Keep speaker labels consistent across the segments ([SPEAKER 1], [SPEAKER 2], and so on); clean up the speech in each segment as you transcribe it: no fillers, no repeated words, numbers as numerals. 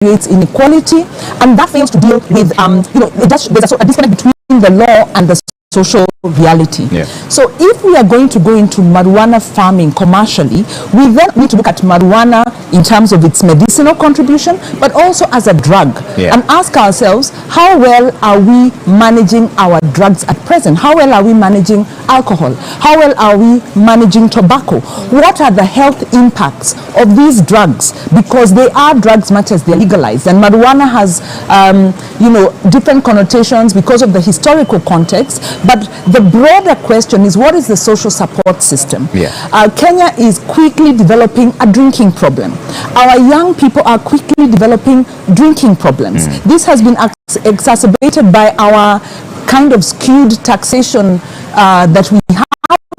[SPEAKER 1] creates inequality, and that fails to deal with, there's a disconnect between the law and the social reality.
[SPEAKER 2] Yeah.
[SPEAKER 1] So if we are going to go into marijuana farming commercially, we then need to look at marijuana in terms of its medicinal contribution, but also as a drug, and ask ourselves, how well are we managing our drugs at present? How well are we managing alcohol? How well are we managing tobacco? What are the health impacts of these drugs? Because they are drugs much as they're legalized, and marijuana has different connotations because of the historical context, but the broader question is, what is the social support system? Kenya is quickly developing a drinking problem. Our young people are quickly developing drinking problems. This has been exacerbated by our kind of skewed taxation that we have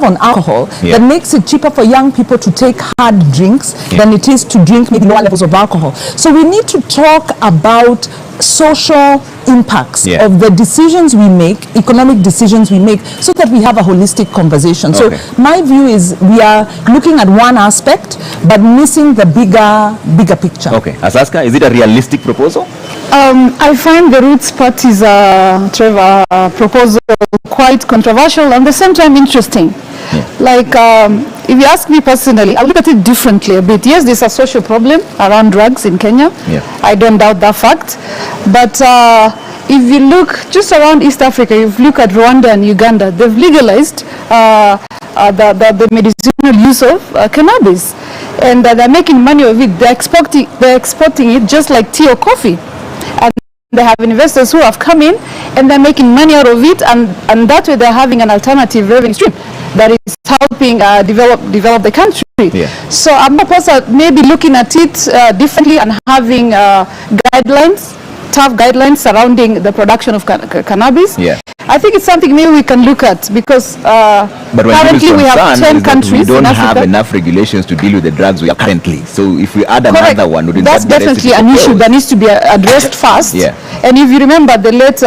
[SPEAKER 1] on alcohol, that makes it cheaper for young people to take hard drinks than it is to drink maybe lower levels of alcohol. So we need to talk about social impacts of the decisions we make, economic decisions we make, so that we have a holistic conversation. So my view is we are looking at one aspect but missing the bigger picture.
[SPEAKER 2] Okay, Asaska, is it a realistic proposal?
[SPEAKER 3] I find the Roots Party's proposal quite controversial and at the same time interesting. Like, if you ask me personally, I look at it differently a bit. Yes, there's a social problem around drugs in Kenya. I don't doubt that fact. But if you look just around East Africa, if you look at Rwanda and Uganda, they've legalized the medicinal use of cannabis. And they're making money of it. They're exporting it just like tea or coffee. And they have investors who have come in and they're making money out of it, and that way they're having an alternative revenue stream that is helping develop the country. So I'm maybe looking at it differently and having tough guidelines surrounding the production of cannabis. I think it's something maybe we can look at, because currently we have 10 countries.
[SPEAKER 2] We don't have enough regulations to deal with the drugs we are currently. So if we add another one,
[SPEAKER 3] that's definitely an issue that needs to be addressed fast. And if you remember the late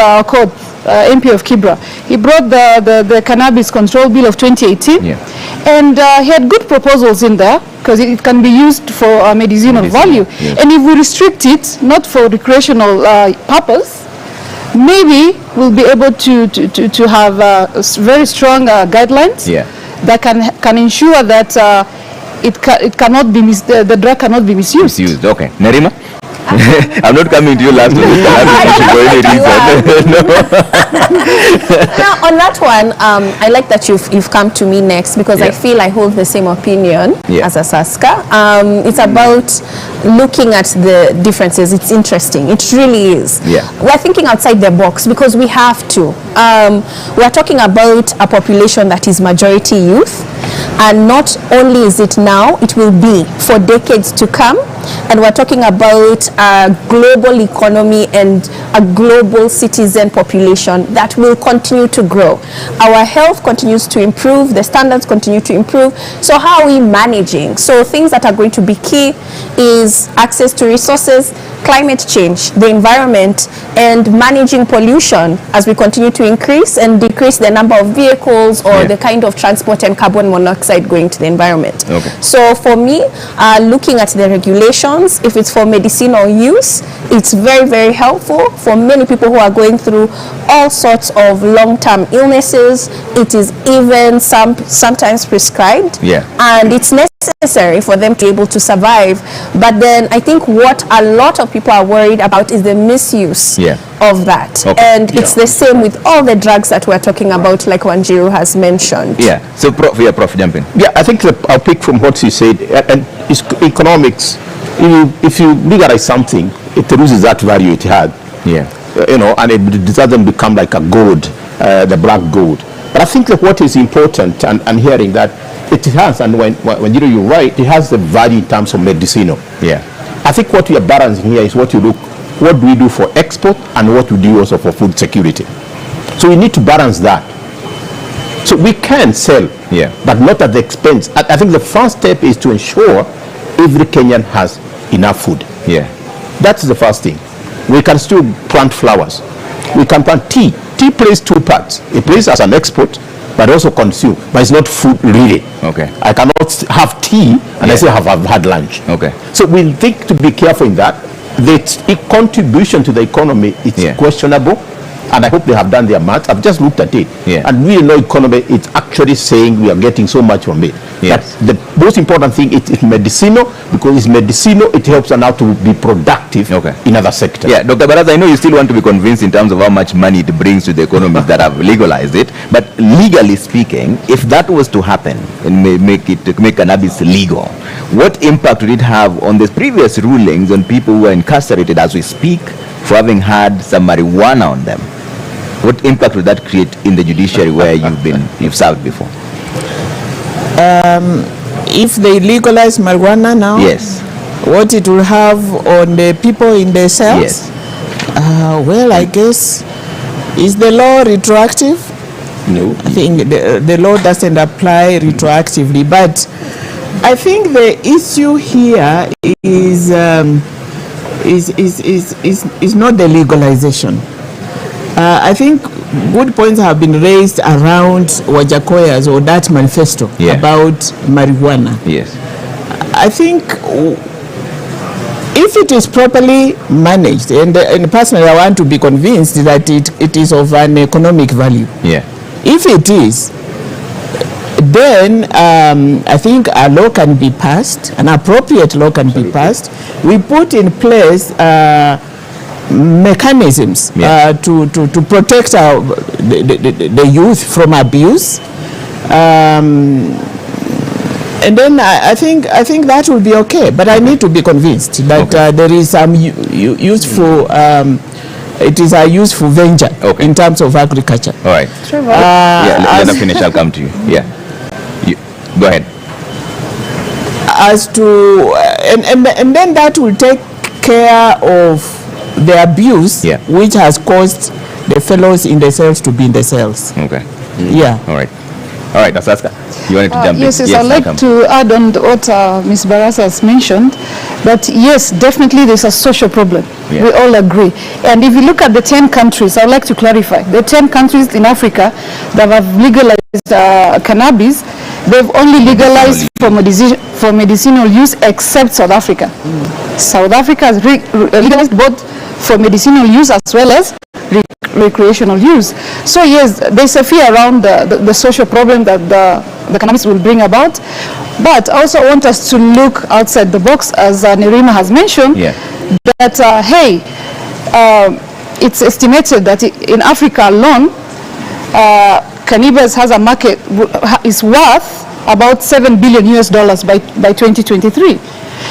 [SPEAKER 3] MP of Kibra, he brought the Cannabis Control Bill of 2018, and he had good proposals in there, because it can be used for medicinal value. And if we restrict it, not for recreational purpose, maybe we'll be able to have very strong guidelines that can ensure that the drug cannot be misused.
[SPEAKER 2] Okay, Nerima? I'm not coming to you last week for any reason.
[SPEAKER 4] Now, on that one, I like that you've come to me next, because I feel I hold the same opinion as Asaska. It's about looking at the differences. It's interesting. It really is. We're thinking outside the box, because we have to. We're talking about a population that is majority youth, and not only is it now, it will be for decades to come. And we're talking about a global economy and a global citizen population that will continue to grow. Our health continues to improve, the standards continue to improve. So how are we managing? So things that are going to be key is access to resources, climate change, the environment, and managing pollution as we continue to increase and decrease the number of vehicles or the kind of transport and carbon monoxide going to the environment. So for me, looking at the regulations, if it's for medicinal use, it's very, very helpful for many people who are going through all sorts of long-term illnesses. It is even sometimes prescribed, and it's necessary for them to be able to survive. But then I think what a lot of people are worried about is the misuse of that. And it's the same with all the drugs that we're talking about, like Wanjiru has mentioned.
[SPEAKER 2] So Prof, jump in.
[SPEAKER 5] I think I'll pick from what you said, and it's economics. If you legalize something, it loses that value it had. And it doesn't become like a gold, the black gold. But I think that what is important, and I'm hearing that it has, and when you're right, it has the value in terms of medicinal. I think what we are balancing here is what do we do for export and what we do also for food security. So we need to balance that. So we can sell, but not at the expense. I think the first step is to ensure every Kenyan has enough food. That's the first thing. We can still plant flowers. We can plant tea. Tea plays two parts. It plays as an export, but also consume. But it's not food really. I cannot have tea and I say I've had lunch. So we think to be careful in that. the contribution to the economy is questionable, and I hope they have done their math. I've just looked at it, and we know economy is actually saying we are getting so much from it. Yes. But the most important thing is medicinal, because it's medicinal, it helps us now to be productive in other sectors.
[SPEAKER 2] Yeah, Dr. Baraza, I know you still want to be convinced in terms of how much money it brings to the economies that have legalized it, but legally speaking, if that was to happen and make cannabis legal, what impact would it have on the previous rulings on people who are incarcerated as we speak for having had some marijuana on them? What impact would that create in the judiciary where you've served before?
[SPEAKER 6] If they legalize marijuana now, what it will have on the people in the cells? Well, I guess, is the law retroactive?
[SPEAKER 5] No.
[SPEAKER 6] I think the law doesn't apply retroactively, but I think the issue here is not the legalization. I think good points have been raised around Wajakoya's or that manifesto about marijuana.
[SPEAKER 2] Yes.
[SPEAKER 6] I think if it is properly managed, and personally I want to be convinced that it is of an economic value.
[SPEAKER 2] Yeah.
[SPEAKER 6] If it is, then I think a law can be passed, an appropriate law can be passed. We put in place mechanisms to protect the youth from abuse, and then I think that will be okay. But I need to be convinced that there is some useful. It is a useful venture in terms of agriculture.
[SPEAKER 2] All right. Let me finish. I'll come to you. Go ahead.
[SPEAKER 6] As to and then that will take care of the abuse which has caused the fellows in the cells to be in the cells.
[SPEAKER 2] Okay.
[SPEAKER 6] Yeah.
[SPEAKER 2] All right. All right, Asaska, you wanted to jump in?
[SPEAKER 3] Yes, I'd like to add on what Ms. Barasa has mentioned, that yes, definitely there's a social problem. We all agree. And if you look at the 10 countries, I'd like to clarify, the 10 countries in Africa that have legalized cannabis, they've only legalized for medicinal use except South Africa. South Africa has legalized both for medicinal use as well as recreational use. So yes, there's a fear around the social problem that the cannabis will bring about. But I also want us to look outside the box, as Nerima has mentioned, that it's estimated that in Africa alone, cannabis has a market, is worth about $7 billion by 2023.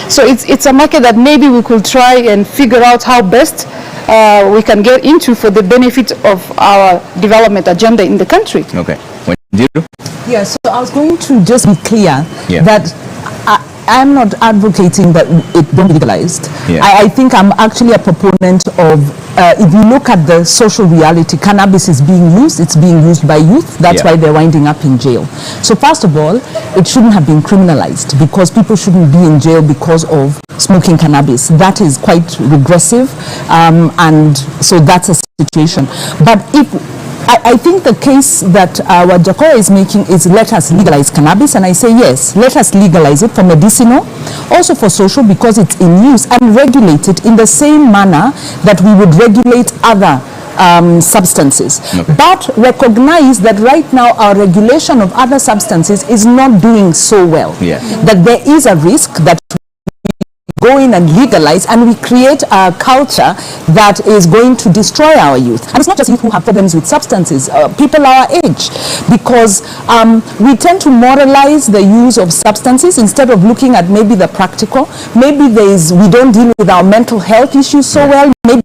[SPEAKER 3] So it's a market that maybe we could try and figure out how best we can get into for the benefit of our development agenda in the country.
[SPEAKER 2] Okay.
[SPEAKER 1] Yeah, so I was going to just be clear that I'm not advocating that it don't be legalized. I think I'm actually a proponent of, if you look at the social reality, cannabis is being used, it's being used by youth, that's why they're winding up in jail. So first of all, it shouldn't have been criminalized, because people shouldn't be in jail because of smoking cannabis. That is quite regressive, and so that's a situation. But if I think the case that Wajakoya is making is, let us legalize cannabis, and I say yes, let us legalize it for medicinal, also for social, because it's in use, and regulate it in the same manner that we would regulate other substances. But recognize that right now our regulation of other substances is not doing so well. That there is a risk that go in and legalize, and we create a culture that is going to destroy our youth. And it's not just youth who have problems with substances, people our age, because we tend to moralize the use of substances instead of looking at maybe the practical. Maybe we don't deal with our mental health issues so well, maybe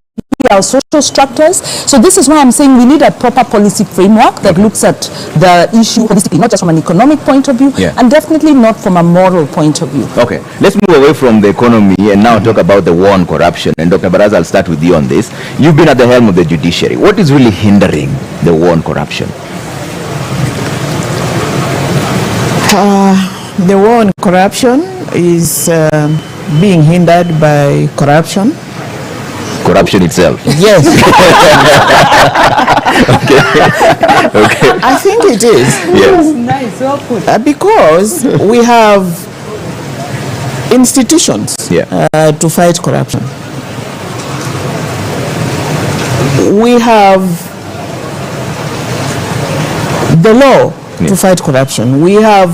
[SPEAKER 1] our social structures. So this is why I'm saying we need a proper policy framework that looks at the issue holistically, not just from an economic point of view, and definitely not from a moral point of view.
[SPEAKER 2] Okay, let's move away from the economy and now talk about the war on corruption. And Dr. Baraza, I'll start with you on this. You've been at the helm of the judiciary. What is really hindering the war on corruption?
[SPEAKER 6] The war on corruption is being hindered by corruption.
[SPEAKER 2] Corruption itself?
[SPEAKER 6] Yes.
[SPEAKER 2] Okay.
[SPEAKER 6] I think it is.
[SPEAKER 2] Yes.
[SPEAKER 1] Nice, well put.
[SPEAKER 6] Because we have institutions to fight corruption. we have the law to fight corruption. We have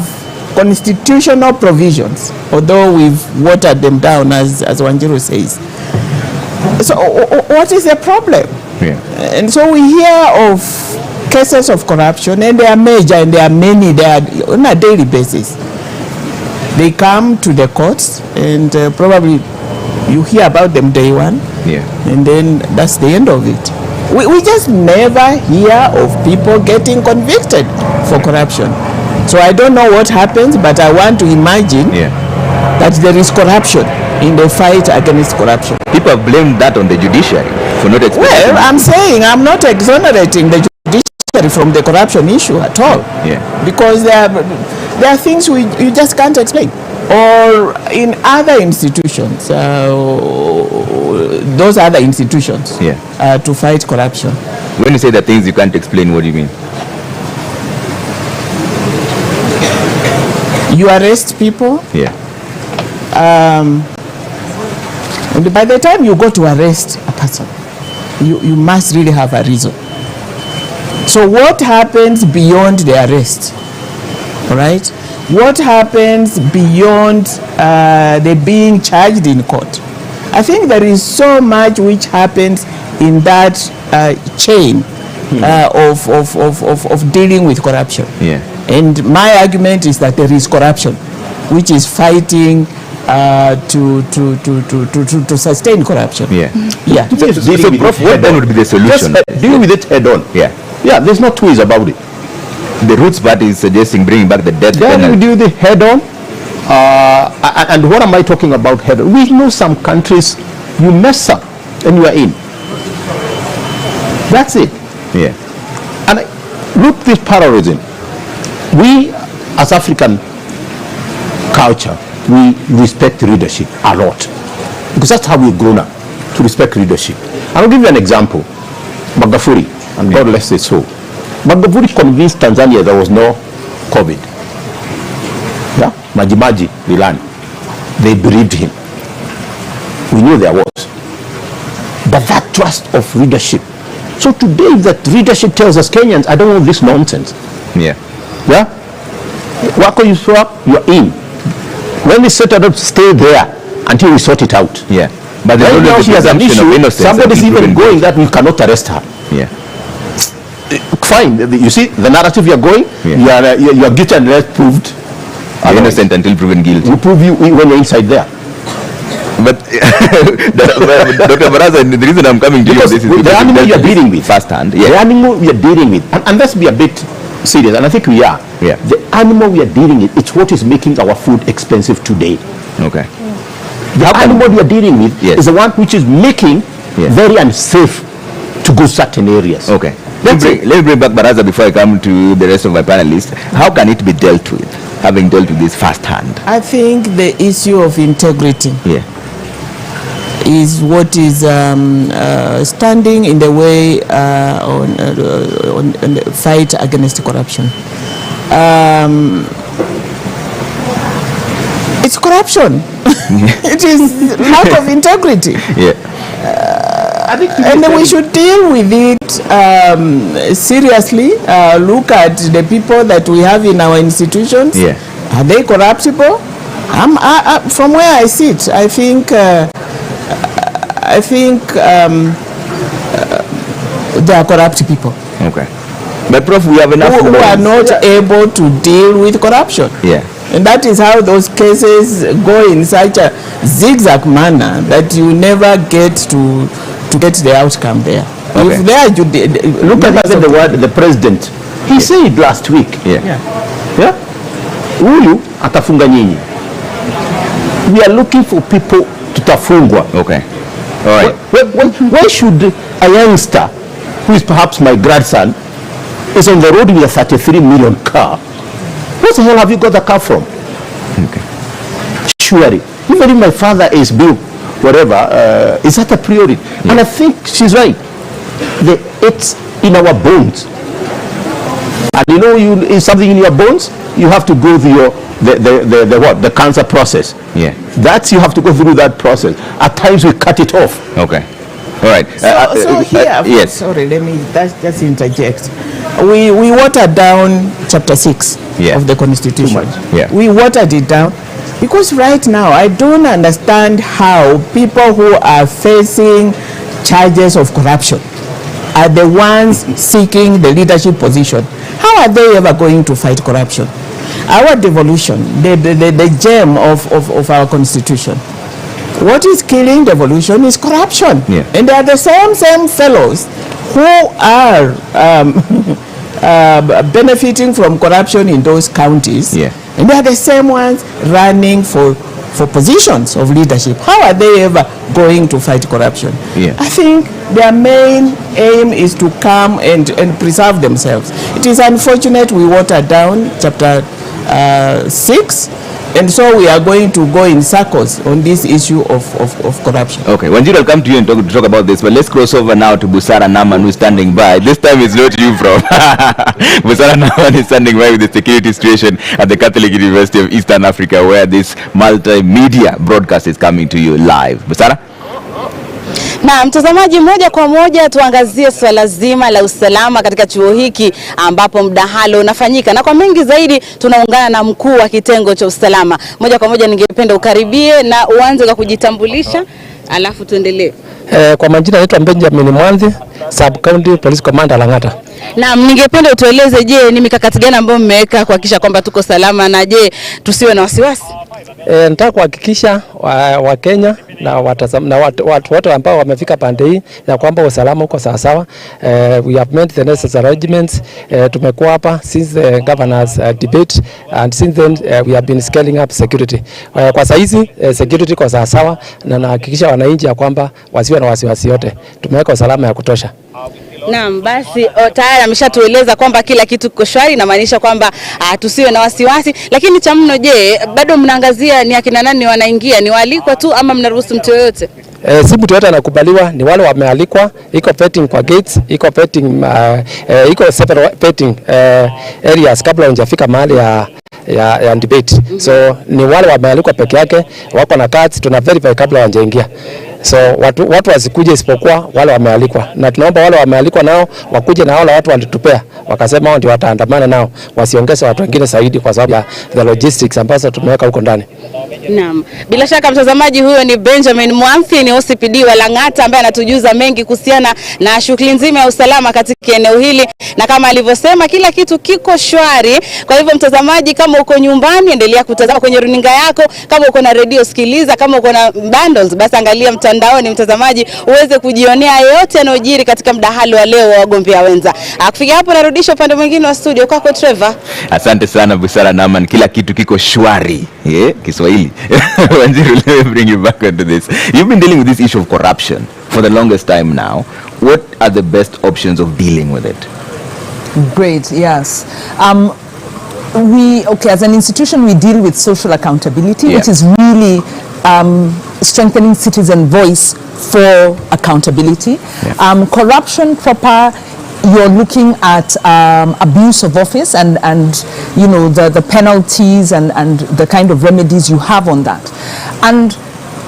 [SPEAKER 6] constitutional provisions, although we've watered them down, as Wanjiru says. So what is the problem?
[SPEAKER 2] Yeah.
[SPEAKER 6] And so we hear of cases of corruption, and they are major, and there are many. They are on a daily basis. They come to the courts, and probably you hear about them day one, and then that's the end of it. We just never hear of people getting convicted for corruption. So I don't know what happens, but I want to imagine that there is corruption in the fight against corruption.
[SPEAKER 2] People have blamed that on the judiciary for not explaining.
[SPEAKER 6] Well, I'm saying I'm not exonerating the judiciary from the corruption issue at all. Because there are things you just can't explain. Or in other institutions, those other institutions to fight corruption.
[SPEAKER 2] When you say the things you can't explain, what do you mean?
[SPEAKER 6] You arrest people. And by the time you go to arrest a person, you must really have a reason. So what happens beyond the arrest? All right? What happens beyond the being charged in court? I think there is so much which happens in that chain of dealing with corruption. And my argument is that there is corruption, which is fighting to sustain corruption.
[SPEAKER 2] So Prof, what then would be the solution?
[SPEAKER 5] Just deal with it head on. There's no two ways about it.
[SPEAKER 2] The Roots Party is suggesting bringing back the death penalty.
[SPEAKER 5] We do the head on. And what am I talking about head on? We know some countries, you mess up and you are in. That's it. And look, this parallelism. We, as African culture, we respect leadership a lot. Because that's how we've grown up, to respect leadership. I'll give you an example. Magufuli, and God bless his soul. Magufuli convinced Tanzania there was no COVID. Majimaji, Milani. They believed him. We knew there was. But that trust of leadership. So today, that leadership tells us Kenyans, I don't want this nonsense. Wako you show up, you're in. When we set it up, stay there until we sort it out.
[SPEAKER 2] But
[SPEAKER 5] right now she has an issue. Somebody's even going that we cannot arrest her. Fine. You see the narrative you're going. You are guilty unless proved.
[SPEAKER 2] Innocent until proven guilty.
[SPEAKER 5] We prove you when you're inside there.
[SPEAKER 2] But Dr. Baraza, the reason I'm coming to you, this is
[SPEAKER 5] the animal you're dealing with
[SPEAKER 2] firsthand.
[SPEAKER 5] The animal we are dealing with, and let's be a bit serious, and I think we are. The animal we are dealing with, it's what is making our food expensive today. The animal we are dealing with is the one which is making very unsafe to go certain areas. Let me
[SPEAKER 2] bring back Baraza before I come to the rest of my panelists. How can it be dealt with, having dealt with this firsthand?
[SPEAKER 6] I think the issue of integrity is what is standing in the way on the fight against corruption. It's corruption. It is lack of integrity. And we should deal with it seriously. Look at the people that we have in our institutions. Are they corruptible? From where I sit, I think they are corrupt people.
[SPEAKER 2] But Prof, we have enough
[SPEAKER 6] who are not able to deal with corruption. And that is how those cases go in such a zigzag manner that you never get to get the outcome there. If there
[SPEAKER 5] look at the word the president. He said last week. Huyu atafunga nyinyi. We are looking for people tutafungwa. Why should a youngster who is perhaps my grandson is on the road with a 33 million car? What the hell have you got the car from? Surely, even if my father is built, whatever, is that a priority? And I think she's right. It's in our bones. And you know, is something in your bones, you have to go through the cancer process. That's, you have to go through that process. At times we cut it off.
[SPEAKER 2] All right.
[SPEAKER 6] So here,
[SPEAKER 2] yes.
[SPEAKER 6] Sorry, let me just interject. We watered down chapter 6 of the Constitution.
[SPEAKER 2] Yeah.
[SPEAKER 6] We watered it down because right now I don't understand how people who are facing charges of corruption are the ones seeking the leadership position. How are they ever going to fight corruption? Our devolution, the gem of our Constitution, what is killing devolution is corruption.
[SPEAKER 2] Yeah.
[SPEAKER 6] And they are the same fellows who are benefiting from corruption in those counties.
[SPEAKER 2] Yeah.
[SPEAKER 6] And they are the same ones running for positions of leadership. How are they ever going to fight corruption?
[SPEAKER 2] Yeah.
[SPEAKER 6] I think their main aim is to come and preserve themselves. It is unfortunate we watered down chapter 6, and so we are going to go in circles on this issue of corruption.
[SPEAKER 2] Okay, Wanjiru, I'll come to you and talk about this, but let's cross over now to Busara Naman, who's standing by. This time it's not you from. Busara Naman is standing by with the security situation at the Catholic University of Eastern Africa, where this multimedia broadcast is coming to you live. Busara?
[SPEAKER 7] Na mtazamaji, moja kwa moja tuangazie swala zima la usalama katika chuo hiki ambapo mdahalo unafanyika, na kwa mengi zaidi tunaungana na mkuu wa kitengo cha usalama. Moja kwa moja ningependa ukaribie na uanze kwa kujitambulisha alafu tuendelee.
[SPEAKER 8] Kwa majina naitwa Benjamin Mwanzi, Sub County Police Commander Lang'ata.
[SPEAKER 7] Na ningependa utueleze, je, ni mikakati gani ambayo mmeweka kuhakikisha kwamba tuko salama, na je tusiwe na wasiwasi?
[SPEAKER 8] Nataka kuhakikisha wa Kenya na watu wote ambao wamefika pande hii na kwamba usalama uko sawa sawa. We have made the necessary arrangements. Tumekuwa hapa since the governor's debate, and since then we have been scaling up security. Kwa saizi security kwa sawa sawa, na nahakikisha wananchi ya kwamba wasiwe na wasiwasi yote. Tumeweka usalama ya kutosha.
[SPEAKER 7] Naam, basi tayari ameshatueleza kwamba kila kitu kiko shwari, inamaanisha kwamba tusiwe na wasiwasi. Lakini cha mno, je, bado mnaangazia ni akina nani wanaingia? Ni waalikwa tu ama mnaruhusu mtu yoyote?
[SPEAKER 8] Si mtu yote anakubaliwa, ni wale wamealikwa. Iko vetting kwa gates, iko vetting, iko several vetting areas kabla hujafika mahali ya debate. So ni wale wamealikwa peke yake, wako na cards, tuna verify kabla hawajaingia. So watu wasikuje isipokuwa wale wamealikwa, na tunaomba wale wamealikwa nao wakuje, na wale watu walitupea wakasema wao ndio wataandamana nao, wasiongeze watu wengine zaidi kwa sababu ya the logistics ambazo tumeweka huko ndani.
[SPEAKER 7] Naam. Bila shaka mtazamaji, huyo ni Benjamin Mwanzi, ni OCPD wa Lang'ata, ambaye anatujuza mengi kuhusiana na shughuli nzima ya usalama katika eneo hili, na kama alivyosema kila kitu kiko shwari. Kwa hivyo mtazamaji, kama uko nyumbani endelea kutazama kwenye runinga yako, kama uko na radio sikiliza, kama uko na bundles basi angalia mtandaoni mtazamaji, uweze kujionea yote yanayojiri katika mdahalo wa leo wa wagombea wenza. Kufikia hapo narudisha upande mwingine wa studio kwako Trevor.
[SPEAKER 2] Asante sana Busara Naman, kila kitu kiko shwari. Kiswahili. Wanjiru, let me bring you back into this. You've been dealing with this issue of corruption for the longest time now. What are the best options of dealing with it?
[SPEAKER 1] Great, yes. As an institution, we deal with social accountability, which is really strengthening citizen voice for accountability. Corruption proper, you're looking at abuse of office and you know the penalties and the kind of remedies you have on that. And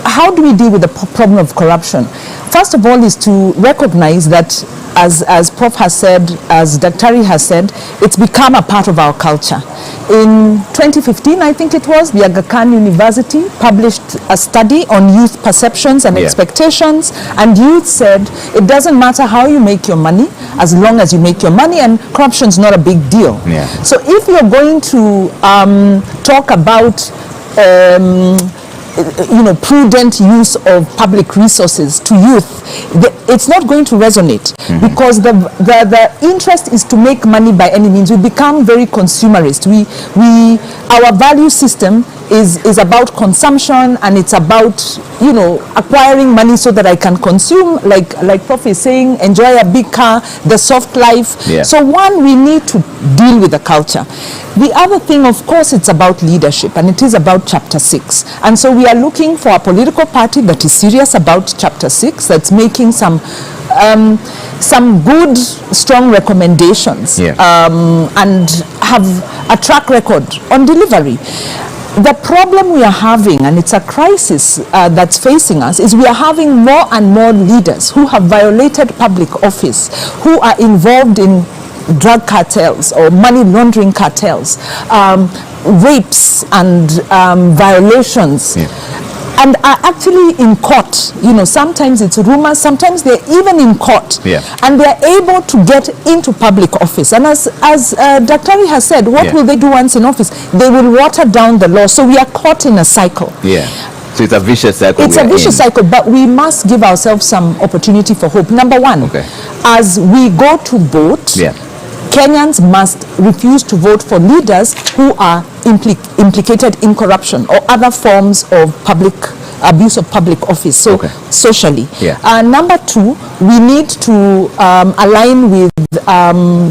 [SPEAKER 1] how do we deal with the problem of corruption? First of all is to recognize that, as Prof has said, as Daktari has said, it's become a part of our culture. In 2015, I think it was, the Aga Khan University published a study on youth perceptions and expectations, and youth said it doesn't matter how you make your money, as long as you make your money, and corruption's not a big deal. So if you're going to talk about prudent use of public resources to youth, it's not going to resonate, because the interest is to make money by any means. We become very consumerist. Our value system is about consumption, and it's about acquiring money so that I can consume, like Prof is saying, enjoy a big car, the soft life. So one, we need to deal with the culture. The other thing, of course, it's about leadership, and it is about Chapter 6. And so we are looking for a political party that is serious about Chapter 6, that's making some good, strong recommendations and have a track record on delivery. The problem we are having, and it's a crisis that's facing us, is we are having more and more leaders who have violated public office, who are involved in drug cartels or money laundering cartels, rapes and violations. And are actually in court. You know, sometimes it's rumors, sometimes they're even in court. And they're able to get into public office. And as Dr. has said, what will they do once in office? They will water down the law. So we are caught in a cycle.
[SPEAKER 2] So it's a vicious cycle.
[SPEAKER 1] It's a vicious cycle, but we must give ourselves some opportunity for hope. Number one, as we go to vote, Kenyans must refuse to vote for leaders who are implicated in corruption or other forms of public abuse of public office, so socially. Number two, we need to align with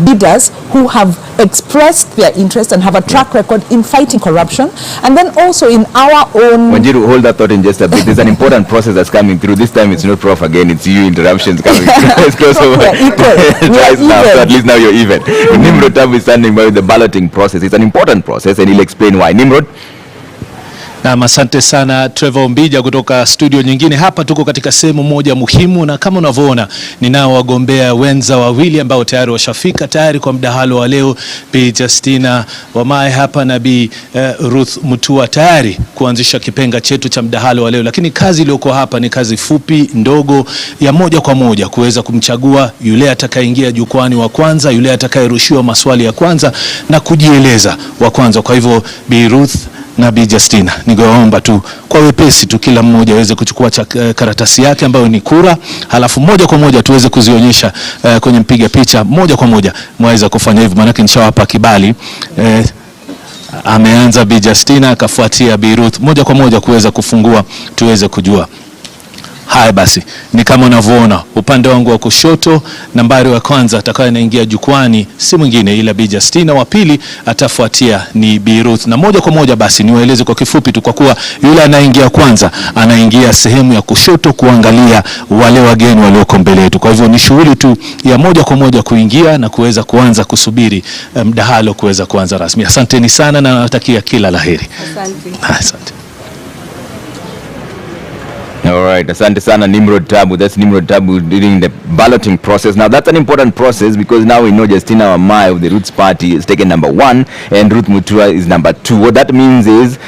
[SPEAKER 1] leaders who have expressed their interest and have a track record in fighting corruption, and then also in our own...
[SPEAKER 2] Wanjiru, hold that thought in just a bit. There's an important process that's coming through. This time it's not Prof again, it's you interruptions coming through. Let's close over. So at least now you're even. Nimrod Tabu is standing by with the balloting process. It's an important process and he'll explain why. Nimrod?
[SPEAKER 9] Na asante sana Trevor Mbija kutoka studio nyingine. Hapa tuko katika sehemu moja muhimu, na kama unavyoona ninao wagombea wenza wawili ambao tayari washafika tayari kwa mdahalo wa leo. Bi Justina Wamae hapa na Bi Ruth Mutua tayari kuanzisha kipenga chetu cha mdahalo wa leo. Lakini kazi iliyoko hapa ni kazi fupi ndogo ya moja kwa moja kuweza kumchagua yule atakayeingia jukwani wa kwanza, yule atakayerushiwa maswali ya kwanza na kujieleza wa kwanza. Kwa hivyo Bi Ruth na Bi Justina, ningeomba tu kwa wepesi tu kila mmoja aweze kuchukua karatasi yake ambayo ni kura, halafu moja kwa moja tuweze kuzionyesha kwenye mpiga picha. Moja kwa moja mwaweza kufanya hivyo, maana nishawapa kibali. Ameanza Bi Justina, akafuatia Bi Ruth. Moja kwa moja kuweza kufungua tuweze kujua. Haya basi, ni kama unavyoona upande wangu wa kushoto, nambari wa kwanza atakaye anaingia jukwani si mwingine ila Bi Justina, wa pili atafuatia ni Bi Ruth. Na moja kwa moja basi niwaeleze kwa kifupi tu, kwa kuwa yule anaingia kwanza anaingia sehemu ya kushoto kuangalia wale wageni walioko mbele yetu. Kwa hivyo ni shughuli tu ya moja kwa moja kuingia na kuweza kuanza kusubiri mdahalo kuweza kuanza rasmi. Asanteni sana na natakia kila laheri. Asante.
[SPEAKER 2] All right, asante sana Nimrod Tabu. That's Nimrod Tabu during the balloting process. Now that's an important process because now we know Justina Wamae of the Roots Party is taken number 1 and Ruth Mutua is number 2. What that means is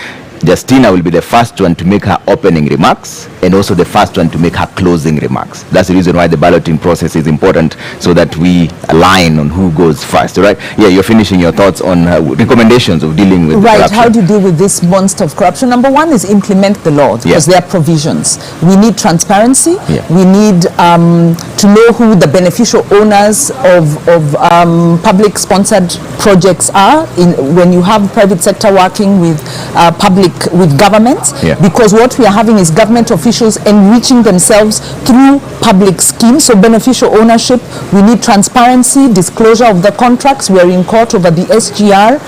[SPEAKER 2] Justina will be the first one to make her opening remarks and also the first one to make her closing remarks. That's the reason why the balloting process is important, so that we align on who goes first, right? Yeah, you're finishing your thoughts on recommendations of dealing with corruption.
[SPEAKER 1] How do you deal with this monster of corruption? Number one is implement the law, because there are provisions. We need transparency. We need to know who the beneficial owners of public-sponsored projects are when you have private sector working with with governments, because what we are having is government officials enriching themselves through public schemes. So beneficial ownership, we need transparency, disclosure of the contracts. We are in court over the SGR.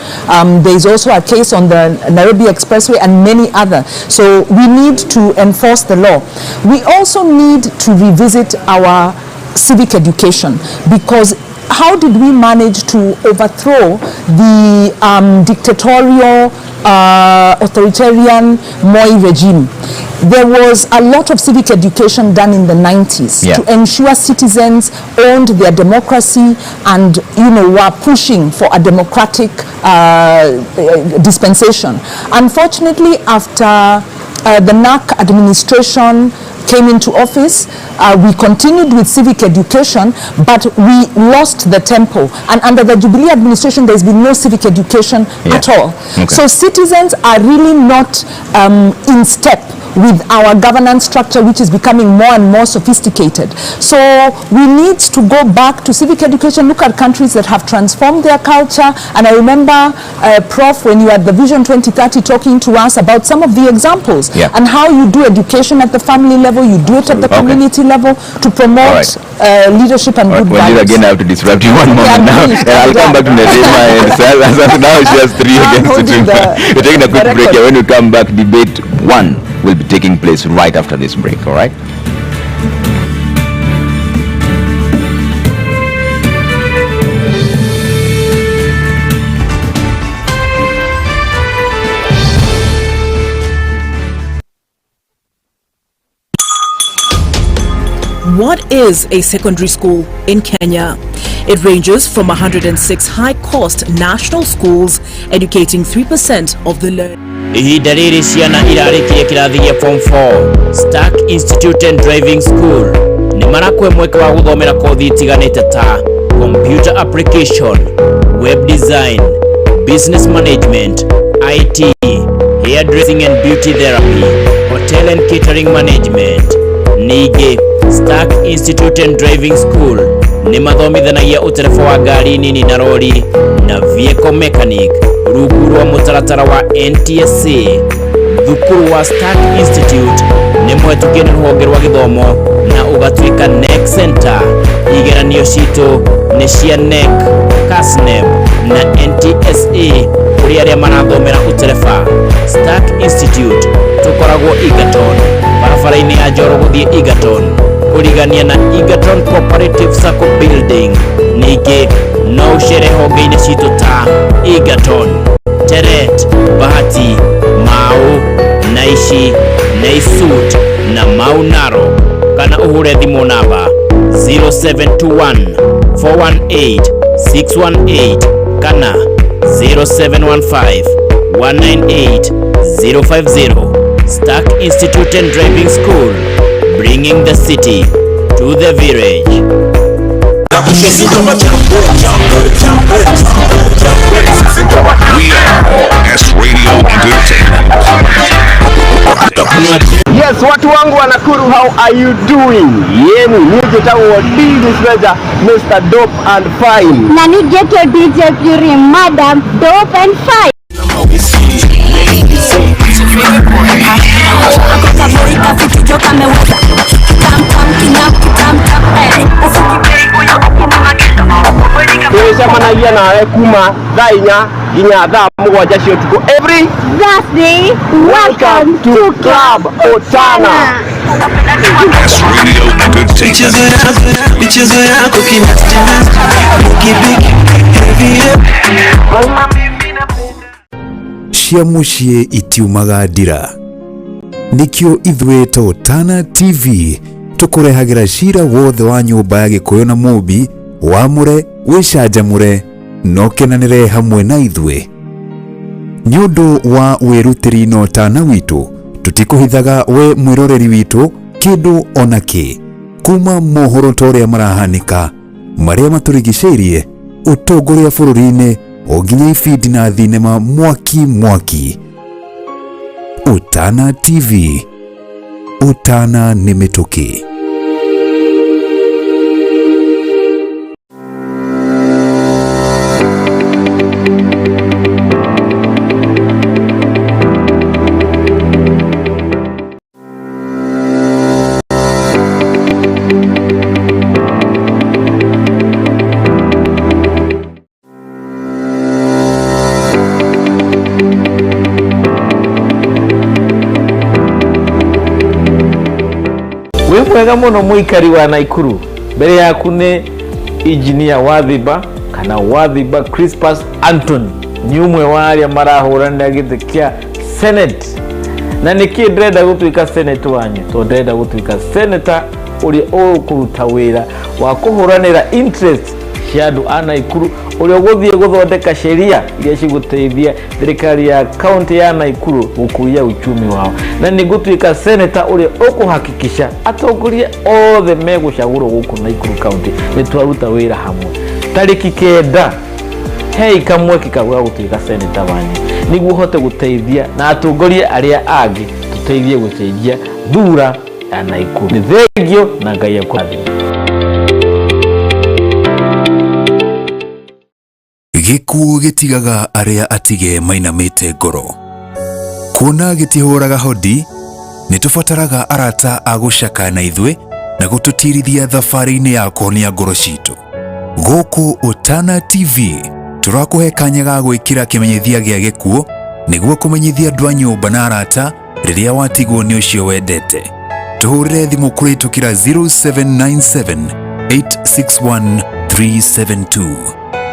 [SPEAKER 1] There is also a case on the Nairobi Expressway and many other. So we need to enforce the law. We also need to revisit our civic education, because how did we manage to overthrow the dictatorial, authoritarian Moi regime? There was a lot of civic education done in the 90s to ensure citizens owned their democracy and, were pushing for a democratic dispensation. Unfortunately, after the NAC administration came into office, we continued with civic education, but we lost the tempo. And under the Jubilee administration, there's been no civic education at all. So citizens are really not in step with our governance structure, which is becoming more and more sophisticated. So we need to go back to civic education, look at countries that have transformed their culture. And I remember, Prof, when you were at the Vision 2030 talking to us about some of the examples and how you do education at the family level, you do it at the community level to promote leadership and good values.
[SPEAKER 2] Again, I have to disrupt you one moment now. I'll come back to Nedima and now she has 3 against 2. We're taking a quick break here. When we come back, debate 1 will be taking place right after this break, all right?
[SPEAKER 10] What is a secondary school in Kenya? It ranges from 106 high-cost national schools educating 3% of the learners.
[SPEAKER 11] Ihinda rĩrĩ ciana irarĩkia kĩrathi gĩa Form 4 Stack Institute and Driving School nĩ marakwe mweke wa gũthomera kothi itiganĩte ta Computer Application, Web Design, Business Management, IT, Hairdressing and Beauty Therapy, Hotel and Catering Management. Ningĩ Stack Institute and Driving School nĩ mathomithanagia ũtereba wa ngari nini na rori na vehicle mechanic rungu rwa mũtaratara wa NTSA. Thukuru wa Stack Institute nĩ mũhetũkie nĩ rũhonge rwa gĩthomo na ũgatuĩka NEC Center. Igeranio citũ nĩ cia NEC, KASNEB na NTSA kũrĩ arĩa marathomera ũtereba. Stack Institute tũkoragwo Egerton, barabara-inĩ ya Njoro gũthiĩ Egerton, kũrigania na Egerton Cooperative Sacco Building. Ningĩ no ũcere honge-inĩ citũ ta Egerton, Teret, Bahati, Mau, Naishi, Naisut na Mau Narok, kana ũhũre thimũ namba 0721 418 618 kana 0715 198 050. Stack Institute and Driving School, bringing the city to the village.
[SPEAKER 12] We are S Radio Entertainment.
[SPEAKER 13] Yes, watu wangu wa Nakuru, how are you doing? Yenu, nije tangu DJ Treasure, Mr. Dope and Fine.
[SPEAKER 14] Na ni get your DJ Fury, Madam Dope and Fine.
[SPEAKER 13] Tulishamanagia nawe kuma thaa 4 nginya thaa 7 cia ũtukũ every
[SPEAKER 14] Thursday. Welcome to Club Otana.
[SPEAKER 12] S Radio Entertainment.
[SPEAKER 15] Michezo yako
[SPEAKER 16] cia muciĩ itiumaga ndira. Nikio ithwe ta Otana TV tukurehagĩra cira wothe wa nyũmba ya Gĩkũyũ na Mũmbi, wamũre wĩcanjamũre no kenanĩre hamwe na ithwe. Nĩũndũ wa wĩrutĩri na Otana witũ, tutikũhithaga we mwĩroreri witũ kĩndũ ona kĩ, kuma mohoro torĩa marahanĩka marĩa matũrigicĩirie, ũtongoria bũrũri-inĩ o nginya ibindi na thinema mwaki. Otana TV, Otana nĩ mĩtũkĩ.
[SPEAKER 17] Wega muno muikari wa Naikuru, mbere yaku nĩ engineer Wathiba kana Wathiba Crispus Anthony, ni umwe wa arĩa marahũranĩra gĩtĩ kĩa Senate. Na nĩkĩ ndĩrenda gũtuĩka Senate wanyu? To ndĩrenda gũtuĩka Senator ũrĩa ũkũruta wĩra wa kũhũranĩra interest cia andũ a Naikuru, ũrĩa ũgũthiĩ gũthondeka sheria iria cigũteithia thirikari ya kaunti ya Naikuru gũkũria uchumi wao. Na nĩgũtuĩka Senator ũrĩa ũkũhakikisha atongoria othe megũcagũrwo gũkũ Naikuru kaunti nĩtwaruta wĩra hamwe. Tarĩki 9 hei kamweke ka gũtuĩka Senator wanyu nĩguo hote gũteithia na atongoria arĩa angĩ tũteithie gũcenjia thura ya Naikuru. Nĩ thengio na Ngai akũrathime.
[SPEAKER 16] Gĩkuũ gĩtigaga arĩa atige mainamĩte ngoro. Kuona gĩtihũraga hodi, nĩtũbataraga arata a gũcaka na ithwe na gũtũtirithia thabarĩ-inĩ ya kũhonia ngoro citũ. Gũkũ Otana TV tũrakũhe kanya ga gwĩkĩra kĩmenyithia gĩa gĩkuũ nĩguo kũmenyithia andũ a nyũmba na arata rĩrĩa watigwo nĩ ũcio wendete. Tũhũrĩre thimũ kũrĩtũkĩra 0797 861 372.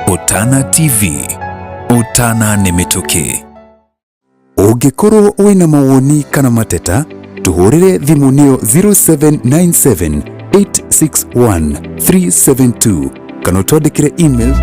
[SPEAKER 16] Otana TV, Otana nĩ mĩtũkĩ. Ũngĩkorwo wĩna mawoni kana mateta, tũhũrĩre thimũ nĩyo 0797 861 372 kana utwandikire email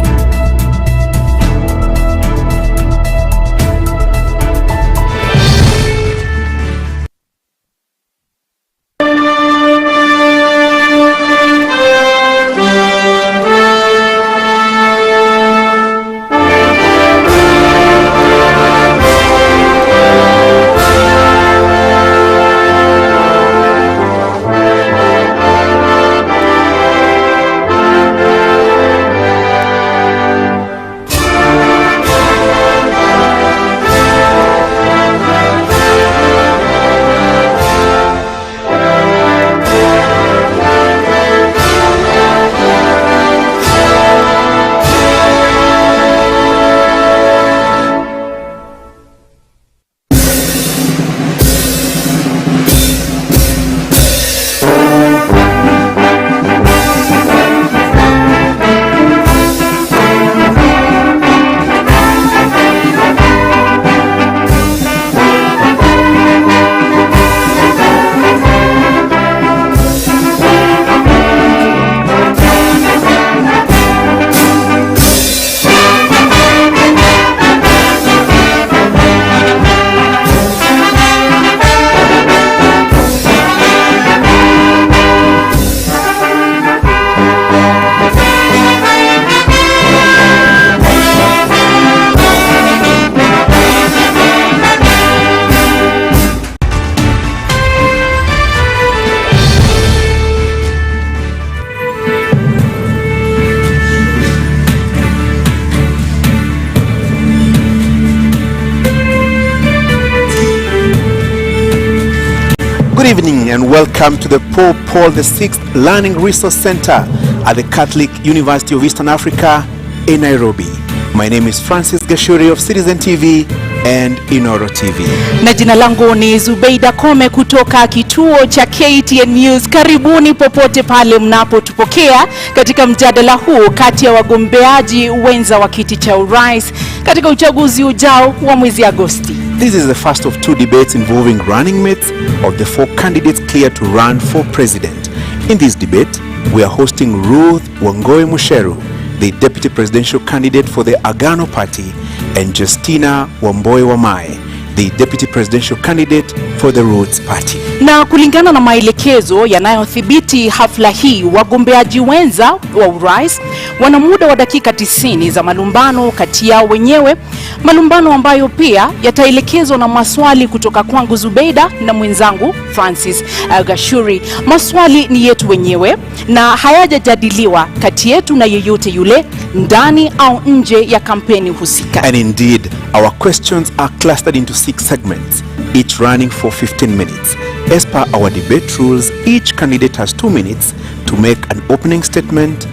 [SPEAKER 15] Good evening and welcome to the Pope Paul VI Learning Resource Center at the Catholic University of Eastern Africa in Nairobi. My name is Francis Gashuri of Citizen TV and Inoro TV.
[SPEAKER 18] Na jina langu ni Zubeida Kome kutoka kituo cha KTN News. Karibuni popote pale mnapotupokea katika mjadala huu kati ya wagombeaji wenza wa kiti cha urais katika uchaguzi ujao wa mwezi Agosti.
[SPEAKER 15] This is the first of two debates involving running mates of the four candidates cleared to run for president. In this debate, we are hosting Ruth Wangoi Musheru, the deputy presidential candidate for the Agano Party, and Justina Wamboi Wamae, the deputy presidential candidate for the Roots Party.
[SPEAKER 18] Na kulingana na maelekezo yanayothibiti hafla hii, wagombeaji wenza wa urais wana muda wa dakika 90 za malumbano kati yao wenyewe, malumbano ambayo pia yataelekezwa na maswali kutoka kwangu Zubeida na mwenzangu Francis Gashuri. Maswali ni yetu wenyewe na hayajajadiliwa kati yetu na yeyote yule ndani au nje ya kampeni husika.
[SPEAKER 15] And indeed, our questions are clustered into 6 segments, each running for 15 minutes. As per our debate rules, each candidate has 2 minutes to make an opening statement,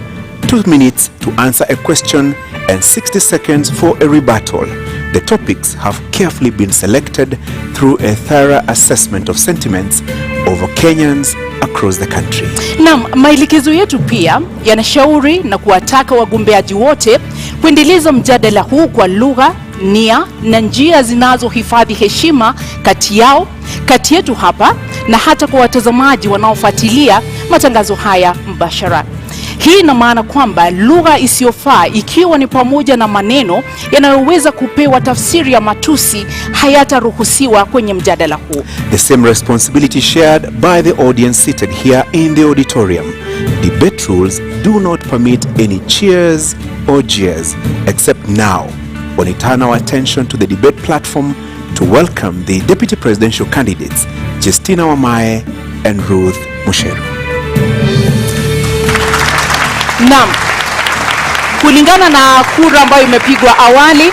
[SPEAKER 15] 2 minutes to answer a question, and 60 seconds for a rebuttal. The topics have carefully been selected through a thorough assessment of sentiments over Kenyans across the country.
[SPEAKER 18] Na maelekezo yetu pia yanashauri na kuwataka wagombeaji wote kuendeleza mjadala huu kwa lugha, nia na njia zinazohifadhi heshima kati yao, kati yetu hapa na hata kwa watazamaji wanaofuatilia matangazo haya mbashara. Hii ina maana kwamba lugha isiyofaa, ikiwa ni pamoja na maneno yanayoweza kupewa tafsiri ya matusi, hayataruhusiwa kwenye mjadala huu.
[SPEAKER 15] The same responsibility shared by the audience seated here in the auditorium. Debate rules do not permit any cheers or jeers, except now, when we turn our attention to the debate platform to welcome the deputy presidential candidates, Justina Wamae and Ruth Musheru.
[SPEAKER 18] Naam, kulingana na kura ambayo imepigwa awali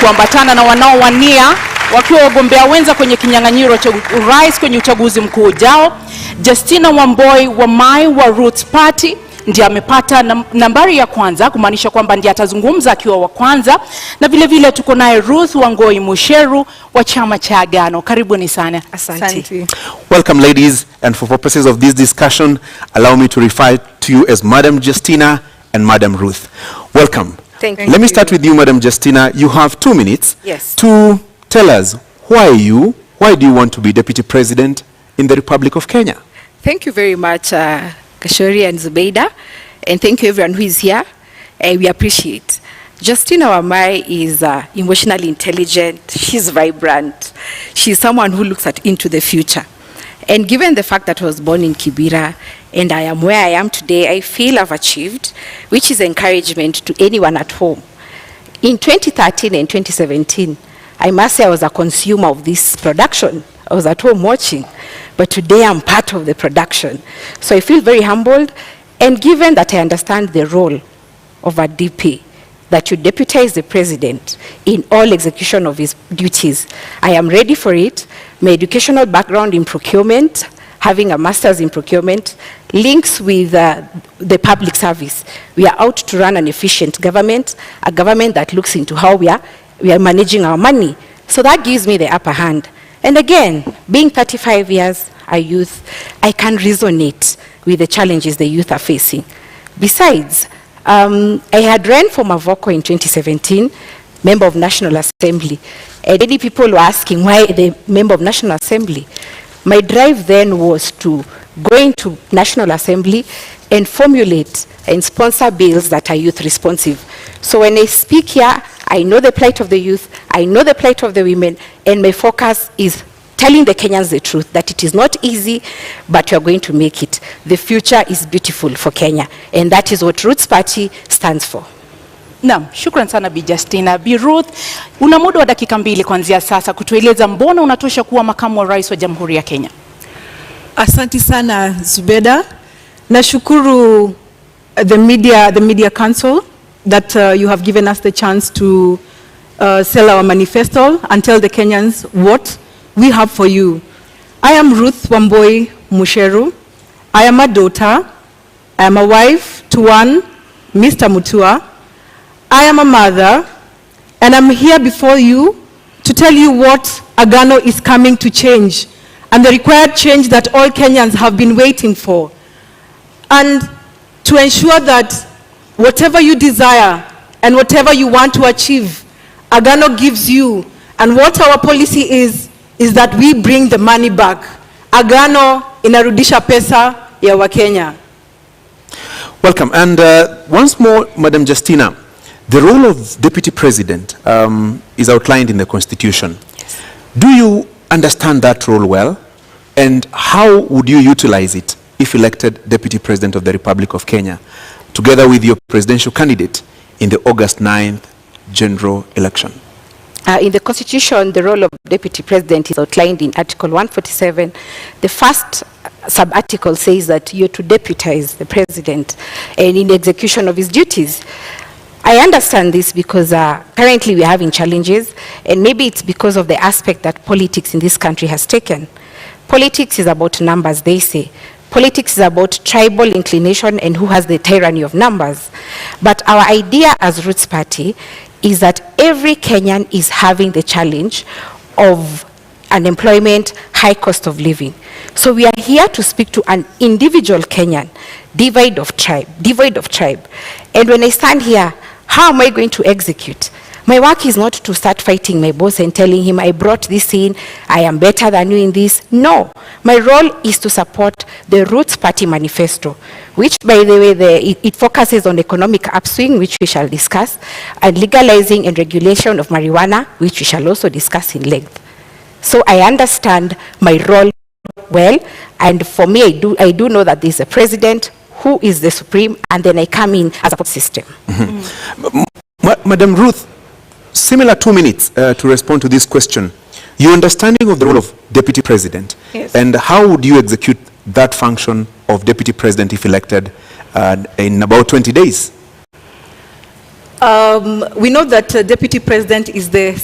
[SPEAKER 18] kuambatana na wanaowania wakiwa wagombea wenza kwenye kinyang'anyiro cha urais kwenye uchaguzi mkuu ujao, Justina Wamboi Wamae wa Roots Party ndiye amepata nambari ya kwanza, kumaanisha kwamba ndiye atazungumza akiwa wa kwanza, na vile vile tuko naye Ruth Wangoi Musheru wa chama cha Agano. Karibuni sana.
[SPEAKER 19] Asante.
[SPEAKER 15] Welcome ladies, and for purposes of this discussion, allow me to refer to you as Madam Justina and Madam Ruth. Welcome.
[SPEAKER 19] Thank you.
[SPEAKER 15] Let me start with you, Madam Justina. You have 2 minutes to tell us why do you want to be Deputy President in the Republic of Kenya?
[SPEAKER 19] Thank you very much, Kashori and Zubeida, and thank you everyone who is here. We appreciate. Justina Wamai is emotionally intelligent. She's vibrant. She's someone who looks into the future. And given the fact that I was born in Kibera and I am where I am today, I feel I've achieved, which is encouragement to anyone at home. In 2013 and 2017, I must say I was a consumer of this production. I was at home watching, but today I'm part of the production. So I feel very humbled, and given that I understand the role of a DP, that you deputize the president in all execution of his duties, I am ready for it. My educational background in procurement, having a master's in procurement, links with the public service. We are out to run an efficient government, a government that looks into how we are managing our money. So that gives me the upper hand. And again, being 35 years a youth, I can resonate with the challenges the youth are facing. Besides, I had ran for Mavoko in 2017, member of National Assembly. And many people were asking why the member of National Assembly. My drive then was to go into National Assembly and formulate and sponsor bills that are youth responsive. So when I speak here, I know the plight of the youth, I know the plight of the women, and my focus is telling the Kenyans the truth, that it is not easy, but we are going to make it. The future is beautiful for Kenya, and that is what Roots Party stands for.
[SPEAKER 18] Naam, shukran sana Bi Justina. Bi Ruth, una muda wa dakika 2 kuanzia sasa kutueleza mbona unatosha kuwa makamu wa rais wa Jamhuri ya Kenya.
[SPEAKER 20] Asante sana Zubeda. Nashukuru the media council that you have given us the chance to sell our manifesto and tell the Kenyans what we have for you. I am Ruth Wamboi Musheru. I am a daughter. I am a wife to one Mr. Mutua. I am a mother, and I'm here before you to tell you what Agano is coming to change, and the required change that all Kenyans have been waiting for. And to ensure that whatever you desire and whatever you want to achieve, Agano gives you. And what our policy is that we bring the money back. Agano inarudisha pesa ya Wakenya.
[SPEAKER 15] Welcome. And once more, Madam Justina, the role of Deputy President is outlined in the Constitution. Yes. Do you understand that role well? And how would you utilize it if elected Deputy President of the Republic of Kenya, together with your presidential candidate in the August 9th general election?
[SPEAKER 19] In the Constitution, the role of Deputy President is outlined in Article 147. The first sub-article says that you're to deputize the President and in the execution of his duties. I understand this because currently we're having challenges, and maybe it's because of the aspect that politics in this country has taken. Politics is about numbers, they say. Politics is about tribal inclination and who has the tyranny of numbers. But our idea as Roots Party is that every Kenyan is having the challenge of unemployment, high cost of living. So we are here to speak to an individual Kenyan, devoid of tribe. And when I stand here, how am I going to execute? My work is not to start fighting my boss and telling him I brought this in, I am better than you in this. No, my role is to support the Roots Party manifesto, which, by the way, it focuses on economic upswing, which we shall discuss, and legalizing and regulation of marijuana, which we shall also discuss in length. So I understand my role well, and for me, I do know that there's a president who is the supreme, and then I come in as a support system.
[SPEAKER 15] Madam Ruth, similar 2 minutes to respond to this question. Your understanding of the role of Deputy President, yes, and how would you execute that function of Deputy President if elected in about 20 days?
[SPEAKER 20] We know that Deputy President is the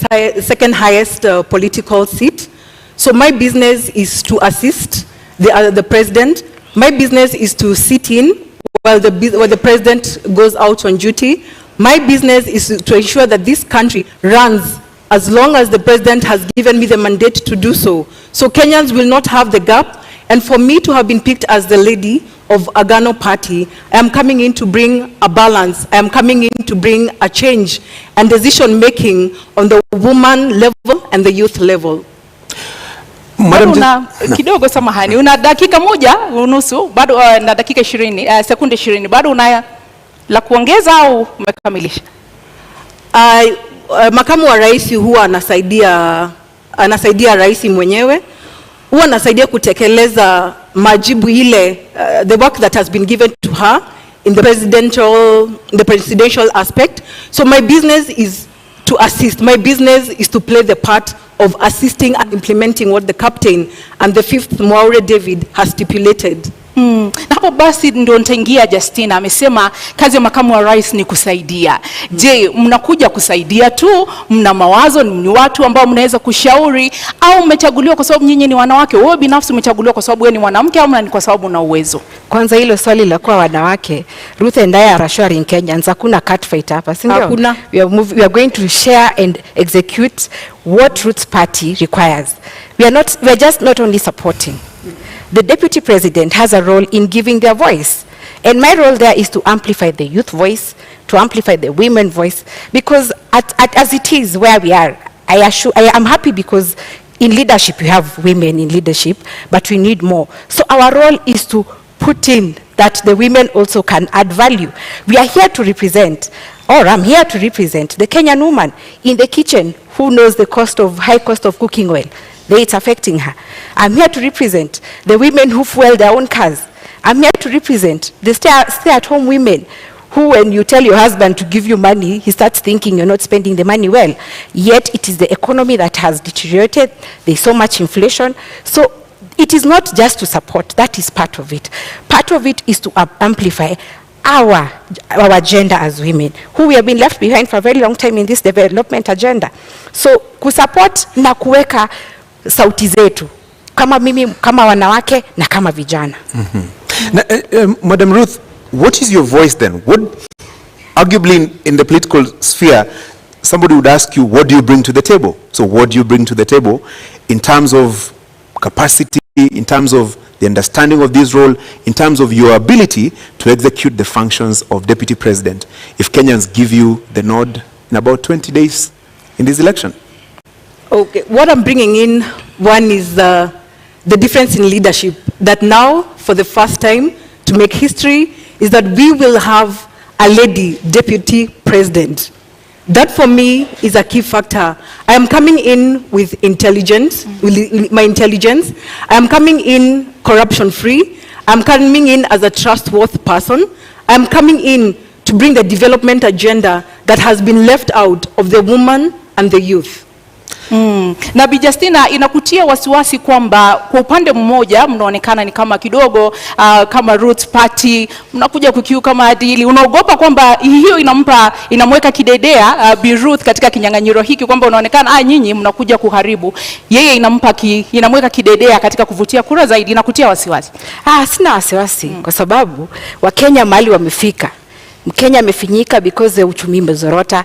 [SPEAKER 20] second highest political seat. So my business is to assist the President. My business is to sit in while the President goes out on duty. My business is to ensure that this country runs as long as the President has given me the mandate to do so. So Kenyans will not have the gap. And for me to have been picked as the lady of Agano Party, I am coming in to bring a balance. I am coming in to bring a change and decision making on the woman level and the youth level.
[SPEAKER 18] Bado una kidogo, samahani, una dakika moja unusu bado, na dakika 20 sekunde 20 bado una la kuongeza au umekamilisha?
[SPEAKER 20] Makamu wa rais huwa anasaidia rais mwenyewe, huwa anasaidia kutekeleza majibu ile, the work that has been given to her in the presidential aspect. So my business is to assist. My business is to play the part of assisting and implementing what the captain and the 5th Mwaure David has stipulated.
[SPEAKER 18] Hapo basi ndio nitaingia. Justina amesema kazi ya makamu wa rais ni kusaidia. Je, mnakuja kusaidia tu? Mna mawazo? Ni watu ambao mnaweza kushauri, au mmechaguliwa kwa sababu nyinyi ni wanawake? Wewe binafsi umechaguliwa kwa sababu wewe ni mwanamke, au ni kwa sababu una uwezo?
[SPEAKER 21] Kwanza hilo swali la kuwa wanawake, Ruth and I are assuring Kenyans hakuna cat fight hapa, si ndio?
[SPEAKER 18] Hakuna.
[SPEAKER 21] We are going to share and execute what Ruth's party requires. We are just not only supporting. The deputy president has a role in giving their voice. And my role there is to amplify the youth voice, to amplify the women voice, because as it is where we are, I am happy because in leadership you have women in leadership, but we need more. So our role is to put in that the women also can add value. We are here to represent, or I'm here to represent the Kenyan woman in the kitchen who knows the high cost of cooking oil. It's affecting her. I'm here to represent the women who fuel their own cars. I'm here to represent the stay-at-home women who, when you tell your husband to give you money, he starts thinking you're not spending the money well. Yet it is the economy that has deteriorated. There's so much inflation. So it is not just to support. That is part of it. Part of it is to amplify our agenda as women, who we have been left behind for a very long time in this development agenda. So kusupport na kuweka sauti zetu kama mimi, kama wanawake na kama vijana.
[SPEAKER 15] Madam Ruth, what is your voice then? What, arguably in the political sphere, somebody would ask you, what do you bring to the table? So what do you bring to the table in terms of capacity, in terms of the understanding of this role, in terms of your ability to execute the functions of deputy president, if Kenyans give you the nod in about 20 days in this election?
[SPEAKER 20] Okay, what I'm bringing in, one is the difference in leadership, that now, for the first time, to make history, is that we will have a lady deputy president. That for me is a key factor. I am coming in with intelligence, with my intelligence. I am coming in corruption-free. I'm coming in as a trustworthy person. I'm coming in to bring the development agenda that has been left out of the woman and the youth.
[SPEAKER 18] Na Bi Justina, inakutia wasiwasi kwamba kwa upande mmoja mnaonekana ni kama kidogo kama Ruth Party mnakuja kukiuka maadili? Unaogopa kwamba hiyo inamweka kidedea Bi Ruth katika kinyang'anyiro hiki, kwamba unaonekana nyinyi mnakuja kuharibu, yeye inamweka kidedea katika kuvutia kura zaidi? Inakutia wasiwasi?
[SPEAKER 21] Sina wasiwasi kwa sababu Wakenya mahali wamefika. Mkenya amefinyika because uchumi umezorota.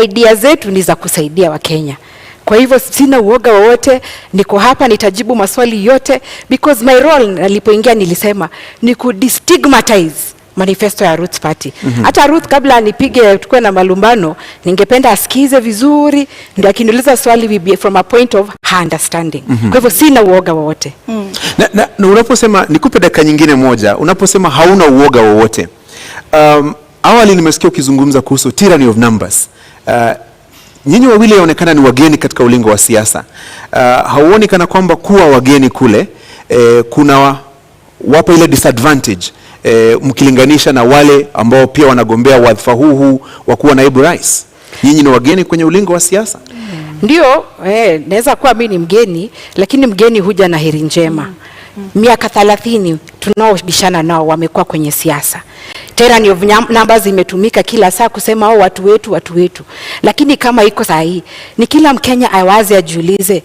[SPEAKER 21] Idea zetu ni za kusaidia Wakenya. Kwa hivyo sina uoga wowote, niko hapa nitajibu maswali yote, because my role nilipoingia nilisema ni kudestigmatize manifesto ya Ruth Party. Hata Ruth kabla anipige tukue na malumbano, ningependa asikize vizuri, ndio akiniuliza swali be from a point of her understanding. Kwa hivyo sina uoga wowote.
[SPEAKER 15] Na unaposema, nikupe dakika nyingine moja, unaposema hauna uoga wowote, awali nimesikia ukizungumza kuhusu tyranny of numbers. Nyinyi wawili yaonekana ni wageni katika ulingo wa siasa. Hauoni kana kwamba kuwa wageni kule kuna wapa ile disadvantage mkilinganisha na wale ambao pia wanagombea wadhifa huu wa kuwa naibu rais? Nyinyi ni wageni kwenye ulingo wa siasa.
[SPEAKER 21] Ndio, naweza kuwa mimi ni mgeni, lakini mgeni huja na heri njema. Miaka 30 tunaobishana nao wamekuwa kwenye siasa. Tyranny of numbers imetumika kila saa kusema watu wetu. Lakini kama iko sahihi, ni kila Mkenya awaze ajiulize,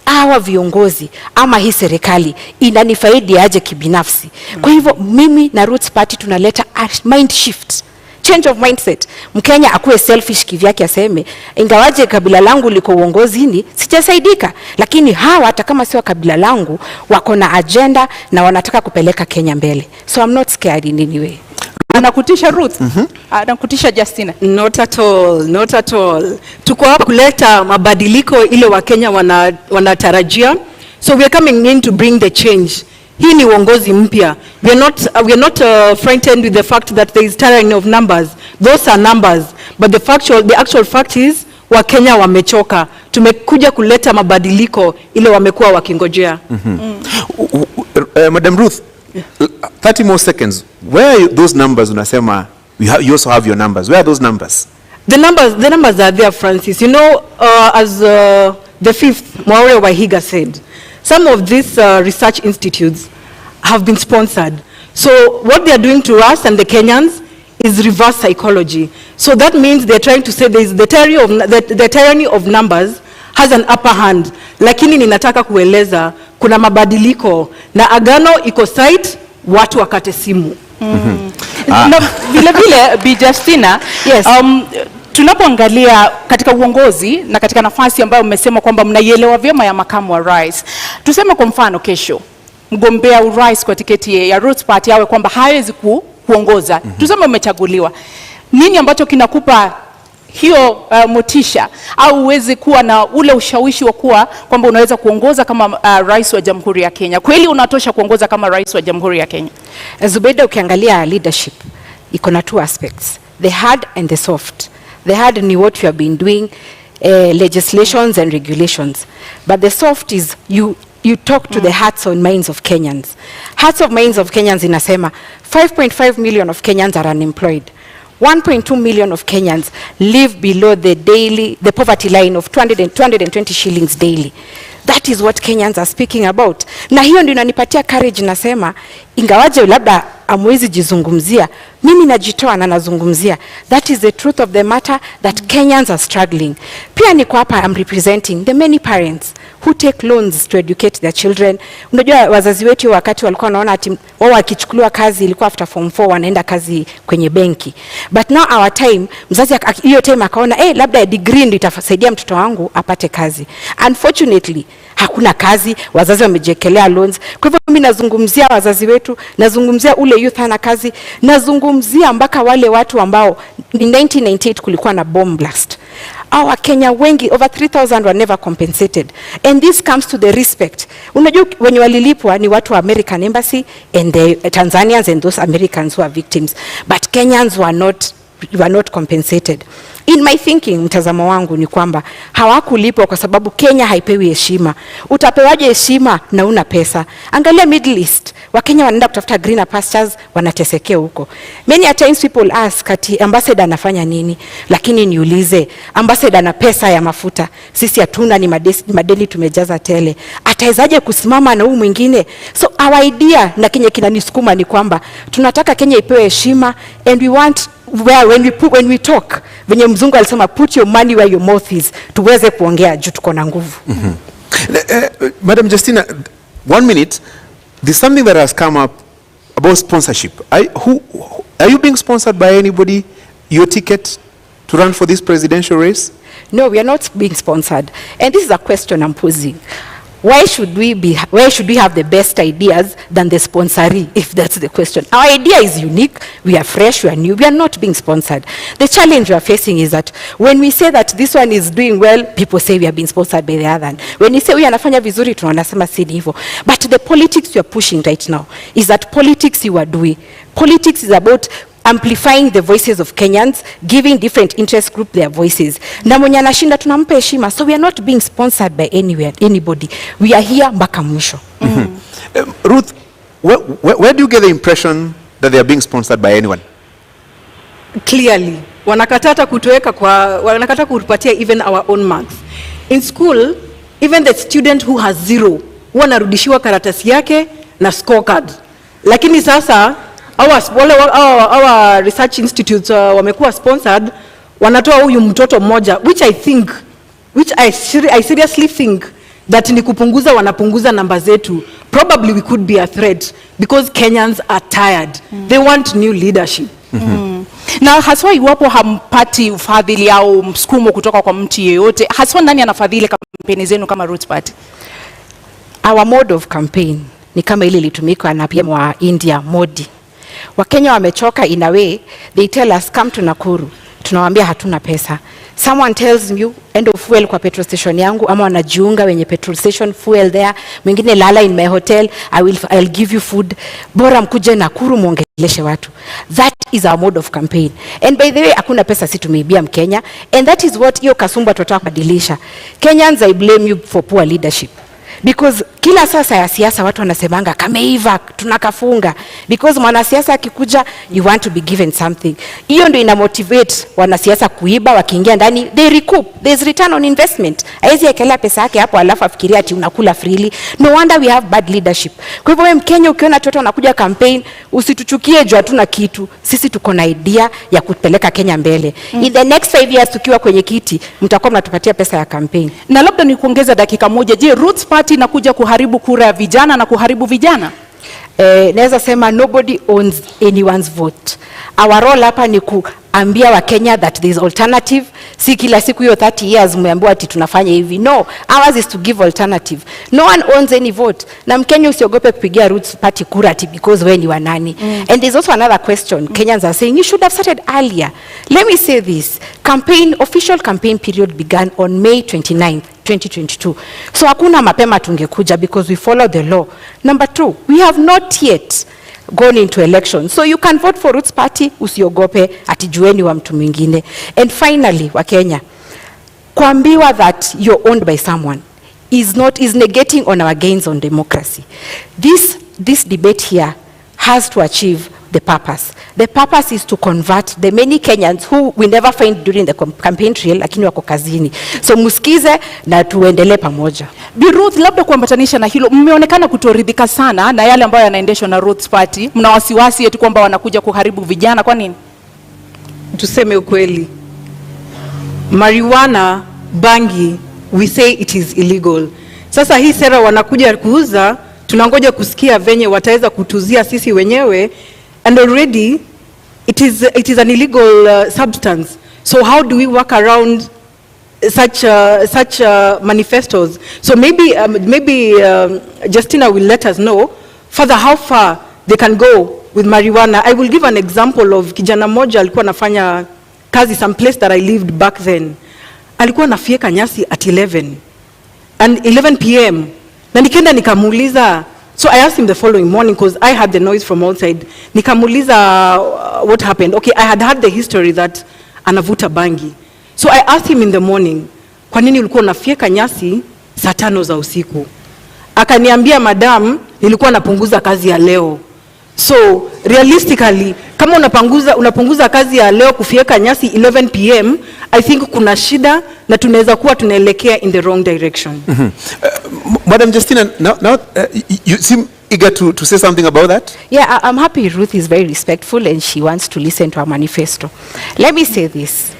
[SPEAKER 21] hawa viongozi ama hii serikali inanifaidi aje kibinafsi? Kwa hivyo mimi na Roots Party tunaleta mind shift, change of mindset. Mkenya akuwe selfish kivyake, aseme ingawaje kabila langu liko uongozini sijasaidika, lakini hawa hata kama sio kabila langu wako na agenda na wanataka kupeleka Kenya mbele. So I'm not scared in any way.
[SPEAKER 18] Anakutisha Ruth? Anakutisha Justina?
[SPEAKER 20] Not at all, not at all. Tuko hapa kuleta mabadiliko ile Wakenya wanatarajia. So we are coming in to bring the change. Hii ni uongozi mpya. We are not frightened with the fact that there is tyranny of numbers. Those are numbers. But the actual fact is Wakenya wamechoka. Tumekuja kuleta mabadiliko ile wamekuwa wakingojea.
[SPEAKER 15] Madam Ruth, 30 more seconds. Where are those numbers unasema you also have your numbers? Where are those numbers?
[SPEAKER 20] The numbers are there, Francis. You know, as the fifth Mwaure Wahiga said, some of these research institutes have been sponsored. So what they are doing to us and the Kenyans is reverse psychology. So that means they're trying to say the tyranny of numbers has an upper hand. Lakini ninataka kueleza kuna mabadiliko na agano iko site watu wakate simu.
[SPEAKER 18] Na vile vile Bi Justina,
[SPEAKER 20] yes.
[SPEAKER 18] Tunapoangalia katika uongozi na katika nafasi ambayo mmesema kwamba mnaielewa vyema ya makamu wa rais. Tuseme kwa mfano kesho mgombea urais kwa tiketi ya Roots Party awe kwamba hawezi kuongoza. Tuseme umechaguliwa. Nini ambacho kinakupa hiyo motisha au uweze kuwa na ule ushawishi wa kuwa kwamba unaweza kuongoza kama rais wa Jamhuri ya Kenya? Kweli unatosha kuongoza kama rais wa Jamhuri ya Kenya?
[SPEAKER 21] Zubeida, ukiangalia leadership iko na two aspects, the hard and the soft. The hard ni what you have been doing, legislations and regulations, but the soft is you talk to the hearts and minds of Kenyans. Hearts of minds of Kenyans inasema 5.5 million of Kenyans are unemployed. 1.2 million of Kenyans live below the poverty line of 220 shillings daily. That is what Kenyans are speaking about. Na hiyo ndio inanipatia courage, nasema ingawaje labda amwezi jizungumzia, mimi najitoa na nazungumzia. That is the truth of the matter, that Kenyans are struggling. Pia niko hapa, I'm representing the many parents who take loans to educate their children. Unajua wazazi wetu wakati walikuwa wanaona ati wao wakichukuliwa kazi ilikuwa after form 4 wanaenda kazi kwenye benki. But now our time, mzazi hiyo time akaona labda degree ndio itasaidia mtoto wangu apate kazi. Unfortunately, hakuna kazi, wazazi wamejekelea loans. Kwa hivyo mimi nazungumzia wazazi wetu, nazungumzia ule youth hana kazi, nazungumzia mpaka wale watu ambao in 1998 kulikuwa na bomb blast. Our Kenya wengi, over 3,000 were never compensated. And this comes to the respect. Unajua wenye walilipwa ni watu wa American Embassy and the Tanzanians and those Americans who are victims. But Kenyans were not compensated. In my thinking, mtazamo wangu ni kwamba hawakulipwa kwa sababu Kenya haipewi heshima. Utapewaje heshima na una pesa? Angalia Middle East. Wakenya wanaenda kutafuta greener pastures, wanatesekea huko. Many a times people ask ati ambassador anafanya nini? Lakini niulize, ambassador na pesa ya mafuta, sisi hatuna, ni madeni tumejaza tele. Atawezaje kusimama na huyu mwingine? So our idea na Kenya kinanisukuma ni kwamba tunataka Kenya ipewe heshima, and we want when we talk, venye mzungu alisema put your money where your mouth is, tuweze kuongea juu tuko na nguvu.
[SPEAKER 15] Madam Justina, 1 minute. There's something that has come up about sponsorship. Are you being sponsored by anybody, your ticket to run for this presidential race?
[SPEAKER 21] No, we are not being sponsored. And this is a question I'm posing. Where should we have the best ideas than the sponsoree, if that's the question? Our idea is unique, we are fresh, we are new, we are not being sponsored. The challenge we are facing is that when we say that this one is doing well, people say we are being sponsored by the other. When we say we anafanya vizuri, tunasema si hivyo. But the politics we are pushing right now is that politics you are doing. Politics is about amplifying the voices of Kenyans, giving different interest group their voices. Na mwenye anashinda tunampa heshima. So we are not being sponsored by anybody. We are here mpaka mwisho.
[SPEAKER 15] Ruth, where do you get the impression that they are being sponsored by anyone?
[SPEAKER 20] Clearly, wanakatata kutupatia even our own marks. In school, even the student who has 0 huwa anarudishiwa karatasi yake na scorecard. Lakini sasa our research institutes wamekuwa sponsored, wanatoa huyu mtoto mmoja, which I seriously think that ni kupunguza, wanapunguza namba zetu. Probably we could be a threat because Kenyans are tired. They want new leadership.
[SPEAKER 18] Na haswa iwapo hampati ufadhili au msukumo kutoka kwa mtu yeyote, haswa nani anafadhili kampeni zenu kama Roots Party?
[SPEAKER 21] Our mode of campaign ni kama ile ilitumika na PM wa India, Modi. Wakenya wamechoka in a way, they tell us come to Nakuru. Tunawaambia hatuna pesa. Someone tells you end of fuel kwa petrol station yangu, ama wanajiunga wenye petrol station, fuel there. Mwingine lala in my hotel, I'll give you food. Bora mkuje Nakuru muongeleshe watu. That is our mode of campaign. And by the way, hakuna pesa si tumeibia Mkenya. And that is what hiyo kasumba tutaka kubadilisha. Kenyans, I blame you for poor leadership. Because kila sasa ya siasa watu wanasemanga kameiva tunakafunga, because mwanasiasa akikuja you want to be given something. Hiyo ndio ina motivate wanasiasa kuiba, wakiingia ndani they recoup, there's return on investment. Haizi ekelea pesa yake hapo alafu afikiria ati unakula freely. No wonder we have bad leadership. Kwa hivyo wewe Mkenya ukiona watu wanakuja campaign, usituchukie juu hatuna kitu. Sisi tuko na idea ya kupeleka Kenya mbele. In the next 5 years tukiwa kwenye kiti mtakuwa mnatupatia pesa ya campaign.
[SPEAKER 18] Na labda ni kuongeza dakika moja, je, Roots Party inakuja kuharibu kura ya vijana na kuharibu vijana?
[SPEAKER 21] Naweza sema nobody owns anyone's vote. Our role hapa ni kuambia wa Kenya that there is alternative. Si kila siku hiyo 30 years mmeambiwa ati tunafanya hivi. No, ours is to give alternative. No one owns any vote. Na Mkenya usiogope kupigia Roots Party kura ati because wewe ni wa nani. And there's also another question. Kenyans are saying you should have started earlier. Let me say this. Official campaign period began on May 29th. 2022. So hakuna mapema tungekuja because we follow the law. Number 2, we have not yet gone into election. So you can vote for Roots Party, usiogope ati jueni wa mtu mwingine. And finally, wa Kenya, kuambiwa that you're owned by someone is negating on our gains on democracy. This debate here has to achieve the purpose. The purpose is to convert the many Kenyans who we never find during the campaign trail, lakini wako kazini. So musikize na tuendelee pamoja.
[SPEAKER 18] Bi Ruth, labda kuambatanisha na hilo, mmeonekana kutoridhika sana na yale ambayo yanaendeshwa na Roots Party. Mna wasiwasi eti kwamba wanakuja kuharibu vijana, kwa nini?
[SPEAKER 20] Tuseme ukweli. Marijuana, bangi, we say it is illegal. Sasa hii sera wanakuja kuuza, tunangoja kusikia venye wataweza kutuzia sisi wenyewe. And already it is an illegal substance. So how do we work around such manifestos? So maybe Justina will let us know further how far they can go with marijuana. I will give an example of kijana moja alikuwa nafanya kazi some place that I lived back then. Alikuwa nafieka nyasi at 11 p.m. na nikaenda nikamuuliza. So I asked him the following morning because I had the noise from outside. Nikamuuliza what happened. Okay, I had heard the history that anavuta bangi. So I asked him in the morning, kwa nini ulikuwa unafieka nyasi saa 5 za usiku? Akaniambia, madam, nilikuwa napunguza kazi ya leo. So realistically, kama unapunguza kazi ya leo kufieka nyasi 11 p.m, I think kuna shida na tunaweza kuwa tunaelekea in the wrong direction.
[SPEAKER 15] Madam Justina, now you seem eager to say something about that?
[SPEAKER 21] Yeah, I'm happy Ruth is very respectful and she wants to listen to our manifesto. Let me say this.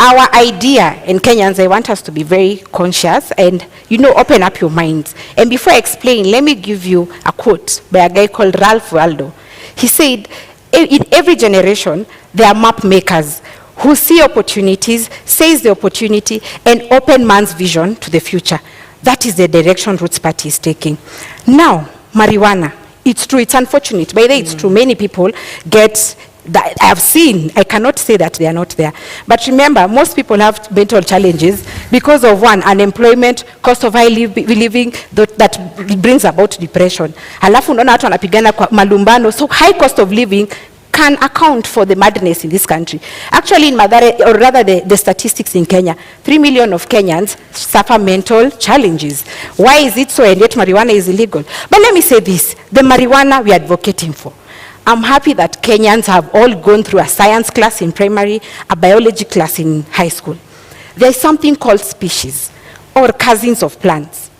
[SPEAKER 21] Our idea in Kenyans, I want us to be very conscious and, open up your minds. And before I explain, let me give you a quote by a guy called Ralph Waldo. He said, in every generation, there are map makers who see opportunities, seize the opportunity, and open man's vision to the future. That is the direction Roots Party is taking. Now, marijuana, it's true, it's unfortunate. By the way, it's true, many people get that I have seen. I cannot say that they are not there. But remember, most people have mental challenges because of one, unemployment, cost of high living, that brings about depression. Alafu unaona watu wanapigana kwa malumbano. So high cost of living can account for the madness in this country. Actually, in Mathare, or rather the statistics in Kenya, 3 million of Kenyans suffer mental challenges. Why is it so? And yet marijuana is illegal. But let me say this, the marijuana we are advocating for. I'm happy that Kenyans have all gone through a science class in primary, a biology class in high school. There's something called species or cousins of plants.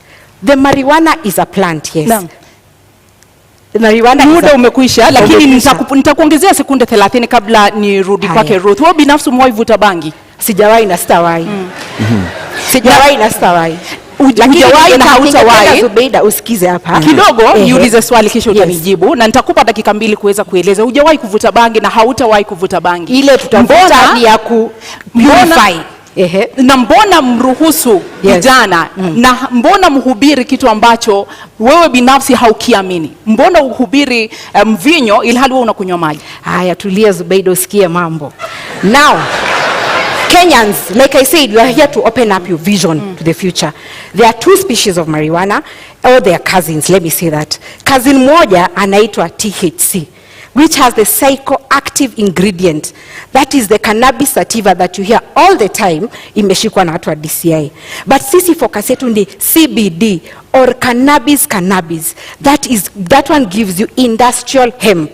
[SPEAKER 21] The marijuana is a plant, yes.
[SPEAKER 18] No. Muda umekwisha, lakini nitakuongezea sekunde 30 kabla nirudi kwake Ruth. Wewe binafsi umewahi vuta bangi?
[SPEAKER 21] Sijawahi na sitawahi. Sijawahi na sitawahi.
[SPEAKER 18] Hujawahi na hautawahi.
[SPEAKER 21] Zubeida, usikize hapa
[SPEAKER 18] kidogo, niulize swali kisha utanijibu, na nitakupa dakika 2 kuweza kueleza. Hujawahi kuvuta bangi na hautawahi kuvuta bangi.
[SPEAKER 21] Ile tutavuta ni ya ku purify.
[SPEAKER 18] Na mbona mruhusu vijana na mbona mhubiri kitu ambacho wewe binafsi haukiamini? Mbona uhubiri mvinyo ilhali wewe unakunywa maji?
[SPEAKER 21] Haya, tulia Zubeida, usikie mambo. Now, Kenyans, like I said, we are here to open up your vision to the future. There are 2 species of marijuana, or they are cousins, let me say that. Cousin moja anaitwa THC, which has the psychoactive ingredient. That is the cannabis sativa that you hear all the time, imeshikwa na watu wa DCI. But sisi focus yetu ni CBD, or cannabis. That one gives you industrial hemp.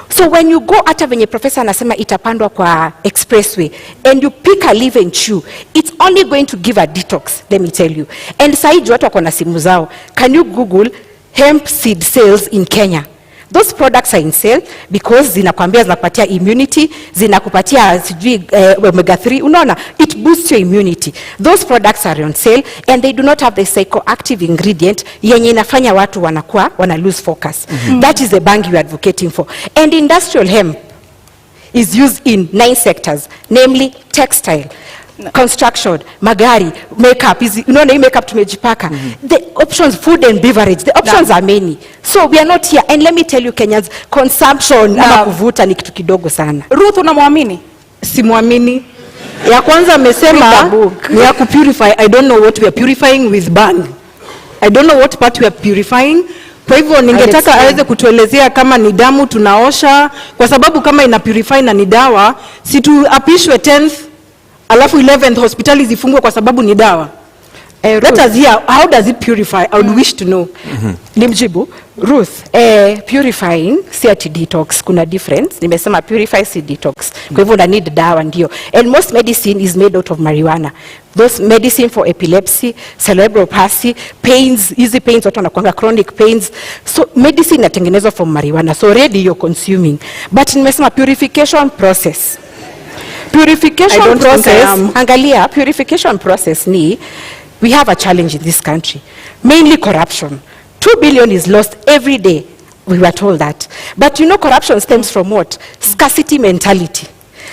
[SPEAKER 21] So when you go hata venye professor anasema itapandwa kwa expressway and you pick a leaf and chew, it's only going to give a detox, let me tell you. And saiji watu wako na simu zao. Can you Google hemp seed sales in Kenya? Those products are in sale because zinakwambia zinakupatia immunity, zinakupatia sijui omega 3, unaona, it boosts your immunity. Those products are on sale and they do not have the psychoactive ingredient yenye inafanya watu wana lose focus. That is the bang you are advocating for. And industrial hemp is used in 9 sectors, namely textile, construction, magari, makeup, unaona hii makeup tumejipaka. The options, food and beverage, the options are many. So we are not here, and let me tell you Kenyans, consumption ama kuvuta ni kitu kidogo sana.
[SPEAKER 18] Ruth, unamwamini?
[SPEAKER 20] Simwamini. Ya kwanza amesema ni ya kupurify. I don't know what we are purifying with bang. I don't know what part we are purifying. Kwa hivyo ningetaka aweze kutuelezea kama ni damu tunaosha, kwa sababu kama ina purify na ni dawa, si tuapishwe 10th alafu 11th hospitali zifungwe kwa sababu ni dawa. Let us hear, how does it purify? I would wish to know.
[SPEAKER 21] Nimjibu, Ruth, purifying si ati detox, kuna difference. Nimesema purify si detox. Kwa hivyo una need dawa ndio. And most medicine is made out of marijuana. Those medicine for epilepsy, cerebral palsy, pains, easy pains, watu wanakuanga chronic pains. So medicine inatengenezwa from marijuana. So already you're consuming. But nimesema purification process. Purification process, angalia, purification process ni, we have a challenge in this country, mainly corruption. 2 billion is lost every day, we were told that. But you know corruption stems from what? Scarcity mentality.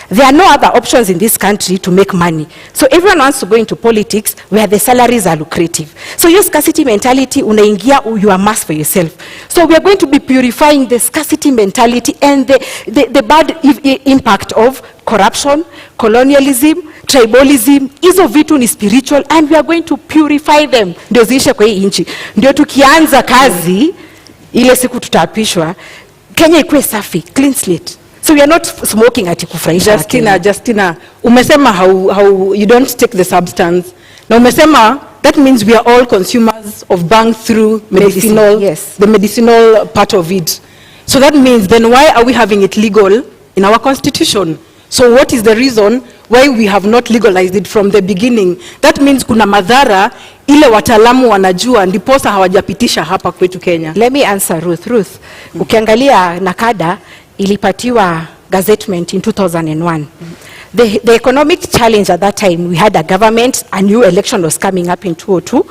[SPEAKER 21] There are no other options in this country to make money. So everyone wants to go into politics where the salaries are lucrative. So your scarcity mentality, unaingia, you amass for yourself. So we are going to be purifying the scarcity mentality and the bad impact of corruption, colonialism, tribalism. Hizo vitu ni spiritual and we are going to purify them. Ndio ziishe kwa hii nchi. Ndio tukianza kazi, ile siku tutaapishwa, Kenya ikuwe safi, clean slate. So we are not smoking ati kufurahisha.
[SPEAKER 20] Justina, umesema how you don't take the substance. Na umesema that means we are all consumers of bang through medicinal,
[SPEAKER 21] yes,
[SPEAKER 20] the medicinal part of it. So that means then why are we having it legal in our constitution? So what is the reason why we have not legalized it from the beginning? That means kuna madhara ile wataalamu wanajua ndiposa hawajapitisha hapa kwetu Kenya.
[SPEAKER 21] Let me answer Ruth. Ukiangalia Nakada ilipatiwa gazettement in 2001. The economic challenge at that time, we had a government, a new election was coming up in 2002.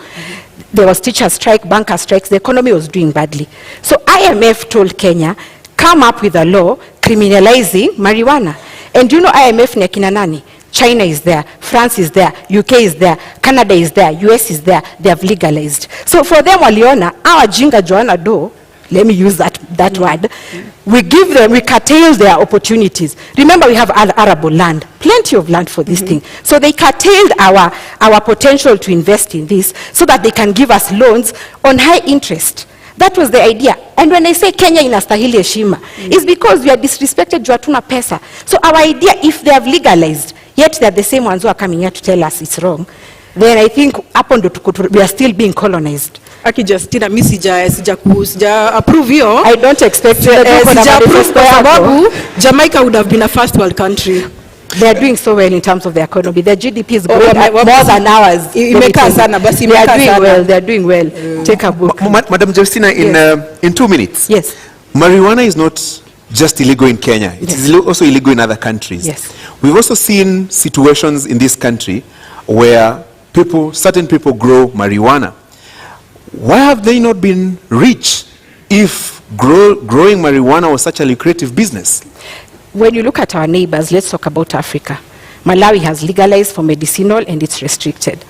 [SPEAKER 21] There was teacher strike, banker strikes, the economy was doing badly. So IMF told Kenya, come up with a law criminalizing marijuana. And you know IMF ni akina nani? China is there, France is there, UK is there, Canada is there, US is there, they have legalized. So for them waliona, our jinga Joanna do, let me use that word, we curtail their opportunities. Remember we have arable land, plenty of land for this thing. So they curtailed our potential to invest in this so that they can give us loans on high interest. That was the idea. And when I say Kenya inastahili heshima, it's because we are disrespected juu hatuna pesa. So our idea, if they have legalized, yet they are the same ones who are coming here to tell us it's wrong, then I think we are still being colonized.
[SPEAKER 20] Aki Justina, mimi sija approve hiyo.
[SPEAKER 21] I don't expect
[SPEAKER 20] sija approve kwa sababu Jamaica would have been a first world country.
[SPEAKER 21] They are doing so well in terms of their economy. Their GDP is growing more than ours.
[SPEAKER 20] Imekaa sana basi, imekaa sana.
[SPEAKER 21] They are doing well. Take a book.
[SPEAKER 15] Madam Justina, in 2 minutes.
[SPEAKER 21] Yes.
[SPEAKER 15] Marijuana is not just illegal in Kenya. It is also illegal in other countries.
[SPEAKER 21] Yes.
[SPEAKER 15] We've also seen situations in this country where certain people grow marijuana. Why have they not been rich if growing marijuana was such a lucrative business?
[SPEAKER 21] When you look at our neighbors, let's talk about Africa. Malawi has legalized for medicinal and it's restricted.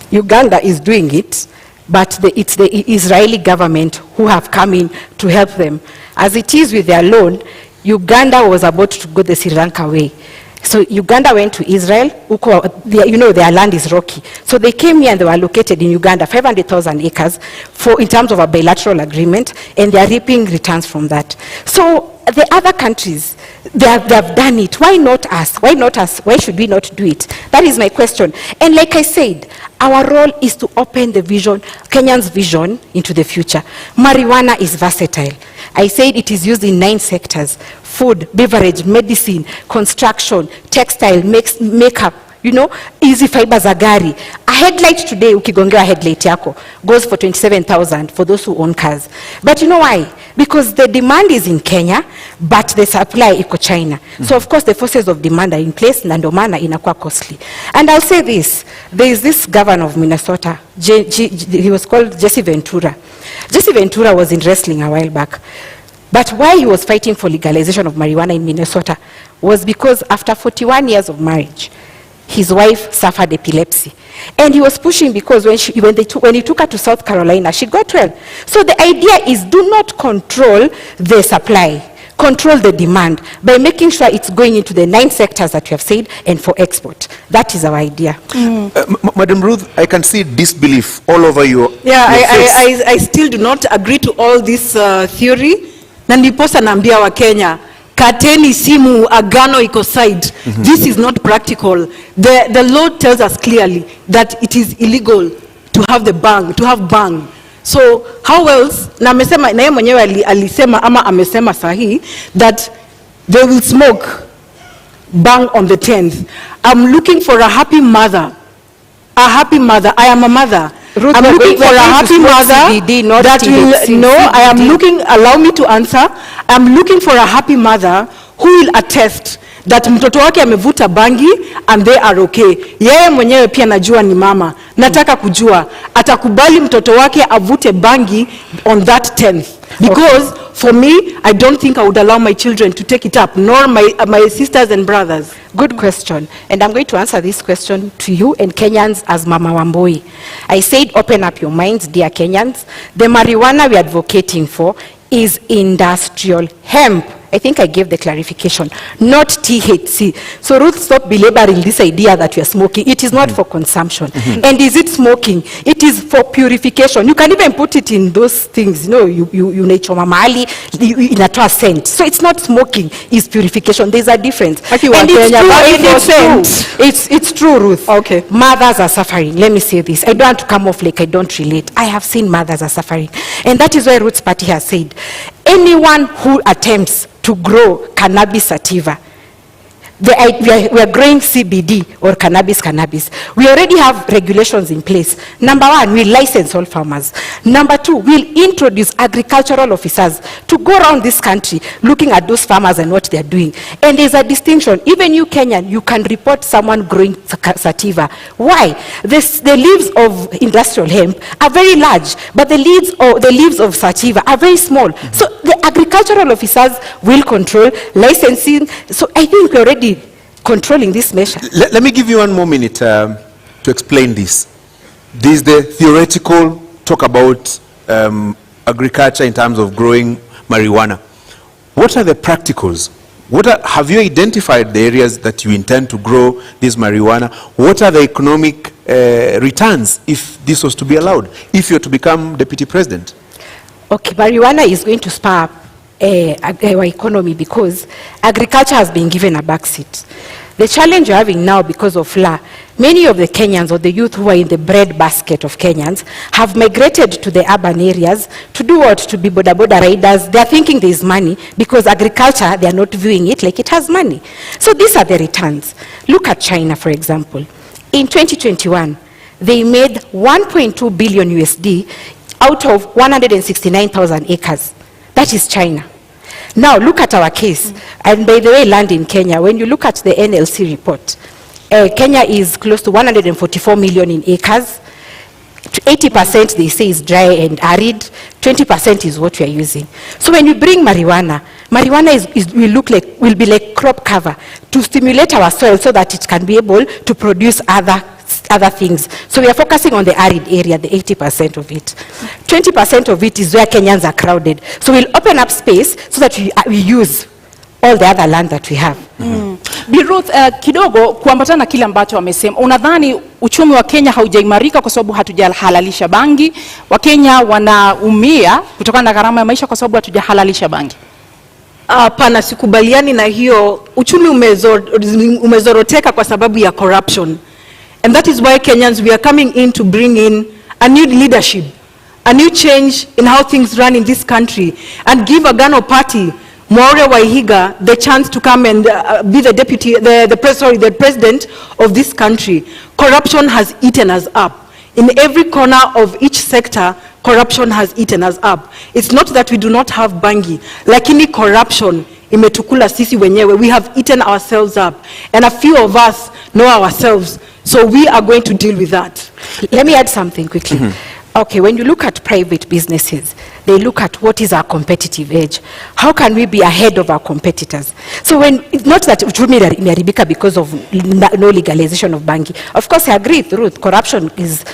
[SPEAKER 21] Uganda is doing it, but it's the Israeli government who have come in to help them. As it is with their loan, Uganda was about to go the Sri Lanka way. So Uganda went to Israel. You know, their land is rocky. So they came here and they were located in Uganda, 500,000 acres in terms of a bilateral agreement, and they are reaping returns from that. So the other countries, they have done it. Why not us? Why not us? Why should we not do it? That is my question. And like I said, our role is to open the vision, Kenyan's vision into the future. Marijuana is versatile. I said it is used in 9 sectors: food, beverage, medicine, construction, textile, makeup, you know, easy fiber za gari. A headlight today, ukigongewa headlight yako, goes for 27,000 for those who own cars. But you know why? Because the demand is in Kenya, but the supply iko China. So of course the forces of demand are in place, na ndo maana inakuwa costly. And I'll say this, there is this governor of Minnesota, he was called Jesse Ventura. Jesse Ventura was in wrestling a while back. But why he was fighting for legalization of marijuana in Minnesota was because after 41 years of marriage, his wife suffered epilepsy. And he was pushing because when he took her to South Carolina, she got well. So the idea is, do not control the supply, control the demand by making sure it's going into the 9 sectors that you have said and for export. That is our idea.
[SPEAKER 15] Madam Ruth, I can see disbelief all over your face.
[SPEAKER 20] I still do not agree to all this theory. Na ndiposa naambia wa Kenya, kateni simu, agano iko side. This is not practical. The law tells us clearly that it is illegal to have bang. So how else, na amesema, na yeye mwenyewe alisema ama amesema sahi, that they will smoke bang on the 10th. I'm looking for a happy mother. I am a mother. Ruth, I'm looking for a happy mother
[SPEAKER 21] CBD,
[SPEAKER 20] that will, no, I am looking, allow me to answer. I'm looking for a happy mother who will attest that mtoto wake amevuta bangi and they are okay. Yeye mwenyewe pia najua ni mama. Nataka kujua, atakubali mtoto wake avute bangi on that 10th. Because for me, I don't think I would allow my children to take it up, nor my sisters and brothers.
[SPEAKER 21] Good question. And I'm going to answer this question to you and Kenyans as Mama Wambui. I said open up your minds, dear Kenyans. The marijuana we are advocating for is industrial hemp. I think I gave the clarification, not THC. So Ruth, stop belaboring this idea that we are smoking. It is not for consumption. And is it smoking? It is for purification. You can even put it in those things, you know, you nachoma mahali, inatoa scent. So it's not smoking, it's purification. There's a difference. And it's true, Ruth.
[SPEAKER 20] Okay.
[SPEAKER 21] Mothers are suffering. Let me say this. I don't want to come off like I don't relate. I have seen mothers are suffering. And that is why Ruth's party has said, anyone who attempts to grow cannabis sativa, we are growing CBD or cannabis. We already have regulations in place. Number 1, we license all farmers. Number 2, we'll introduce agricultural officers to go around this country looking at those farmers and what they're doing. And there's a distinction. Even you Kenyan, you can report someone growing sativa. Why? The leaves of industrial hemp are very large, but the leaves of sativa are very small. So the agricultural officers will control licensing. So I think we're already controlling this measure.
[SPEAKER 15] Let me give you 1 more minute to explain this. This is the theoretical talk about agriculture in terms of growing marijuana. What are the practicals? Have you identified the areas that you intend to grow this marijuana? What are the economic returns if this was to be allowed, if you're to become deputy president?
[SPEAKER 21] Okay, marijuana is going to spur up our economy because agriculture has been given a backseat. The challenge you're having now because of FLA, many of the Kenyans or the youth who are in the bread basket of Kenyans have migrated to the urban areas to do what? To be boda riders. They're thinking there's money because agriculture, they're not viewing it like it has money. So these are the returns. Look at China, for example. In 2021, they made 1.2 billion USD out of 169,000 acres. That is China. Now look at our case. And by the way, land in Kenya, when you look at the NLC report, Kenya is close to 144 million in acres. 80% they say is dry and arid, 20% is what we are using. So when you bring marijuana will be like crop cover to stimulate our soil so that it can be able to produce other things. So we are focusing on the arid area, the 80% of it. 20% of it is where Kenyans are crowded. So we'll open up space so that we use all the other land that we have.
[SPEAKER 18] Bi Ruth, kidogo kuambatana na kile ambacho wamesema, unadhani uchumi wa Kenya haujaimarika kwa sababu hatujahalalisha bangi? Wakenya wanaumia kutokana na gharama ya maisha kwa sababu hatujahalalisha bangi?
[SPEAKER 20] Hapana, sikubaliani na hiyo. Uchumi umezoroteka kwa sababu ya corruption. And that is why Kenyans, we are coming in to bring in a new leadership, a new change in how things run in this country, and give Agano Party, Mwaure Waihiga, the chance to come and be the deputy, the president of this country. Corruption has eaten us up. In every corner of each sector, corruption has eaten us up. It's not that we do not have bangi, lakini corruption imetukula sisi wenyewe. We have eaten ourselves up, and a few of us know ourselves, so we are going to deal with that.
[SPEAKER 21] Let me add something quickly. Okay, when you look at private businesses, they look at what is our competitive edge. How can we be ahead of our competitors? So when, it's not that uchumi imeharibika because of no legalization of bangi. Of course, I agree with Ruth, corruption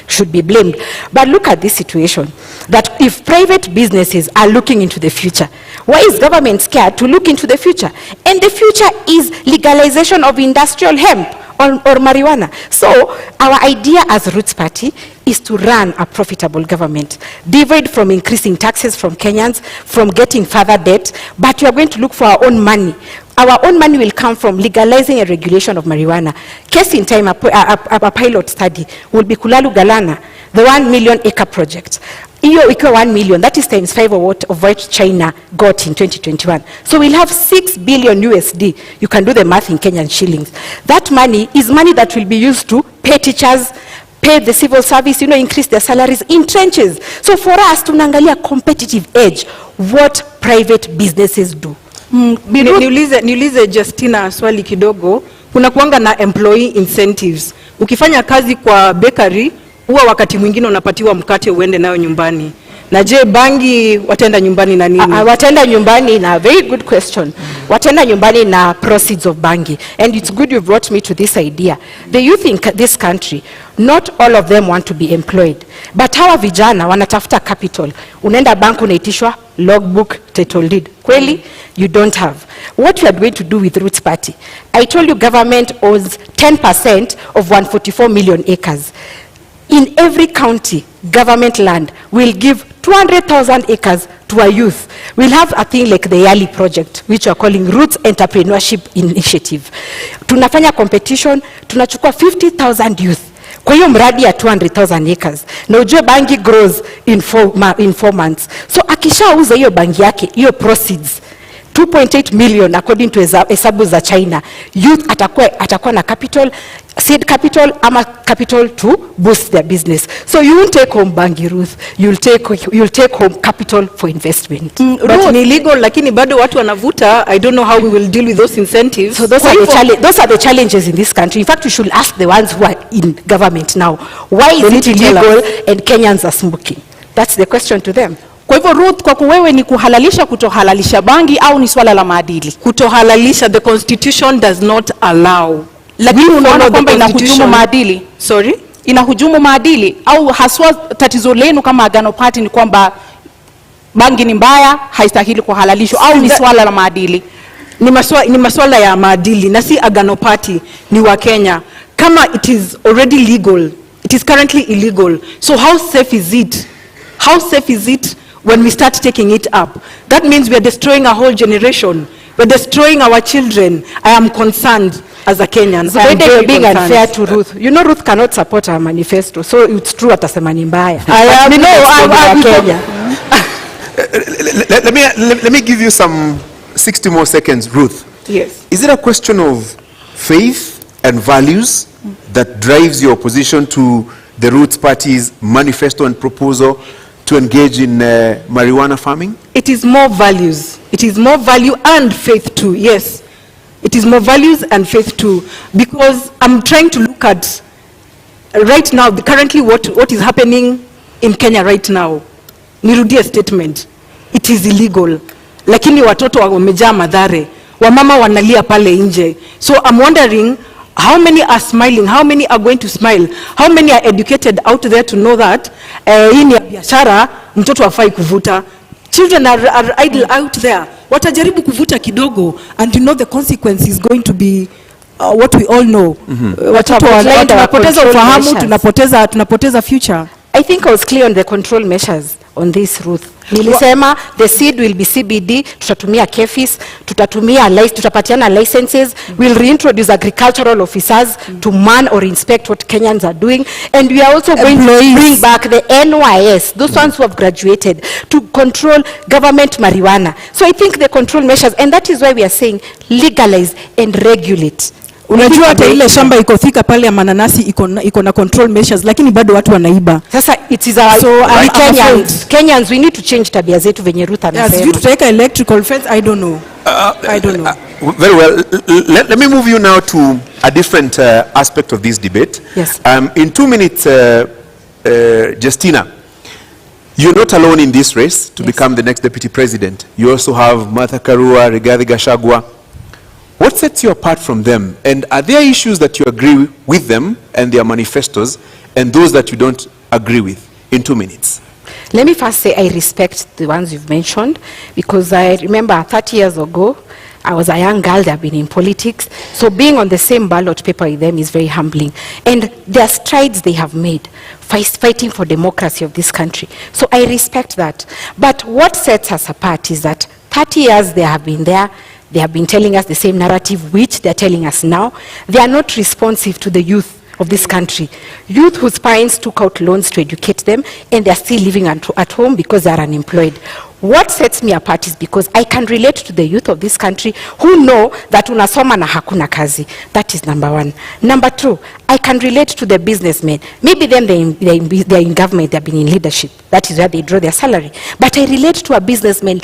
[SPEAKER 21] should be blamed. But look at this situation, that if private businesses are looking into the future, why is government scared to look into the future? And the future is legalization of industrial hemp or marijuana. So our idea as Roots Party is to run a profitable government, devoid from increasing taxes from Kenyans, from getting further debt, but we are going to look for our own money. Our own money will come from legalizing a regulation of marijuana. Case in time, a pilot study will be Kulalu Galana, the 1 million acre project. Iyo ikiwa 1 million, that is times 5 of what China got in 2021. So we'll have 6 billion USD. You can do the math in Kenyan shillings. That money is money that will be used to pay teachers, pay the civil service, increase their salaries in trenches. So for us, tunaangalia competitive edge, what private businesses do.
[SPEAKER 20] Niulize Justina swali kidogo. Kuna kuanga na employee incentives. Ukifanya kazi kwa bakery, huwa wakati mwingine unapatiwa mkate uende nayo nyumbani. Na je, bangi watenda nyumbani na nini?
[SPEAKER 21] Watenda nyumbani na, very good question. Watenda nyumbani na proceeds of bangi. And it's good you brought me to this idea. The youth in this country, not all of them want to be employed. But hawa vijana wanatafuta capital. Unaenda bank unaitishwa logbook, title deed. Kweli, you don't have. What we are going to do with Roots Party, I told you government owns 10% of 144 million acres. In every county, government land will give 200,000 acres to our youth. We'll have a thing like the Yali project, which we are calling Roots Entrepreneurship Initiative. Tunafanya competition, tunachukua 50,000 youth. Kwa hiyo mradi ya 200,000 acres. Na ujue bangi grows in 4 months. So akishauza hiyo bangi yake, hiyo proceeds, 2.8 million according to hesabu za China, youth atakuwa na capital, seed capital ama capital to boost their business. So you won't take home bangi, Ruth. You'll take home capital for investment.
[SPEAKER 20] But ni legal, lakini bado watu wanavuta. I don't know how we will deal with those incentives.
[SPEAKER 21] So those are the challenges in this country. In fact, we should ask the ones who are in government now, why is it illegal and Kenyans are smoking? That's the question to them.
[SPEAKER 18] Kwa hivyo Ruth, kwa kuwewe ni kuhalalisha kutohalalisha bangi au ni swala la maadili?
[SPEAKER 20] Kutohalalisha, the constitution does not allow.
[SPEAKER 18] Lakini unaona kwamba inahujumu maadili?
[SPEAKER 20] Sorry?
[SPEAKER 18] Inahujumu maadili au haswa tatizo lenu kama Agano Party ni kwamba bangi ni mbaya, haistahili kuhalalishwa au ni swala la maadili?
[SPEAKER 20] Ni maswala ya maadili na si Agano Party, ni wa Kenya. Kama it is already legal, it is currently illegal. So how safe is it? How safe is it when we start taking it up? That means we are destroying a whole generation. We're destroying our children. I am concerned as a Kenyan.
[SPEAKER 21] So you're being unfair to Ruth. You know Ruth cannot support her manifesto. So it's true atasema ni mbaya.
[SPEAKER 15] Let me give you some 60 more seconds, Ruth.
[SPEAKER 20] Yes.
[SPEAKER 15] Is it a question of faith and values that drives your opposition to the Roots Party's manifesto and proposal to engage in marijuana farming?
[SPEAKER 20] It is more values. It is more value and faith too, yes. It is more values and faith too. Because I'm trying to look at right now, currently what is happening in Kenya right now. Nirudie statement. It is illegal. Lakini watoto wamejaa madhare. Wamama wanalia pale nje. So I'm wondering, how many are smiling? How many are going to smile? How many are educated out there to know that hii ni biashara, mtoto hafai kuvuta? Children are idle out there. Watajaribu kuvuta kidogo and you know the consequence is going to be what we all know. Watoto tunapoteza ufahamu, tunapoteza future.
[SPEAKER 21] I think I was clear on the control measures on this, Ruth. Nilisema the seed will be CBD, tutatumia KEFIS, tutapatiana licenses, we'll reintroduce agricultural officers to man or inspect what Kenyans are doing, and we are also going to bring back the NYS, those ones who have graduated, to control government marijuana. So I think the control measures, and that is why we are saying legalize and regulate.
[SPEAKER 20] Unajua hata ile shamba iko thika pale ya mananasi iko na control measures, lakini bado watu wanaiba.
[SPEAKER 21] Sasa it is our Kenyans, we need to change tabia zetu venye Ruth anasema.
[SPEAKER 20] Yes, you take electrical fence, I don't know. I don't know.
[SPEAKER 15] Very well. Let me move you now to a different aspect of this debate.
[SPEAKER 21] Yes.
[SPEAKER 15] In 2 minutes, Justina, you're not alone in this race to become the next deputy president. You also have Martha Karua, Rigathi Gachagua. What sets you apart from them? And are there issues that you agree with them and their manifestos, and those that you don't agree with? In 2 minutes.
[SPEAKER 21] Let me first say I respect the ones you've mentioned, because I remember 30 years ago, I was a young girl, they've been in politics. So being on the same ballot paper with them is very humbling. And their strides they have made, fighting for democracy of this country. So I respect that. But what sets us apart is that 30 years they have been there. They have been telling us the same narrative which they're telling us now. They are not responsive to the youth of this country. Youth whose parents took out loans to educate them, and they're still living at home because they're unemployed. What sets me apart is because I can relate to the youth of this country who know that unasoma na hakuna kazi. That is number one. Number two, I can relate to the businessmen. Maybe them they're in government, they've been in leadership. That is where they draw their salary. But I relate to a businessman,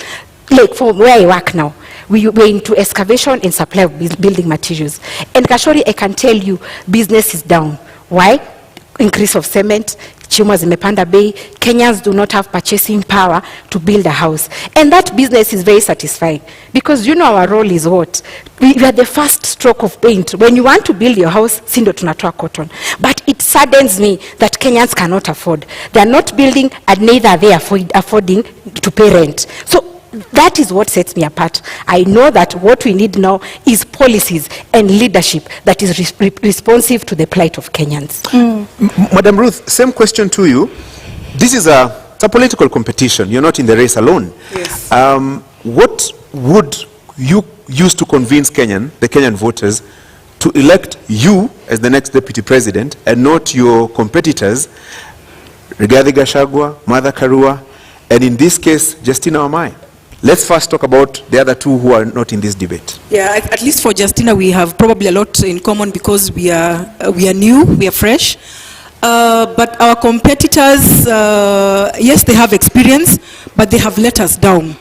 [SPEAKER 21] like from where I work now. We're into excavation and supply of building materials. And Kashori, I can tell you, business is down. Why? Increase of cement, chuma zimepanda bei, Kenyans do not have purchasing power to build a house. And that business is very satisfying, because you know our role is what? We are the first stroke of paint. When you want to build your house, sindo tunatoa cotton. But it saddens me that Kenyans cannot afford. They are not building, and neither are they affording to pay rent. So that is what sets me apart. I know that what we need now is policies and leadership that is responsive to the plight of Kenyans.
[SPEAKER 15] Madam Ruth, same question to you. This is a political competition. You're not in the race alone.
[SPEAKER 20] Yes.
[SPEAKER 15] What would you use to convince the Kenyan voters to elect you as the next deputy president and not your competitors, Rigathi Gachagua, Martha Karua, and in this case, Justina Wamai? Let's first talk about the other two who are not in this debate.
[SPEAKER 20] Yeah, at least for Justina, we have probably a lot in common because we are new, we are fresh. But our competitors, yes, they have experience, but they have let us down.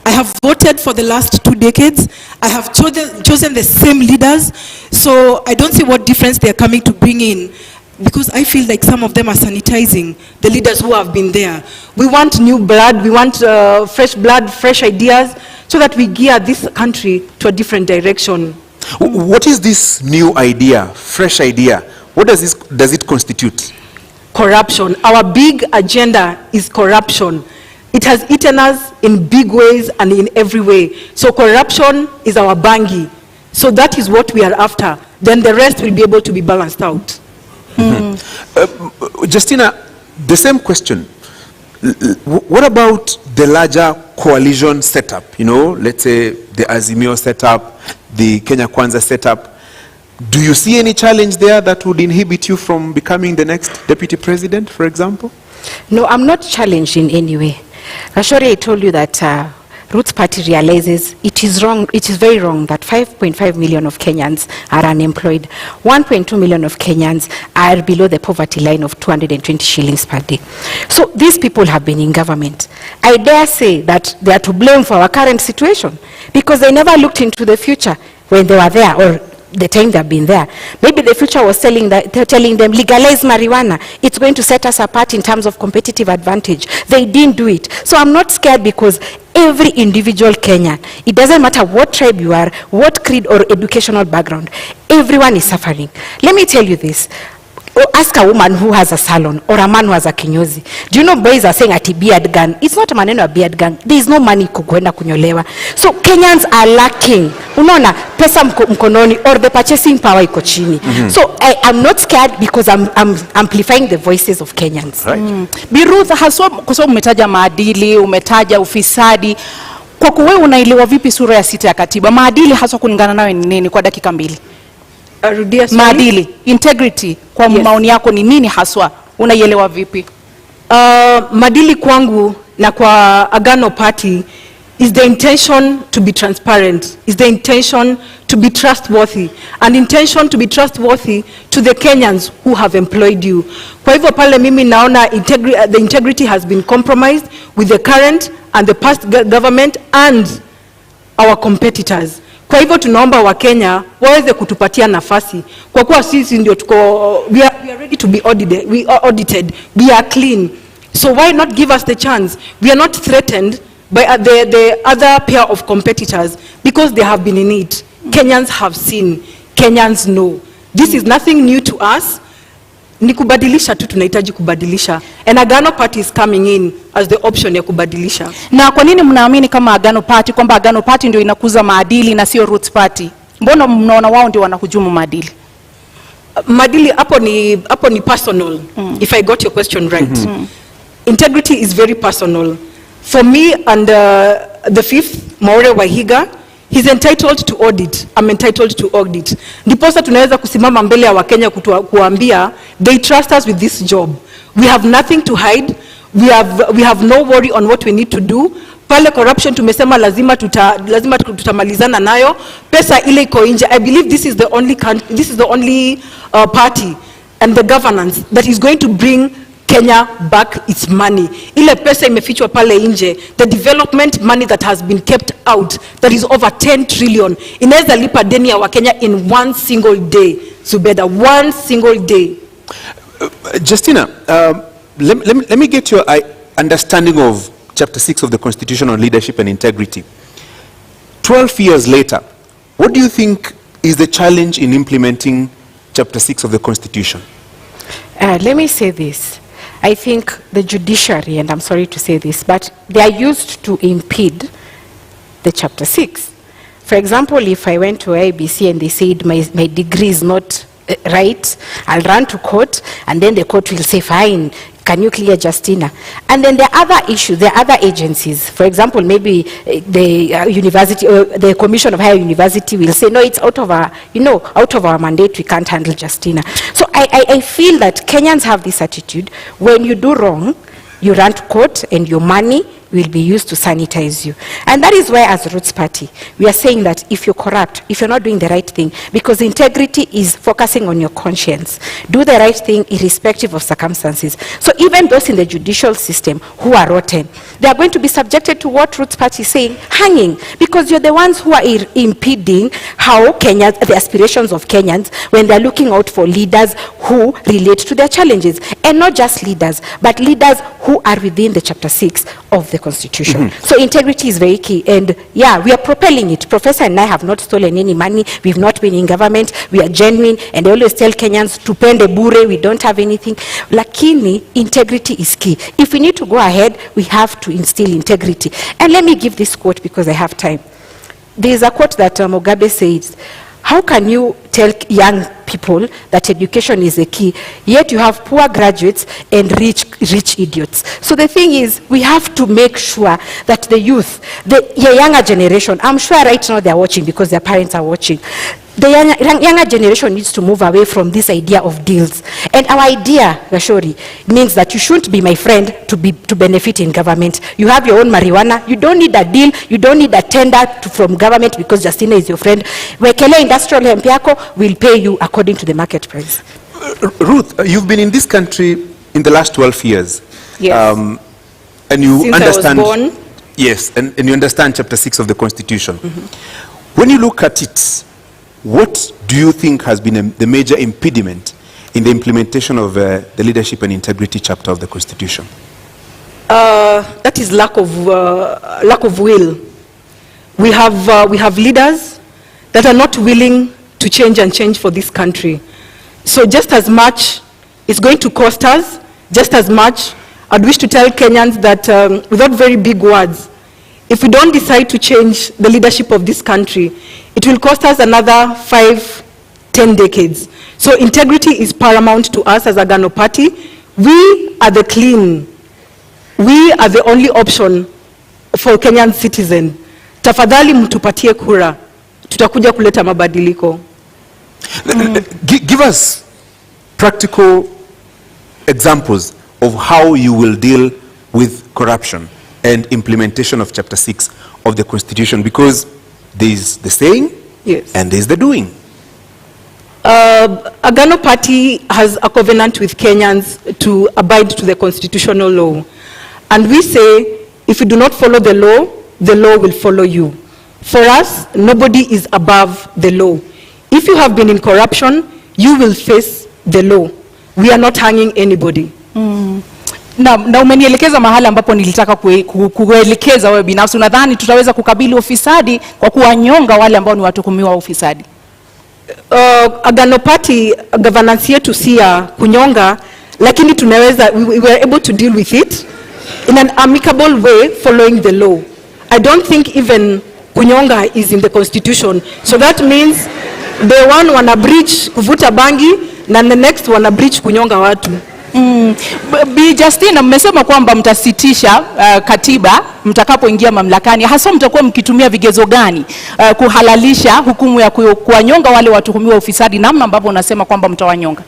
[SPEAKER 20] I have voted for the last 2 decades. I have chosen the same leaders. So I don't see what difference they are coming to bring in, because I feel like some of them are sanitizing the leaders who have been there. We want new blood, we want fresh blood, fresh ideas, so that we gear this country to a different direction.
[SPEAKER 15] What is this new idea, fresh idea? What does it constitute?
[SPEAKER 20] Corruption. Our big agenda is corruption. It has eaten us in big ways and in every way. So corruption is our bangi. So that is what we are after. Then the rest will be able to be balanced out.
[SPEAKER 15] Justina, the same question. What about the larger coalition setup? You know, let's say the Azimio setup, the Kenya Kwanza setup. Do you see any challenge there that would inhibit you from becoming the next deputy president, for example?
[SPEAKER 21] No, I'm not challenged in any way. Rashori, I told you that Roots Party realizes it is wrong, it is very wrong that 5.5 million of Kenyans are unemployed. 1.2 million of Kenyans are below the poverty line of 220 shillings per day. So these people have been in government. I dare say that they are to blame for our current situation, because they never looked into the future when they were there, or the time they've been there. Maybe the future was telling them, legalize marijuana. It's going to set us apart in terms of competitive advantage. They didn't do it. So I'm not scared, because every individual Kenyan, it doesn't matter what tribe you are, what creed or educational background, everyone is suffering. Let me tell you this. Ask a woman who has a salon or a man who has a kinyozi. Do you know boys are saying ati beard gun? It's not a maneno ya beard gun. There is no money kukwenda kunyolewa. So Kenyans are lacking. Unaona pesa mkononi or the purchasing power iko chini. So I'm not scared because I'm amplifying the voices of Kenyans.
[SPEAKER 5] Right.
[SPEAKER 18] Bi Ruth, haswa kwa sababu umetaja maadili, umetaja ufisadi. Kwa kuwe unaelewa vipi sura ya 6 ya katiba? Maadili haswa kulingana nawe ni nini kwa dakika 2? Maadili, integrity, kwa maoni yako ni nini haswa? Unaielewa vipi?
[SPEAKER 20] Maadili kwangu na kwa Agano Party is the intention to be transparent, is the intention to be trustworthy, an intention to be trustworthy to the Kenyans who have employed you. Kwa hivyo pale mimi naona the integrity has been compromised with the current and the past government and our competitors. Kwa hivyo tunaomba Wakenya waweze kutupatia nafasi kwa kuwa sisi ndio we are ready to be audited, we are clean. So why not give us the chance? We are not threatened by the other pair of competitors because they have been in it. Kenyans have seen, Kenyans know. This is nothing new to us. Ni kubadilisha tu, tunahitaji kubadilisha. And Agano Party is coming in as the option ya kubadilisha.
[SPEAKER 18] Na kwa nini mnaamini kama Agano Party kwamba Agano Party ndio inakuza maadili na sio Roots Party? Mbona mnaona wao ndio wanahujumu maadili?
[SPEAKER 20] Maadili hapo ni personal. If I got your question right. Integrity is very personal. For me and the fifth, Maure Wahiga, he's entitled to audit. I'm entitled to audit. Ndiposa tunaweza kusimama mbele ya Wakenya kuambia they trust us with this job. We have nothing to hide. We have no worry on what we need to do. Pale corruption tumesema lazima tutamalizana nayo. Pesa ile iko nje. I believe this is the only party and the governance that is going to bring Kenya back its money. Ile pesa imefichwa pale nje. The development money that has been kept out, that is over 10 trillion. Inaweza lipa deni ya Wakenya in one single day. Zubeda, one single day.
[SPEAKER 15] Justina, let me get your understanding of Chapter 6 of the Constitution on Leadership and Integrity. 12 years later, what do you think is the challenge in implementing Chapter 6 of the Constitution?
[SPEAKER 21] Let me say this. I think the judiciary, and I'm sorry to say this, but they are used to impede the Chapter 6. For example, if I went to IBC and they said my degree is not right, I'll run to court, and then the court will say, fine, can you clear Justina? And then there are other issues, there are other agencies. For example, maybe the university, or the Commission of Higher University will say, no, it's out of our mandate, we can't handle Justina. So I feel that Kenyans have this attitude: when you do wrong, you run to court and your money will be used to sanitize you. And that is why as Roots Party, we are saying that if you're corrupt, if you're not doing the right thing, because integrity is focusing on your conscience, do the right thing irrespective of circumstances. So even those in the judicial system who are rotten, they are going to be subjected to what Roots Party is saying, hanging, because you're the ones who are impeding how the aspirations of Kenyans, when they're looking out for leaders who relate to their challenges, and not just leaders, but leaders who are within the Chapter 6 of the Constitution. So integrity is very key, and yeah, we are propelling it. Professor and I have not stolen any money. We've not been in government. We are genuine, and I always tell Kenyans, tupende bure, we don't have anything. Lakini, integrity is key. If we need to go ahead, we have to instill integrity. And let me give this quote because I have time. There is a quote that Mugabe says, how can you tell young people that education is the key, yet you have poor graduates and rich idiots? So the thing is, we have to make sure that the youth, the younger generation, I'm sure right now they're watching because their parents are watching, the younger generation needs to move away from this idea of deals. And our idea, Gashori, means that you shouldn't be my friend to benefit in government. You have your own marijuana. You don't need a deal. You don't need a tender from government because Justina is your friend. Wekele industrial hemp yako will pay you according to the market price.
[SPEAKER 15] Ruth, you've been in this country in the last 12 years.
[SPEAKER 21] Yes.
[SPEAKER 15] And you
[SPEAKER 21] Since
[SPEAKER 15] understand.
[SPEAKER 21] I was born.
[SPEAKER 15] Yes, and you understand Chapter 6 of the Constitution. When you look at it, what do you think has been the major impediment in the implementation of the leadership and integrity chapter of the Constitution?
[SPEAKER 20] That is lack of will. We have leaders that are not willing to change for this country. So just as much It's going to cost us just as much. I'd wish to tell Kenyans that without very big words, if we don't decide to change the leadership of this country, it will cost us another 5-10 decades. So integrity is paramount to us as a Agano Party. We are the clean. We are the only option for Kenyan citizen. Tafadhali mtupatie kura. Tutakuja kuleta mabadiliko.
[SPEAKER 15] Give us practical examples of how you will deal with corruption and implementation of Chapter 6 of the Constitution, because there is the saying,
[SPEAKER 20] yes,
[SPEAKER 15] and there is the doing.
[SPEAKER 20] Agano Party has a covenant with Kenyans to abide to the constitutional law. And we say, if you do not follow the law will follow you. For us, nobody is above the law. If you have been in corruption, you will face the law. We are not hanging anybody.
[SPEAKER 18] Na umenielekeza mahala ambapo nilitaka kuelekeza wewe binafsi. Unadhani tutaweza kukabili ufisadi kwa kuwanyonga wale ambao ni watuhumiwa wa ufisadi?
[SPEAKER 20] Agano Party governance yetu si ya kunyonga, lakini tunaweza, we were able to deal with it in an amicable way following the law. I don't think even kunyonga is in the constitution. So that means the one wana breach kuvuta bangi na the next wana breach kunyonga watu.
[SPEAKER 18] Bi Justina, mmesema kwamba mtasitisha katiba mtakapoingia mamlakani. Hasa mtakuwa mkitumia vigezo gani kuhalalisha hukumu ya kuwanyonga wale watuhumiwa ufisadi, namna ambavyo unasema kwamba mtawanyonga?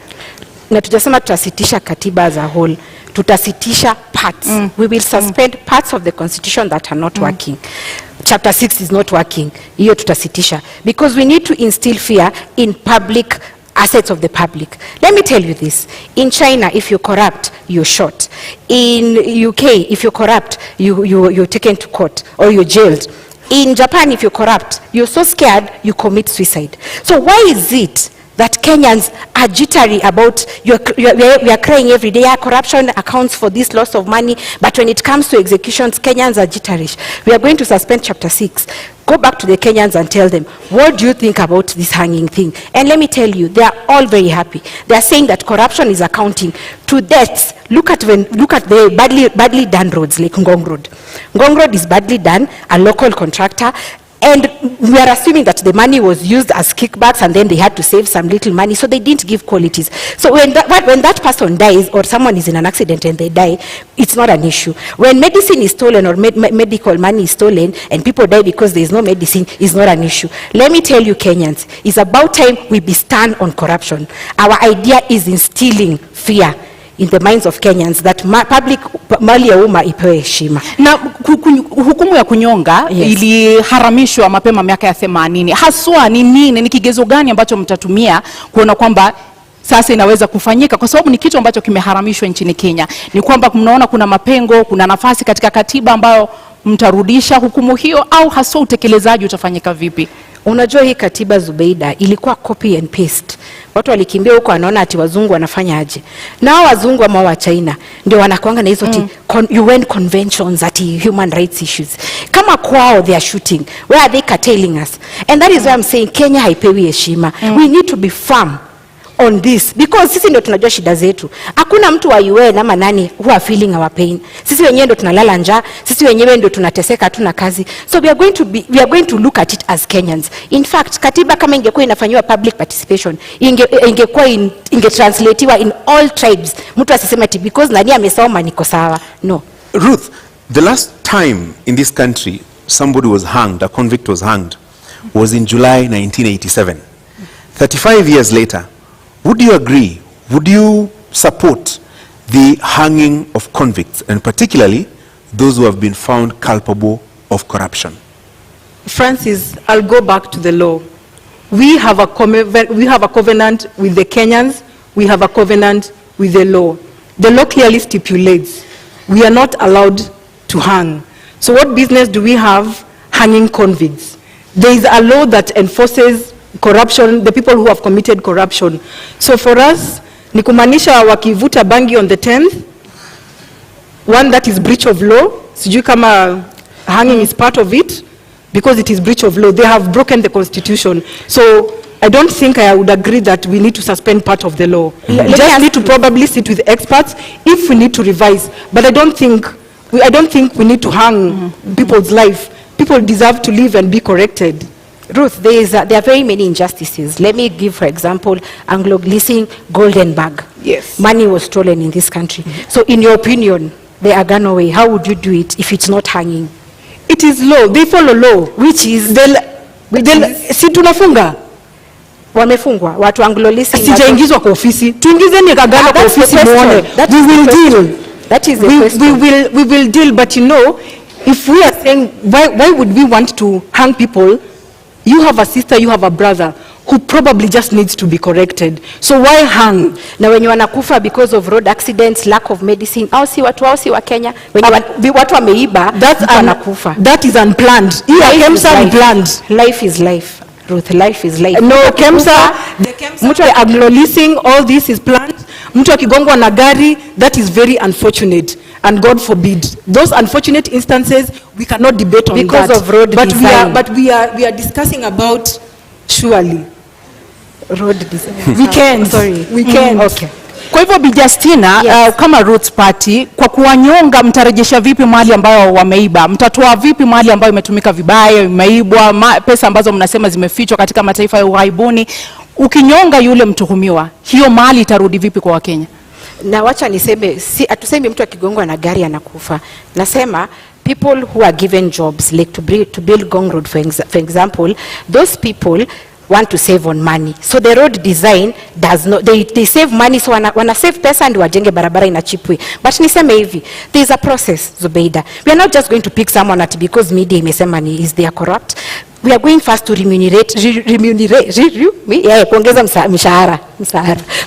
[SPEAKER 21] Na tutasema tutasitisha katiba as a whole. Tutasitisha parts. We will suspend parts of the constitution that are not working. Chapter 6 is not working. Hiyo tutasitisha. Because we need to instill fear in public assets of the public. Let me tell you this. In China, if you're corrupt, you're shot. In UK, if you're corrupt, you're taken to court or you're jailed. In Japan, if you're corrupt, you're so scared, you commit suicide. So why is it that Kenyans are jittery about, we are crying every day, corruption accounts for this loss of money, but when it comes to executions, Kenyans are jittery. We are going to suspend Chapter 6. Go back to the Kenyans and tell them, what do you think about this hanging thing? And let me tell you, they are all very happy. They are saying that corruption is accounting to deaths. Look at the badly done roads like Ngong Road. Ngong Road is badly done, a local contractor. And we are assuming that the money was used as kickbacks and then they had to save some little money, so they didn't give qualities. So when that person dies or someone is in an accident and they die, it's not an issue. When medicine is stolen or medical money is stolen and people die because there is no medicine, it's not an issue. Let me tell you, Kenyans, it's about time we be stern on corruption. Our idea is instilling fear in the minds of Kenyans that public mali ya umma ipewe heshima.
[SPEAKER 18] Na hukumu ya kunyonga iliharamishwa mapema miaka ya 80. Haswa ni nini, ni kigezo gani ambacho mtatumia kuona kwamba sasa inaweza kufanyika, kwa sababu ni kitu ambacho kimeharamishwa nchini Kenya? Ni kwamba mnaona kuna mapengo, kuna nafasi katika katiba ambayo mtarudisha hukumu hiyo, au haswa utekelezaji utafanyika vipi?
[SPEAKER 21] Unajua hii katiba Zubeida ilikuwa copy and paste. Watu walikimbia huko wanaona ati wazungu wanafanya aje. Nao wazungu ama wa China ndio wanakuanga na hizo UN conventions ati human rights issues. Kama kwao they are shooting, where are they curtailing us? And that is why I'm saying Kenya haipewi heshima. We need to be firm on this, because sisi ndio tunajua shida zetu. Hakuna mtu wa UN ama nani who are feeling our pain. Sisi wenyewe ndio tunalala njaa, sisi wenyewe ndio tunateseka, hatuna kazi. So we are going to look at it as Kenyans. In fact, katiba kama ingekuwa inafanywa public participation, ingekuwa ingetranslatiwa in all tribes. Mtu asiseme ati because nani amesoma niko sawa. No.
[SPEAKER 15] Ruth, the last time in this country somebody was hanged, a convict was hanged, was in July 1987. 35 years later, would you agree, would you support the hanging of convicts, and particularly those who have been found culpable of corruption?
[SPEAKER 20] Francis, I'll go back to the law. We have a covenant with the Kenyans, we have a covenant with the law. The law clearly stipulates we are not allowed to hang. So what business do we have hanging convicts? There is a law that enforces corruption, the people who have committed corruption. So for us, ni kumaanisha wakivuta bangi on the 10th, one, that is breach of law. Sijui kama hanging is part of it, because it is breach of law. They have broken the constitution. So I don't think I would agree that we need to suspend part of the law.
[SPEAKER 21] Let me
[SPEAKER 20] Just
[SPEAKER 21] ask
[SPEAKER 20] need to
[SPEAKER 21] you-
[SPEAKER 20] probably sit with experts if we need to revise. But I don't think we need to hang people's life. People deserve to live and be corrected.
[SPEAKER 21] Ruth, there are very many injustices. Let me give, for example, Anglo-Leasing Golden Bag.
[SPEAKER 20] Yes.
[SPEAKER 21] Money was stolen in this country. So in your opinion, the Agano way, how would you do it if it's not hanging?
[SPEAKER 20] It is law. They follow law.
[SPEAKER 21] Which is?
[SPEAKER 20] Si tunafunga?
[SPEAKER 21] Wamefungwa. Watu Anglo-Leasing.
[SPEAKER 20] Sijaingizwa kwa ofisi. Tuingizeni Agano kwa ofisi muone. We will deal.
[SPEAKER 21] That is the question.
[SPEAKER 20] We will deal, but you know, if we are saying, why would we want to hang people? You have a sister, you have a brother who probably just needs to be corrected. So why hang?
[SPEAKER 21] Na wenye wanakufa because of road accidents, lack of medicine, au si wa Kenya, wenye watu wameiba, wanakufa.
[SPEAKER 20] That is unplanned. Unplanned.
[SPEAKER 21] Life is life. Ruth, life is life.
[SPEAKER 20] No, KEMSA, mtu Anglo-Leasing, all this is planned. Mtu akigongwa na gari, that is very unfortunate. And God forbid. Those unfortunate instances, we cannot debate on
[SPEAKER 21] because
[SPEAKER 20] that.
[SPEAKER 21] Of road design.
[SPEAKER 20] But we are discussing about surely.
[SPEAKER 21] Road design.
[SPEAKER 20] We can.
[SPEAKER 18] Okay. Kwa hivyo Bi Justina,
[SPEAKER 21] Yes.
[SPEAKER 18] Kama Roots Party, kwa kuwanyonga mtarejesha vipi mali ambayo wameiba? Mtatoa vipi mali ambayo imetumika vibaya, imeibwa, pesa ambazo mnasema zimefichwa katika mataifa ya ughaibuni? Ukinyonga yule mtuhumiwa, hiyo mali itarudi vipi kwa Wakenya?
[SPEAKER 21] Na wacha niseme, atusemi mtu akigongwa na gari anakufa. Nasema people who are given jobs, like to build Ngong Road, for example, those people want to save on money. So the road design does not, they save money, so wana save pesa and wajenge barabara in a cheap way. But niseme hivi, there is a process, Zubeida. We are not just going to pick someone at because media imesema is they are corrupt. We are going first to kuongeza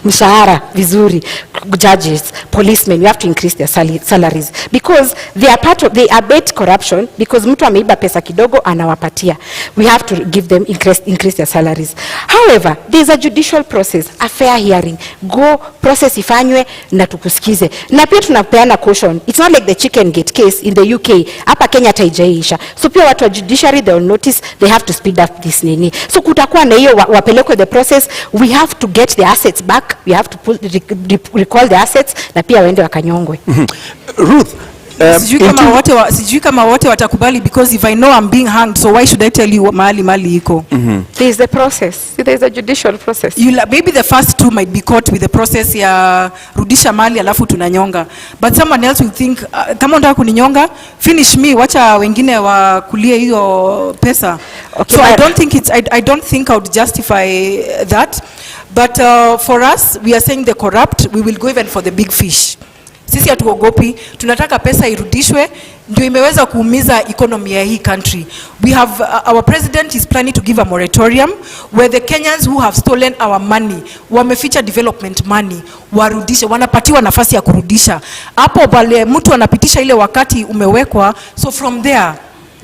[SPEAKER 21] mshahara vizuri, judges, policemen, we have to increase their salaries because they abet corruption because mtu ameiba pesa kidogo anawapatia. We have to give them increase their salaries. However, there is a judicial process, a fair hearing. Process ifanywe na tukusikize. Na pia tunapeana caution. It's not like the chicken gate case in the UK. Hapa Kenya taijaisha. So pia watu wa judiciary, they will notice they have to speed up this nini. So kutakuwa na hiyo wapelekwe the process. We have to get the assets back. We have to recall the assets na pia waende wakanyongwe.
[SPEAKER 15] Ruth,
[SPEAKER 20] sijui kama wote watakubali because if I know I'm being hanged, so why should I tell you mali iko?
[SPEAKER 21] There is a process. There is a judicial process.
[SPEAKER 20] Maybe the first two might be caught with the process ya rudisha mali alafu tunanyonga. But someone else will think, kama unataka kuninyonga, finish me, wacha wengine wakulie hiyo pesa.
[SPEAKER 21] Okay,
[SPEAKER 20] so I don't think I would justify that. But for us, we are saying the corrupt, we will go even for the big fish. Sisi hatuogopi, tunataka pesa irudishwe, ndio imeweza kuumiza economy ya hii country. We have our president is planning to give a moratorium where the Kenyans who have stolen our money, wameficha development money, warudishe, wanapatiwa nafasi ya kurudisha. Hapo pale mtu anapitisha ile wakati umewekwa, so from there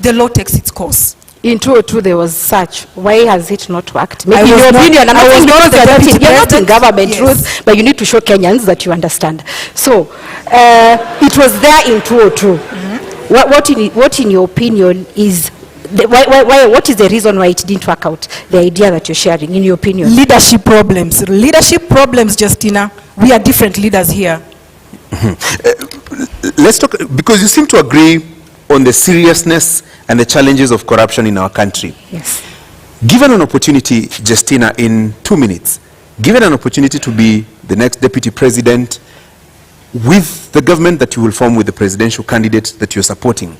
[SPEAKER 20] the law takes its course.
[SPEAKER 21] In 2002 there was such. Why has it not worked?
[SPEAKER 20] Maybe
[SPEAKER 21] in your opinion, I'm not saying because you're not in government,
[SPEAKER 20] yes.
[SPEAKER 21] Ruth, but you need to show Kenyans that you understand. So it was there in 2002. What in your opinion is what is the reason why it didn't work out? The idea that you're sharing, in your opinion.
[SPEAKER 20] Leadership problems, Justina. We are different leaders here.
[SPEAKER 15] Let's talk, because you seem to agree on the seriousness and the challenges of corruption in our country.
[SPEAKER 21] Yes.
[SPEAKER 15] Given an opportunity, Justina, in 2 minutes, given an opportunity to be the next deputy president with the government that you will form with the presidential candidate that you're supporting,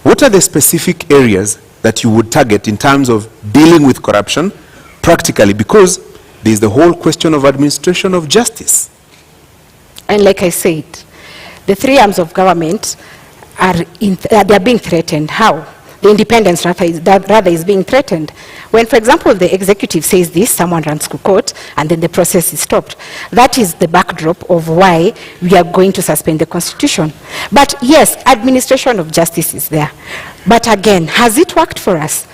[SPEAKER 15] what are the specific areas that you would target in terms of dealing with corruption practically? Because there's the whole question of administration of justice.
[SPEAKER 21] And like I said, the three arms of government they are being threatened. How? The independence rather is being threatened. When, for example, the executive says this, someone runs to court, and then the process is stopped. That is the backdrop of why we are going to suspend the constitution. But yes, administration of justice is there. But again, has it worked for us?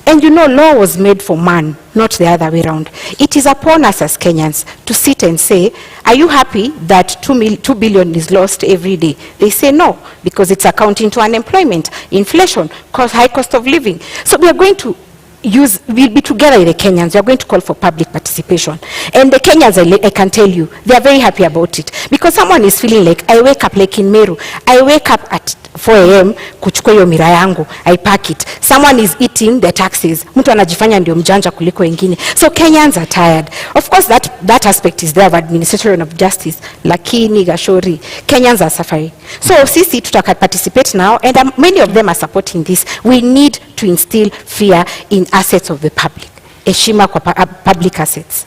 [SPEAKER 21] And you know, law was made for man, not the other way around. It is upon us as Kenyans to sit and say, are you happy that 2 billion is lost every day? They say no, because it's accounting to unemployment, inflation, high cost of living. So we are going to we'll be together with the Kenyans. We are going to call for public participation. And the Kenyans, I can tell you, they are very happy about it. Because someone is feeling like, I wake up like in Meru, I wake up at 4 a.m. kuchukua hiyo mira yangu, I pack it. Someone is eating the taxes. Mtu anajifanya ndio mjanja kuliko wengine. So Kenyans are tired. Of course, that aspect is there of administration of justice. Lakini Gashori, Kenyans are suffering. So sisi tutaka participate now, and many of them are supporting this. We need to instill fear in assets of the public. Heshima kwa public assets.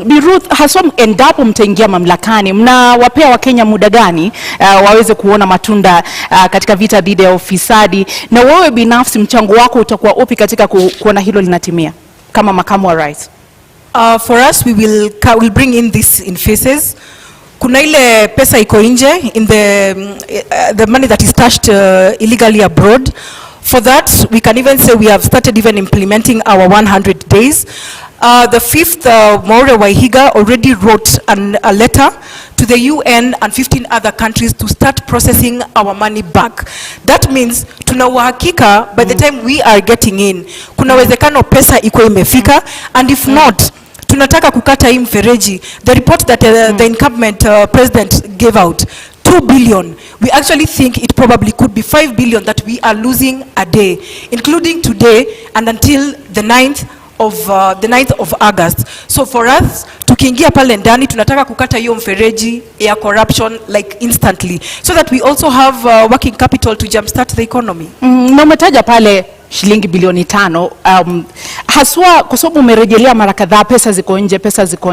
[SPEAKER 18] Bi Ruth, haswa endapo mtaingia mamlakani, mnawapea Wakenya muda gani waweze kuona matunda katika vita dhidi ya ufisadi, na wewe binafsi mchango wako utakuwa upi katika kuona hilo linatimia kama makamu wa rais?
[SPEAKER 20] For us, we'll bring in this in phases. Kuna ile pesa iko nje, in the money that is stashed illegally abroad. For that, we can even say we have started even implementing our 100 days. The fifth, Maure Waihiga already wrote a letter to the UN and 15 other countries to start processing our money back. That means tuna uhakika by the time we are getting in, kuna wezekano pesa iko imefika, and if not, tunataka kukata hii mfereji. The report that the incumbent president gave out, 2 billion. We actually think it probably could be 5 billion that we are losing a day, including today and until the 9th of August. So for us, tukiingia pale ndani, tunataka kukata hiyo mfereji ya corruption like instantly, so that we also have working capital to jumpstart the economy.
[SPEAKER 18] Na umetaja pale shilingi bilioni 5, haswa kwa sababu umerejelea mara kadhaa pesa ziko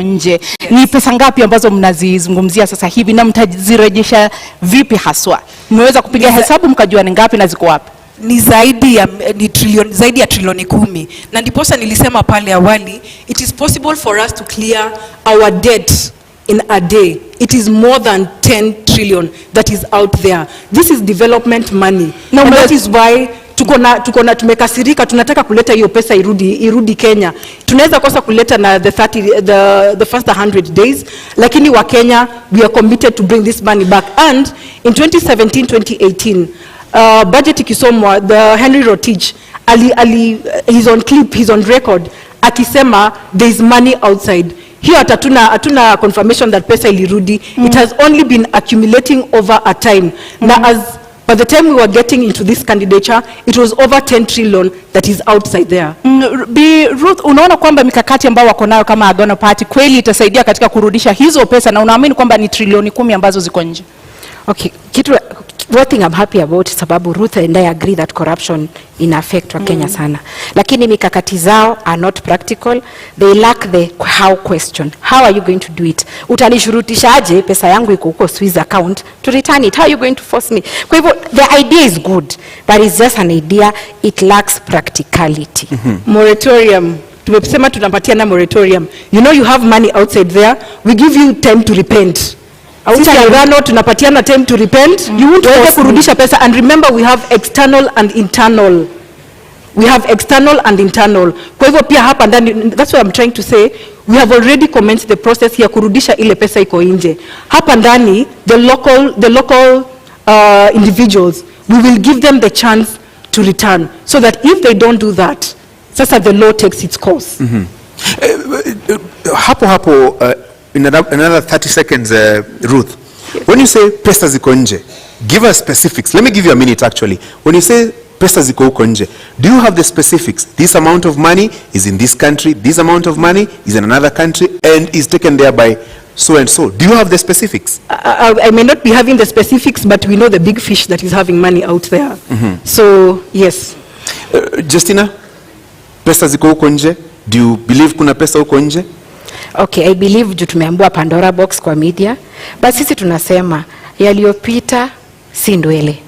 [SPEAKER 18] nje. Yes. Ni pesa ngapi ambazo mnazizungumzia sasa hivi na mtazirejesha vipi haswa? Mmeweza kupiga hesabu mkajua ni ngapi na ziko wapi?
[SPEAKER 20] Ni zaidi ya trilioni 10, na ndiposa nilisema pale awali, it is possible for us to clear our debt in a day. It is more than 10 trillion that is out there. This is development money. Now, and that is why tumekasirika, tunataka kuleta hiyo pesa irudi Kenya. Tunaweza kosa kuleta na the first 100 days, lakini wa Kenya, we are committed to bring this money back. And in 2017-2018, budget ikisomwa, the Henry Rotich, he's on clip, he's on record, akisema there is money outside. Here hatuna confirmation that pesa ilirudi. It has only been accumulating over a time. Now, by the time we were getting into this candidature, it was over 10 trillion that is outside there.
[SPEAKER 18] Bi Ruth, unaona kwamba mikakati ambayo wako nayo kama Agano Party kweli itasaidia katika kurudisha hizo pesa, na unaamini kwamba ni trilioni 10 ambazo ziko nje?
[SPEAKER 21] Okay, one thing I'm happy about, sababu Ruth and I agree that corruption in affect wa Kenya sana. Lakini mikakati zao are not practical. They lack the how question. How are you going to do it? Utanishurutisha aje pesa yangu iko huko Swiss account to return it? How are you going to force me? Kwa hivyo the idea is good, but it's just an idea. It lacks practicality.
[SPEAKER 20] Moratorium. Tumesema tunapatia na moratorium. You know you have money outside there. We give you time to repent. Sisi Agano tunapatiana time to repent. You won't kurudisha pesa. And remember, we have external and internal. Kwa hivyo pia hapa ndani, that's what I'm trying to say, we have already commenced the process ya kurudisha ile pesa iko nje. Hapa ndani, the local individuals, we will give them the chance to return, so that if they don't do that, sasa the law takes its course.
[SPEAKER 15] Hapo in another 30 seconds, Ruth, yes. When you say pesa ziko nje, give us specifics. Let me give you a minute actually. When you say pesa ziko huko nje, do you have the specifics? This amount of money is in this country, this amount of money is in another country, and is taken there by so and so. Do you have the specifics?
[SPEAKER 20] I may not be having the specifics, but we know the big fish that is having money out there. So, yes.
[SPEAKER 15] Justina, pesa ziko huko nje? Do you believe kuna pesa huko nje?
[SPEAKER 21] Okay, I believe tumeambua Pandora box kwa media, but sisi tunasema yaliyopita si ndwele.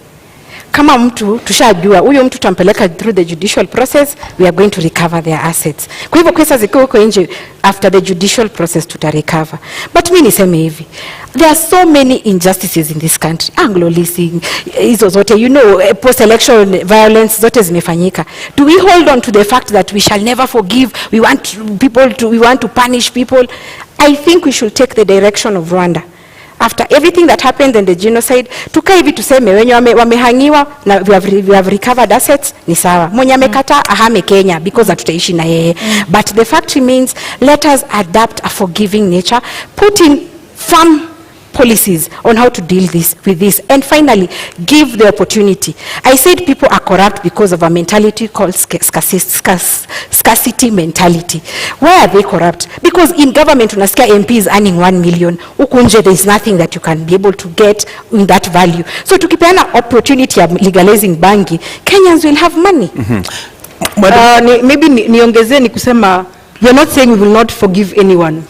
[SPEAKER 21] Kama mtu tushajua huyo mtu tutampeleka through the judicial process, we are going to recover their assets. Kwa hivyo pesa ziko huko nje, after the judicial process recover. But mimi niseme hivi, there are so many injustices in this country. Anglo leasing, hizo zote, you know, post election violence zote zimefanyika. Do we hold on to the fact that we shall never forgive? We want to punish people? I think we should take the direction of Rwanda. After everything that happened in the genocide, tukae hivi tuseme wenye wamehangiwa na we have recovered assets ni sawa. Mwenye amekata ahame Kenya because hatutaishi na yeye. But the fact remains, let us adapt a forgiving nature, put in firm policies on how to deal with this, and finally give the opportunity. I said people are corrupt because of a mentality called scarcity mentality. Why are they corrupt? Because in government unasikia MPs earning 1 million, huku nje there is nothing that you can be able to get in that value. So tukipeana opportunity of legalizing bangi, Kenyans will have money.
[SPEAKER 20] Maybe niongezee ni kusema we are not saying we will not forgive anyone.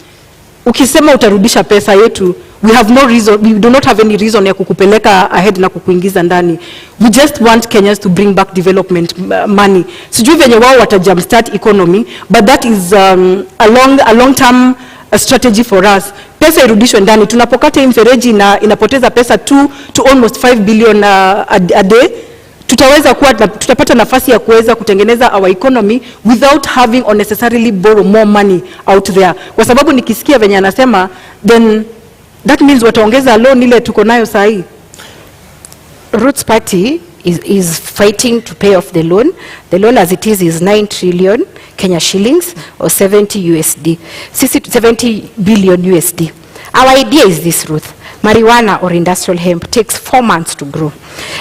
[SPEAKER 20] Ukisema utarudisha pesa yetu, we have no reason, we do not have any reason ya kukupeleka ahead na kukuingiza ndani. We just want Kenyans to bring back development money. Sijui venye wao wata jumpstart economy, but that is a long term strategy for us. Pesa irudishwe ndani. Tunapokata mfereji na inapoteza pesa 2 to almost 5 billion a day. Tutapata nafasi ya kuweza kutengeneza our economy without having unnecessarily borrow more money out there. Kwa sababu nikisikia venye anasema, then that means wataongeza loan ile tuko nayo sahi.
[SPEAKER 21] Roots Party is fighting to pay off the loan. The loan as it is 9 trillion Kenya shillings or 70 billion USD. Our idea is this, Ruth. Marijuana or industrial hemp takes 4 months to grow.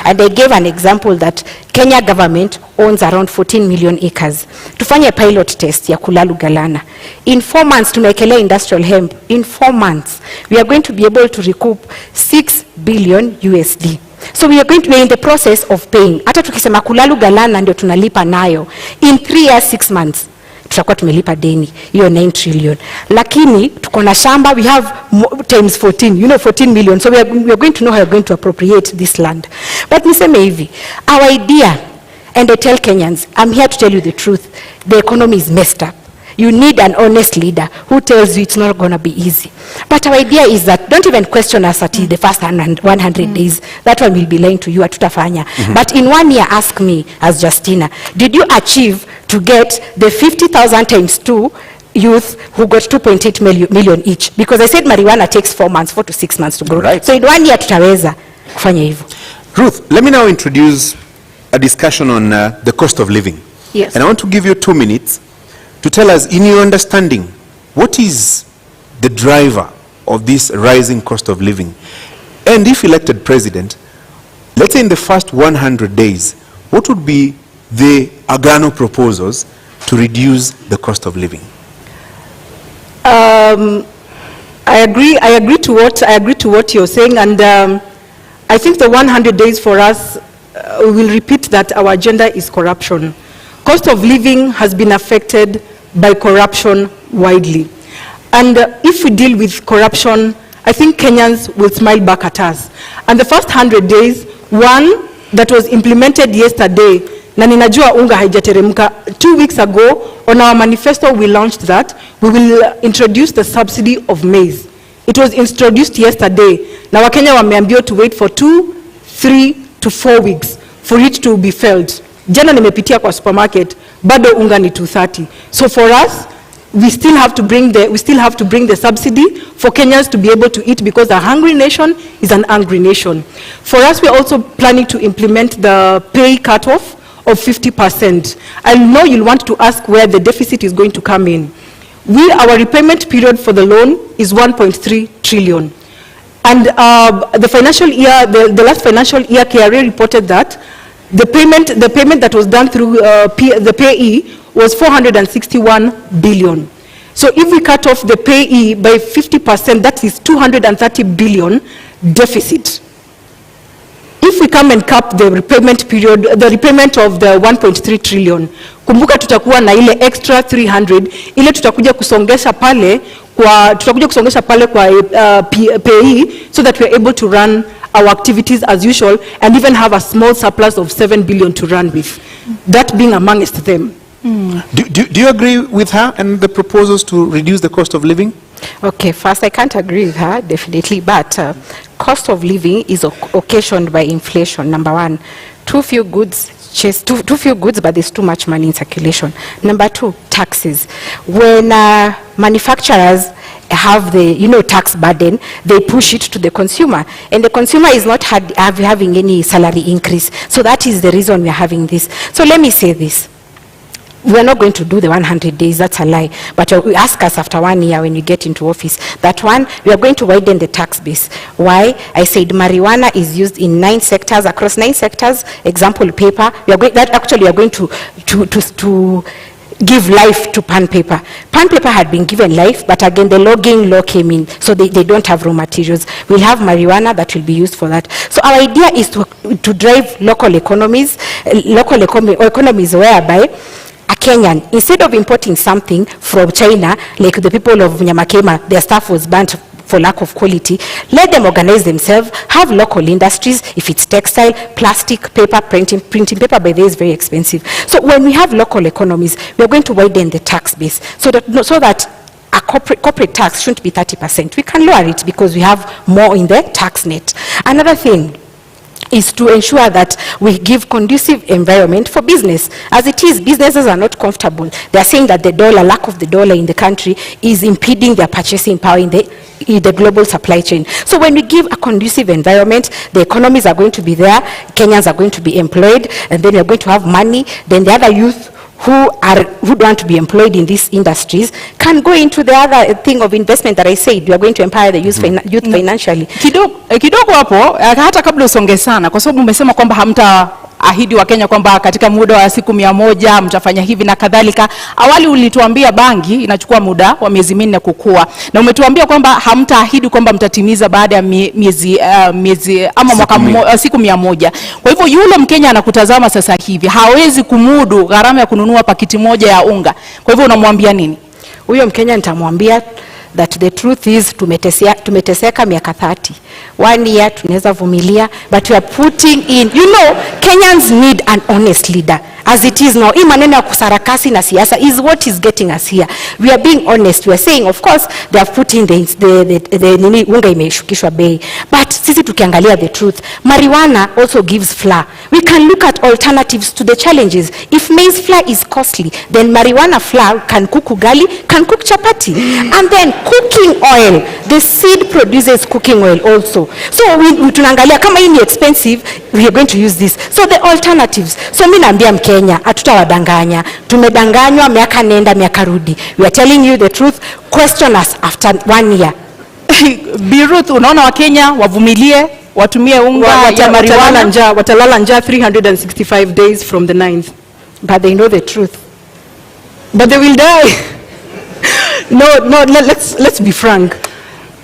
[SPEAKER 21] And I gave an example that Kenya government owns around 14 million acres. Tufanye pilot test ya Kulalu Galana. In 4 months, tumekelea industrial hemp. In 4 months, we are going to be able to recoup 6 billion USD. So we are going to be in the process of paying. Hata tukisema Kulalu Galana ndio tunalipa nayo. In 3 years, 6 months. Tutakuwa tumelipa deni hiyo 9 trillion, lakini tuko na shamba, we have times 14, 14 million, so we are going to know how we are going to appropriate this land. But niseme hivi, our idea, and I tell Kenyans, I'm here to tell you the truth, the economy is messed up. You need an honest leader who tells you it's not going to be easy. But our idea is that don't even question us at the first 100 days. That one will be lying to you at tutafanya. But in 1 year, ask me as Justina, did you achieve to get the 50,000 times 2 youth who got 2.8 million each? Because I said marijuana takes 4 months, 4 to 6 months to grow. Right. So in 1 year, tutaweza kufanya hivyo.
[SPEAKER 15] Ruth, let me now introduce a discussion on the cost of living.
[SPEAKER 20] Yes.
[SPEAKER 15] And I want to give you 2 minutes to tell us, in your understanding, what is the driver of this rising cost of living? And if elected president, let's say in the first 100 days, what would be the Agano proposals to reduce the cost of living?
[SPEAKER 20] I agree to what you're saying, and I think the 100 days for us, we will repeat that our agenda is corruption. Cost of living has been affected by corruption widely. And if we deal with corruption, I think Kenyans will smile back at us. And the first 100 days, one that was implemented yesterday, na ninajua unga haijateremka, 2 weeks ago, on our manifesto we launched that, we will introduce the subsidy of maize. It was introduced yesterday. Na Wakenya wameambiwa to wait for 2, 3 to 4 weeks for it to be felt. Jana nimepitia kwa supermarket, bado unga ni 230. So for us, we still have to bring the subsidy for Kenyans to be able to eat, because a hungry nation is an angry nation. For us, we are also planning to implement the pay cutoff of 50%. I know you'll want to ask where the deficit is going to come in. Our repayment period for the loan is 1.3 trillion. And the financial year, the last financial year, KRA reported that the payment that was done through the payee was 461 billion. So if we cut off the payee by 50%, that is 230 billion deficit. If we come and cap the repayment period, the repayment of the 1.3 trillion, kumbuka tutakuwa na ile extra 300, ile tutakuja kusongesha pale kwa payee, so that we are able to run our activities as usual and even have a small surplus of 7 billion to run with, that being amongst them.
[SPEAKER 15] Do you agree with her and the proposals to reduce the cost of living?
[SPEAKER 21] Okay, first, I can't agree with her, definitely, but cost of living is occasioned by inflation, number one. Too few goods purchase too few goods, but there's too much money in circulation. Number 2, taxes. When manufacturers have the tax burden, they push it to the consumer, and the consumer is not having any salary increase. So that is the reason we are having this. So let me say this. We are not going to do the 100 days, that's a lie. But we ask us after 1 year when you get into office, that one, we are going to widen the tax base. Why? I said marijuana is used in 9 sectors, across 9 sectors. Example, paper. We are going to give life to pan paper. Pan paper had been given life, but again, the logging law came in, so they don't have raw materials. We'll have marijuana that will be used for that. So our idea is to drive local economies whereby a Kenyan, instead of importing something from China, like the people of Nyamakema, their stuff was burnt for lack of quality, let them organize themselves, have local industries. If it's textile, plastic, paper, printing paper by the way is very expensive. So when we have local economies, we are going to widen the tax base so that a corporate tax shouldn't be 30%. We can lower it because we have more in the tax net. Another thing is to ensure that we give conducive environment for business. As it is, businesses are not comfortable. They are saying that the lack of the dollar in the country is impeding their purchasing power in the global supply chain. So when we give a conducive environment, the economies are going to be there, Kenyans are going to be employed, and then you're going to have money. Then the other youth who want to be employed in these industries can go into the other thing of investment that I said. We are going to empower the youth financially.
[SPEAKER 18] Kidogo hapo, hata kabla usonge sana, kwa sababu umesema kwamba hamtaahidi wa Kenya kwamba katika muda wa siku 100 mtafanya hivi na kadhalika. Awali ulituambia bangi inachukua muda wa miezi 4 kukua, na umetuambia kwamba hamtaahidi kwamba mtatimiza baada ya miezi ama mwaka siku 100. Kwa hivyo yule Mkenya anakutazama sasa hivi hawezi kumudu gharama ya kununua pakiti moja ya unga. Kwa hivyo unamwambia nini?
[SPEAKER 21] Huyo Mkenya nitamwambia that the truth is tumeteseka miaka 30. 1 year tunaweza vumilia, but we are putting in, Kenyans need an honest leader. As it is now, hii maneno ya kusarakasi na siasa is what is getting us here. We are being honest. We are saying, of course, they have put in the unga imeshukishwa bei. But sisi tukiangalia the truth, marijuana also gives flour. We can look at alternatives to the challenges. If maize flour is costly, then marijuana flour can cook ugali, can cook chapati. And then cooking oil, the seed produces cooking oil also. So we tunaangalia kama hii ni expensive, we are going to use this. So the alternatives. So mimi naambia Kenya, hatutawadanganya. Tumedanganywa miaka nenda miaka rudi. We are telling you the truth. Question us after 1 year.
[SPEAKER 18] Biruth, unaona wa Kenya wavumilie, watumie unga ya marijuana,
[SPEAKER 20] watalala njaa 365 days from the 9th.
[SPEAKER 21] But they know the truth.
[SPEAKER 20] But they will die. No, let's be frank.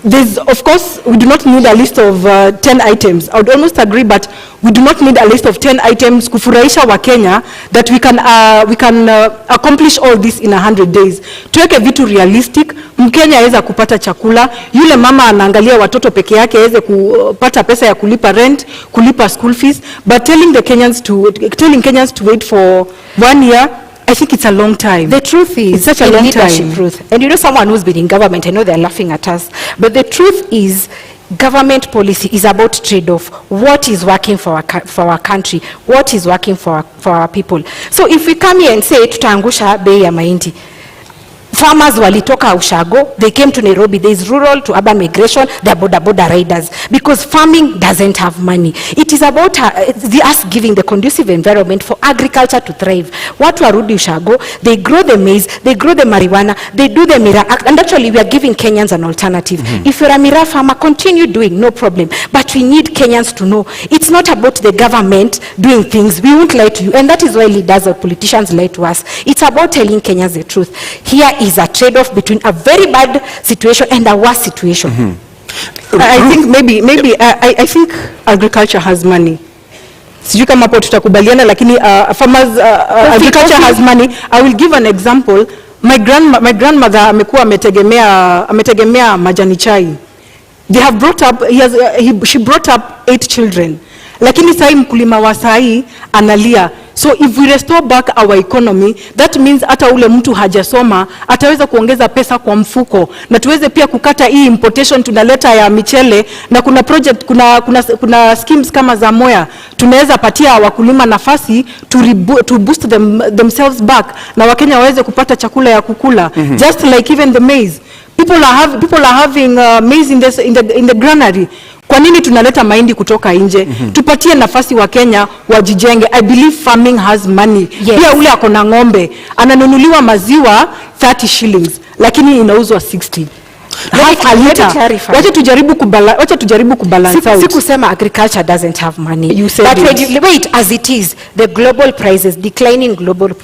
[SPEAKER 20] Of course, we do not need a list of 10 items. I would almost agree, but we do not need a list of 10 items kufurahisha wa Kenya that we can accomplish all this in 100 days. Tuweke vitu realistic. Mkenya aweza kupata chakula. Yule mama anaangalia watoto peke yake aweze kupata pesa ya kulipa rent, kulipa school fees. But telling Kenyans to wait for 1 year, I think it's a long time.
[SPEAKER 21] The truth is,
[SPEAKER 20] it's such a long time.
[SPEAKER 21] Truth. And someone who's been in government, I know they're laughing at us, but the truth is, government policy is about trade-off. What is working for our country? What is working for our people? So if we come here and say, tutaangusha bei ya mahindi, farmers walitoka Ushago, they came to Nairobi. There is rural to urban migration, they are border riders, because farming doesn't have money. It is about us giving the conducive environment for agriculture to thrive. Watu warudi Ushago, they grow the maize, they grow the marijuana, they do the Mira, and actually we are giving Kenyans an alternative. If you're a Mira farmer, continue doing, no problem. But we need Kenyans to know, it's not about the government doing things. We won't lie to you, and that is why leaders or politicians lie to us. It's about telling Kenyans the truth. Here is a trade-off between a very bad situation and a worse situation.
[SPEAKER 20] I think maybe I think agriculture has money. Sijui kama hapo tutakubaliana, lakini farmers agriculture has money. I will give an example. My grandmother amekuwa ametegemea majani chai. They have brought up she brought up 8 children. Lakini sai mkulima wa sai analia. So if we restore back our economy, that means hata ule mtu hajasoma ataweza kuongeza pesa kwa mfuko, na tuweze pia kukata hii importation tunaleta ya michele, na kuna project, kuna schemes kama za Moya tunaweza patia wakulima nafasi to boost themselves back, na Wakenya waweze kupata chakula ya kukula. Just like even the maize, people are having maize in the granary. Kwa nini tunaleta mahindi kutoka nje? Tupatie nafasi wa Kenya wajijenge. I believe farming has money. Pia ule akona ng'ombe ananunuliwa maziwa 30 shillings lakini inauzwa 60. Wacha tujaribu kubalance out.
[SPEAKER 21] Sikusema agriculture doesn't have money.
[SPEAKER 20] You said
[SPEAKER 21] but
[SPEAKER 20] it.
[SPEAKER 21] Wait, as it is, the global prices, declining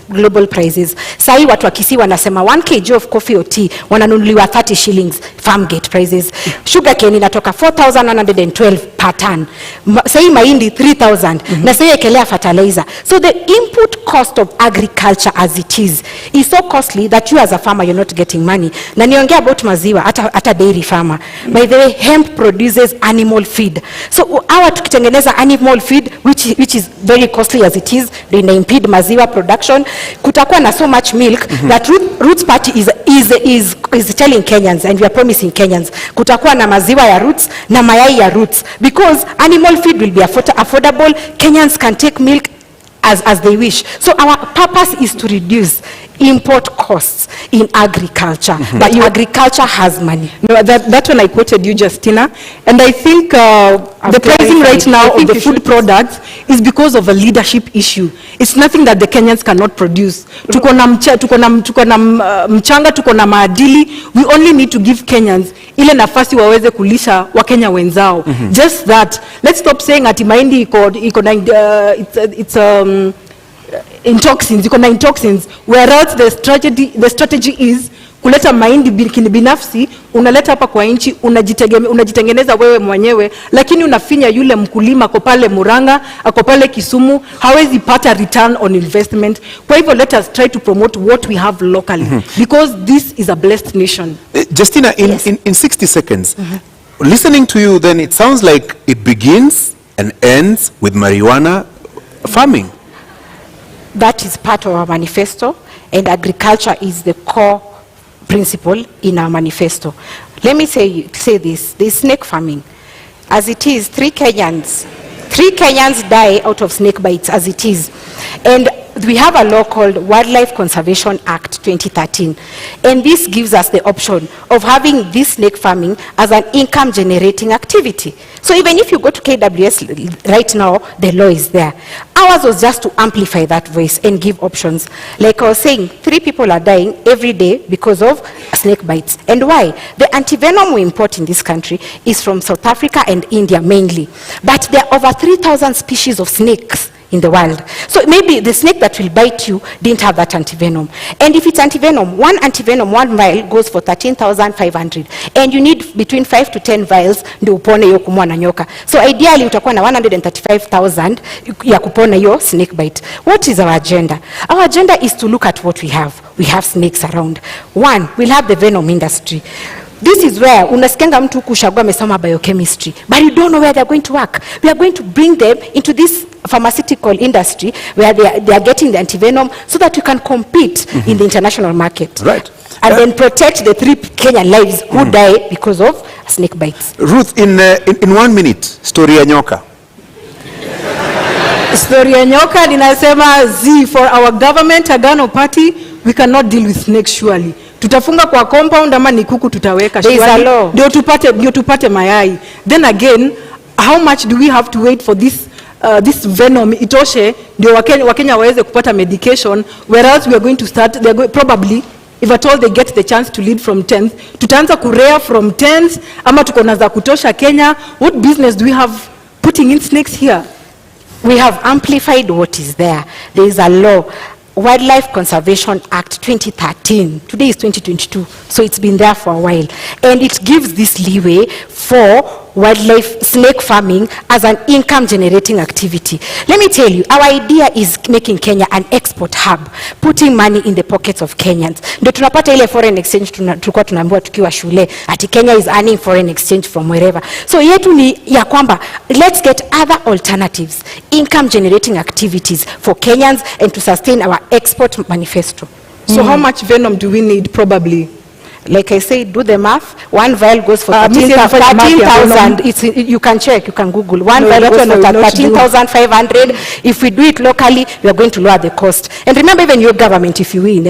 [SPEAKER 21] global prices. Sahi watu wa Kisii wanasema 1 kg of coffee or tea wananunuliwa 30 shillings farm gate prices. Sugar cane inatoka 4,112 per ton. Sahi mahindi 3,000. Na sahi ekelea fertilizer. So the input cost of agriculture as it is so costly that you as a farmer you're not getting money. Na niongea about maziwa at a dairy farmer. By the way, hemp produces animal feed. So our tukitengeneza animal feed which is very costly as it is, they impede maziwa production. Kutakuwa na so much milk that Roots Party is telling Kenyans, and we are promising Kenyans, kutakuwa na maziwa ya Roots na mayai ya Roots, because animal feed will be affordable. Kenyans can take milk as they wish. So our purpose is to reduce import costs in agriculture, but agriculture has money.
[SPEAKER 20] No, that's when I quoted you, Justina, and I think the pricing right now of the food products is because of a leadership issue. It's nothing that the Kenyans cannot produce. Tuko na mchanga, tuko na maadili. We only need to give Kenyans ile nafasi waweze kulisha Wakenya wenzao. Just that. Let's stop saying ati mahindi iko na in toxins, whereas the strategy is kuleta mahindi binafsi, unaleta hapa kwa nchi, unajitengeneza wewe mwenyewe, lakini unafinya yule mkulima ako pale Murang'a, ako pale Kisumu, hawezi pata return on investment. Kwa hivyo let us try to promote what we have locally, because this is a blessed nation.
[SPEAKER 15] Justina, in 60 seconds, listening to you, then it sounds like it begins and ends with marijuana farming.
[SPEAKER 21] That is part of our manifesto, and agriculture is the core principle in our manifesto. Let me say this, the snake farming. As it is, 3 Kenyans die out of snake bites as it is. And we have a law called Wildlife Conservation Act 2013. And this gives us the option of having this snake farming as an income generating activity. So even if you go to KWS right now, the law is there. Ours was just to amplify that voice and give options. Like I was saying, 3 people are dying every day because of snake bites. And why? The antivenom we import in this country is from South Africa and India mainly. But there are over 3,000 species of snakes in the world. So maybe the snake that will bite you didn't have that antivenom. And if it's antivenom, one vial goes for 13,500. And you need between 5 to 10 vials ndio upone hiyo kumwa na nyoka. So ideally utakuwa na 135,000 ya kupona hiyo snake bite. What is our agenda? Our agenda is to look at what we have. We have snakes around. 1, we'll have the venom industry. This is where unasikianga mtu kushagua amesoma biochemistry, but you don't know where they're going to work. We are going to bring them into this pharmaceutical industry where they are getting the antivenom so that we can compete in the international market.
[SPEAKER 15] Right.
[SPEAKER 21] And then protect the 3 Kenyan lives who die because of snake bites.
[SPEAKER 15] Ruth, in 1 minute, story ya nyoka.
[SPEAKER 20] Story ya nyoka ninasema for our government, Agano Party, we cannot deal with snakes surely. Tutafunga kwa compound ama ni kuku tutaweka surely. Ndio tupate mayai. Then again, how much do we have to wait for this venom itoshe ndio Wakenya waweze kupata medication, whereas we are going to start, probably, if at all they get the chance to lead from 10th, tutaanza kurea from 10th, ama tuko na za kutosha Kenya. What business do we have putting in snakes here?
[SPEAKER 21] We have amplified what is there. There is a law, Wildlife Conservation Act 2013. Today is 2022, so it's been there for a while. And it gives this leeway for wildlife snake farming as an income generating activity. Let me tell you, our idea is making Kenya an export hub, putting money in the pockets of Kenyans. Ndio tunapata ile foreign exchange tulikuwa tunaambiwa tukiwa shule ati Kenya is earning foreign exchange from wherever. So yetu ni ya kwamba let's get other alternatives, income generating activities for Kenyans and to sustain our export manifesto.
[SPEAKER 20] So how much venom do we need probably?
[SPEAKER 21] Like I say, do the math. One vial goes for 13,000. You can check, you can Google. One vial goes for 13,500. If we do it locally, we are going to lower the cost. And remember, even your government, if you win,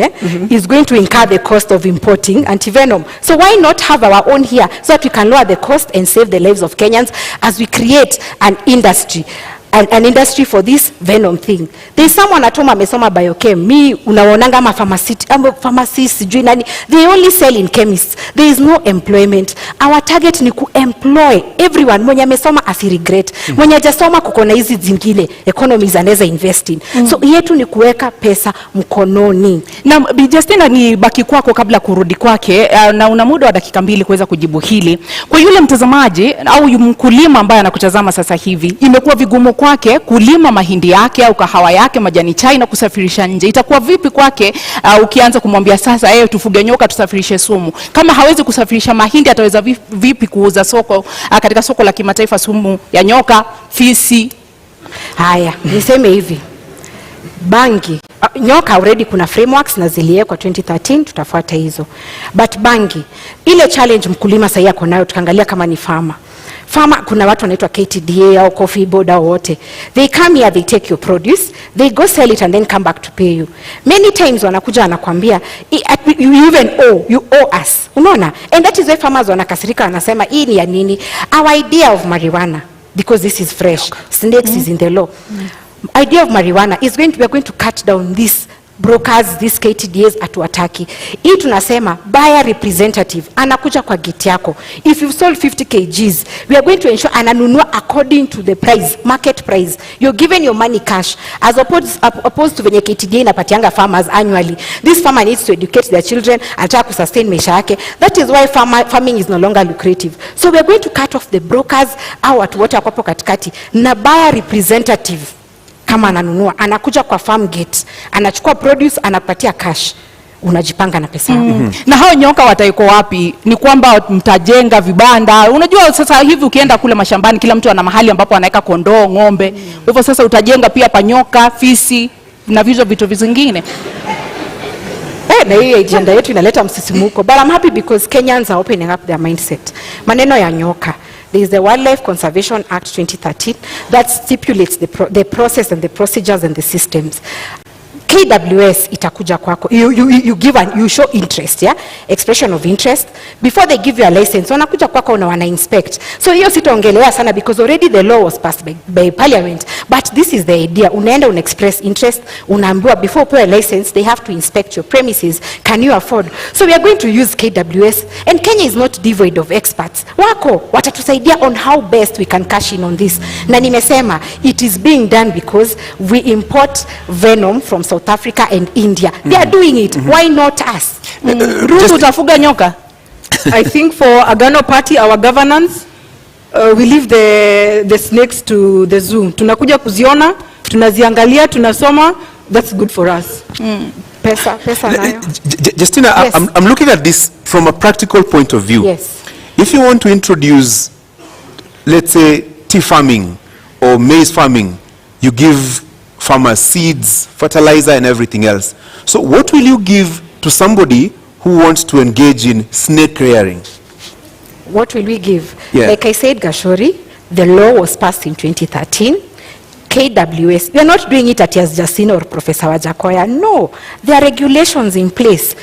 [SPEAKER 21] is going to incur the cost of importing antivenom. So why not have our own here so that we can lower the cost and save the lives of Kenyans as we create an industry. An industry for this venom thing. There's someone at home amesoma biochem. Me unaonanga ma pharmacists sijui nani. They only sell in chemists. There is no employment. Our target ni kuemploy everyone. Mwenye amesoma asiregret. Mwenye hajasoma kuko na hizi zingine economies anaweza invest in. So yetu ni kuweka pesa mkononi.
[SPEAKER 18] Na Bi Justina, ni baki kwako kabla kurudi kwake, na una muda wa dakika 2 kuweza kujibu hili. Kwa yule mtazamaji au mkulima ambaye anakutazama sasa hivi, imekuwa vigumu kwake kulima mahindi yake au kahawa yake, majani chai na kusafirisha nje. Itakuwa vipi kwake ukianza kumwambia sasa tufuge nyoka tusafirishe sumu? Kama hawezi kusafirisha mahindi, ataweza vipi kuuza soko katika soko la kimataifa sumu ya nyoka, fisi?
[SPEAKER 21] Haya, niseme hivi. Bangi, nyoka already kuna frameworks na ziliwekwa 2013, tutafuata hizo. But bangi, ile challenge mkulima sasa yako nayo, tukaangalia kama ni farmer, kuna watu wanaitwa KTDA au Coffee Board au wote. They come here, they take your produce, they go sell it and then come back to pay you. Many times wanakuja wanakuambia you owe us. Unaona? And that is why farmers wanakasirika, wanasema hii ni ya nini? Our idea of marijuana, because this is fresh, snakes is in the law. Idea of marijuana is we are going to cut down this brokers, these KTDAs atuataki. Hii tunasema buyer representative anakuja kwa gate yako. If you've sold 50 kgs, we are going to ensure ananunua according to the price, market price. You're given your money cash as opposed to venye KTDA inapatianga farmers annually. This farmer needs to educate their children, anataka kusustain maisha yake. That is why farming is no longer lucrative. So we are going to cut off the brokers au watu wote wako katikati na buyer representative. Kama ananunua, anakuja kwa farm gate, anachukua produce, anapatia cash, unajipanga na pesa yako.
[SPEAKER 18] Na hao nyoka wataiko wapi? Ni kwamba mtajenga vibanda. Unajua sasa hivi ukienda kule mashambani, kila mtu ana mahali ambapo anaweka kondoo, ng'ombe. Kwa hivyo sasa utajenga pia panyoka, fisi na vitu vingine.
[SPEAKER 21] Na hiyo agenda yetu inaleta msisimuko. But I'm happy because Kenyans are opening up their mindset. Maneno ya nyoka. There is the Wildlife Conservation Act 2013 that stipulates the process and the procedures and the systems. KWS itakuja kwako. You show interest, yeah? Expression of interest. Before they give you a license, wanakuja kwako na wana inspect. So hiyo sitaongelea sana because already the law was passed by parliament. But this is the idea. Unaenda express interest, unaambiwa before upewe a license, they have to inspect your premises. Can you afford? So we are going to use KWS, and Kenya is not devoid of experts. Wako watatusaidia on how best we can cash in on this. Na nimesema it is being done because we import venom from South Africa and India. They are doing it. Why not us?
[SPEAKER 18] Ruto utafuga nyoka?
[SPEAKER 20] I think for Agano Party, our governance, we leave the snakes to the zoo. Tunakuja kuziona, tunaziangalia, tunasoma. That's good for us.
[SPEAKER 21] Pesa nayo.
[SPEAKER 15] Justina, yes. I'm looking at this from a practical point of view.
[SPEAKER 21] Yes.
[SPEAKER 15] If you want to introduce, let's say, tea farming or maize farming, you give farmers seeds, fertilizer, and everything else. So what will you give to somebody who wants to engage in snake rearing?
[SPEAKER 21] What will we give?
[SPEAKER 15] Yeah.
[SPEAKER 21] Like I said, Gashori, the law was passed in 2013. KWS, we are not doing it at Justina or Professor Wajakoya. No, there are regulations in place.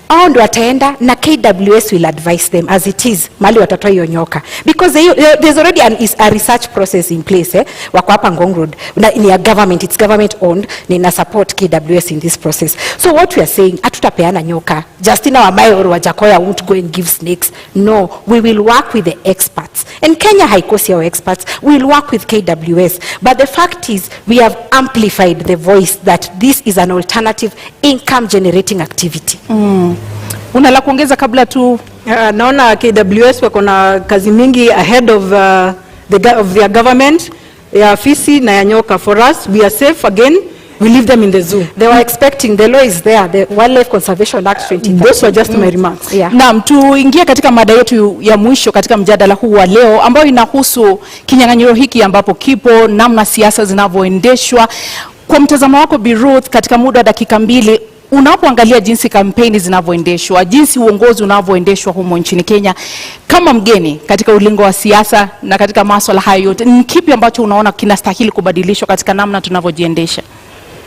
[SPEAKER 21] Au ndo wataenda na KWS will advise them as it is mali watatoa hiyo nyoka, because there's already a research process in place. Wako hapa Ngong Road, ni a government, it's government owned, na support KWS in this process. So what we are saying, hatutapeana nyoka. Justina Wamae or Wajakoya won't go and give snakes. No, we will work with the experts, and Kenya haikosi our experts. We will work with KWS, but the fact is we have amplified the voice that this is an alternative income generating activity.
[SPEAKER 18] Una la kuongeza kabla tu?
[SPEAKER 20] Naona KWS wako na kazi mingi ahead of their government, ya afisi na ya nyoka. For us, we are safe again. We leave them in the zoo.
[SPEAKER 21] They were expecting, the law is there, the Wildlife Conservation Act 2013.
[SPEAKER 20] Those were just my remarks.
[SPEAKER 21] Yeah.
[SPEAKER 18] Naam, tuingie katika mada yetu ya mwisho katika mjadala huu wa leo, ambayo inahusu kinyang'anyiro hiki ambapo kipo, namna siasa zinavyoendeshwa. Kwa mtazamo wako Bi Ruth, katika muda wa dakika 2, unapoangalia jinsi kampeni zinavyoendeshwa, jinsi uongozi unavyoendeshwa humo nchini Kenya, kama mgeni katika ulingo wa siasa na katika masuala hayo yote, ni kipi ambacho unaona kinastahili kubadilishwa katika namna tunavyojiendesha?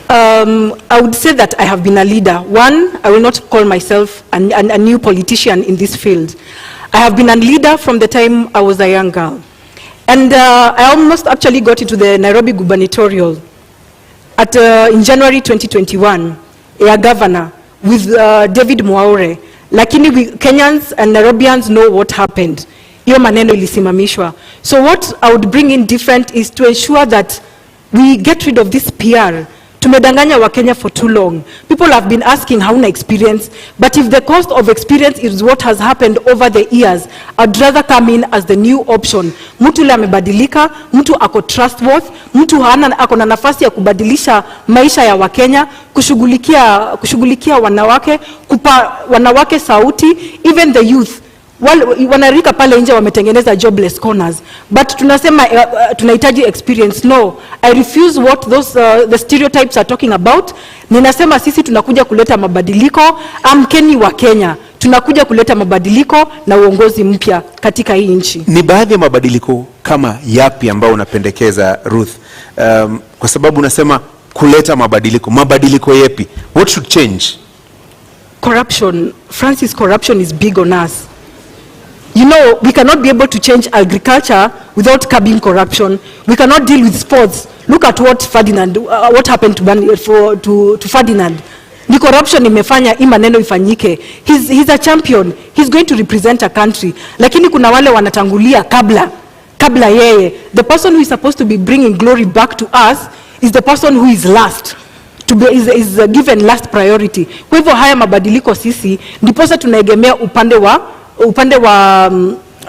[SPEAKER 20] I would say that I have been a leader. One, I will not call myself a new politician in this field. I have been a leader from the time I was a young girl. And I almost actually got into the Nairobi gubernatorial in January 2021, a governor with David Mwaure. Lakini Kenyans and Nairobians know what happened. Iyo maneno ilisimamishwa. So what I would bring in different is to ensure that we get rid of this PR. Tumedanganya wa Kenya for too long. People have been asking hauna experience, but if the cost of experience is what has happened over the years, I'd rather come in as the new option. Mtu le amebadilika, mtu ako trustworthy, mtu ako na nafasi ya kubadilisha maisha ya Wakenya, kushughulikia wanawake, kupa wanawake sauti, even the youth. Wanarika pale nje wametengeneza jobless corners, but tunasema tunahitaji experience. No, I refuse what the stereotypes are talking about. Ninasema sisi tunakuja kuleta mabadiliko. Amkeni wa Kenya, tunakuja kuleta mabadiliko na uongozi mpya katika hii nchi.
[SPEAKER 15] Ni baadhi ya mabadiliko kama yapi ambao unapendekeza Ruth? Kwa sababu unasema kuleta mabadiliko yapi? What should change?
[SPEAKER 20] Corruption, Francis, corruption is big on us. You know, we cannot be able to change agriculture without curbing corruption. We cannot deal with sports. Look at what what happened to Ferdinand. Ni corruption imefanya hii maneno ifanyike. He's a champion. He's going to represent a country. Lakini kuna wale wanatangulia kabla yeye. The person who is supposed to be bringing glory back to us is the person who is last. Is given last priority. Kwa hivyo haya mabadiliko sisi ndiposa tunaegemea upande wa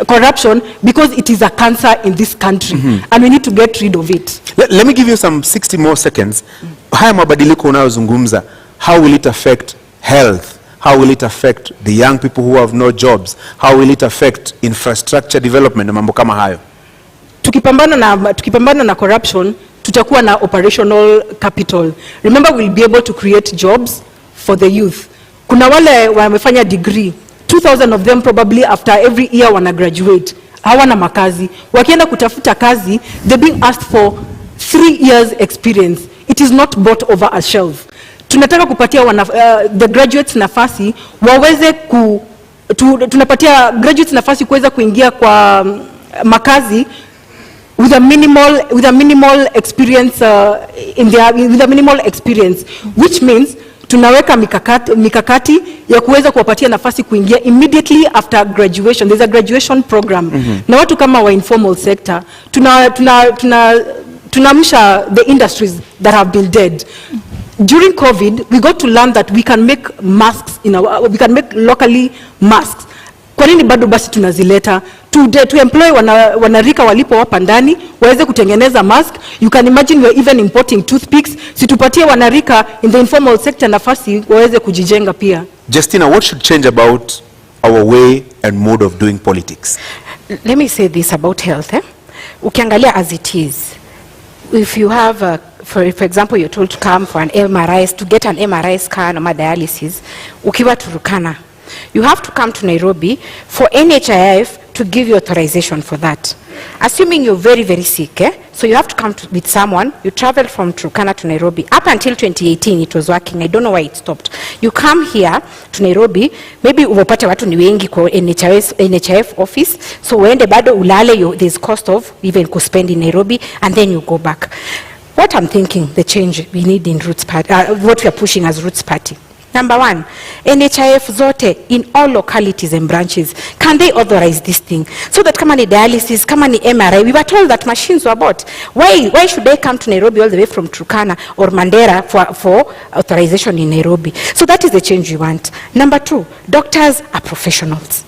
[SPEAKER 20] corruption, because it is a cancer in this country, and we need to get rid of it.
[SPEAKER 15] Let me give you some 60 more seconds. Haya mabadiliko unayozungumza, how will it affect health? How will it affect the young people who have no jobs? How will it affect infrastructure development na mambo kama hayo?
[SPEAKER 20] Tukipambana na corruption, tutakuwa na operational capital. Remember, we'll be able to create jobs for the youth. Kuna wale wamefanya degree, 2,000 of them probably after every year wana graduate, hawana makazi. Wakienda kutafuta kazi, they're being asked for 3 years experience. It is not bought over a shelf. Tunataka kupatia the graduates nafasi waweze tunapatia graduates nafasi kuweza kuingia kwa makazi with a minimal experience with a minimal experience, which means tunaweka mikakati ya kuweza kuwapatia nafasi kuingia immediately after graduation. There's a graduation program. Na watu kama wa informal sector tunamsha the industries that have been dead. During COVID, we got to learn that we can make masks we can make locally masks. Kwa nini bado basi tunazileta? To employ wanarika walipo hapa ndani waweze kutengeneza mask. You can imagine we're even importing toothpicks. Situpatie wanarika in the informal sector nafasi waweze kujijenga pia.
[SPEAKER 15] Justina, what should change about our way and mode of doing politics?
[SPEAKER 21] Let me say this about health. Ukiangalia as it is, if you have for example, you're told to come for an MRI, to get an MRI scan or dialysis, ukiwa Turkana, you have to come to Nairobi for NHIF to give you authorization for that. Assuming you're very, very sick, so you have to come with someone. You travel from Turkana to Nairobi. Up until 2018, it was working. I don't know why it stopped. You come here to Nairobi, maybe upate watu ni wengi kwa NHIF office, so uende bado ulale, there's cost of even kuspend in Nairobi, and then you go back. What I'm thinking, the change we need in Roots Party, what we are pushing as Roots Party, Number one, NHIF zote in all localities and branches, can they authorize this thing? So that kama ni dialysis, kama ni MRI, we were told that machines were bought. Why should they come to Nairobi all the way from Turkana or Mandera for authorization in Nairobi? So that is the change we want. Number two, doctors are professionals.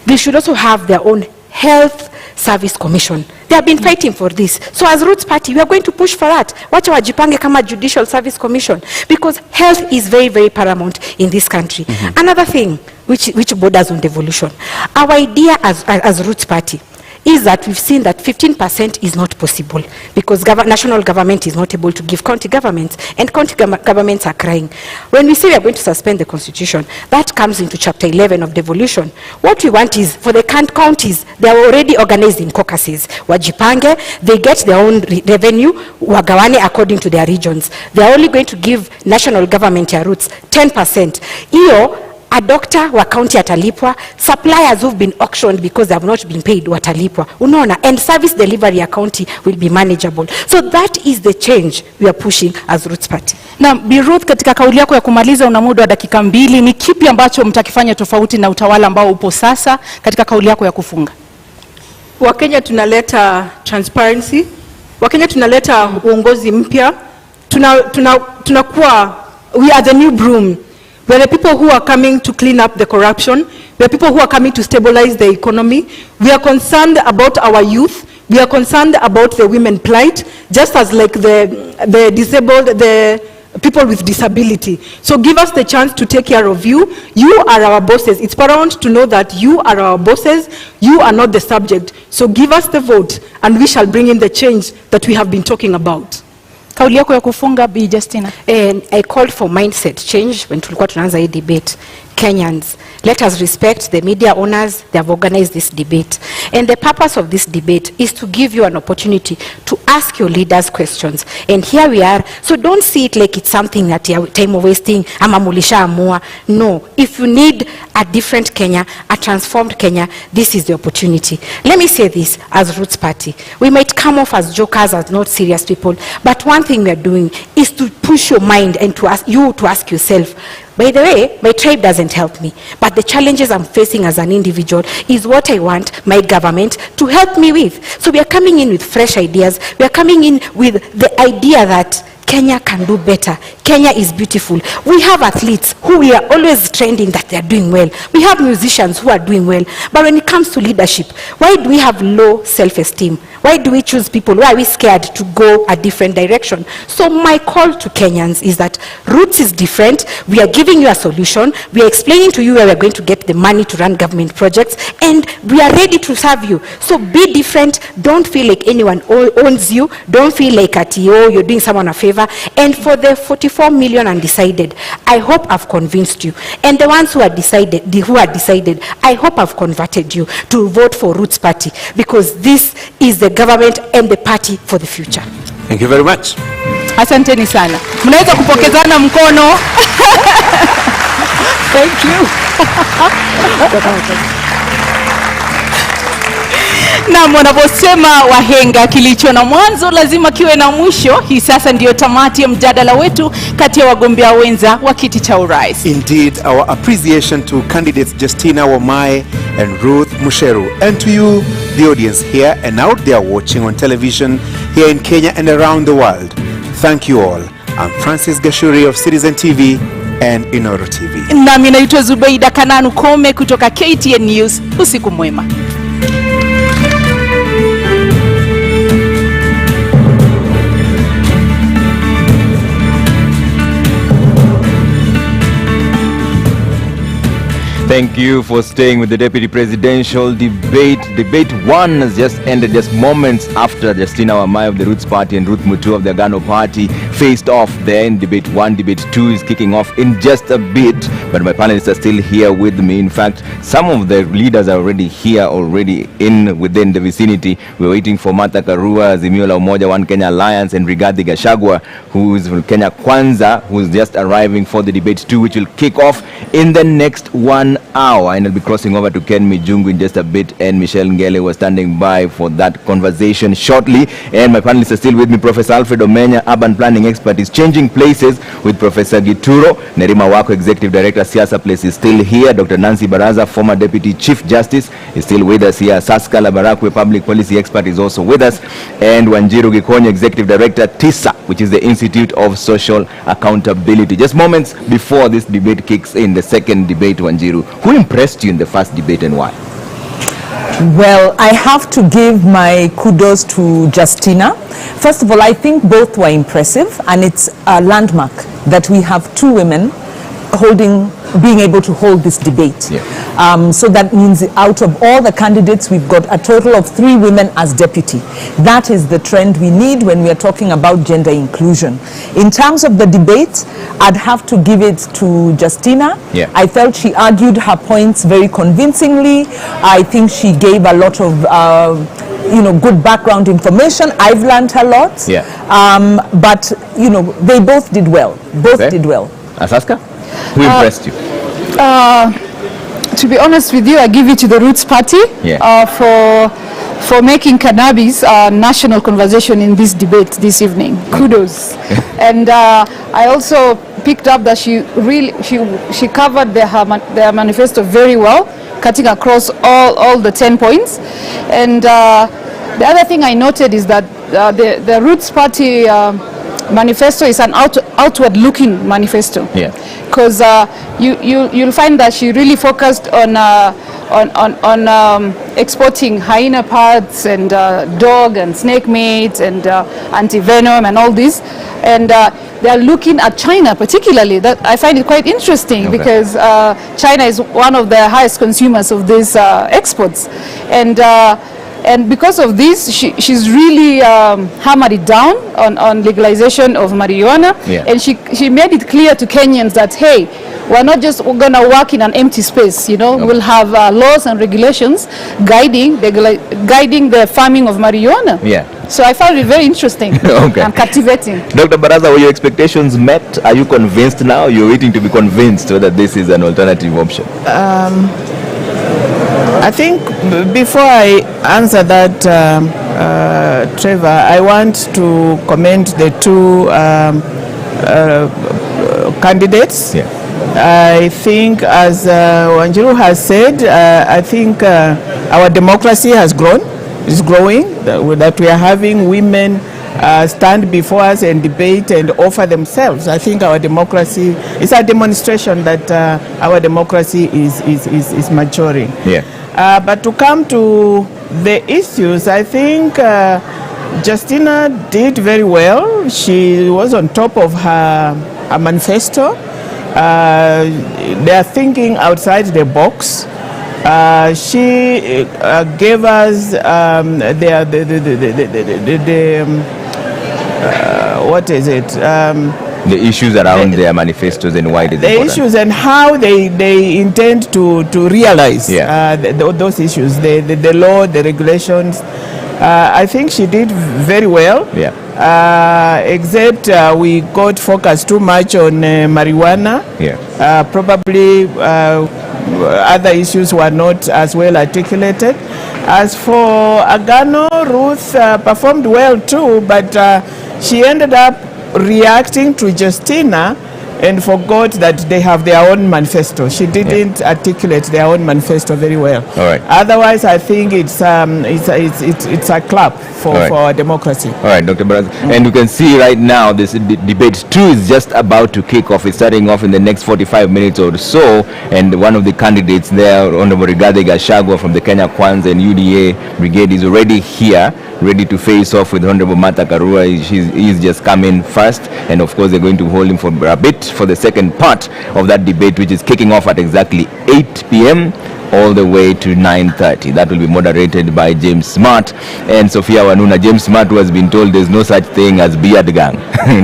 [SPEAKER 21] They should also have their own health service commission. They have been fighting for this. So as Roots Party, we are going to push for that. Wacha wajipange kama judicial service commission, because health is very, very paramount in this country. Another thing which borders on devolution. Our idea as Roots Party is that we've seen that 15% is not possible because national government is not able to give county governments, and county governments are crying. When we say we are going to suspend the constitution, that comes into chapter 11 of devolution. What we want is for the counties, they are already organized in caucuses. Wajipange, they get their own revenue, wagawane according to their regions. They are only going to give national government ya Roots 10%. Iyo, a doctor wa county atalipwa, suppliers who've been auctioned because they have not been paid watalipwa. Unaona, and service delivery ya county will be manageable. So that is the change we are pushing as Roots Party.
[SPEAKER 18] Na Bi Ruth, katika kauli yako ya kumaliza una muda wa dakika 2, ni kipi ambacho mtakifanya tofauti na utawala ambao upo sasa katika kauli yako ya kufunga?
[SPEAKER 20] Wakenya tunaleta transparency. Wakenya tunaleta uongozi mpya. Tunakuwa, we are the new broom. We are the people who are coming to clean up the corruption. We are people who are coming to stabilize the economy. We are concerned about our youth. We are concerned about the women plight, just as like the disabled, the people with disability. So give us the chance to take care of you. You are our bosses. It's paramount to know that you are our bosses. You are not the subject. So give us the vote and we shall bring in the change that we have been talking about.
[SPEAKER 18] Kauli yako ya kufunga, Bi Justina.
[SPEAKER 21] And I called for mindset change when tulikuwa tunaanza hii debate. Kenyans, let us respect the media owners. They have organized this debate. And the purpose of this debate is to give you an opportunity to ask your leaders questions. And here we are. So don't see it like it's something that you're time wasting, ama mulisha amua. No. If you need a different Kenya, a transformed Kenya, this is the opportunity. Let me say this as Roots Party. We might come off as jokers, as not serious people, but one thing we are doing is to push your mind and to ask yourself, by the way, my tribe doesn't help me, but the challenges I'm facing as an individual is what I want my government to help me with. So we are coming in with fresh ideas. We are coming in with the idea that Kenya can do better. Kenya is beautiful. We have athletes who we are always trending that they are doing well. We have musicians who are doing well. But when it comes to leadership, why do we have low self-esteem? Why do we choose people? Why are we scared to go a different direction? So my call to Kenyans is that Roots is different. We are giving you a solution. We are explaining to you where we are going to get the money to run government projects, and we are ready to serve you. So be different. Don't feel like anyone owns you. Don't feel like you're doing someone a favor. And for the 44 million undecided, I hope I've convinced you. And the ones who are decided, I hope I've converted you to vote for Roots Party, because this is the government and the party for the future.
[SPEAKER 15] Thank you very much.
[SPEAKER 18] Asanteni sana. Mnaweza kupokezana mkono. Thank you. Na wanavyosema wahenga, kilicho na mwanzo lazima kiwe na mwisho. Hii sasa ndiyo tamati ya mjadala wetu kati ya wagombea wenza wa kiti cha urais.
[SPEAKER 15] Indeed, our appreciation to candidates Justina Wamae and Ruth Musheru, and to you, the audience here and out there watching on television here in Kenya and around the world. Thank you all. I'm Francis Gashuri of Citizen TV and Inoro TV.
[SPEAKER 18] Nami naitwa Zubeida Kananu Kome kutoka KTN News. Usiku mwema.
[SPEAKER 2] Thank you for staying with the deputy presidential debate. Debate 1 has just ended just moments after Justina Wamae of the Roots Party and Ruth Mutua of the Agano Party faced off there in debate 1. Debate 2 is kicking off in just a bit, but my panelists are still here with me. In fact, some of the leaders are already here, already within the vicinity. We're waiting for Martha Karua, Azimio la Umoja, One Kenya Alliance, and Rigathi Gachagua, who is from Kenya Kwanza, who's just arriving for the debate 2, which will kick off in the next 1 hour, and I'll be crossing over to Ken Mijungu in just a bit, and Michelle Ngele was standing by for that conversation shortly. And my panelists are still with me. Professor Alfred Omenya, urban planning expert, is changing places with Professor Gituro. Nerima Wako, Executive Director, Siasa Place, is still here. Dr. Nancy Baraza, former Deputy Chief Justice, is still with us here. Saska Labarakwe, Public Policy Expert, is also with us. And Wanjiru Gikonyo, Executive Director, TISA, which is the Institute of Social Accountability. Just moments before this debate kicks in, the second debate, Wanjiru, who impressed you in the first debate and why?
[SPEAKER 1] Well, I have to give my kudos to Justina. First of all, I think both were impressive, and it's a landmark that we have two women being able to hold this debate. Yeah. So that means out of all the candidates, we've got a total of 3 women as deputy. That is the trend we need when we are talking about gender inclusion. In terms of the debate, I'd have to give it to Justina.
[SPEAKER 2] Yeah.
[SPEAKER 1] I felt she argued her points very convincingly. I think she gave a lot of good background information. I've learned a lot.
[SPEAKER 2] Yeah.
[SPEAKER 1] But they both did well. Both did well.
[SPEAKER 2] Asaska, who impressed you?
[SPEAKER 3] To be honest with you, I give it to the Roots Party for making cannabis a national conversation in this debate this evening. Kudos. And I also picked up that she covered their manifesto very well, cutting across all the 10 points. And the other thing I noted is that the Roots Party manifesto is an outward-looking manifesto.
[SPEAKER 2] Yeah.
[SPEAKER 3] Because you'll find that she really focused on exporting hyena parts and dog and snake meat and anti-venom and all this, and they are looking at China particularly. That I find it quite interesting because China is one of the highest consumers of these exports, and because of this, she's really hammered it down on legalization of marijuana.
[SPEAKER 2] Yeah.
[SPEAKER 3] And she made it clear to Kenyans that, hey, we're not just going to work in an empty space, We'll have laws and regulations guiding the farming of marijuana.
[SPEAKER 2] Yeah.
[SPEAKER 3] So I found it very interesting and captivating.
[SPEAKER 2] Dr. Baraza, were your expectations met? Are you convinced now? You're waiting to be convinced whether this is an alternative option?
[SPEAKER 6] I think before I answer that, Trevor, I want to commend the two candidates.
[SPEAKER 2] Yeah.
[SPEAKER 6] I think, as Wanjiru has said, I think our democracy has grown, is growing, that we are having women stand before us and debate and offer themselves. I think our democracy is a demonstration that our democracy is maturing.
[SPEAKER 2] Yeah.
[SPEAKER 6] But to come to the issues, I think Justina did very well. She was on top of her manifesto. They are thinking outside the box. She gave us what is it?
[SPEAKER 2] The issues around their manifestos and why it is important.
[SPEAKER 6] Issues and how they intend to realize those issues, the law, the regulations. I think she did very well.
[SPEAKER 2] Yeah.
[SPEAKER 6] Except we got focused too much on marijuana.
[SPEAKER 2] Yeah.
[SPEAKER 6] Probably other issues were not as well articulated. As for Agano, Ruth performed well too, but she ended up reacting to Justina and forgot that they have their own manifesto. She didn't articulate their own manifesto very well.
[SPEAKER 2] All right.
[SPEAKER 6] Otherwise, I think it's a clap for our democracy.
[SPEAKER 2] All right, Dr. Baraza. And you can see right now this debate 2 is just about to kick off. It's starting off in the next 45 minutes or so. And one of the candidates there, Honorable Rigathi Gachagua from the Kenya Kwanza and UDA Brigade, is already here, ready to face off with Honorable Martha Karua. He's just come in first. And of course, they're going to hold him for a bit for the second part of that debate, which is kicking off at exactly 8 p.m. all the way to 9:30. That will be moderated by James Smart and Sophia Wanuna. James Smart, who has been told there's no such thing as beard gang.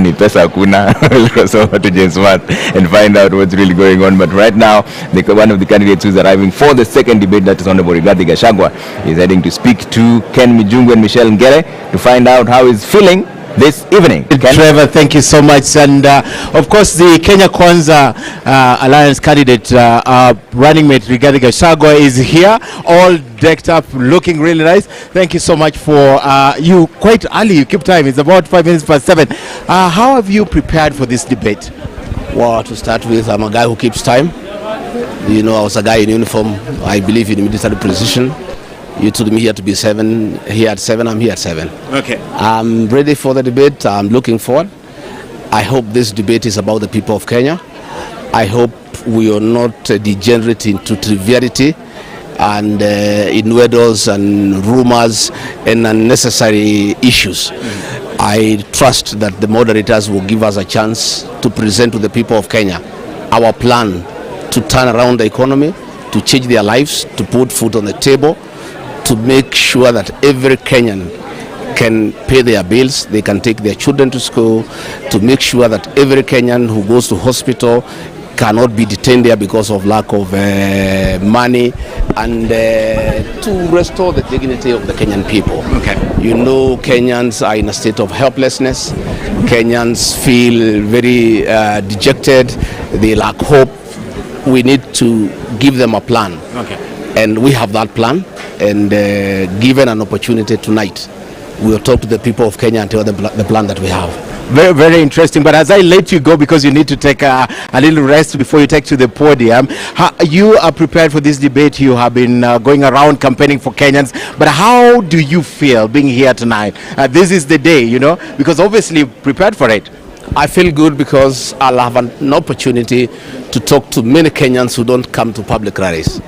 [SPEAKER 2] Ni pesa kuna. We'll cross over to James Smart and find out what's really going on. But right now, one of the candidates who's arriving for the second debate, that is Honorable Rigathi Gachagua, is heading to speak to Ken Mijungu and Michelle Ngele to find out how he's feeling this evening.
[SPEAKER 4] Trevor, thank you so much. And of course, the Kenya Kwanza Alliance candidate, running mate Rigathi Gachagua is here, all decked up, looking really nice. Thank you so much for you quite early. You keep time. It's about 5 minutes past 7. How have you prepared for this debate?
[SPEAKER 22] Well, to start with, I'm a guy who keeps time. You know, I was a guy in uniform. I believe in military precision. You told me here to be 7, here at 7, I'm here at 7.
[SPEAKER 4] Okay.
[SPEAKER 22] I'm ready for the debate. I'm looking forward. I hope this debate is about the people of Kenya. I hope we are not degenerate into triviality and innuendos and rumors and unnecessary issues. I trust that the moderators will give us a chance to present to the people of Kenya our plan to turn around the economy, to change their lives, to put food on the table, to make sure that every Kenyan can pay their bills, they can take their children to school, to make sure that every Kenyan who goes to hospital cannot be detained there because of lack of money, and to restore the dignity of the Kenyan people.
[SPEAKER 4] Okay.
[SPEAKER 22] You know, Kenyans are in a state of helplessness. Kenyans feel very dejected. They lack hope. We need to give them a plan.
[SPEAKER 4] Okay.
[SPEAKER 22] And we have that plan. And given an opportunity tonight, we will talk to the people of Kenya and tell them the plan that we have.
[SPEAKER 4] Very, very interesting. But as I let you go, because you need to take a little rest before you take to the podium, you are prepared for this debate. You have been going around campaigning for Kenyans. But how do you feel being here tonight? This is the day, you know, because obviously prepared for it.
[SPEAKER 22] I feel good because I'll have an opportunity to talk to many Kenyans who don't come to public rallies.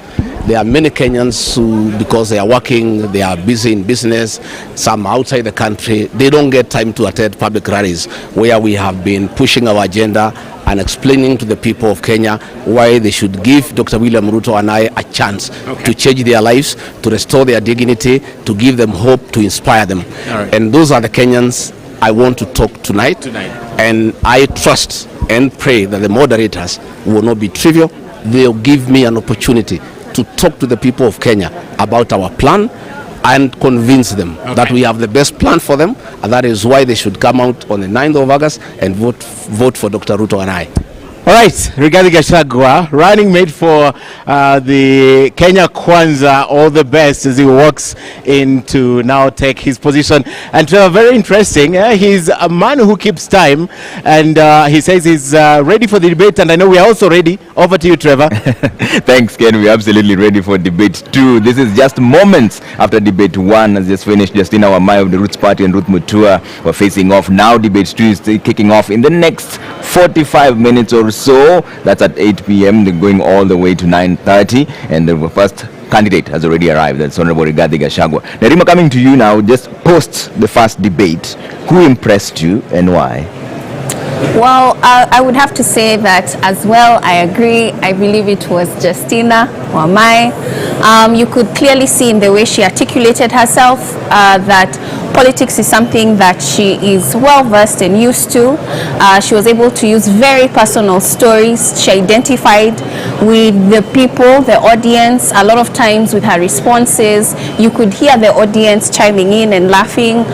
[SPEAKER 22] There are many Kenyans who, because they are working, they are busy in business, some outside the country, they don't get time to attend public rallies where we have been pushing our agenda and explaining to the people of Kenya why they should give Dr. William Ruto and I a chance to change their lives, to restore their dignity, to give them hope, to inspire them. And those are the Kenyans I want to talk tonight. And I trust and pray that the moderators will not be trivial. They'll give me an opportunity to talk to the people of Kenya about our plan and convince them that we have the best plan for them, and that is why they should come out on the 9th of August and vote for Dr. Ruto and I.
[SPEAKER 4] All right, Rigathi Gachagua, running mate for the Kenya Kwanza, all the best as he walks in to now take his position. And Trevor, very interesting, he's a man who keeps time, and he says he's ready for the debate, and I know we are also ready. Over to you, Trevor.
[SPEAKER 2] Thanks, Ken. We're absolutely ready for debate 2. This is just moments after debate 1 has just finished. Justina Wamai of the Roots Party and Ruth Mutua were facing off. Now debate 2 is kicking off in the next 45 minutes or so. That's at 8 p.m. They're going all the way to 9:30, and the first candidate has already arrived. That's Honorable Rigathi Gachagua. Nerima, coming to you now, just post the first debate. Who impressed you and why?
[SPEAKER 23] Well, I would have to say that as well. I agree. I believe it was Justina Wamai. You could clearly see in the way she articulated herself that politics is something that she is well versed and used to. She was able to use very personal stories. She identified with the people, the audience. A lot of times with her responses, you could hear the audience chiming in and laughing.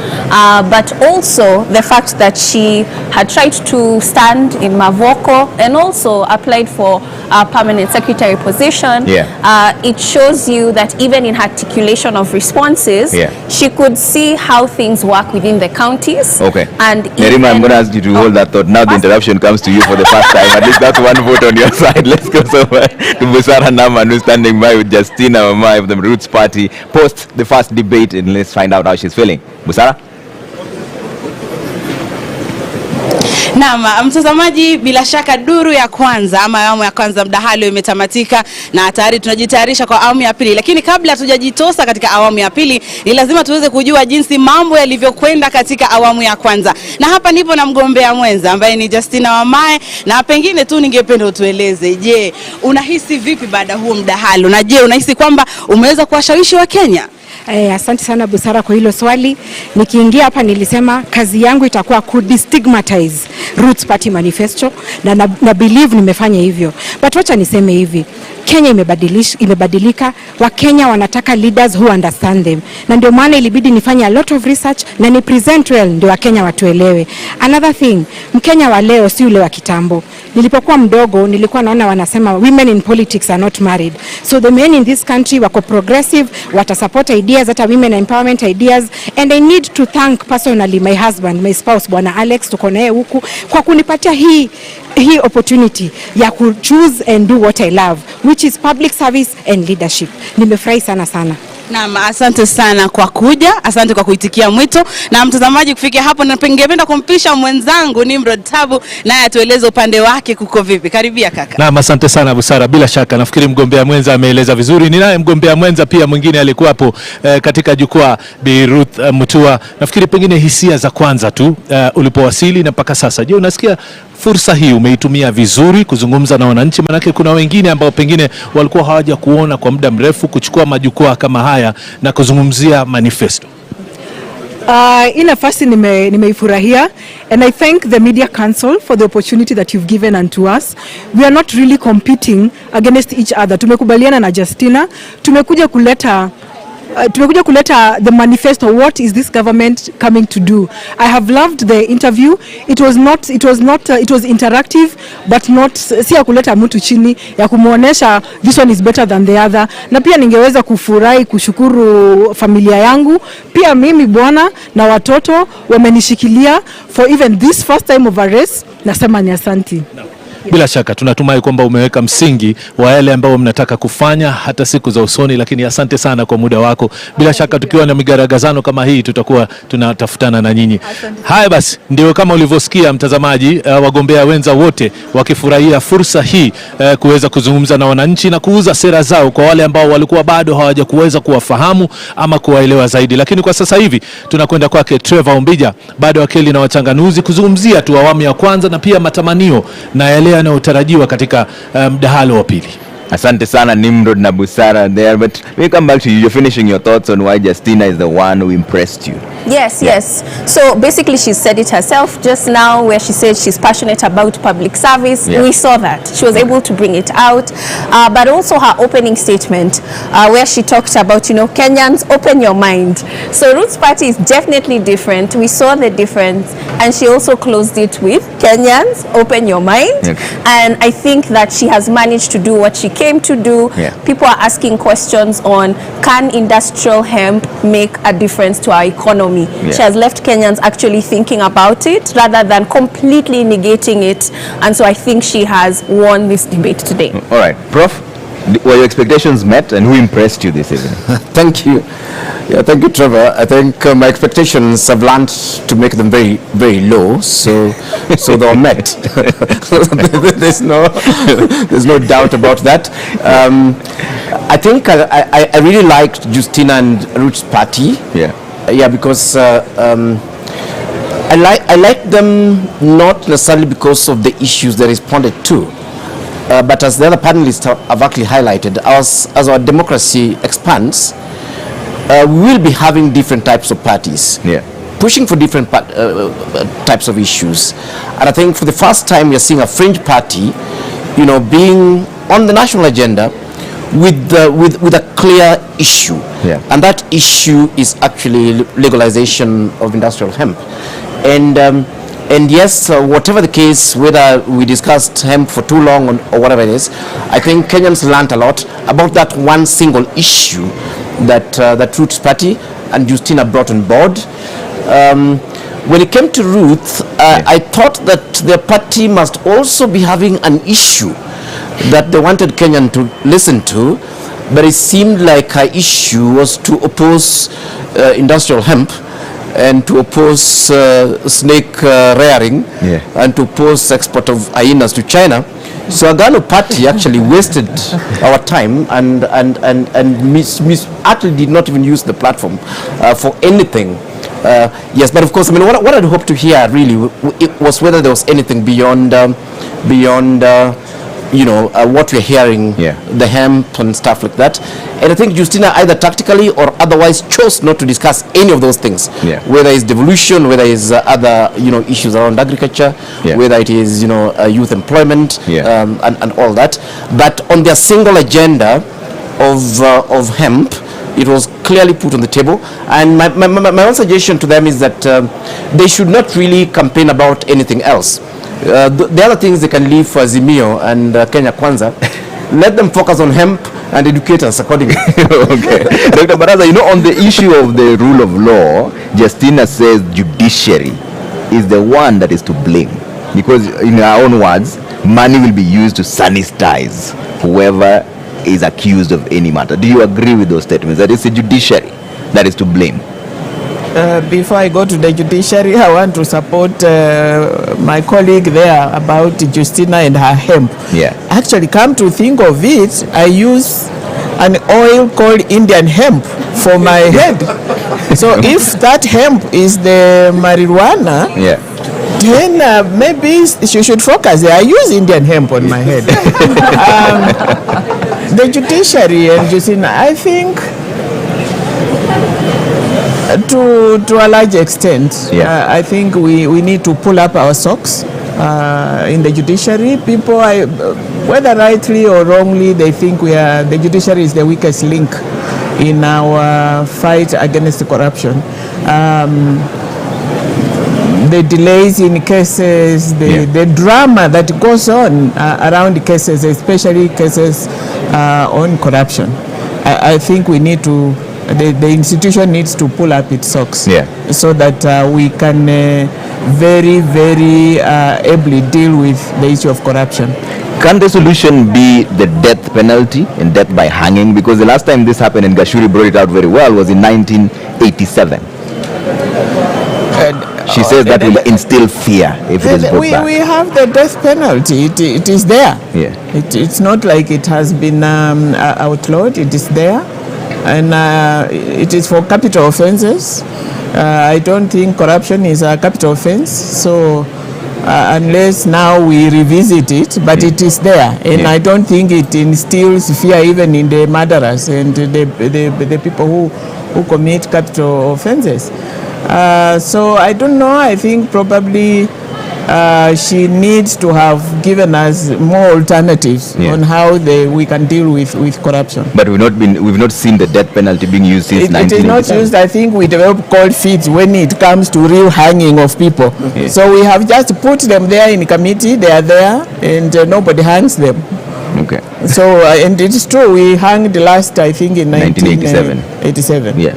[SPEAKER 23] But also the fact that she had tried to stand in Mavoko and also applied for a permanent secretary position. It shows you that even in her articulation of responses, she could see how things work within the counties.
[SPEAKER 2] Okay.
[SPEAKER 23] And
[SPEAKER 2] Nerima, I'm going to ask you to hold that thought. Now the interruption comes to you for the first time. At least that's one vote on your side. Let's go over to Busara Naman, who's standing by with Justina Wamai of the Roots Party. Post the first debate and let's find out how she's feeling. Busara?
[SPEAKER 7] Naam, mtazamaji, bila shaka duru ya kwanza ama awamu ya kwanza mdahalo imetamatika na tayari tunajitayarisha kwa awamu ya pili. Lakini kabla hatujajitosa katika awamu ya pili, ni lazima tuweze kujua jinsi mambo yalivyokwenda katika awamu ya kwanza. Na hapa nipo na mgombea mwenza ambaye ni Justina Wamai, na pengine tu ningependa utueleze, je, unahisi vipi baada huo mdahalo? Na je, unahisi kwamba umeweza kuwashawishi wa Kenya?
[SPEAKER 21] Asante sana Busara kwa hilo swali. Nikiingia hapa nilisema kazi yangu itakuwa ku destigmatize Roots Party manifesto na believe nimefanya hivyo. But wacha niseme hivi, Kenya imebadilika, Wakenya wanataka leaders who understand them, na ndio maana ilibidi nifanye a lot of research na ni present well ndio Wakenya watuelewe. Another thing, Mkenya wa leo si yule wa kitambo. Nilipokuwa mdogo nilikuwa naona wanasema women in politics are not married, so the men in this country wako progressive, watasupport ideas, hata women empowerment ideas, and I need to thank personally my husband, my spouse, Bwana Alex, tuko naye huku, kwa kunipatia hii opportunity ya ku choose and do what I love, which is public service and leadership. Nimefurahi sana.
[SPEAKER 7] Naam, asante sana kwa kuja, asante kwa kuitikia mwito. Na mtazamaji, kufikia hapo na ningependa kumpisha mwenzangu Nimrod Tabu naye atueleze upande wake kuko vipi. Karibia kaka.
[SPEAKER 8] Naam, asante sana Busara. Bila shaka nafikiri mgombea mwenza ameeleza vizuri. Ninaye mgombea mwenza pia mwingine alikuwa hapo katika jukwaa, Bi Ruth Mutua. Nafikiri pengine hisia za kwanza tu ulipowasili na mpaka sasa. Je, unasikia fursa hii umeitumia vizuri kuzungumza na wananchi? Manake kuna wengine ambao pengine walikuwa hawaja kuona kwa muda mrefu, kuchukua majukwaa kama haya na kuzungumzia manifesto.
[SPEAKER 20] Hii nafasi nimeifurahia, and I thank the Media Council for the opportunity that you've given unto us. We are not really competing against each other. Tumekubaliana na Justina, tumekuja kuleta the manifesto. What is this government coming to do? I have loved the interview. It was interactive, but not si ya kuleta mtu chini, ya kumuonesha this one is better than the other. Na pia ningeweza kufurahi kushukuru familia yangu, pia mimi bwana na watoto wamenishikilia for even this first time of a race. Nasema ni asanti.
[SPEAKER 8] Bila shaka tunatumai kwamba umeweka msingi wa yale ambao mnataka kufanya hata siku za usoni, lakini asante sana kwa muda wako. Bila shaka tukiwa na migaragazano kama hii tutakuwa tunatafutana na nyinyi. Haya basi, ndio kama ulivyosikia mtazamaji, wagombea wenza wote wakifurahia fursa hii kuweza kuzungumza na wananchi na kuuza sera zao kwa wale ambao walikuwa bado hawajakuweza kuwafahamu ama kuwaelewa zaidi. Lakini kwa sasa hivi tunakwenda kwake Trevor Ombija, bado akili na wachanganuzi, kuzungumzia tu awamu ya kwanza na pia matamanio na yale yanayotarajiwa katika mdahalo wa pili.
[SPEAKER 2] Asante sana Nimrod na Busara there, but we come back to you. You're finishing your thoughts on why Justina is the one who impressed you.
[SPEAKER 23] Yes. So basically she said it herself just now, where she said she's passionate about public service. Yeah. We saw that. She was able to bring it out. But also her opening statement, where she talked about, Kenyans, open your mind. So Roots Party is definitely different. We saw the difference. And she also closed it with Kenyans, open your mind. Okay. And I think that she has managed to do what she came to do. Yeah. People are asking questions on, can industrial hemp make a difference to our economy? Yeah. She has left Kenyans actually thinking about it rather than completely negating it. And so I think she has won this debate today.
[SPEAKER 2] All right. Prof, were your expectations met, and who impressed you this evening?
[SPEAKER 9] Thank you. Yeah, thank you, Trevor. I think my expectations have learned to make them very, very low, so they were met. There's no doubt about that. I think I really liked Justina and Roots Party. Yeah, because I like them not necessarily because of the issues they responded to, but as the other panelists have actually highlighted, as our democracy expands, we will be having different types of parties, pushing for different types of issues. And I think for the first time we are seeing a fringe party, being on the national agenda with a clear issue. And that issue is actually legalization of industrial hemp. And yes, whatever the case, whether we discussed hemp for too long or whatever it is, I think Kenyans learned a lot about that one single issue that Roots Party and Justina brought on board. When it came to Ruth, I thought that the party must also be having an issue that they wanted Kenyan to listen to, but it seemed like her issue was to oppose industrial hemp and to oppose snake rearing and to oppose export of hyenas to China. So Agano Party actually wasted our time and actually did not even use the platform for anything. Yes, but of course, I mean, what I'd hoped to hear really was whether there was anything beyond what we're hearing, the hemp and stuff like that. And I think Justina either tactically or otherwise chose not to discuss any of those things. Whether it's devolution, whether it's other issues around agriculture, whether it is youth employment, and all that. But on their single agenda of hemp, it was clearly put on the table. And my own suggestion to them is that they should not really campaign about anything else. The other things they can leave for Azimio and Kenya Kwanza. Let them focus on hemp and educate us accordingly.
[SPEAKER 2] Okay. Dr. Baraza, on the issue of the rule of law, Justina says judiciary is the one that is to blame. Because in her own words, money will be used to sanitize whoever is accused of any matter. Do you agree with those statements? That it's the judiciary that is to blame?
[SPEAKER 6] Before I go to the judiciary, I want to support my colleague there about Justina and her hemp. Actually, come to think of it, I use an oil called Indian hemp for my head. So if that hemp is the marijuana, then maybe she should focus there. I use Indian hemp on my head. The judiciary and Justina, I think to a large extent, I think we need to pull up our socks in the judiciary. People, whether rightly or wrongly, they think the judiciary is the weakest link in our fight against corruption. The delays in cases, the drama that goes on around cases, especially cases on corruption. I think we need to, the institution needs to pull up its socks so that we can very, very ably deal with the issue of corruption.
[SPEAKER 2] Can the solution be the death penalty and death by hanging? Because the last time this happened, and Gashuri brought it out very well, was in 1987. She says that will instill fear if it is brought back.
[SPEAKER 6] We have the death penalty. It is there. It's not like it has been outlawed. It is there. And it is for capital offenses. I don't think corruption is a capital offense. So unless now we revisit it, but it is there. And I don't think it instills fear even in the murderers and the people who commit capital offenses. So I don't know. I think probably she needs to have given us more alternatives on how we can deal with corruption.
[SPEAKER 2] But we've not seen the death penalty being used since 1987. It is not
[SPEAKER 6] used. I think we develop cold feet when it comes to real hanging of people. So we have just put them there in committee. They are there, and nobody hangs them.
[SPEAKER 2] Okay.
[SPEAKER 6] So and it is true. We hung the last, I think, in 1987. Yeah.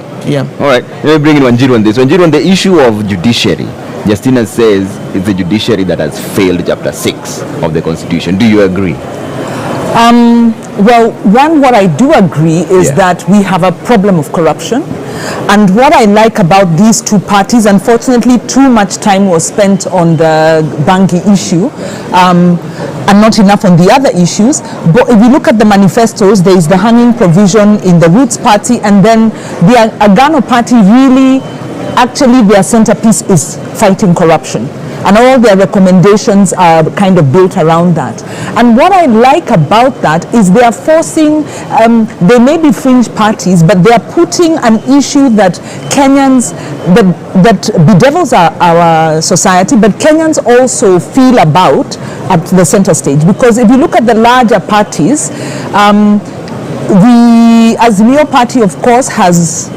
[SPEAKER 2] All right. Let me bring in Wanjiru on this. Wanjiru, on the issue of judiciary, Justina says it's the judiciary that has failed Chapter 6 of the Constitution. Do you agree?
[SPEAKER 1] Well, what I do agree is that we have a problem of corruption. And what I like about these two parties, unfortunately, too much time was spent on the Bangi issue and not enough on the other issues. But if you look at the manifestos, there is the hanging provision in the Roots Party, and then the Agano Party really, actually their centerpiece is fighting corruption. And all their recommendations are kind of built around that. And what I like about that is they are forcing, they may be fringe parties, but they are putting an issue that Kenyans, that bedevils our society, but Kenyans also feel about at the center stage. Because if you look at the larger parties, the Azimio Party, of course, has,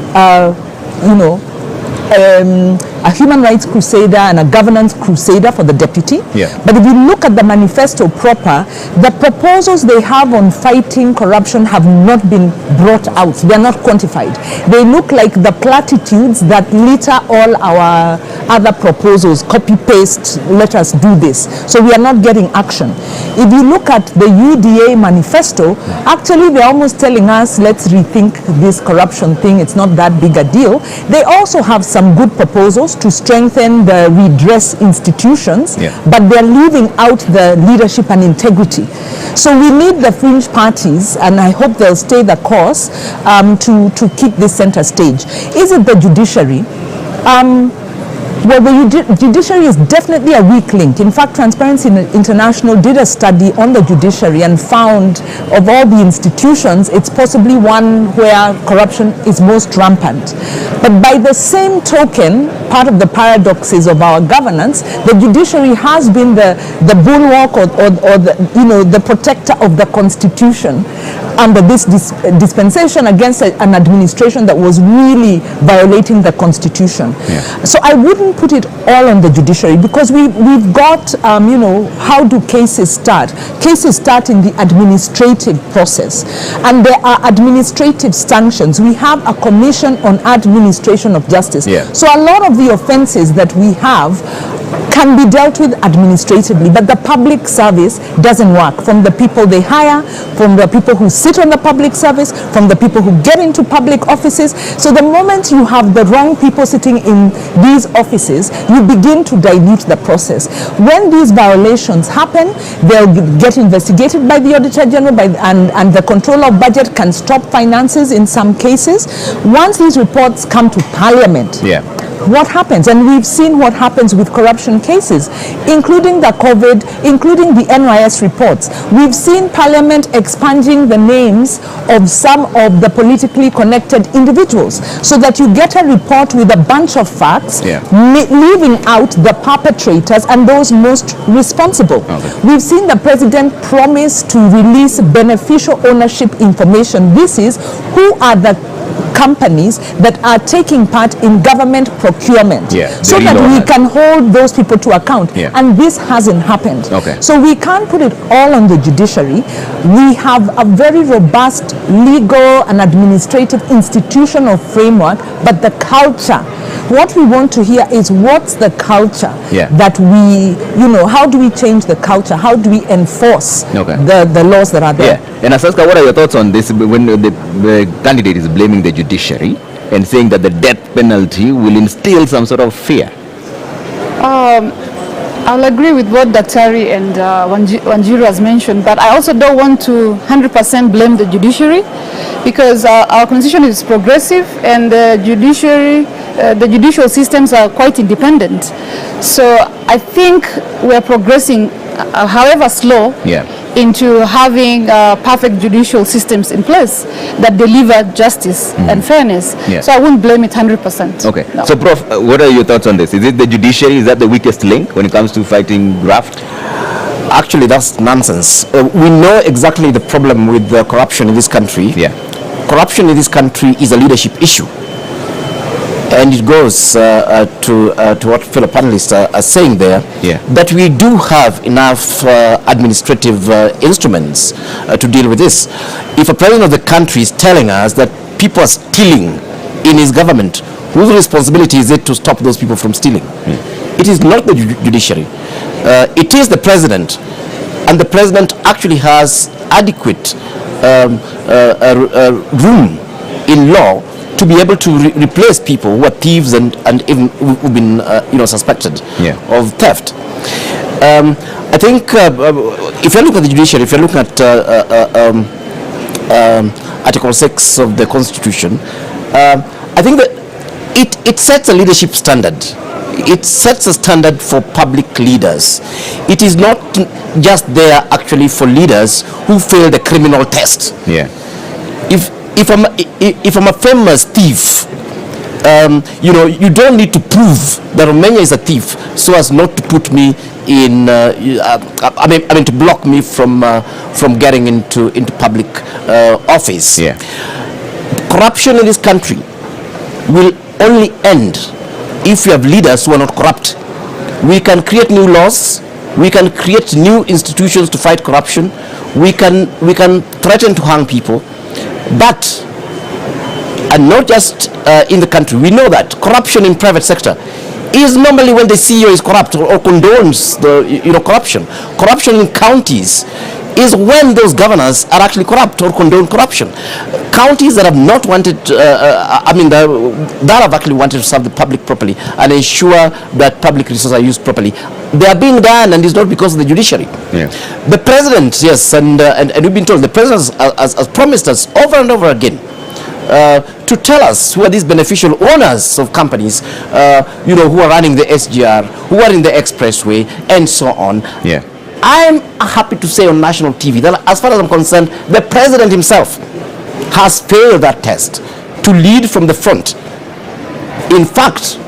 [SPEAKER 1] a human rights crusader and a governance crusader for the deputy. But if you look at the manifesto proper, the proposals they have on fighting corruption have not been brought out. They are not quantified. They look like the platitudes that litter all our other proposals, copy-paste, let us do this. So we are not getting action. If you look at the UDA manifesto, actually they're almost telling us, let's rethink this corruption thing. It's not that big a deal. They also have some good proposals to strengthen the redress institutions, but they're leaving out the leadership and integrity. So we need the fringe parties, and I hope they'll stay the course to keep this center stage. Is it the judiciary? Well, the judiciary is definitely a weak link. In fact, Transparency International did a study on the judiciary and found of all the institutions, it's possibly one where corruption is most rampant. But by the same token, part of the paradoxes of our governance, the judiciary has been the bulwark or the protector of the Constitution under this dispensation against an administration that was really violating the Constitution. Yeah. So I wouldn't put it all on the judiciary, because we've got, how do cases start? Cases start in the administrative process, and there are administrative sanctions. We have a Commission on Administration of Justice. Yeah. So a lot of the offenses that we have can be dealt with administratively, but the public service doesn't work. From the people they hire, from the people who sit on the public service, from the people who get into public offices. So the moment you have the wrong people sitting in these offices, you begin to dilute the process. When these violations happen, they'll get investigated by the Auditor General, and the Controller of Budget can stop finances in some cases. Once these reports come to Parliament, what happens? And we've seen what happens with corruption cases, including the COVID, including the NYS reports. We've seen Parliament expunging the names of some of the politically connected individuals, so that you get a report with a bunch of facts, leaving out the perpetrators and those most responsible. We've seen the President promise to release beneficial ownership information. This is who are the companies that are taking part in government procurement, so that we can hold those people to account. And this hasn't happened. So we can't put it all on the judiciary. We have a very robust legal and administrative institutional framework, but the culture, what we want to hear is, what's the culture that we, how do we change the culture? How do we enforce the laws that are there?
[SPEAKER 2] And Asaska, what are your thoughts on this when the candidate is blaming the judiciary and saying that the death penalty will instill some sort of fear?
[SPEAKER 3] I'll agree with what Daktari and Wanjiru has mentioned, but I also don't want to 100% blame the judiciary, because our constitution is progressive, and the judicial systems are quite independent. So I think we're progressing, however slow, into having perfect judicial systems in place that deliver justice and fairness. So I wouldn't blame it 100%.
[SPEAKER 2] Okay. No. So, Prof, what are your thoughts on this? Is it the judiciary? Is that the weakest link when it comes to fighting graft?
[SPEAKER 9] Actually, that's nonsense. We know exactly the problem with the corruption in this country. Corruption in this country is a leadership issue. And it goes to what fellow panelists are saying there, that we do have enough administrative instruments to deal with this. If a president of the country is telling us that people are stealing in his government, whose responsibility is it to stop those people from stealing? It is not the judiciary. It is the president. And the president actually has adequate room in law to be able to replace people who are thieves and even who've been suspected of theft. I think if you look at the judiciary, if you look at Article 6 of the Constitution, I think that it sets a leadership standard. It sets a standard for public leaders. It is not just there actually for leaders who fail the criminal test. If I'm a famous thief, you don't need to prove that Romania is a thief so as not to put me in, to block me from getting into public office. Corruption in this country will only end if we have leaders who are not corrupt. We can create new laws. We can create new institutions to fight corruption. We can threaten to hang people. But, and not just in the country, we know that corruption in private sector is normally when the CEO is corrupt or condones the corruption. Corruption in counties is when those governors are actually corrupt or condone corruption. Counties that have not wanted, that have actually wanted to serve the public properly and ensure that public resources are used properly, they are being done, and it's not because of the judiciary. The president, yes, and we've been told, the president has promised us over and over again to tell us who are these beneficial owners of companies, who are running the SGR, who are in the expressway, and so on.
[SPEAKER 2] Yeah.
[SPEAKER 9] I'm happy to say on national TV that as far as I'm concerned, the president himself has failed that test to lead from the front. In fact,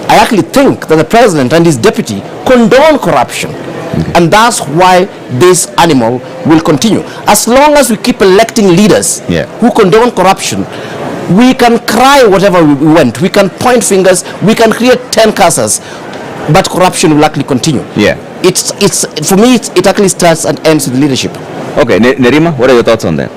[SPEAKER 9] I actually think that the president and his deputy condone corruption. And that's why this animal will continue. As long as we keep electing leaders who condone corruption, we can cry whatever we want. We can point fingers. We can create 10 casas. But corruption will actually continue.
[SPEAKER 2] Yeah.
[SPEAKER 9] It's for me, it actually starts and ends with leadership.
[SPEAKER 2] Okay, Nerima, what are your thoughts on that?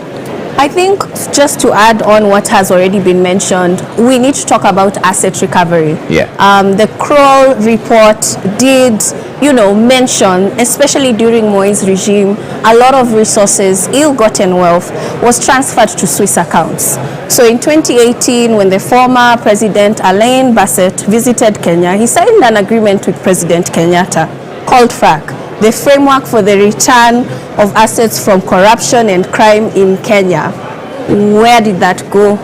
[SPEAKER 23] I think just to add on what has already been mentioned, we need to talk about asset recovery.
[SPEAKER 2] Yeah.
[SPEAKER 23] The Kroll report did, mention, especially during Moi's regime, a lot of resources, ill-gotten wealth, was transferred to Swiss accounts. So in 2018, when the former President Alain Berset visited Kenya, he signed an agreement with President Kenyatta called FRAC, the Framework for the Return of Assets from Corruption and Crime in Kenya. Where did that go?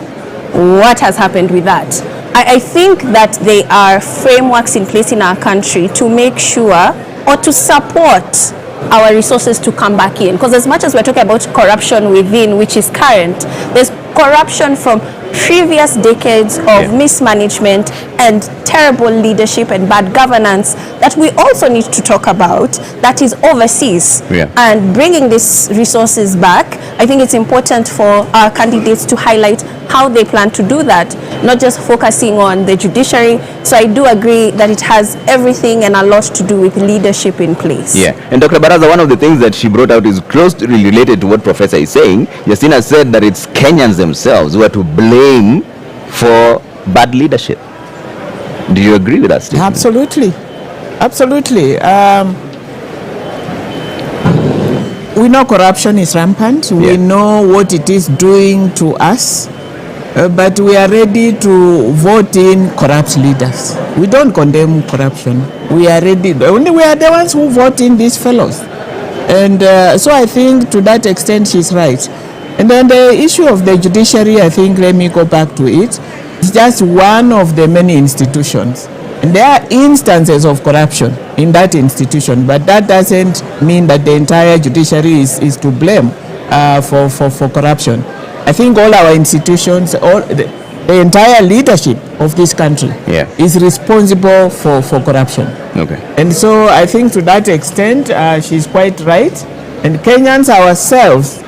[SPEAKER 23] What has happened with that? I think that there are frameworks in place in our country to make sure or to support our resources to come back in. Because as much as we're talking about corruption within, which is current, there's corruption from previous decades of mismanagement and terrible leadership and bad governance that we also need to talk about, that is overseas. And bringing these resources back, I think it's important for our candidates to highlight how they plan to do that, not just focusing on the judiciary. So I do agree that it has everything and a lot to do with leadership in place.
[SPEAKER 2] Yeah, and Dr. Baraza, one of the things that she brought out is closely related to what Professor is saying. Justina said that it's Kenyans themselves who are to blame for bad leadership. Do you agree with us?
[SPEAKER 6] Absolutely. Absolutely. We know corruption is rampant. We know what it is doing to us. But we are ready to vote in corrupt leaders. We don't condemn corruption. We are ready. Only we are the ones who vote in these fellows. And so I think to that extent she's right. And then the issue of the judiciary, I think, let me go back to it. It's just one of the many institutions. And there are instances of corruption in that institution, but that doesn't mean that the entire judiciary is to blame for corruption. I think all our institutions, the entire leadership of this country is responsible for corruption.
[SPEAKER 2] Okay.
[SPEAKER 6] And so I think to that extent, she's quite right. And Kenyans ourselves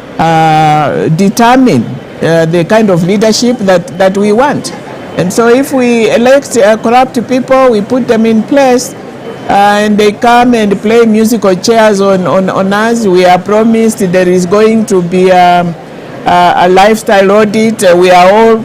[SPEAKER 6] determine the kind of leadership that we want. And so if we elect corrupt people, we put them in place, and they come and play musical chairs on us. We are promised there is going to be a lifestyle audit. We are all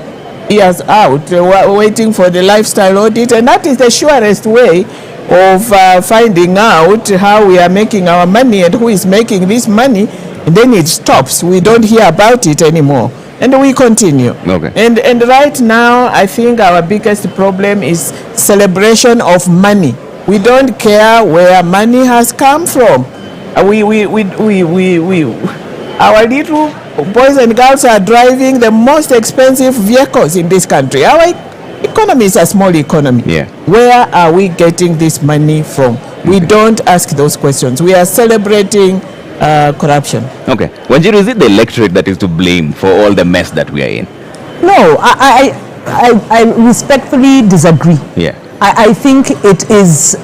[SPEAKER 6] years out waiting for the lifestyle audit, and that is the surest way of finding out how we are making our money and who is making this money. And then it stops. We don't hear about it anymore. And we continue.
[SPEAKER 2] Okay.
[SPEAKER 6] And right now, I think our biggest problem is celebration of money. We don't care where money has come from. Our little boys and girls are driving the most expensive vehicles in this country. Our economy is a small economy. Where are we getting this money from? We don't ask those questions. We are celebrating corruption.
[SPEAKER 2] Okay. Wanjiru, is it the electorate that is to blame for all the mess that we are in?
[SPEAKER 1] No, I respectfully disagree.
[SPEAKER 2] Yeah.
[SPEAKER 1] I think it is,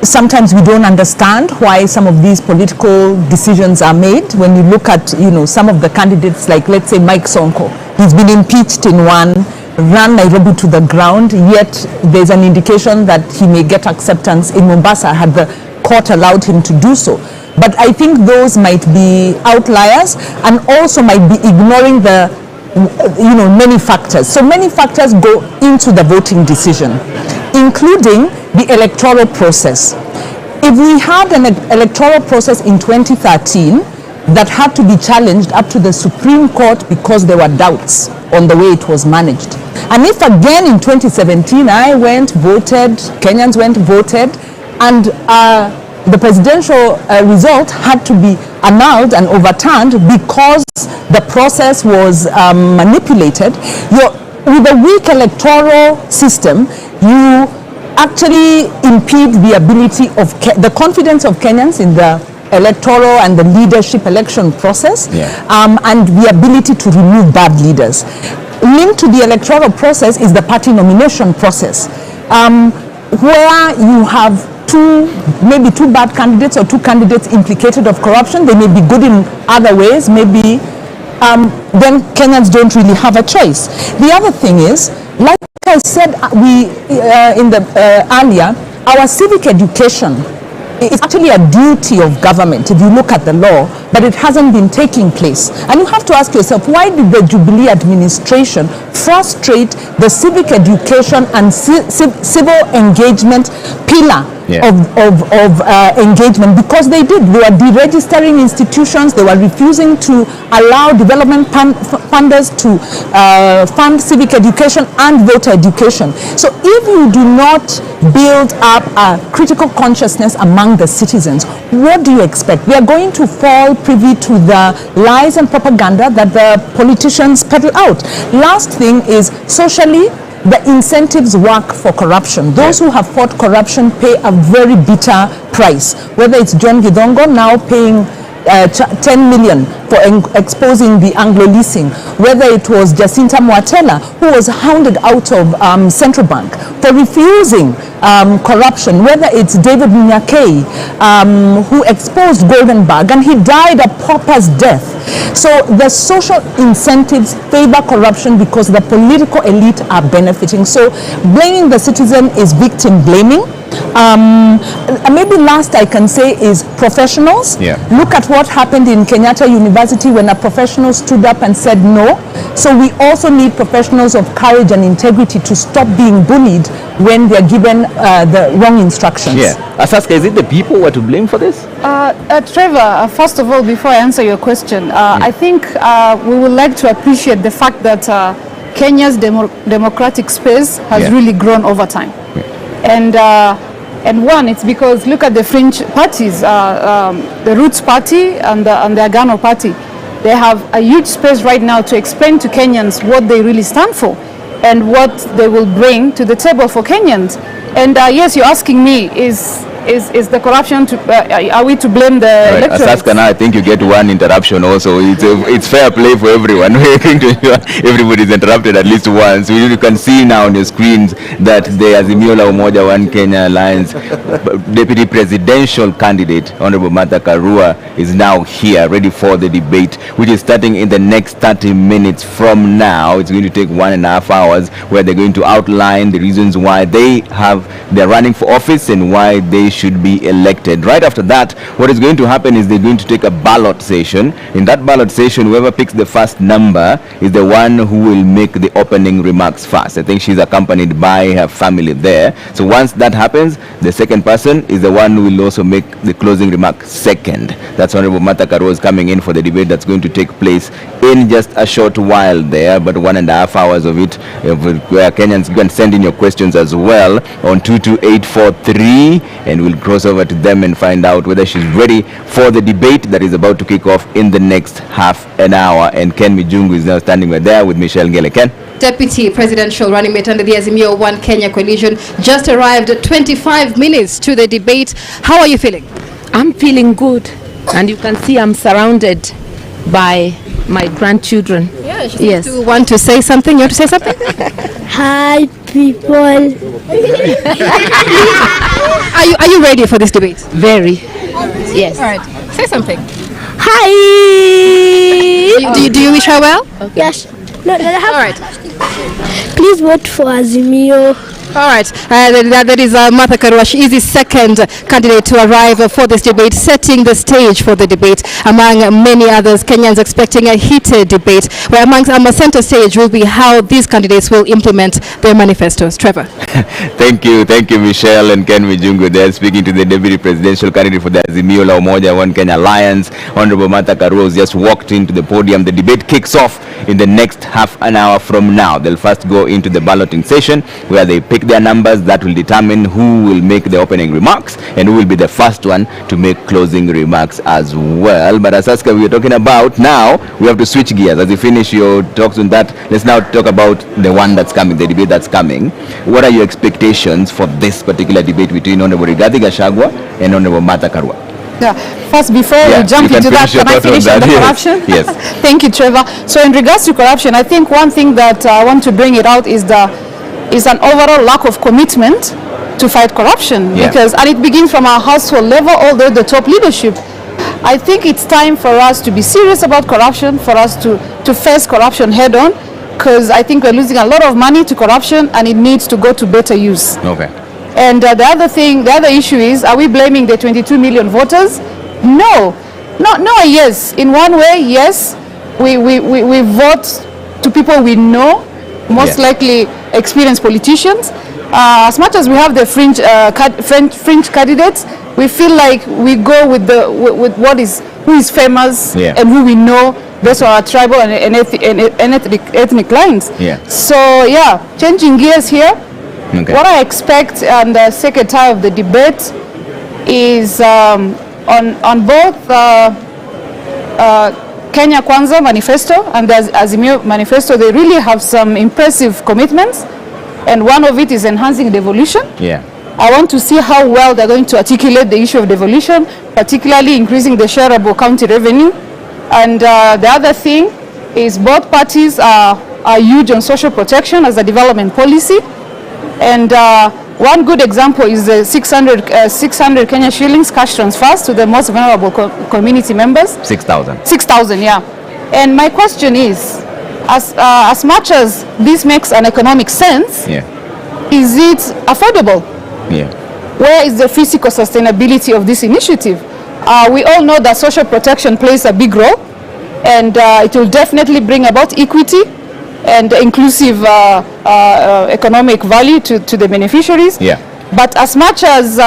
[SPEAKER 1] sometimes we don't understand why some of these political decisions are made. When you look at, some of the candidates, like let's say Mike Sonko, he's been impeached in one, ran Nairobi to the ground, yet there's an indication that he may get acceptance in Mombasa had the court allowed him to do so. But I think those might be outliers and also might be ignoring the many factors. So many factors go into the voting decision, including the electoral process. If we had an electoral process in 2013 that had to be challenged up to the Supreme Court because there were doubts on the way it was managed, and if again in 2017 I went, voted, Kenyans went, voted, and the presidential result had to be annulled and overturned because the process was manipulated. With a weak electoral system, you actually impede the ability of the confidence of Kenyans in the electoral and the leadership election process, and the ability to remove bad leaders. Linked to the electoral process is the party nomination process, where you have maybe two bad candidates or two candidates implicated of corruption. They may be good in other ways, maybe then Kenyans don't really have a choice. The other thing is, like I said earlier, our civic education is actually a duty of government if you look at the law, but it hasn't been taking place. And you have to ask yourself, why did the Jubilee administration frustrate the civic education and civil engagement pillar of engagement? Because they did. They were deregistering institutions. They were refusing to allow development funders to fund civic education and voter education. So if you do not build up a critical consciousness among the citizens, what do you expect? We are going to fall privy to the lies and propaganda that the politicians peddle out. Last thing is, socially, the incentives work for corruption. Those who have fought corruption pay a very bitter price. Whether it's John Githongo now paying 10 million for exposing the Anglo leasing, whether it was Jacinta Mwatela, who was hounded out of Central Bank for refusing corruption, whether it's David Munyakei, who exposed Goldenberg and he died a pauper's death. So the social incentives favor corruption because the political elite are benefiting. So blaming the citizen is victim blaming. Maybe last I can say is professionals. Look at what happened in Kenyatta University when a professional stood up and said no. So we also need professionals of courage and integrity to stop being bullied when they're given the wrong instructions.
[SPEAKER 2] Asaska, is it the people who are to blame for this?
[SPEAKER 3] Trevor, first of all, before I answer your question, I think we would like to appreciate the fact that Kenya's democratic space has really grown over time. And one, it's because look at the fringe parties, the Roots Party and the Agano Party. They have a huge space right now to explain to Kenyans what they really stand for and what they will bring to the table for Kenyans. And yes, you're asking me, is the corruption are we to blame the electorate?
[SPEAKER 2] Asaska, now I think you get one interruption also. It's fair play for everyone. Everybody's interrupted at least once. You can see now on your screens that the Azimio la Umoja One Kenya Alliance Deputy Presidential Candidate, Honorable Martha Karua, is now here, ready for the debate, which is starting in the next 30 minutes from now. It's going to take 1.5 hours, where they're going to outline the reasons why they're running for office and why they should be elected. Right after that, what is going to happen is they're going to take a ballot session. In that ballot session, whoever picks the first number is the one who will make the opening remarks first. I think she's accompanied by her family there. So once that happens, the second person is the one who will also make the closing remark second. That's Honorable Martha Karua is coming in for the debate that's going to take place in just a short while there, but 1.5 hours of it, where Kenyans can send in your questions as well on 22843, and we'll cross over to them and find out whether she's ready for the debate that is about to kick off in the next half an hour. And Ken Mijungu is now standing right there with Michelle Ngele. Ken?
[SPEAKER 10] Deputy Presidential Running Mate under the Azimio One Kenya Coalition just arrived 25 minutes to the debate. How are you feeling?
[SPEAKER 11] I'm feeling good, and you can see I'm surrounded by my grandchildren.
[SPEAKER 10] Yeah, she seems to want to say something. You want to say something?
[SPEAKER 14] Hi, people.
[SPEAKER 10] Are you ready for this debate?
[SPEAKER 11] Very.
[SPEAKER 10] Yes. All right. Say something.
[SPEAKER 14] Hi.
[SPEAKER 10] Do you wish her well?
[SPEAKER 14] Okay. Yes. No,
[SPEAKER 10] all right.
[SPEAKER 14] Please vote for Azimio.
[SPEAKER 10] All right, that is Martha Karua. She is the second candidate to arrive for this debate, setting the stage for the debate. Among many others, Kenyans expecting a heated debate, where amongst center stage will be how these candidates will implement their manifestos. Trevor.
[SPEAKER 2] Thank you, Michelle and Ken Mijungu there, speaking to the Deputy Presidential Candidate for the Azimio la Umoja One Kenya Alliance. Honorable Martha Karua has just walked into the podium. The debate kicks off in the next half an hour from now. They'll first go into the balloting session, where they pick their numbers. That will determine who will make the opening remarks and who will be the first one to make closing remarks as well. But as Aska, we are talking about now, we have to switch gears. As you finish your talks on that, let's now talk about the one that's coming, the debate that's coming. What are your expectations for this particular debate between Honorable Rigathi Gachagua and Honorable Martha Karua?
[SPEAKER 3] Yeah. First, before we jump into that, can I finish on the corruption?
[SPEAKER 2] Yes.
[SPEAKER 3] Thank you, Trevor. So in regards to corruption, I think one thing that I want to bring it out is an overall lack of commitment to fight corruption. Because, and it begins from our household level all the way to the top leadership. I think it's time for us to be serious about corruption, for us to face corruption head on, because I think we're losing a lot of money to corruption and it needs to go to better use.
[SPEAKER 2] Okay.
[SPEAKER 3] And the other issue is, are we blaming the 22 million voters? No, yes. In one way, yes. We vote to people we know, most likely experienced politicians. As much as we have the fringe candidates, we feel like we go with who is famous and who we know based on our tribal and ethnic lines. So yeah, changing gears here. Okay. What I expect on the second time of the debate is on both Kenya Kwanza manifesto and the Azimio manifesto, they really have some impressive commitments, and one of it is enhancing devolution. I want to see how well they're going to articulate the issue of devolution, particularly increasing the shareable county revenue. And the other thing is both parties are huge on social protection as a development policy. And one good example is the 600 Kenya shillings cash transfers to the most vulnerable community members.
[SPEAKER 2] 6,000.
[SPEAKER 3] 6,000, yeah. And my question is, as much as this makes an economic sense, is it affordable? Where is the physical sustainability of this initiative? We all know that social protection plays a big role, and it will definitely bring about equity and inclusive economic value to the beneficiaries. But as much as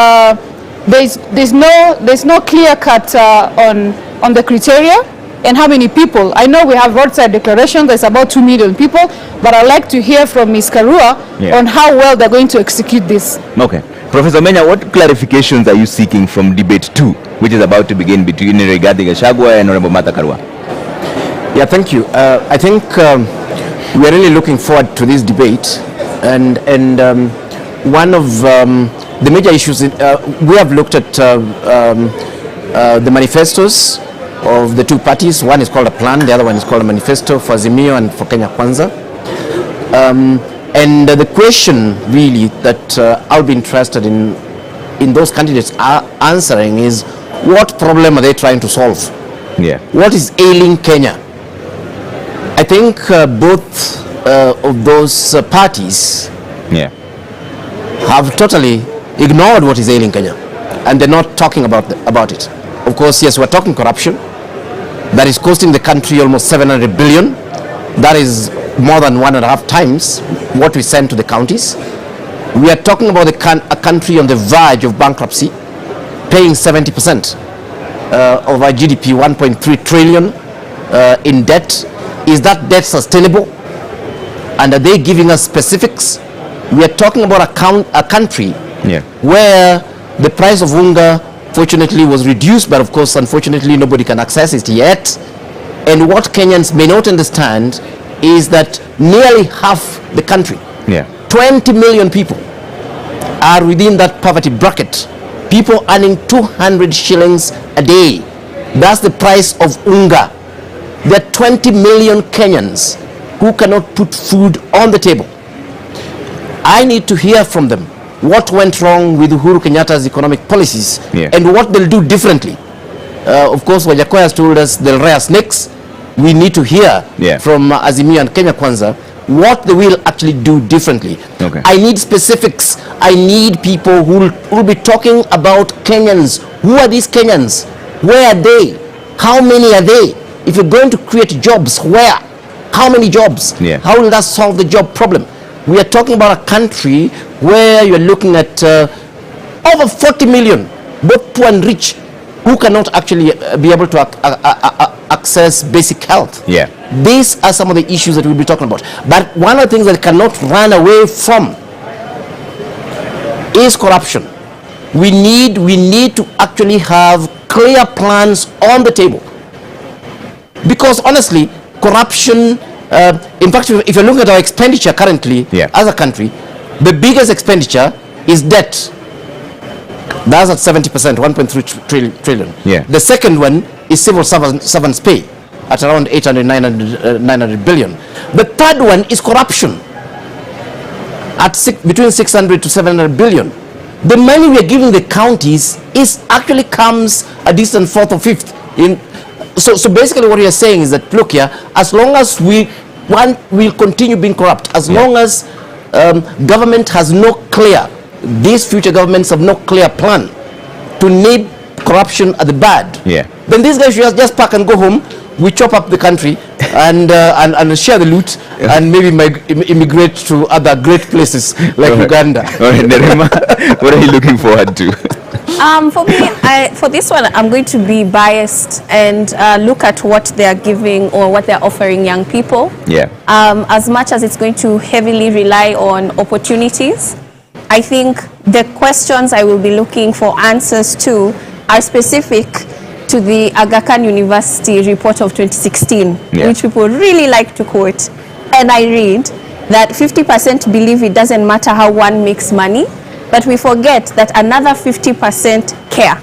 [SPEAKER 3] there's no clear cut on the criteria and how many people. I know we have roadside declaration, there's about 2 million people, but I'd like to hear from Ms. Karua on how well they're going to execute this.
[SPEAKER 2] Okay. Professor Menya, what clarifications are you seeking from debate 2, which is about to begin between Rigathi Gachagua and Honorable Martha Karua?
[SPEAKER 9] Yeah, thank you. I think we are really looking forward to this debate, and one of the major issues we have looked at the manifestos of the two parties. One is called a plan, the other one is called a manifesto for Azimio and for Kenya Kwanza. And the question really that I'll be interested in those candidates are answering is, what problem are they trying to solve? What is ailing Kenya? I think both of those parties have totally ignored what is ailing Kenya, and they're not talking about it. Of course, yes, we're talking corruption that is costing the country almost 700 billion. That is more than 1.5 times what we send to the counties. We are talking about a country on the verge of bankruptcy, paying 70% of our GDP, 1.3 trillion in debt. Is that debt sustainable? And are they giving us specifics? We are talking about a country where the price of unga fortunately was reduced, but of course unfortunately nobody can access it yet. And what Kenyans may not understand is that nearly half the country, 20 million people, are within that poverty bracket. People earning 200 shillings a day. That's the price of unga. There are 20 million Kenyans who cannot put food on the table. I need to hear from them what went wrong with Uhuru Kenyatta's economic policies and what they'll do differently. Of course, Wajakoya has told us they'll rear snakes. We need to hear from Azimio and Kenya Kwanza what they will actually do differently. I need specifics. I need people who will be talking about Kenyans. Who are these Kenyans? Where are they? How many are they? If you're going to create jobs, where? How many jobs? How will that solve the job problem? We are talking about a country where you're looking at over 40 million, both poor and rich, who cannot actually be able to access basic health. These are some of the issues that we'll be talking about. But one of the things that cannot run away from
[SPEAKER 12] is corruption. We need to actually have clear plans on the table. Because honestly, corruption, in fact, if you're looking at our expenditure currently as a country, the biggest expenditure is debt. That's at 70%, 1.3 trillion.
[SPEAKER 2] Yeah.
[SPEAKER 12] The second one is civil servants pay at around 800, 900 billion. The third one is corruption at between 600 to 700 billion. The money we are giving the counties actually comes a distant fourth or fifth. So basically what we are saying is that, look here, as long as we'll continue being corrupt, as long as government has these future governments have no clear plan to nip corruption at the bud, then these guys should just pack and go home. We chop up the country and share the loot and maybe immigrate to other great places like Uganda.
[SPEAKER 2] All right, Nerima, what are you looking forward to?
[SPEAKER 23] For me, for this one, I'm going to be biased and look at what they are giving or what they're offering young people.
[SPEAKER 2] Yeah.
[SPEAKER 23] As much as it's going to heavily rely on opportunities, I think the questions I will be looking for answers to are specific to the Aga Khan University report of 2016, which people really like to quote. And I read that 50% believe it doesn't matter how one makes money, but we forget that another 50% care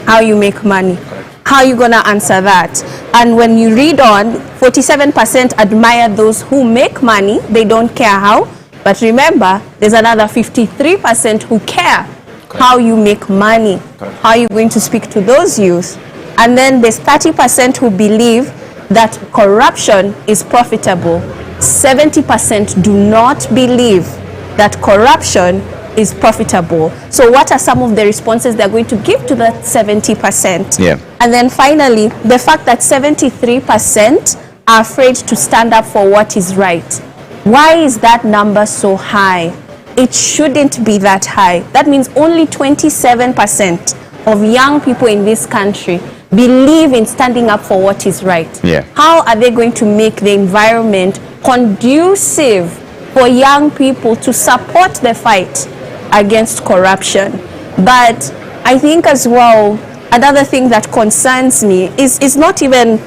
[SPEAKER 23] how you make money. How are you going to answer that? And when you read on, 47% admire those who make money. They don't care how. But remember, there's another 53% who care how you make money. How are you going to speak to those youth? And then there's 30% who believe that corruption is profitable. 70% do not believe that corruption is profitable. So what are some of the responses they're going to give to that 70%?
[SPEAKER 2] Yeah.
[SPEAKER 23] And then finally, the fact that 73% are afraid to stand up for what is right. Why is that number so high? It shouldn't be that high. That means only 27% of young people in this country believe in standing up for what is right.
[SPEAKER 2] Yeah.
[SPEAKER 23] How are they going to make the environment conducive for young people to support the fight against corruption? But I think as well, another thing that concerns me is not even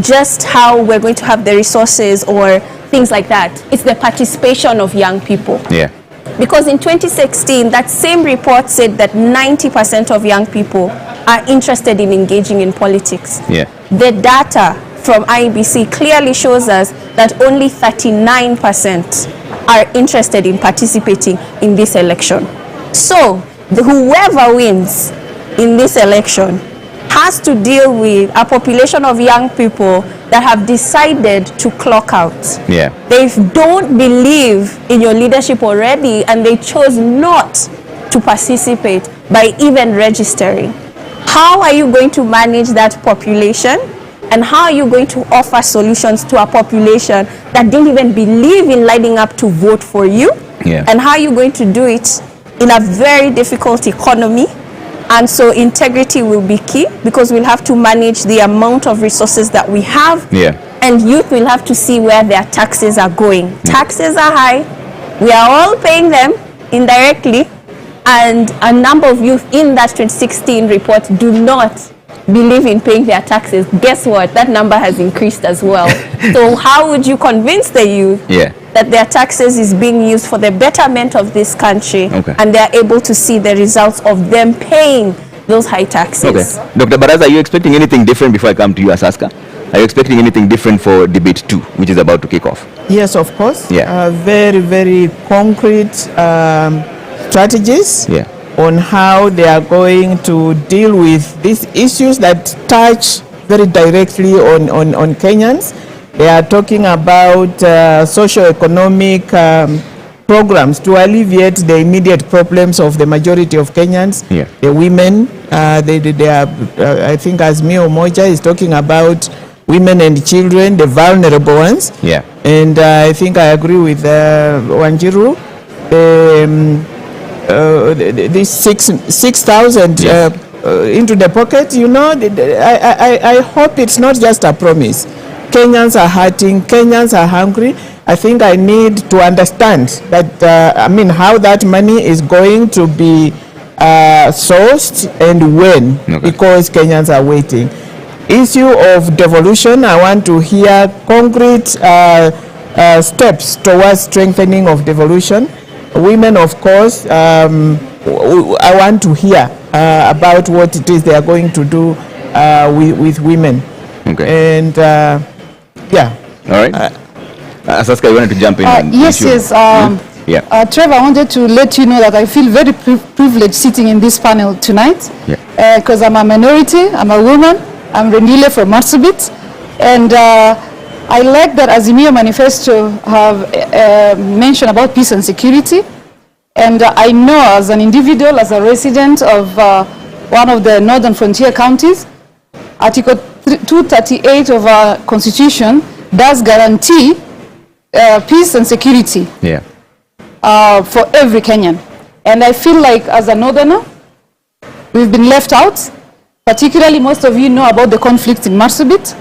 [SPEAKER 23] just how we're going to have the resources or things like that. It's the participation of young people.
[SPEAKER 2] Yeah.
[SPEAKER 23] Because in 2016, that same report said that 90% of young people are interested in engaging in politics.
[SPEAKER 2] Yeah.
[SPEAKER 23] The data from IEBC clearly shows us that only 39% are interested in participating in this election. So, whoever wins in this election has to deal with a population of young people that have decided to clock out.
[SPEAKER 2] Yeah.
[SPEAKER 23] They don't believe in your leadership already, and they chose not to participate by even registering. How are you going to manage that population? And how are you going to offer solutions to a population that didn't even believe in lining up to vote for you?
[SPEAKER 2] Yeah.
[SPEAKER 23] And how are you going to do it in a very difficult economy? And so integrity will be key, because we'll have to manage the amount of resources that we have.
[SPEAKER 2] Yeah.
[SPEAKER 23] And youth will have to see where their taxes are going. Taxes are high. We are all paying them indirectly. And a number of youth in that 2016 report do not believe in paying their taxes. Guess what? That number has increased as well. So how would you convince the youth that their taxes is being used for the betterment of this country, and they're able to see the results of them paying those high taxes?
[SPEAKER 2] Okay. Dr. Baraza, are you expecting anything different before I come to you, Asaska? Are you expecting anything different for debate 2, which is about to kick off?
[SPEAKER 6] Yes, of course.
[SPEAKER 2] Yeah.
[SPEAKER 6] Very, very concrete strategies on how they are going to deal with these issues that touch very directly on Kenyans. They are talking about socio-economic programs to alleviate the immediate problems of the majority of Kenyans. The women, they are, I think Azimio Moja is talking about women and children, the vulnerable ones. And I think I agree with Wanjiru. This 6,000 into the pocket, you know, I hope it's not just a promise. Kenyans are hurting, Kenyans are hungry, I think I need to understand that, how that money is going to be sourced and when, because Kenyans are waiting. Issue of devolution, I want to hear concrete steps towards strengthening of devolution. Women, of course, I want to hear about what it is they are going to do with women.
[SPEAKER 2] Okay.
[SPEAKER 6] And yeah.
[SPEAKER 2] All right. Saska, you wanted to jump in?
[SPEAKER 3] Yes.
[SPEAKER 2] Yeah.
[SPEAKER 3] Trevor, I wanted to let you know that I feel very privileged sitting in this panel tonight because I'm a minority, I'm a woman, I'm Rendile from Marsabit, and I like that Azimio Manifesto have mentioned about peace and security, and I know as an individual, as a resident of one of the northern frontier counties, Article 238 of our constitution does guarantee peace and security for every Kenyan. And I feel like as a northerner, we've been left out. Particularly, most of you know about the conflict in Marsabit.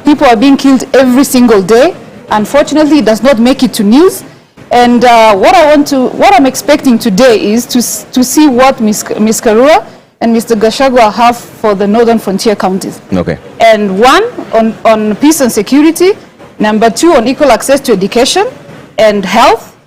[SPEAKER 3] People are being killed every single day. Unfortunately, it does not make it to news. And what I'm expecting today is to see what Ms. Karua and Mr. Gachagua have for the northern frontier counties.
[SPEAKER 2] Okay.
[SPEAKER 3] And one, on peace and security. Number two, on equal access to education and health.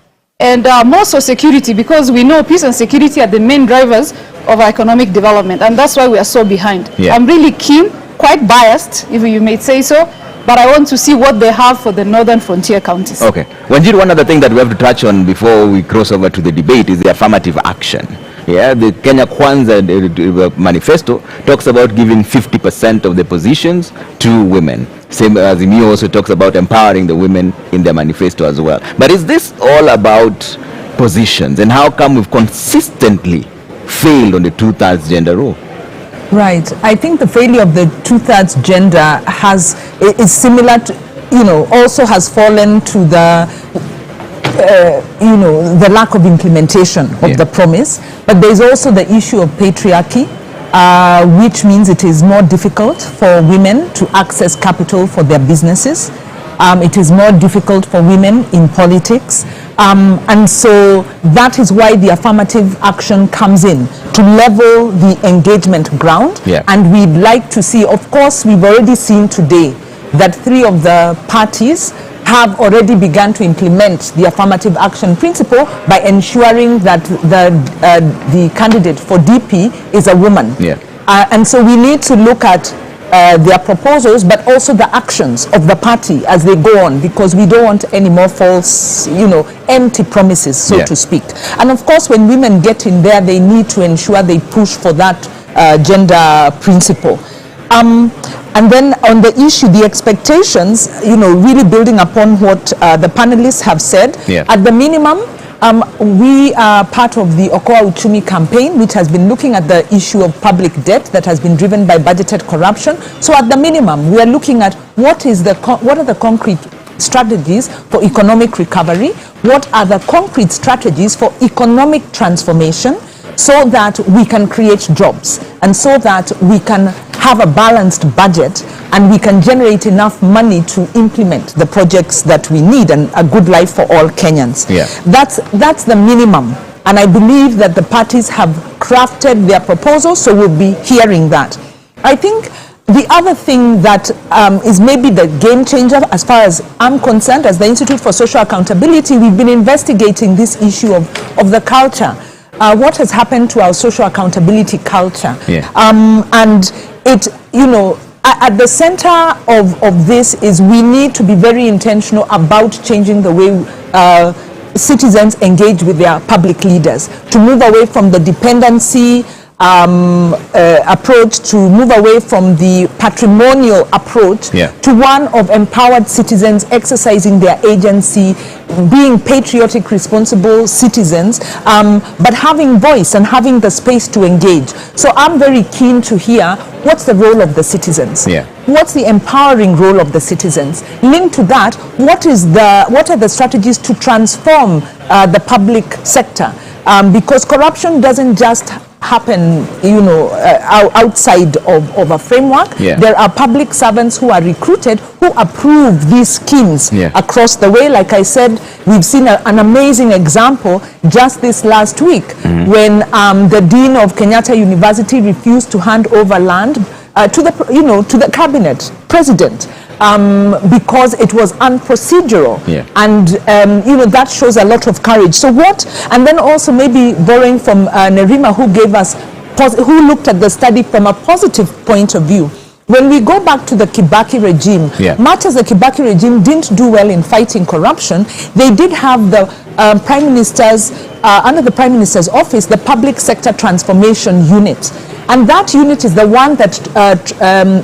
[SPEAKER 3] And more so security, because we know peace and security are the main drivers of our economic development. And that's why we are so behind.
[SPEAKER 2] Yeah.
[SPEAKER 3] I'm really keen, quite biased, if you may say so, but I want to see what they have for the northern frontier counties.
[SPEAKER 2] Okay. Wanjiru, one other thing that we have to touch on before we cross over to the debate is the affirmative action. Yeah, the Kenya Kwanza manifesto talks about giving 50% of the positions to women. Same as Azimio also talks about empowering the women in their manifesto as well. But is this all about positions, and how come we've consistently failed on the 2/3 gender rule?
[SPEAKER 1] Right. I think the failure of the 2/3 gender is similar to, also has fallen to the the lack of implementation of the promise. But there's also the issue of patriarchy, which means it is more difficult for women to access capital for their businesses. It is more difficult for women in politics. And so that is why the affirmative action comes in, to level the engagement ground. And we'd like to see, of course, we've already seen today that 3 of the parties have already begun to implement the affirmative action principle by ensuring that the candidate for DP is a woman. And so we need to look at their proposals, but also the actions of the party as they go on, because we don't want any more false, empty promises, so to speak. And of course, when women get in there, they need to ensure they push for that gender principle. And then on the issue, the expectations, really building upon what the panelists have said, at the minimum, we are part of the Okoa Uchumi campaign, which has been looking at the issue of public debt that has been driven by budgeted corruption. So at the minimum, we are looking at what are the concrete strategies for economic recovery, what are the concrete strategies for economic transformation, so that we can create jobs and so that we can have a balanced budget and we can generate enough money to implement the projects that we need and a good life for all Kenyans. That's the minimum. And I believe that the parties have crafted their proposals, so we'll be hearing that. I think the other thing that is maybe the game changer, as far as I'm concerned, as the Institute for Social Accountability, we've been investigating this issue of the culture. What has happened to our social accountability culture? And it, at the center of this is we need to be very intentional about changing the way citizens engage with their public leaders, to move away from the dependency approach, to move away from the patrimonial approach to one of empowered citizens exercising their agency, being patriotic, responsible citizens, but having voice and having the space to engage. So I'm very keen to hear what's the role of the citizens. What's the empowering role of the citizens? Linked to that, what are the strategies to transform the public sector? Because corruption doesn't just happen, outside of a framework.
[SPEAKER 2] Yeah.
[SPEAKER 1] There are public servants who are recruited who approve these schemes across the way. Like I said, we've seen an amazing example just this last week when the Dean of Kenyatta University refused to hand over land to the cabinet president. Because it was unprocedural, and that shows a lot of courage. So and then also maybe borrowing from Nerima, who looked at the study from a positive point of view. When we go back to the Kibaki regime, much as the Kibaki regime didn't do well in fighting corruption, they did have the prime minister's, under the prime minister's office, the public sector transformation unit. And that unit is the one that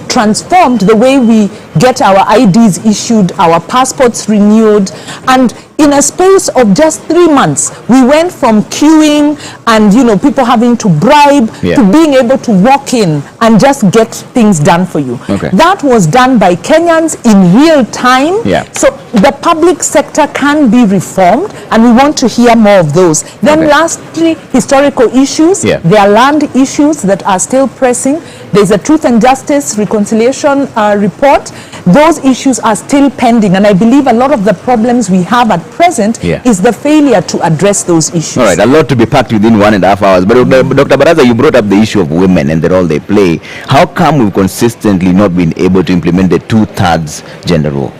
[SPEAKER 1] transformed the way we get our IDs issued, our passports renewed, and in a space of just 3 months, we went from queuing and people having to bribe to being able to walk in and just get things done for you.
[SPEAKER 2] Okay.
[SPEAKER 1] That was done by Kenyans in real time. So the public sector can be reformed, and we want to hear more of those. Then lastly, historical issues. There are land issues that are still pressing. There's a Truth and Justice Reconciliation report. Those issues are still pending, and I believe a lot of the problems we have at present is the failure to address those issues.
[SPEAKER 2] All right, a lot to be packed within 1.5 hours. But Dr. Baraza, you brought up the issue of women and the role they play. How come we've consistently not been able to implement the 2/3 gender rule?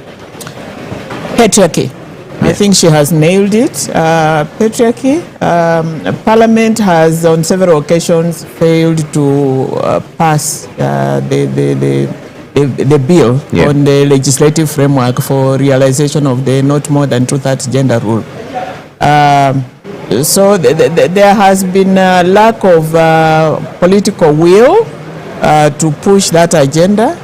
[SPEAKER 6] Patriarchy. I think she has nailed it. Patriarchy. Parliament has on several occasions failed to pass the bill on the legislative framework for realization of the not more than 2/3 gender rule. So there has been a lack of political will to push that agenda.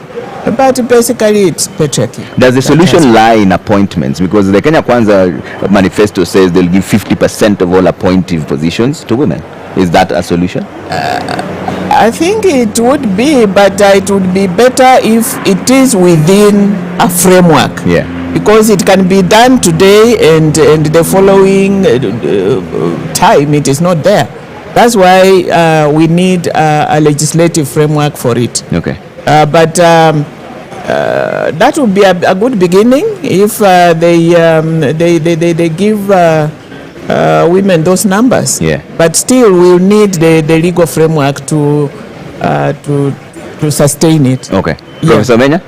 [SPEAKER 6] But basically, it's patriarchy.
[SPEAKER 2] Does the solution lie in appointments? Because the Kenya Kwanza manifesto says they'll give 50% of all appointive positions to women. Is that a solution?
[SPEAKER 6] I think it would be, but it would be better if it is within a framework. Because it can be done today and the following time it is not there. That's why we need a legislative framework for it.
[SPEAKER 2] Okay.
[SPEAKER 6] But that would be a good beginning if they give women those numbers. But still, we'll need the legal framework to sustain it.
[SPEAKER 2] Okay. Professor Menya,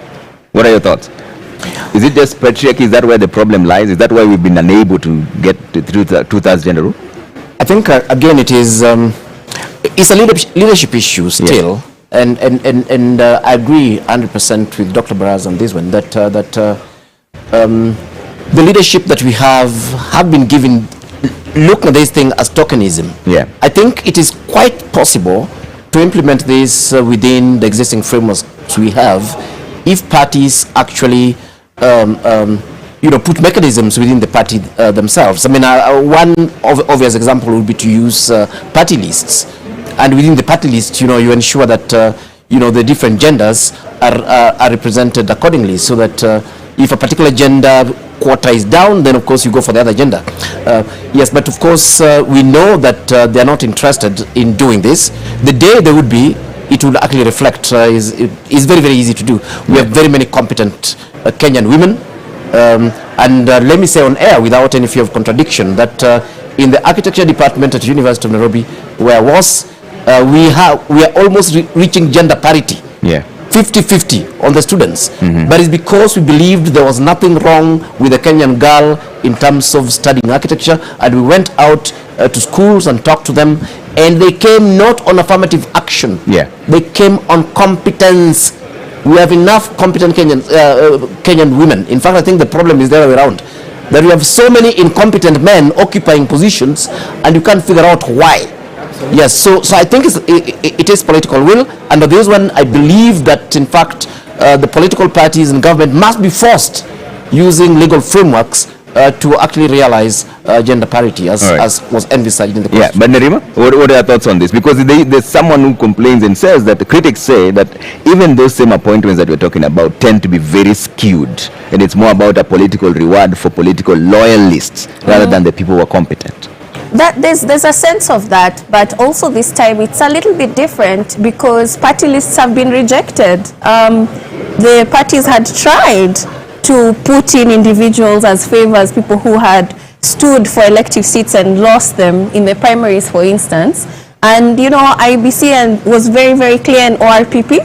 [SPEAKER 2] what are your thoughts? Is it just patriarchy? Is that where the problem lies? Is that why we've been unable to get through the 2/3 gender rule?
[SPEAKER 12] I think again it's a leadership issue still. And I agree 100% with Dr. Baraza on this one, that the leadership that we have been given, looking at this thing as tokenism. I think it is quite possible to implement this within the existing frameworks we have if parties actually put mechanisms within the party themselves. I mean, one obvious example would be to use party lists. And within the party list, you ensure that, the different genders are represented accordingly, so that if a particular gender quota is down, then of course you go for the other gender. Yes, but of course we know that they are not interested in doing this. The day they would be, it would actually reflect, is very, very easy to do. We have very many competent Kenyan women. And let me say on air, without any fear of contradiction, that in the architecture department at the University of Nairobi, where I was, we are almost reaching gender parity. 50-50 on the students. But it's because we believed there was nothing wrong with the Kenyan girl in terms of studying architecture, and we went out to schools and talked to them, and they came not on affirmative action. They came on competence. We have enough competent Kenyan women. In fact, I think the problem is the other way around, that we have so many incompetent men occupying positions, and you can't figure out why. Yes, so I think it is political will. Under this one, I believe that in fact the political parties and government must be forced, using legal frameworks, to actually realize gender parity as was envisaged in the Constitution.
[SPEAKER 2] But Nerima, what are your thoughts on this? Because there's someone who complains and says that the critics say that even those same appointments that we're talking about tend to be very skewed, and it's more about a political reward for political loyalists rather than the people who are competent.
[SPEAKER 23] That there's a sense of that, but also this time it's a little bit different because party lists have been rejected. The parties had tried to put in individuals as favors, people who had stood for elective seats and lost them in the primaries, for instance. And you know, IBC was very, very clear in ORPP.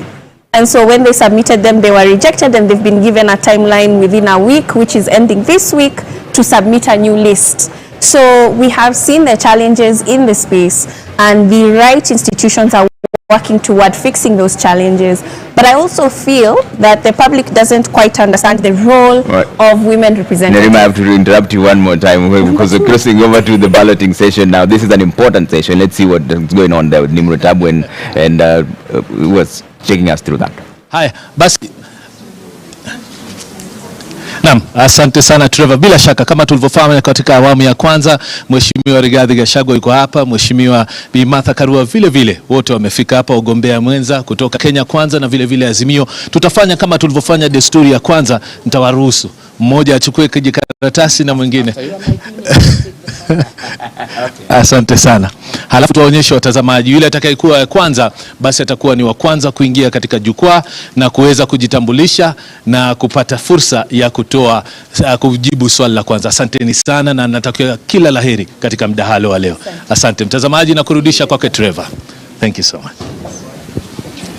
[SPEAKER 23] And so when they submitted them, they were rejected, and they've been given a timeline within a week, which is ending this week, to submit a new list. So we have seen the challenges in the space, and the right institutions are working toward fixing those challenges. But I also feel that the public doesn't quite understand the role of women representatives.
[SPEAKER 2] Nerima, I have to interrupt you one more time because we're crossing over to the balloting session now. This is an important session. Let's see what's going on there with Nimrod Tabu and who was taking us through that.
[SPEAKER 8] Hi, basi. Naam, asante sana Trevor. Bila shaka kama tulivyofahamu katika awamu ya kwanza, Mheshimiwa Rigathi Gachagua yuko hapa, Mheshimiwa Bi Martha Karua vile vile, wote wamefika hapa, ugombea mwenza kutoka Kenya Kwanza na vile vile Azimio. Tutafanya kama tulivyofanya desturi ya kwanza, nitawaruhusu mmoja achukue kijikaratasi na mwingine. Asante sana. Halafu tuwaonyeshe watazamaji, yule atakayekuwa kwanza basi atakuwa ni wa kwanza kuingia katika jukwaa na kuweza kujitambulisha na kupata fursa ya kujibu swali la kwanza. Asanteni sana na natakia kila laheri katika mdahalo wa leo. Asante mtazamaji na kurudisha kwake Trevor. Thank you so much.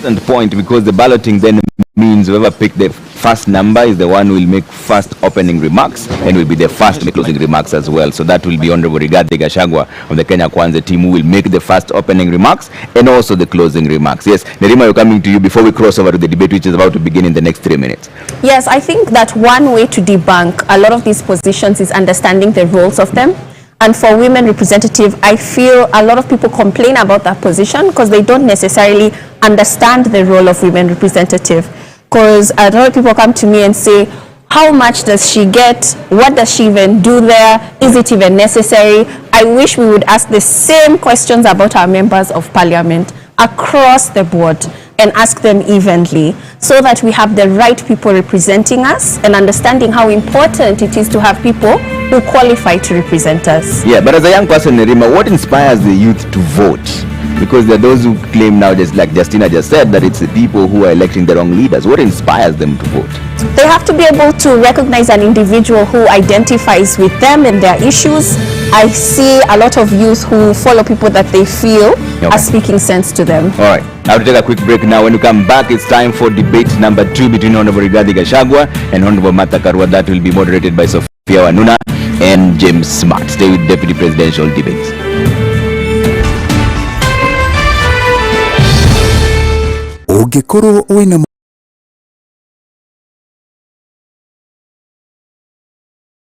[SPEAKER 2] And point, because the balloting then means whoever picked the first number is the one who will make first opening remarks and will be the first to make closing remarks as well. So that will be Honorable Rigathi Gachagua of the Kenya Kwanza team who will make the first opening remarks and also the closing remarks. Yes, Nerima, we're coming to you before we cross over to the debate which is about to begin in the next 3 minutes.
[SPEAKER 23] Yes, I think that one way to debunk a lot of these positions is understanding the roles of them. And for women representative, I feel a lot of people complain about that position because they don't necessarily understand the role of women representative. Because a lot of people come to me and say, how much does she get? What does she even do there? Is it even necessary? I wish we would ask the same questions about our members of parliament across the board and ask them evenly so that we have the right people representing us and understanding how important it is to have people who qualify to represent us.
[SPEAKER 2] Yeah, but as a young person, Nerima, what inspires the youth to vote? Because there are those who claim now, just like Justina just said, that it's the people who are electing the wrong leaders. What inspires them to vote?
[SPEAKER 23] They have to be able to recognize an individual who identifies with them and their issues. I see a lot of youth who follow people that they feel are speaking sense to them.
[SPEAKER 2] All right, I will take a quick break now. When we come back, it's time for debate number 2 between Honorable Rigathi Gachagua and Honorable Martha Karua. That will be moderated by Sophia Wanuna and James Smart. Stay with Deputy Presidential Debates.
[SPEAKER 13] Ungĩkorwo wĩna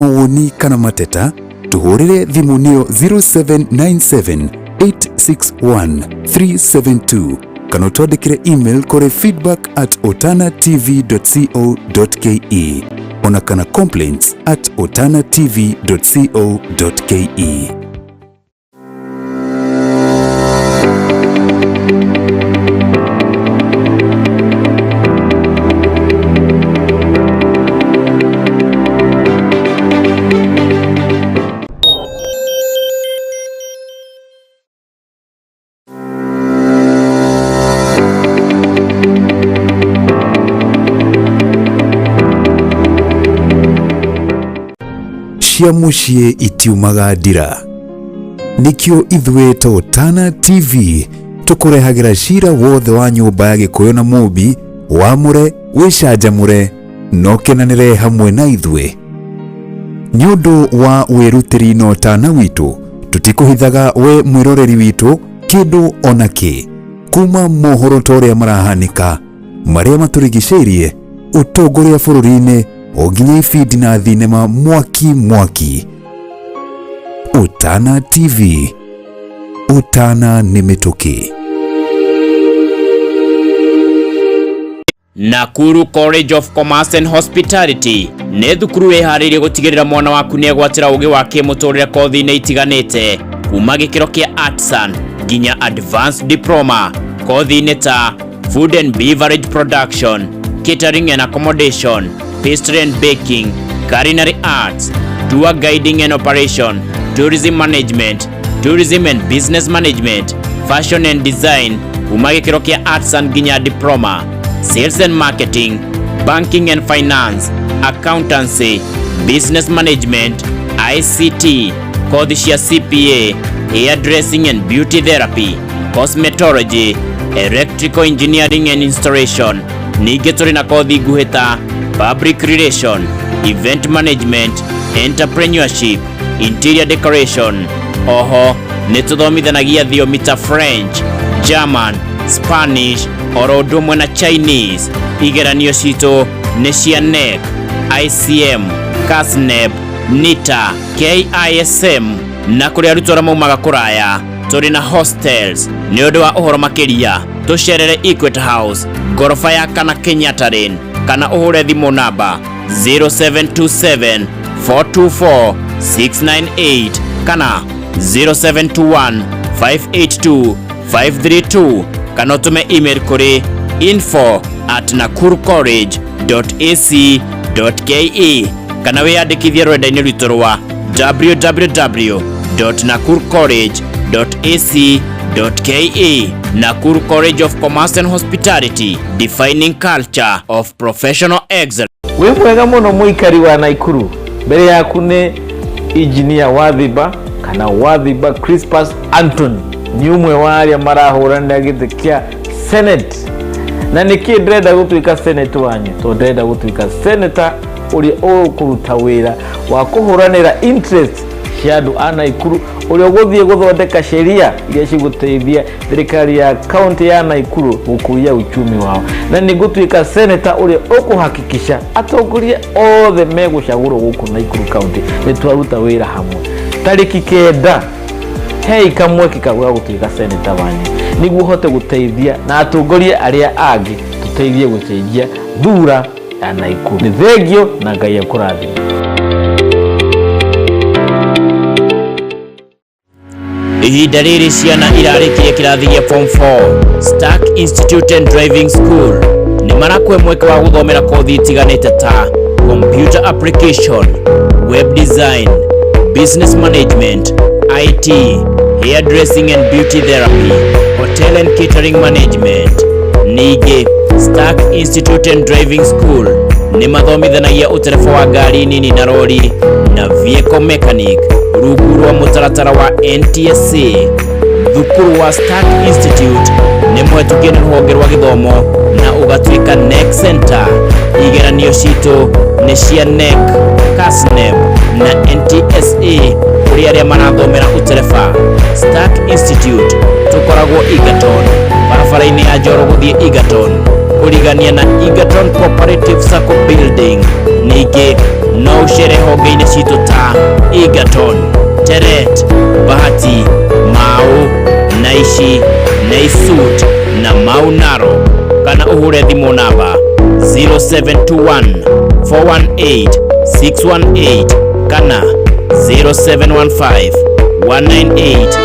[SPEAKER 13] mawoni kana mateta, tuhũrĩre thimũ nĩyo 0797 861 372 kana ũtwandĩkĩre email kũrĩ feedback@otanatv.co.ke ona kana complaints@otanatv.co.ke. cia muciĩ itiumaga ndira. Nikio ithuĩ ta Otana TV tũkũrehagĩra cira wothe wa nyũmba ya Gĩkũyũ na Mũmbi, wamũre, wĩcanjamũre, no kenanĩre hamwe na ithuĩ. Nĩ ũndũ wa wĩrutĩri na ũtana witũ, tũtikũhithaga we mwĩroreri witũ kĩndũ ona kĩ. Kuma mohoro torĩa marahanĩka, marĩa matũrigicĩirie, ũtongoria bũrũri-inĩ, o nginya ibindi na thinema mwaki. Otana TV. Otana nĩ mĩtũkĩ.
[SPEAKER 16] Nakuru College of Commerce and Hospitality nĩ thukuru ĩharĩirie gũtigĩrĩra mwana waku nĩ egwatĩra ũgĩ wa kĩmũtũrĩre kothi-inĩ itiganĩte kuma gĩkĩro kĩa Artisan nginya Advanced Diploma kothi-inĩ ta Food and Beverage Production, Catering and Accommodation, Pastry and Baking, Culinary Arts, Tour Guiding and Operation, Tourism Management, tourism and business management, fashion and design, kuma gikiro kia arts and ginya diploma, sales and marketing, banking and finance, accountancy, business management, ICT, kothi cia CPA, hairdressing and beauty therapy, cosmetology, electrical engineering and installation. Ningĩ tũrĩ na kothi nguhĩ ta public relation, event management, entrepreneurship, interior decoration. Oho nĩ tũthomithanagia thiomi ta French, German, Spanish, oro ũndũ ũmwe na Chinese. Igeranio citũ nĩ cia NEC, ICM, KASNEB, NITA, KISM na kũrĩa arutwo arĩa maumaga kũraya. Tũrĩ na hostels. Nĩ ũndũ wa ũhoro makĩria tũcerere Equity House, ngorofa ya kana Kenyatta Lane, kana ũhũre thimũ namba 0727 424 698 kana 0721 582 532 kana ũtũme email kũrĩ info@nakurucollege.ac.ke kana wĩyandĩkithie rũrenda-inĩ rwitũ rwa www.nakurucollege.ac.ke. Nakuru College of Commerce and Hospitality, defining culture of professional excellence.
[SPEAKER 5] Wĩ mwega mũno mũikari wa Naikuru. Mbere yaku nĩ engineer Wathiba kana Wathiba Crispus Anthony. Ni umwe wa arĩa marahũranĩra gĩtĩ kĩa Senate. Na nĩkĩ ndĩrenda gũtuĩka Senate wanyu? Tondũ ndĩrenda gũtuĩka Senator ũrĩa ũkũruta wĩra wa kũhũranĩra interest cia andũ a Naikuru, ũrĩa ũgũthiĩ gũthondeka sheria iria cigũteithia thirikari ya kaunti ya Naikuru gũkũria uchumi wao. Na nĩngũtuĩka Senator ũrĩa ũkũhakikisha atongoria othe megũcagũrwo gũkũ Naikuru kaunti nĩtwaruta wĩra hamwe. Tarĩki 9 hei kamweke ka gũtuĩka Senator wanyu nĩguo hote gũteithia na atongoria arĩa angĩ tũteithie gũcenjia thura ya Naikuru. Nĩ thengio na Ngai akũrathime.
[SPEAKER 16] Ihinda rĩrĩ ciana irarĩkia kĩrathi gĩa form 4 Stark Institute and Driving School nĩ marakwe mweke wa gũthomera kothi itiganĩte ta computer application, web design, business management, IT, hairdressing and beauty therapy, hotel and catering management. Ningĩ Stark Institute and Driving School nĩ mathomithanagia ũtereba wa ngari nini na rori na vehicle mechanic rungu rwa mũtaratara wa NTSA. Thukuru wa Stark Institute nĩ mũhetũkie nĩ rũhonge rwa gĩthomo na ũgatuĩka NEC Center. Igeranio citũ nĩ cia NEC, KASNEB na NTSA kũrĩ arĩa marathomera ũtereba. Stark Institute tũkoragwo Egerton, barabara-inĩ ya Njoro gũthiĩ Egerton, kũrigania na Egerton Cooperative Sacco Building. Ningĩ no ũcere honge-inĩ citũ ta Egerton, Teret, Bahati, Mau, Naishi, Naisut na Mau Narok, kana ũhũre thimũ namba 0721 418 618 kana 0715 198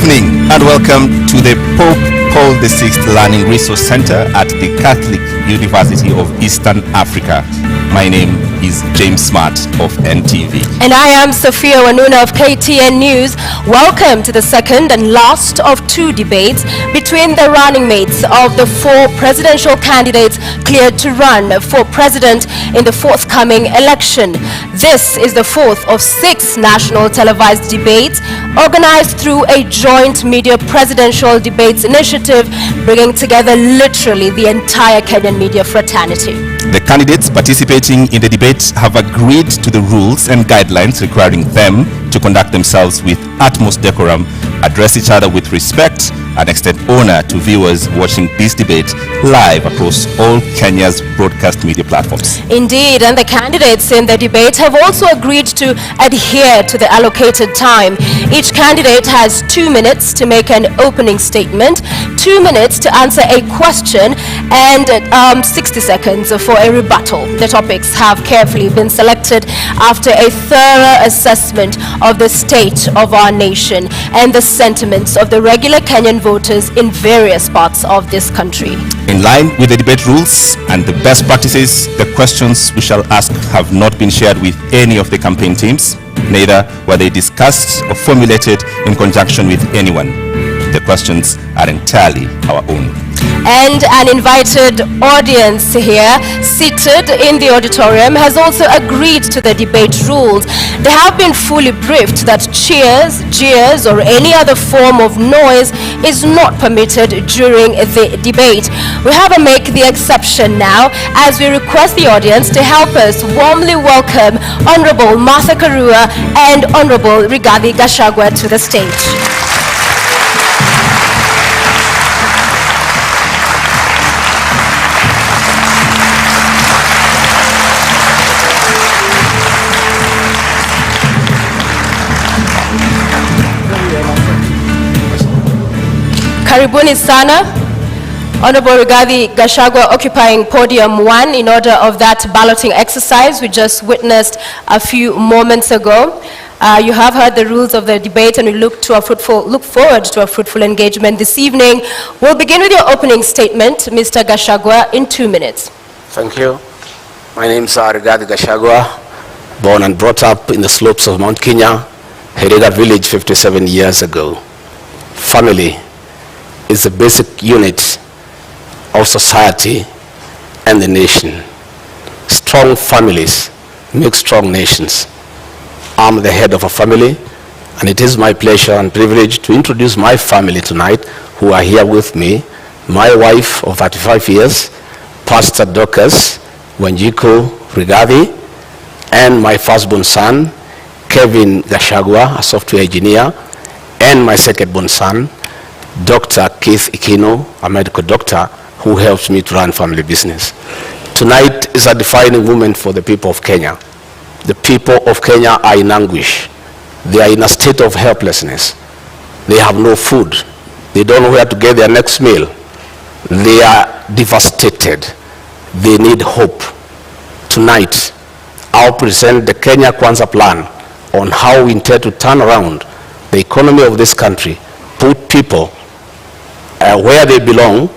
[SPEAKER 15] evening and welcome to the Pope Paul VI Learning Resource Center at the Catholic University of Eastern Africa. My name is James Smart of NTV.
[SPEAKER 17] And I am Sophia Wanuna of KTN News. Welcome to the second and last of two debates between the running mates of the four presidential candidates cleared to run for president in the forthcoming election. This is the fourth of 6 national televised debates organized through a joint media presidential debates initiative, bringing together literally the entire Kenyan media fraternity.
[SPEAKER 15] The candidates participating in the debate have agreed to the rules and guidelines requiring them to conduct themselves with utmost decorum, address each other with respect, and extend honor to viewers watching this debate live across all Kenya's broadcast media platforms.
[SPEAKER 17] Indeed, and the candidates in the debate have also agreed to adhere to the allocated time. Each candidate has 2 minutes to make an opening statement, 2 minutes to answer a question, and 60 seconds for a rebuttal. The topics have carefully been selected after a thorough assessment of the state of our nation and the sentiments of the regular Kenyan voters in various parts of this country.
[SPEAKER 15] In line with the debate rules and the best practices, the questions we shall ask have not been shared with any of the campaign teams. Neither were they discussed or formulated in conjunction with anyone. The questions are entirely our own.
[SPEAKER 17] And an invited audience here seated in the auditorium has also agreed to the debate rules. They have been fully briefed that cheers, jeers, or any other form of noise is not permitted during the debate. We have to make the exception now as we request the audience to help us warmly welcome Honorable Martha Karua and Honorable Rigathi Gachagua to the stage. Karibuni sana. Honorable Rigathi Gachagua occupying podium 1 in order of that balloting exercise we just witnessed a few moments ago. You have heard the rules of the debate and we look forward to a fruitful engagement this evening. We'll begin with your opening statement, Mr. Gachagua, in 2 minutes.
[SPEAKER 22] Thank you. My name is Rigathi Gachagua, born and brought up in the slopes of Mount Kenya, Herega village 57 years ago. Family is the basic unit of society and the nation. Strong families make strong nations. I'm the head of a family, and it is my pleasure and privilege to introduce my family tonight, who are here with me. My wife of 35 years, Pastor Dorcas Wanjiku Rigathi, and my firstborn son, Kevin Gachagua, a software engineer, and my secondborn son, Dr. Keith Ikino, a medical doctor who helps me to run family business. Tonight is a defining moment for the people of Kenya. The people of Kenya are in anguish. They are in a state of helplessness. They have no food. They don't know where to get their next meal. They are devastated. They need hope. Tonight, I'll present the Kenya Kwanza plan on how we intend to turn around the economy of this country, put people where they belong,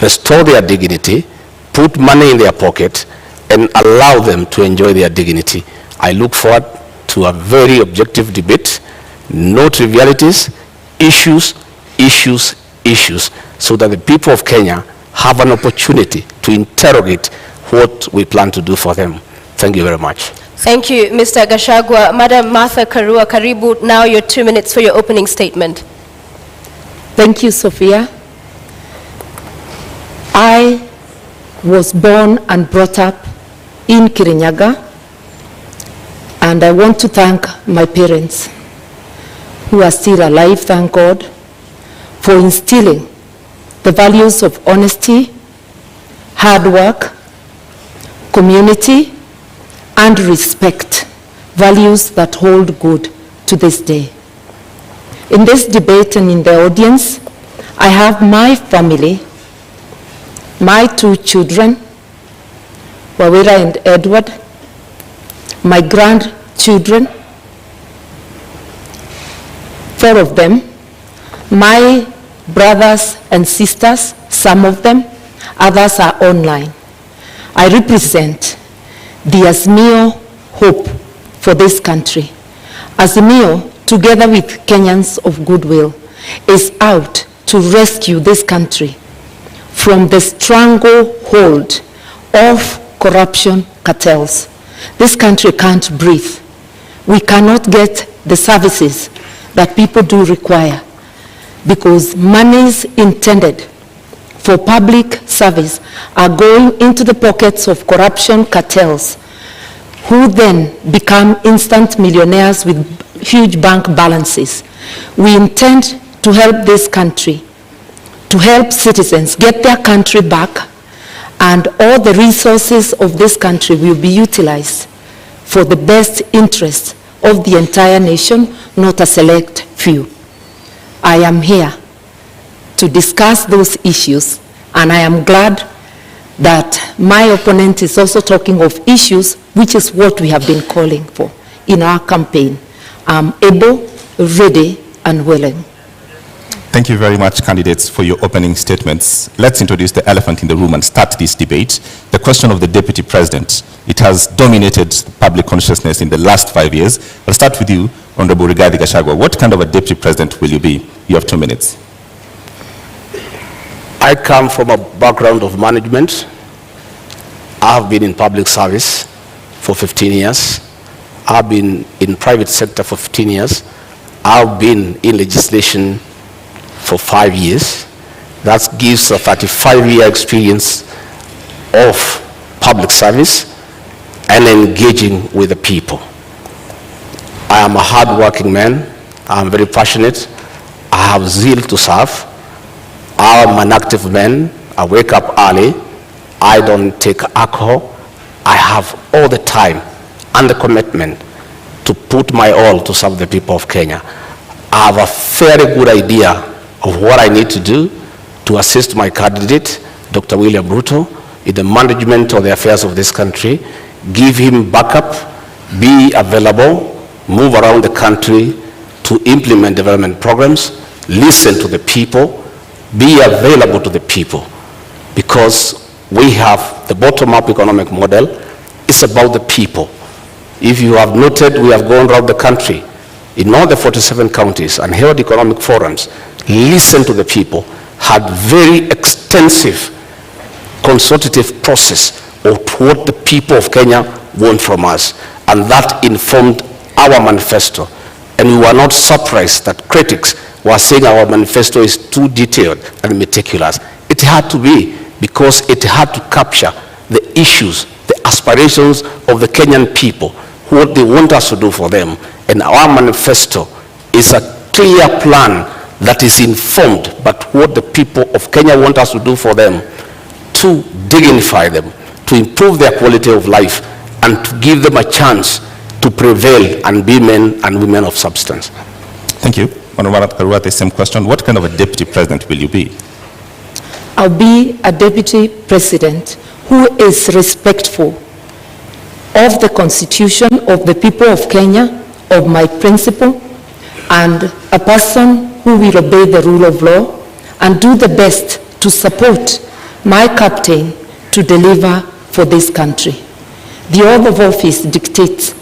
[SPEAKER 22] restore their dignity, put money in their pocket, and allow them to enjoy their dignity. I look forward to a very objective debate, no trivialities, issues, so that the people of Kenya have an opportunity to interrogate what we plan to do for them. Thank you very much.
[SPEAKER 17] Thank you, Mr. Gachagua. Madam Martha Karua, karibu, now your 2 minutes for your opening statement.
[SPEAKER 11] Thank you, Sophia. I was born and brought up in Kirinyaga, and I want to thank my parents who are still alive, thank God, for instilling the values of honesty, hard work, community, and respect, values that hold good to this day. In this debate and in the audience, I have my family, my 2 children, Wawira and Edward, my grandchildren, 4 of them, My brothers and sisters, some of them, others are online. I represent the Azimio hope for this country. Azimio, together with Kenyans of goodwill, is out to rescue this country from the stranglehold of corruption cartels. This country can't breathe. We cannot get the services that people do require because monies intended for public service are going into the pockets of corruption cartels, who then become instant millionaires with huge bank balances. We intend to help this country, to help citizens get their country back, and all the resources of this country will be utilized for the best interest of the entire nation, not a select few. I am here to discuss those issues, and I am glad that my opponent is also talking of issues, which is what we have been calling for in our campaign. I'm able, ready, and willing.
[SPEAKER 15] Thank you very much, candidates, for your opening statements. Let's introduce the elephant in the room and start this debate. The question of the Deputy President. It has dominated public consciousness in the last 5 years. I'll start with you, Honorable Rigathi Gachagua. What kind of a Deputy President will you be? You have 2 minutes.
[SPEAKER 22] I come from a background of management. I have been in public service for 15 years. I've been in private sector for 15 years. I've been in legislation for 5 years. That gives a 35-year experience of public service and engaging with the people. I am a hard-working man. I'm very passionate. I have zeal to serve. I'm an active man. I wake up early. I don't take alcohol. I have all the time and the commitment to put my all to serve the people of Kenya. I have a very good idea of what I need to do to assist my candidate, Dr. William Ruto, in the management of the affairs of this country, give him backup, be available, move around the country to implement development programs, listen to the people, be available to the people, because we have the bottom-up economic model. It's about the people. If you have noted, we have gone around the country in all the 47 counties and held economic forums, listened to the people, had very extensive consultative process of what the people of Kenya want from us, and that informed our manifesto. And we were not surprised that critics were saying our manifesto is too detailed and meticulous. It had to be, because it had to capture the issues, the aspirations of the Kenyan people, what they want us to do for them. And our manifesto is a clear plan that is informed by what the people of Kenya want us to do for them, to dignify them, to improve their quality of life, and to give them a chance to prevail and be men and women of substance.
[SPEAKER 15] Thank you. Honorable Karua, the same question. What kind of a Deputy President will you be?
[SPEAKER 11] I'll be a Deputy President who is respectful of the Constitution, of the people of Kenya, of my principle, and a person who will obey the rule of law and do the best to support my captain to deliver for this country. The oath of office dictates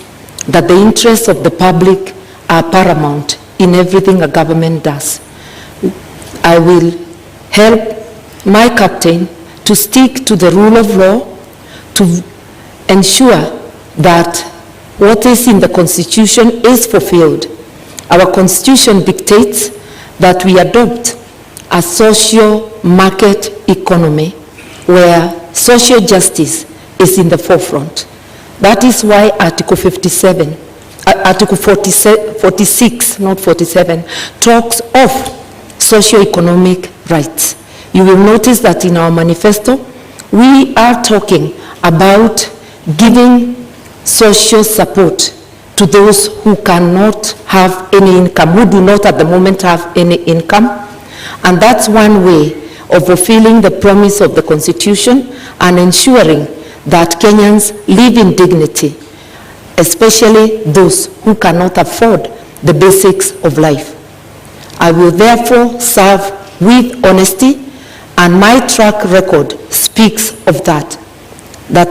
[SPEAKER 11] that the interests of the public are paramount in everything a government does. I will help my captain to stick to the rule of law, to ensure that what is in the Constitution is fulfilled. Our Constitution dictates that we adopt a social market economy where social justice is in the forefront. That is why Article 46, not 47, talks of socio-economic rights. You will notice that in our manifesto, we are talking about giving social support to those who cannot have any income, who do not at the moment have any income. And that's one way of fulfilling the promise of the Constitution and ensuring that Kenyans live in dignity, especially those who cannot afford the basics of life. I will therefore serve with honesty, and my track record speaks of that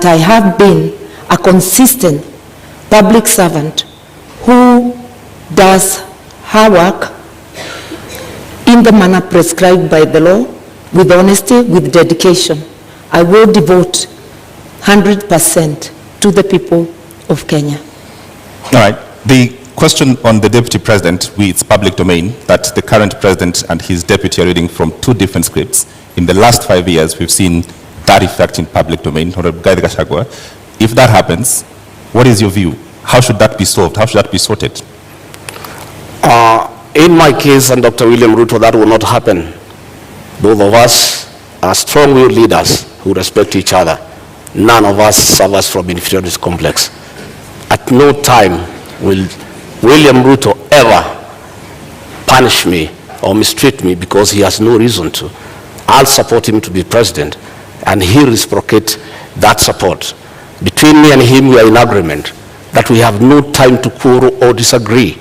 [SPEAKER 11] I have been a consistent public servant who does her work in the manner prescribed by the law, with honesty, with dedication. I will devote 100% to the people of Kenya.
[SPEAKER 15] All right. The question on the deputy president, it's public domain, that the current president and his deputy are reading from two different scripts. In the last 5 years, we've seen that effect in public domain. If that happens, what is your view? How should that be solved? How should that be sorted?
[SPEAKER 22] In my case and Dr. William Ruto, that will not happen. Both of us are strong-willed leaders who respect each other. None of us suffers from inferiority complex. At no time will William Ruto ever punish me or mistreat me because he has no reason to. I'll support him to be president, and he'll reciprocate that support. Between me and him, we are in agreement that we have no time to quarrel or disagree.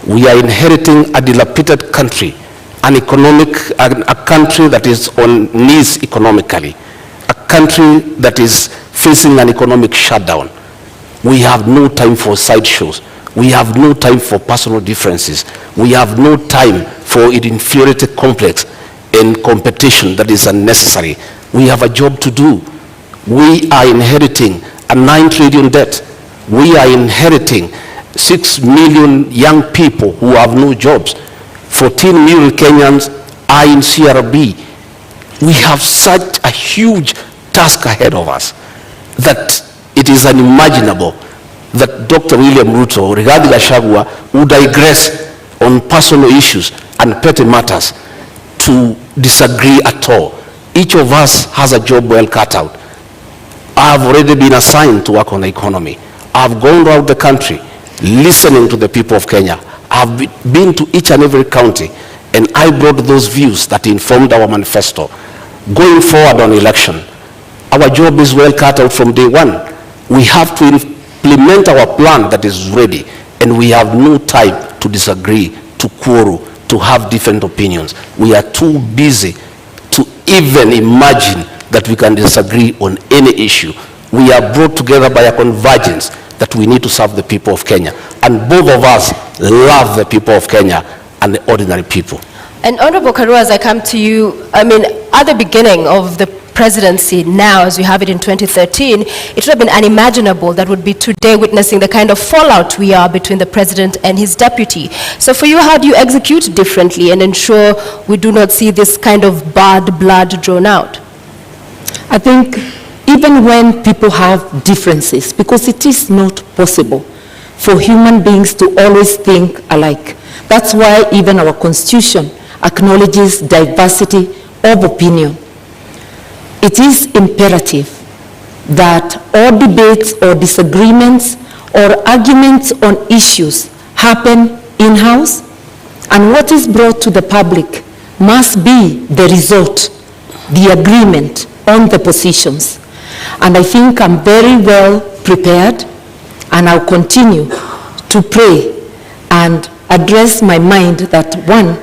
[SPEAKER 22] We are inheriting a dilapidated country, a country that is on knees economically, a country that is facing an economic shutdown. We have no time for sideshows. We have no time for personal differences. We have no time for inferiority complex and competition that is unnecessary. We have a job to do. We are inheriting a 9 trillion debt. We are inheriting 6 million young people who have no jobs. 14 million Kenyans are in CRB. We have such a huge task ahead of us that it is unimaginable that Dr. William Ruto or Rigathi Gachagua would digress on personal issues and petty matters to disagree at all. Each of us has a job well cut out. I have already been assigned to work on the economy. I have gone around the country listening to the people of Kenya. I have been to each and every county, and I brought those views that informed our manifesto. Going forward on election, our job is well cut out from day one. We have to implement our plan that is ready, and we have no time to disagree, to quarrel, to have different opinions. We are too busy to even imagine that we can disagree on any issue. We are brought together by a convergence that we need to serve the people of Kenya. And both of us love the people of Kenya and the ordinary people.
[SPEAKER 17] And Honorable Karua, as I come to you, I mean, at the beginning of the presidency now, as we have it in 2013, it would have been unimaginable that would be today witnessing the kind of fallout we are between the president and his deputy. So for you, how do you execute differently and ensure we do not see this kind of bad blood drawn out?
[SPEAKER 11] I think even when people have differences, because it is not possible for human beings to always think alike. That's why even our constitution acknowledges diversity of opinion. It is imperative that all debates or disagreements or arguments on issues happen in-house, and what is brought to the public must be the result, the agreement on the positions. And I think I'm very well prepared, and I'll continue to pray and address my mind that one,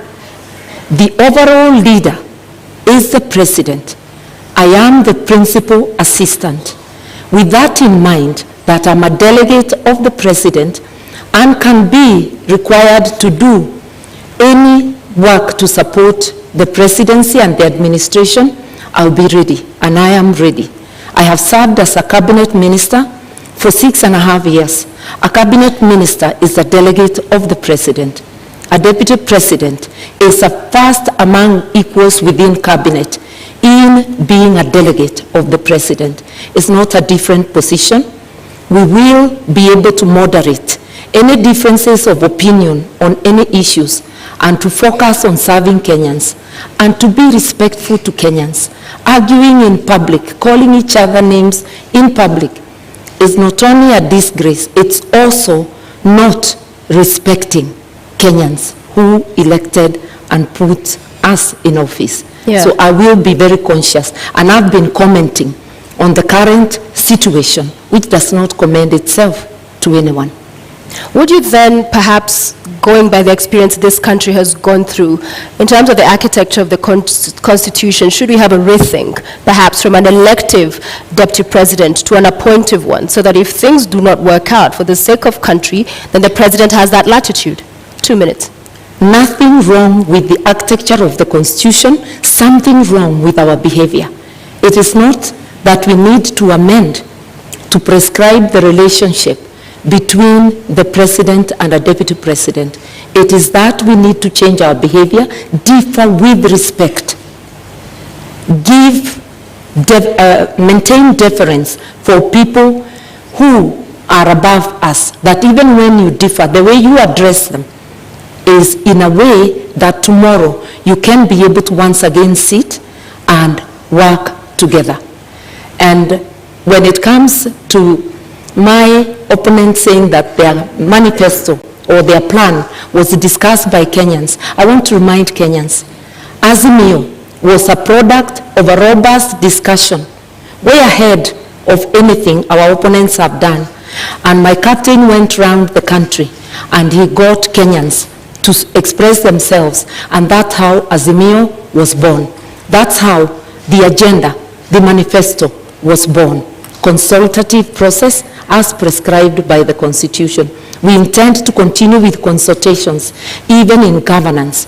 [SPEAKER 11] the overall leader is the president. I am the principal assistant. With that in mind, that I'm a delegate of the president and can be required to do any work to support the presidency and the administration, I'll be ready, and I am ready. I have served as a cabinet minister for 6.5 years. A cabinet minister is a delegate of the president. A deputy president is a first among equals within cabinet in being a delegate of the president. It's not a different position. We will be able to moderate any differences of opinion on any issues and to focus on serving Kenyans and to be respectful to Kenyans. Arguing in public, calling each other names in public is not only a disgrace, it's also not respecting Kenyans who elected and put us in office.
[SPEAKER 17] Yeah.
[SPEAKER 11] So I will be very conscious, and I've been commenting on the current situation, which does not commend itself to anyone.
[SPEAKER 17] Would you then perhaps going by the experience this country has gone through, in terms of the architecture of the Constitution, should we have a rethink, perhaps from an elective deputy president to an appointive one, so that if things do not work out for the sake of country, then the president has that latitude? 2 minutes.
[SPEAKER 11] Nothing wrong with the architecture of the Constitution, something wrong with our behavior. It is not that we need to amend to prescribe the relationship between the president and a deputy president. It is that we need to change our behavior, differ with respect, maintain deference for people who are above us, that even when you differ, the way you address them is in a way that tomorrow you can be able to once again sit and work together. And when it comes to my opponent saying that their manifesto or their plan was discussed by Kenyans, I want to remind Kenyans, Azimio was a product of a robust discussion, way ahead of anything our opponents have done. And my captain went around the country and he got Kenyans to express themselves, and that's how Azimio was born. That's how the agenda, the manifesto, was born. Consultative process as prescribed by the Constitution. We intend to continue with consultations, even in governance,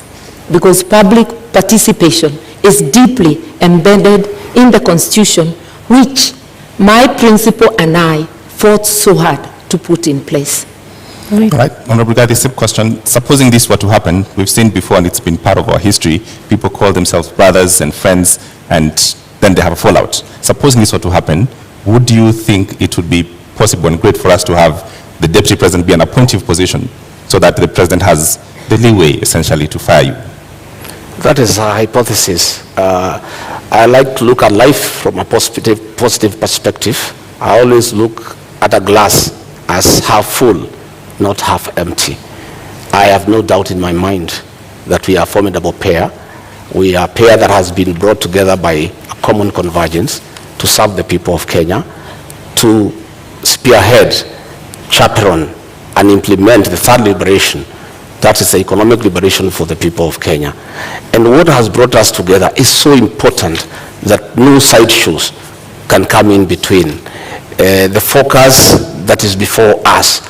[SPEAKER 11] because public participation is deeply embedded in the Constitution, which my principal and I fought so hard to put in place.
[SPEAKER 15] All right. Honorable Guy, the same question. Supposing this were to happen, we've seen before and it's been part of our history, people call themselves brothers and friends and then they have a fallout. Supposing this were to happen, would you think it would be possible and great for us to have the deputy president be an appointive position so that the president has the leeway essentially to fire you?
[SPEAKER 22] That is a hypothesis. I like to look at life from a positive perspective. I always look at a glass as half full, not half empty. I have no doubt in my mind that we are a formidable pair. We are a pair that has been brought together by a common convergence to serve the people of Kenya, to spearhead, chaperone, and implement the third liberation, that is the economic liberation for the people of Kenya. And what has brought us together is so important that no sideshows can come in between. The focus that is before us,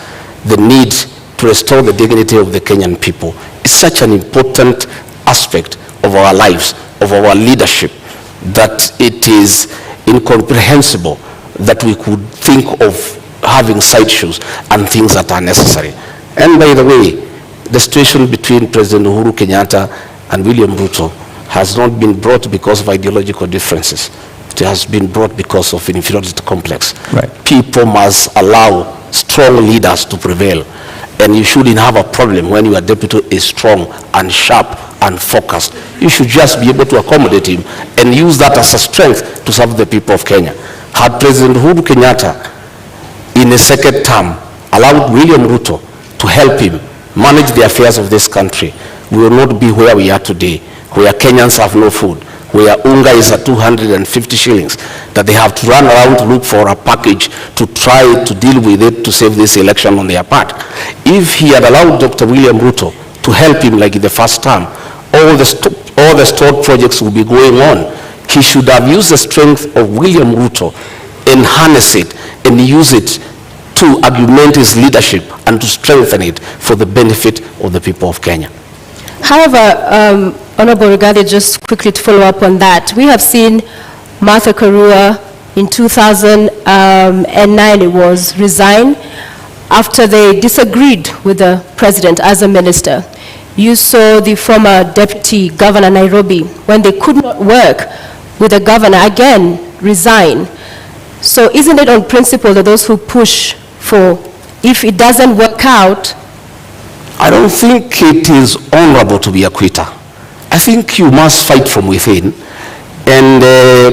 [SPEAKER 22] the need to restore the dignity of the Kenyan people, is such an important aspect of our lives, of our leadership, that it is incomprehensible that we could think of having sideshows and things that are necessary. And by the way, the situation between President Uhuru Kenyatta and William Ruto has not been brought because of ideological differences. It has been brought because of inferiority complex.
[SPEAKER 15] Right.
[SPEAKER 22] People must allow strong leaders to prevail. And you shouldn't have a problem when your deputy is strong and sharp and focused. You should just be able to accommodate him and use that as a strength to serve the people of Kenya. Had President Uhuru Kenyatta in the second term allowed William Ruto to help him manage the affairs of this country, we will not be where we are today, where Kenyans have no food, where unga is at 250 shillings, that they have to run around to look for a package to try to deal with it to save this election on their part. If he had allowed Dr. William Ruto to help him like in the first term, all the stored projects will be going on. He should have used the strength of William Ruto and harness it and use it to augment his leadership and to strengthen it for the benefit of the people of Kenya.
[SPEAKER 17] However, Honorable Rigathi, just quickly to follow up on that, we have seen Martha Karua in 2009, it was, resign after they disagreed with the president as a minister. You saw the former deputy governor Nairobi, when they could not work with the governor, again resign. So isn't it on principle that those who push for, if it doesn't work out?
[SPEAKER 22] I don't think it is honorable to be a quitter. I think you must fight from within and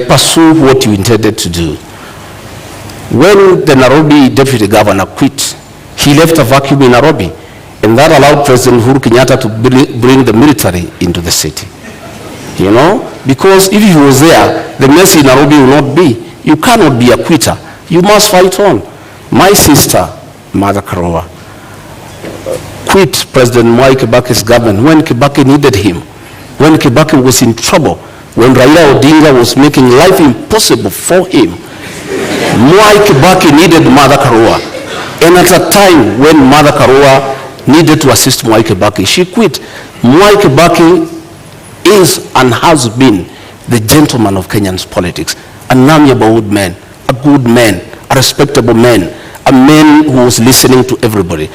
[SPEAKER 22] pursue what you intended to do. When the Nairobi deputy governor quit, he left a vacuum in Nairobi, and that allowed President Uhuru Kenyatta to bring the military into the city. You know, because if he was there, the mess in Nairobi will not be. You cannot be a quitter. You must fight on. My sister, Martha Karua, quit President Mwai Kibaki's government when Kibaki needed him, when Kibaki was in trouble, when Raila Odinga was making life impossible for him. Mwai Kibaki needed Mother Karua. And at a time when Mother Karua needed to assist Mwai Kibaki, she quit. Mwai Kibaki is and has been the gentleman of Kenyan's politics, an amiable man, a good man, a respectable man, a man who was listening to everybody.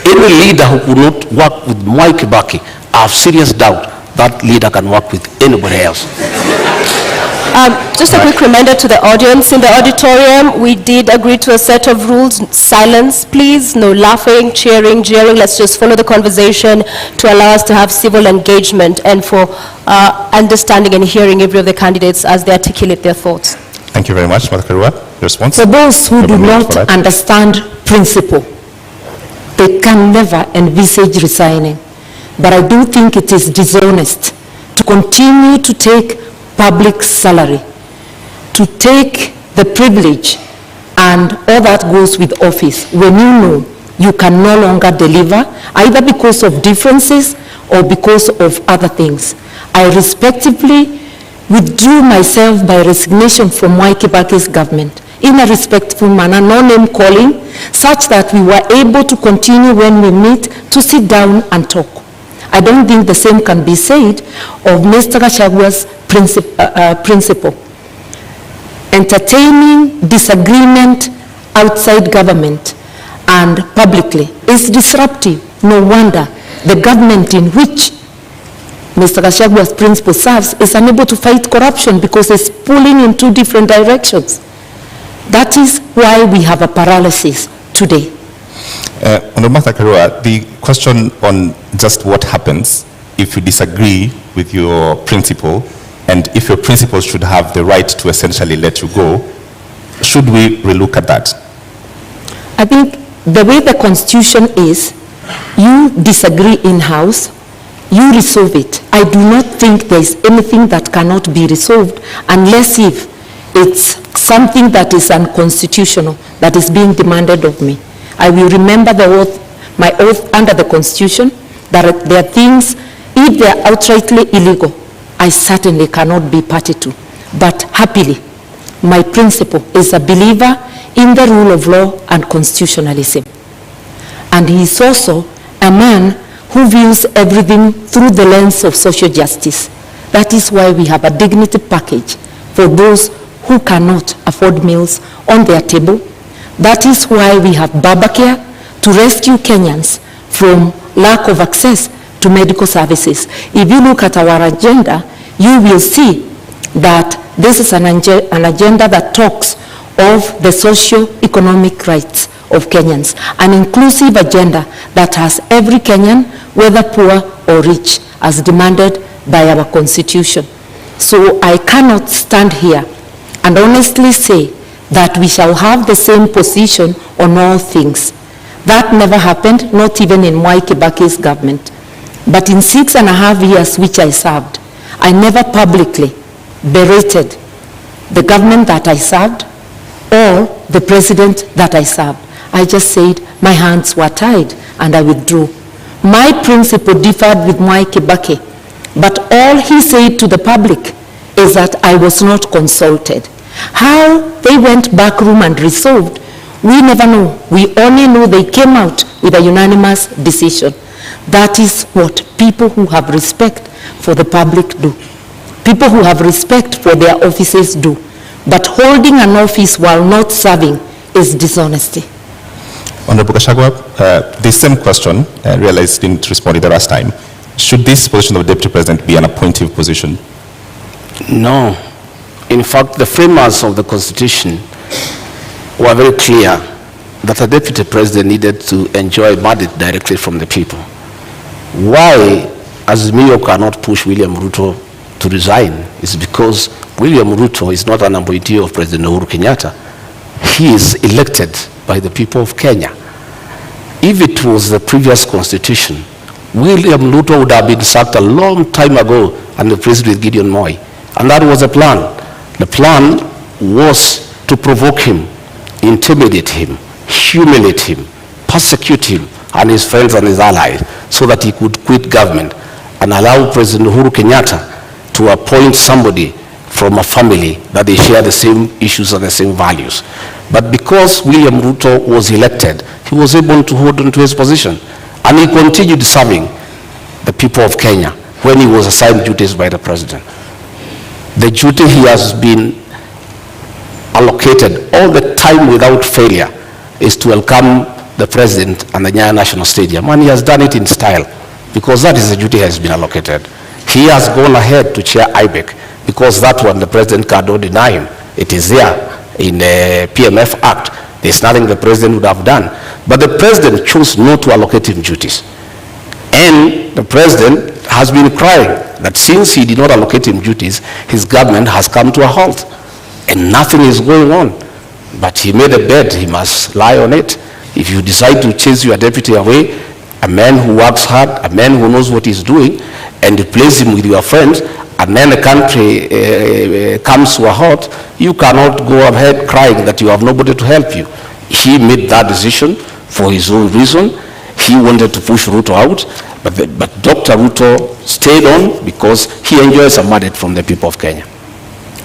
[SPEAKER 22] Any leader who could not work with Mwai Kibaki, I have serious doubt that leader can work with anybody else.
[SPEAKER 17] Just a quick reminder to the audience. In the auditorium, we did agree to a set of rules. Silence, please. No laughing, cheering, jeering. Let's just follow the conversation to allow us to have civil engagement and for understanding and hearing every of the candidates as they articulate their thoughts.
[SPEAKER 15] Thank you very much, Mother Karua. Response?
[SPEAKER 11] For those who do not understand principle, they can never envisage resigning. But I do think it is dishonest to continue to take public salary, to take the privilege and all that goes with office when you know you can no longer deliver, either because of differences or because of other things. I respectively withdrew myself by resignation from Mwai Kibaki's government in a respectful manner, no name calling, such that we were able to continue when we meet to sit down and talk. I don't think the same can be said of Mr. Gashagua's principle. Entertaining disagreement outside government and publicly is disruptive. No wonder the government in which Mr. Gashagua's principle serves is unable to fight corruption because it's pulling in two different directions. That is why we have a paralysis today.
[SPEAKER 15] Honorable Martha Karua, the question on just what happens if you disagree with your principle and if your principle should have the right to essentially let you go, should we relook at that?
[SPEAKER 11] I think the way the Constitution is, you disagree in-house, you resolve it. I do not think there is anything that cannot be resolved unless if it's something that is unconstitutional that is being demanded of me. I will remember the oath, my oath under the Constitution, that there are things, if they are outrightly illegal, I certainly cannot be party to. But happily, my principle is a believer in the rule of law and constitutionalism. And he is also a man who views everything through the lens of social justice. That is why we have a dignity package for those who cannot afford meals on their table. That is why we have Babacare to rescue Kenyans from lack of access to medical services. If you look at our agenda, you will see that this is an agenda that talks of the socio-economic rights of Kenyans, an inclusive agenda that has every Kenyan, whether poor or rich, as demanded by our Constitution. So I cannot stand here and honestly say that we shall have the same position on all things. That never happened, not even in Mwai Kibaki's government. But in 6.5 years which I served, I never publicly berated the government that I served or the president that I served. I just said my hands were tied and I withdrew. My principle differed with Mwai Kibaki, but all he said to the public is that I was not consulted. How they went back room and resolved, we never know. We only know they came out with a unanimous decision. That is what people who have respect for the public do. People who have respect for their offices do. But holding an office while not serving is dishonesty.
[SPEAKER 15] Honorable Gachagua, the same question, I realized didn't respond the last time. Should this position of Deputy President be an appointive position?
[SPEAKER 22] No. In fact, the framers of the Constitution were very clear that a Deputy President needed to enjoy a mandate directly from the people. Why Azimio cannot push William Ruto to resign is because William Ruto is not an appointee of President Uhuru Kenyatta. He is elected by the people of Kenya. If it was the previous constitution, William Ruto would have been sacked a long time ago and replaced with Gideon Moi. And that was the plan. The plan was to provoke him, intimidate him, humiliate him, persecute him, and his friends and his allies so that he could quit government and allow President Uhuru Kenyatta to appoint somebody from a family that they share the same issues and the same values. But because William Ruto was elected, he was able to hold on to his position, and he continued serving the people of Kenya when he was assigned duties by the president. The duty he has been allocated all the time without failure is to welcome the president and the Nyayo National Stadium, and he has done it in style because that is the duty he has been allocated. He has gone ahead to chair IBEC because that one the president cannot deny him. It is there in the PMF Act. There's nothing the president would have done. But the president chose not to allocate him duties. And the president has been crying that since he did not allocate him duties, his government has come to a halt and nothing is going on. But he made a bed, he must lie on it. If you decide to chase your deputy away, a man who works hard, a man who knows what he's doing, and replace him with your friends, and then the country comes to a halt, you cannot go ahead crying that you have nobody to help you. He made that decision for his own reason. He wanted to push Ruto out, but Dr. Ruto stayed on because he enjoys a mandate from the people of Kenya.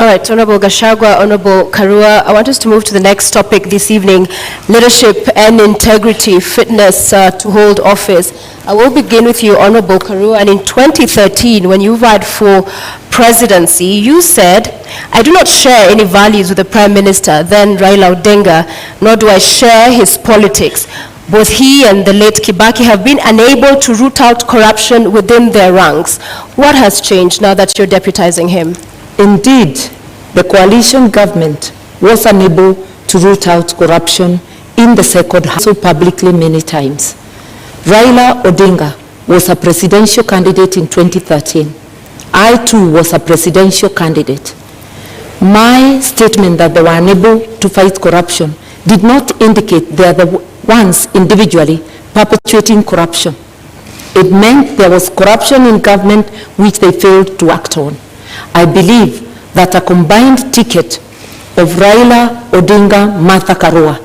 [SPEAKER 17] All right, Honorable Gachagua, Honorable Karua, I want us to move to the next topic this evening, leadership and integrity, fitness to hold office. I will begin with you, Honorable Karua, and in 2013, when you vied for presidency, you said, I do not share any values with the Prime Minister, then Raila Odinga, nor do I share his politics. Both he and the late Kibaki have been unable to root out corruption within their ranks. What has changed now that you're deputizing him?
[SPEAKER 11] Indeed, the coalition government was unable to root out corruption in the second house so publicly many times. Raila Odinga was a presidential candidate in 2013. I too was a presidential candidate. My statement that they were unable to fight corruption did not indicate they are the ones individually perpetuating corruption. It meant there was corruption in government which they failed to act on. I believe that a combined ticket of Raila Odinga, Martha Karua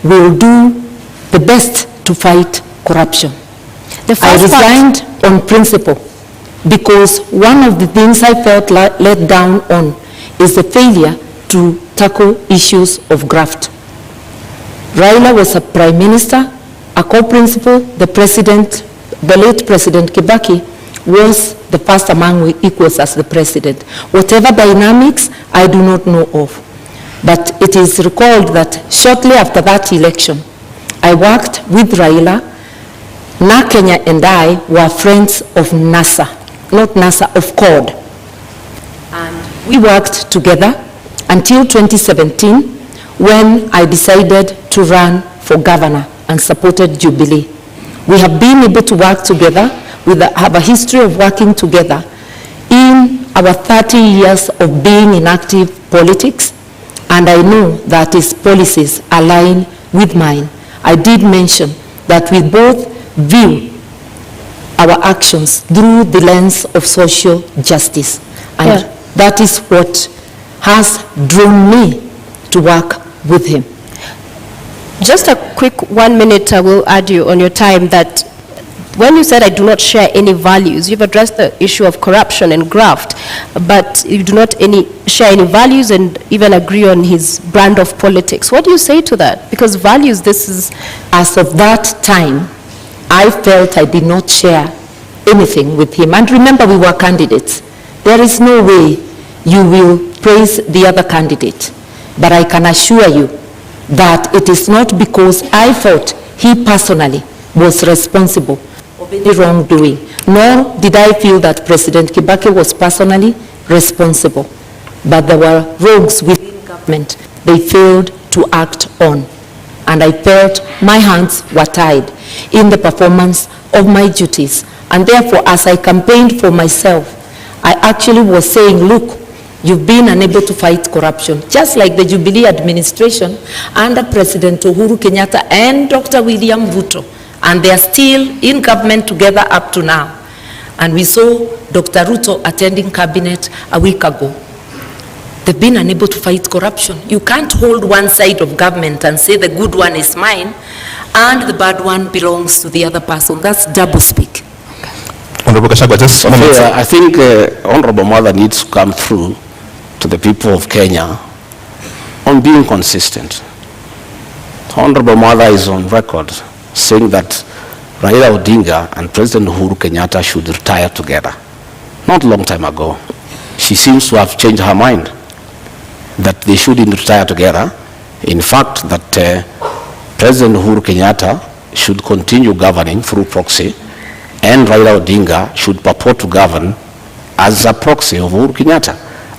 [SPEAKER 11] will do the best to fight corruption. I resigned on principle because one of the things I felt let down on is the failure to tackle issues of graft. Raila was a prime minister, a co-principal, the president, the late President Kibaki was the first among equals as the president. Whatever dynamics, I do not know of. But it is recalled that shortly after that election, I worked with Raila. Na Kenya and I were friends of NASA, not NASA, of CORD. And we worked together until 2017 when I decided to run for governor and supported Jubilee. We have been able to work together. We have a history of working together in our 30 years of being in active politics, and I know that his policies align with mine. I did mention that we both view our actions through the lens of social justice, and that is what has drawn me to work with him.
[SPEAKER 17] Just a quick 1 minute, I will add you on your time that when you said I do not share any values, you've addressed the issue of corruption and graft, but you do not share any values and even agree on his brand of politics. What do you say to that? Because values, this is...
[SPEAKER 11] As of that time, I felt I did not share anything with him. And remember, we were candidates. There is no way you will praise the other candidate. But I can assure you that it is not because I thought he personally was responsible of any wrongdoing, nor did I feel that President Kibaki was personally responsible. But there were rogues within government they failed to act on. And I felt my hands were tied in the performance of my duties. And therefore, as I campaigned for myself, I actually was saying, look, you've been unable to fight corruption, just like the Jubilee administration under President Uhuru Kenyatta and Dr. William Ruto. And they are still in government together up to now. And we saw Dr. Ruto attending cabinet a week ago. they've been unable to fight corruption. You can't hold one side of government and say the good one is mine and the bad one belongs to the other person. That's double speak.
[SPEAKER 22] Honorable Gachagua, just I think Honorable Mother needs to come through to the people of Kenya on being consistent. Honorable Mother is on record saying that Raila Odinga and President Uhuru Kenyatta should retire together. Not a long time ago. She seems to have changed her mind that they shouldn't retire together. In fact, that President Uhuru Kenyatta should continue governing through proxy, and Raila Odinga should purport to govern as a proxy of Uhuru Kenyatta.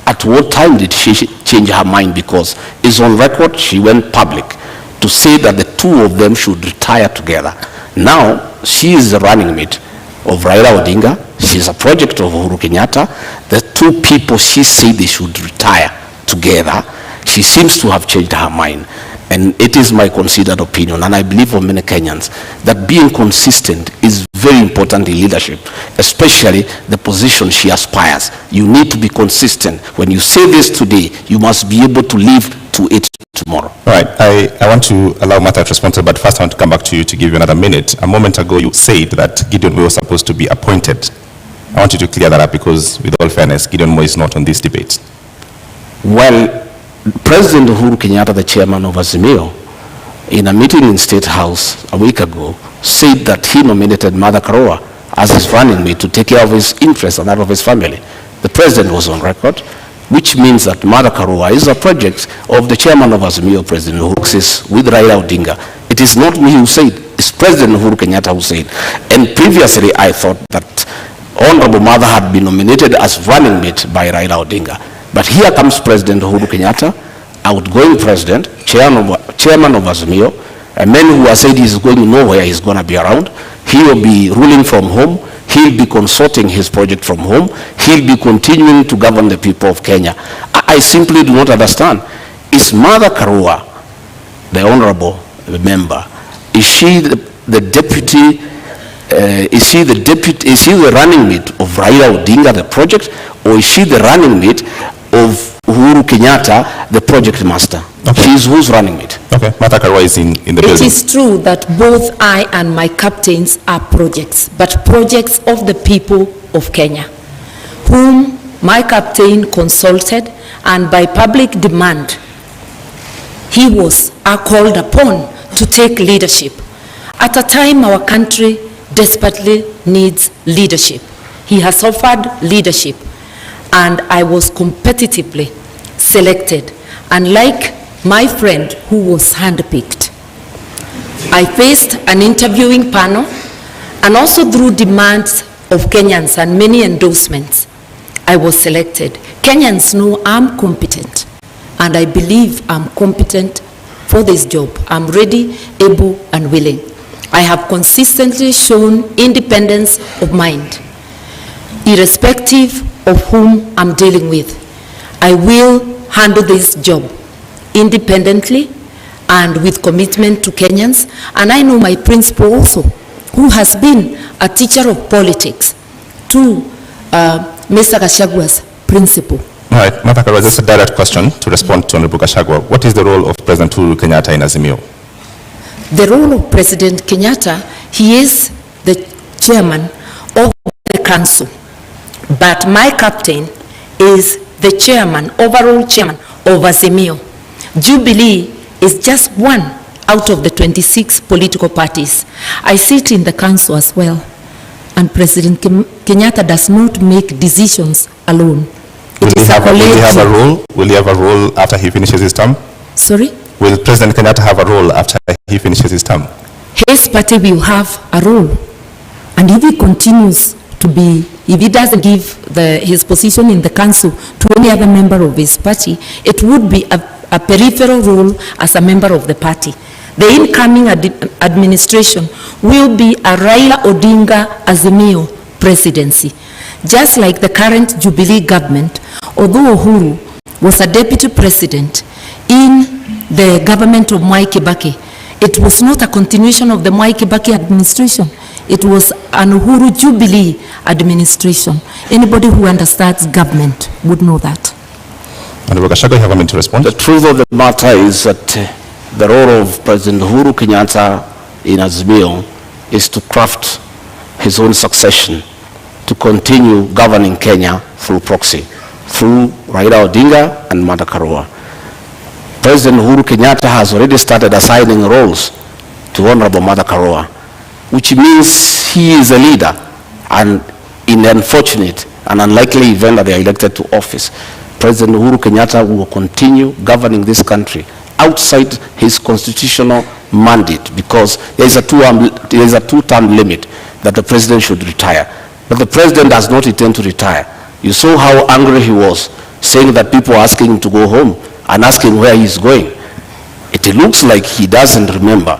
[SPEAKER 22] At what time did she change her mind? Because it's on record, she went public to say that the two of them should retire together. Now, she is the running mate of Raila Odinga. She's a project of Uhuru Kenyatta. The two people she said they should retire together, she seems to have changed her mind. And it is my considered opinion, and I believe for many Kenyans, that being consistent is very important in leadership, especially the position she aspires. You need to be consistent. When you say this today, you must be able to live to it tomorrow.
[SPEAKER 15] All right, I want to allow Martha to respond, but first I want to come back to you to give you another minute. A moment ago you said that Gideon Moi was supposed to be appointed. I want you to clear that up because, with all fairness, Gideon Moi is not on this debate.
[SPEAKER 22] Well, President Uhuru Kenyatta, the chairman of Azimio, in a meeting in State House a week ago, said that he nominated Martha Karua as his running mate to take care of his interests and that of his family. The president was on record, which means that Martha Karua is a project of the chairman of Azimio, President Uhuru, with Raila Odinga. It is not me who said, it's President Uhuru Kenyatta who said. And previously I thought that Honorable Martha had been nominated as running mate by Raila Odinga. But here comes President Uhuru Kenyatta, outgoing president, chairman of Azimio, a man who has said he's going nowhere, he's going to be around. He will be ruling from home. He'll be consorting his project from home. He'll be continuing to govern the people of Kenya. I simply do not understand. Is Martha Karua, the honorable member, is she the deputy, is she the running mate of Raila Odinga, the project, or is she the running mate of Uhuru Kenyatta, the project master? Okay. She is who's running mate?
[SPEAKER 15] Okay, Martha Karua is in the building.
[SPEAKER 11] It is true that both I and my captains are projects, but projects of the people of Kenya, whom my captain consulted, and by public demand, he was called upon to take leadership. At a time our country desperately needs leadership. He has offered leadership, and I was competitively selected. And like my friend who was handpicked, I faced an interviewing panel, and also through demands of Kenyans and many endorsements, I was selected. Kenyans know I'm competent, and I believe I'm competent for this job. I'm ready, able, and willing. I have consistently shown independence of mind, irrespective of whom I'm dealing with. I will handle this job independently and with commitment to Kenyans. And I know my principal also, who has been a teacher of politics to Mr. Gachagua's principal.
[SPEAKER 15] All right, Martha Karua, just a direct question to respond to Honorable Gachagua. What is the role of President Uhuru Kenyatta in Azimio?
[SPEAKER 11] The role of President Kenyatta, he is the chairman of the council, but my captain is the chairman, overall chairman of Azimio. Jubilee is just one out of the 26 political parties. I sit in the council as well, and President Kenyatta does not make decisions alone.
[SPEAKER 15] Will he have a role? Will he have a role after he finishes his term?
[SPEAKER 11] Sorry?
[SPEAKER 15] Will President Kenyatta have a role after he finishes his term?
[SPEAKER 11] His party will have a role. And if he continues to be, if he doesn't give his position in the council to any other member of his party, it would be a peripheral role as a member of the party. The incoming administration will be a Raila Odinga Azimio presidency. Just like the current Jubilee government, although Uhuru was a deputy president in the government of Mwai Kibaki, it was not a continuation of the Mwai Kibaki administration. It was an Uhuru Jubilee administration. Anybody who understands government would know that.
[SPEAKER 15] Honorable Gachagua, you have a minute to respond.
[SPEAKER 22] The truth of the matter is that the role of President Uhuru Kenyatta in Azimio is to craft his own succession, to continue governing Kenya through proxy, through Raila Odinga and Martha Karua. President Uhuru Kenyatta has already started assigning roles to Honorable Martha Karua, which means he is a leader, and in the unfortunate and unlikely event that they are elected to office, President Uhuru Kenyatta will continue governing this country outside his constitutional mandate, because there is a two-term limit that the president should retire. But the president does not intend to retire. You saw how angry he was, saying that people are asking him to go home and asking where he's going. It looks like he doesn't remember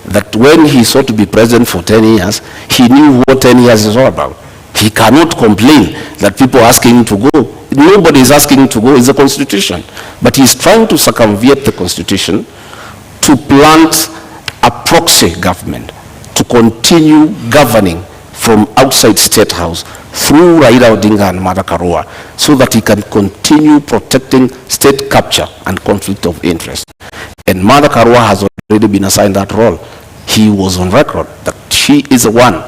[SPEAKER 22] that when he sought to be president for 10 years, he knew what 10 years is all about. He cannot complain that people are asking him to go. Nobody is asking him to go. It's the Constitution. But he's trying to circumvent the Constitution to plant a proxy government, to continue governing from outside State House through Raila Odinga and Martha Karua, so that he can continue protecting state capture and conflict of interest. And Martha Karua has already been assigned that role. He was on record that she is the one.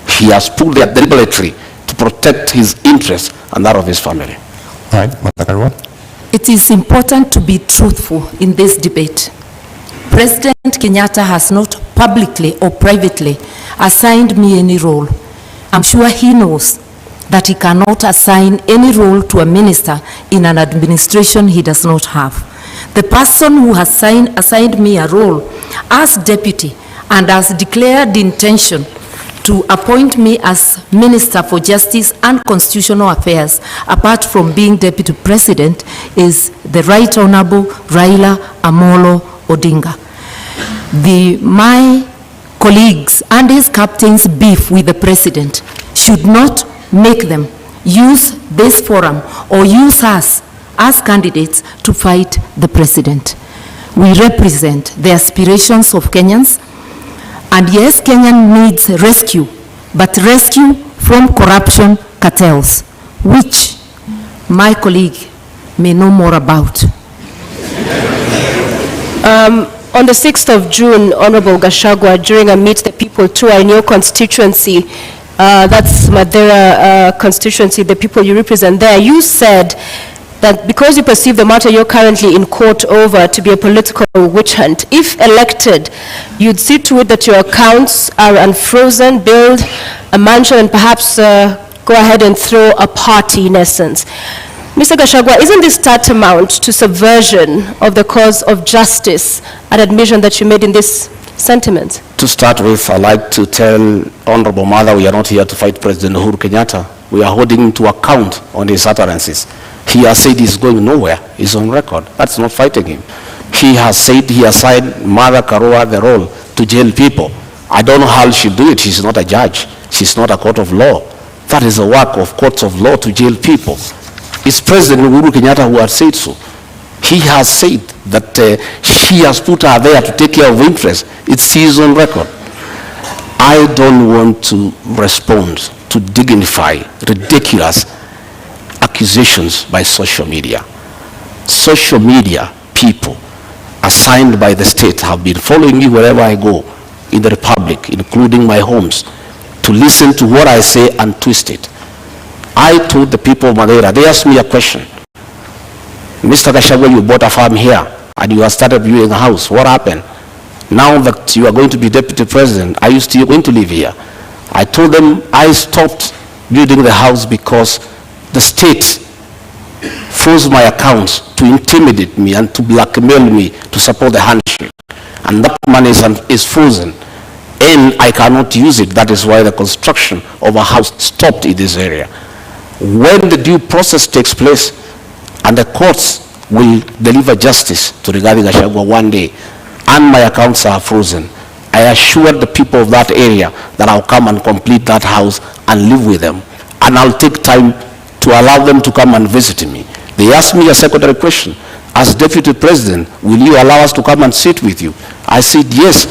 [SPEAKER 22] He has put there deliberately to protect his interests and that of his family.
[SPEAKER 15] All right, Martha Karua.
[SPEAKER 11] It is important to be truthful in this debate. President Kenyatta has not publicly or privately assigned me any role. I'm sure he knows that he cannot assign any role to a minister in an administration he does not have. The person who has assigned me a role as deputy and has declared the intention to appoint me as Minister for Justice and Constitutional Affairs, apart from being Deputy President, is the Right Honorable Raila Amolo Odinga. My colleagues and his captains' beef with the President should not make them use this forum or use us as candidates to fight the President. We represent the aspirations of Kenyans, and yes, Kenya needs rescue, but rescue from corruption cartels, which my colleague may know more about.
[SPEAKER 17] On the 6th of June, Honorable Gachagua, during a Meet the People tour in your constituency, that's Madeira constituency, the people you represent there, you said that because you perceive the matter you're currently in court over to be a political witch hunt, if elected, you'd see to it that your accounts are unfrozen, build a mansion, and perhaps go ahead and throw a party in essence. Mr. Gachagua, isn't this tantamount to subversion of the cause of justice, an admission that you made in this sentiment?
[SPEAKER 22] To start with, I'd like to tell Honorable Mother we are not here to fight President Uhuru Kenyatta. We are holding him to account on his utterances. He has said he's going nowhere. He's on record. That's not fighting him. He has said he assigned Martha Karua the role to jail people. I don't know how she'll do it. She's not a judge. She's not a court of law. That is the work of courts of law, to jail people. It's President Uhuru Kenyatta who has said so. He has said that she has put her there to take care of interests. It's his own record. I don't want to respond to dignify ridiculous accusations by social media. Social media people assigned by the state have been following me wherever I go in the Republic, including my homes, to listen to what I say and twist it. I told the people of Madeira, they asked me a question. Mr. Gachagua, you bought a farm here and you have started building a house. What happened? Now that you are going to be deputy president, are you still going to live here? I told them I stopped building the house because the state froze my accounts to intimidate me and to blackmail me to support the handshake. And that money is frozen. And I cannot use it. That is why the construction of a house stopped in this area. When the due process takes place and the courts will deliver justice to Rigathi Gachagua one day and my accounts are frozen, I assure the people of that area that I'll come and complete that house and live with them. And I'll take time to allow them to come and visit me. They asked me a secondary question. As deputy president, will you allow us to come and sit with you? I said, yes,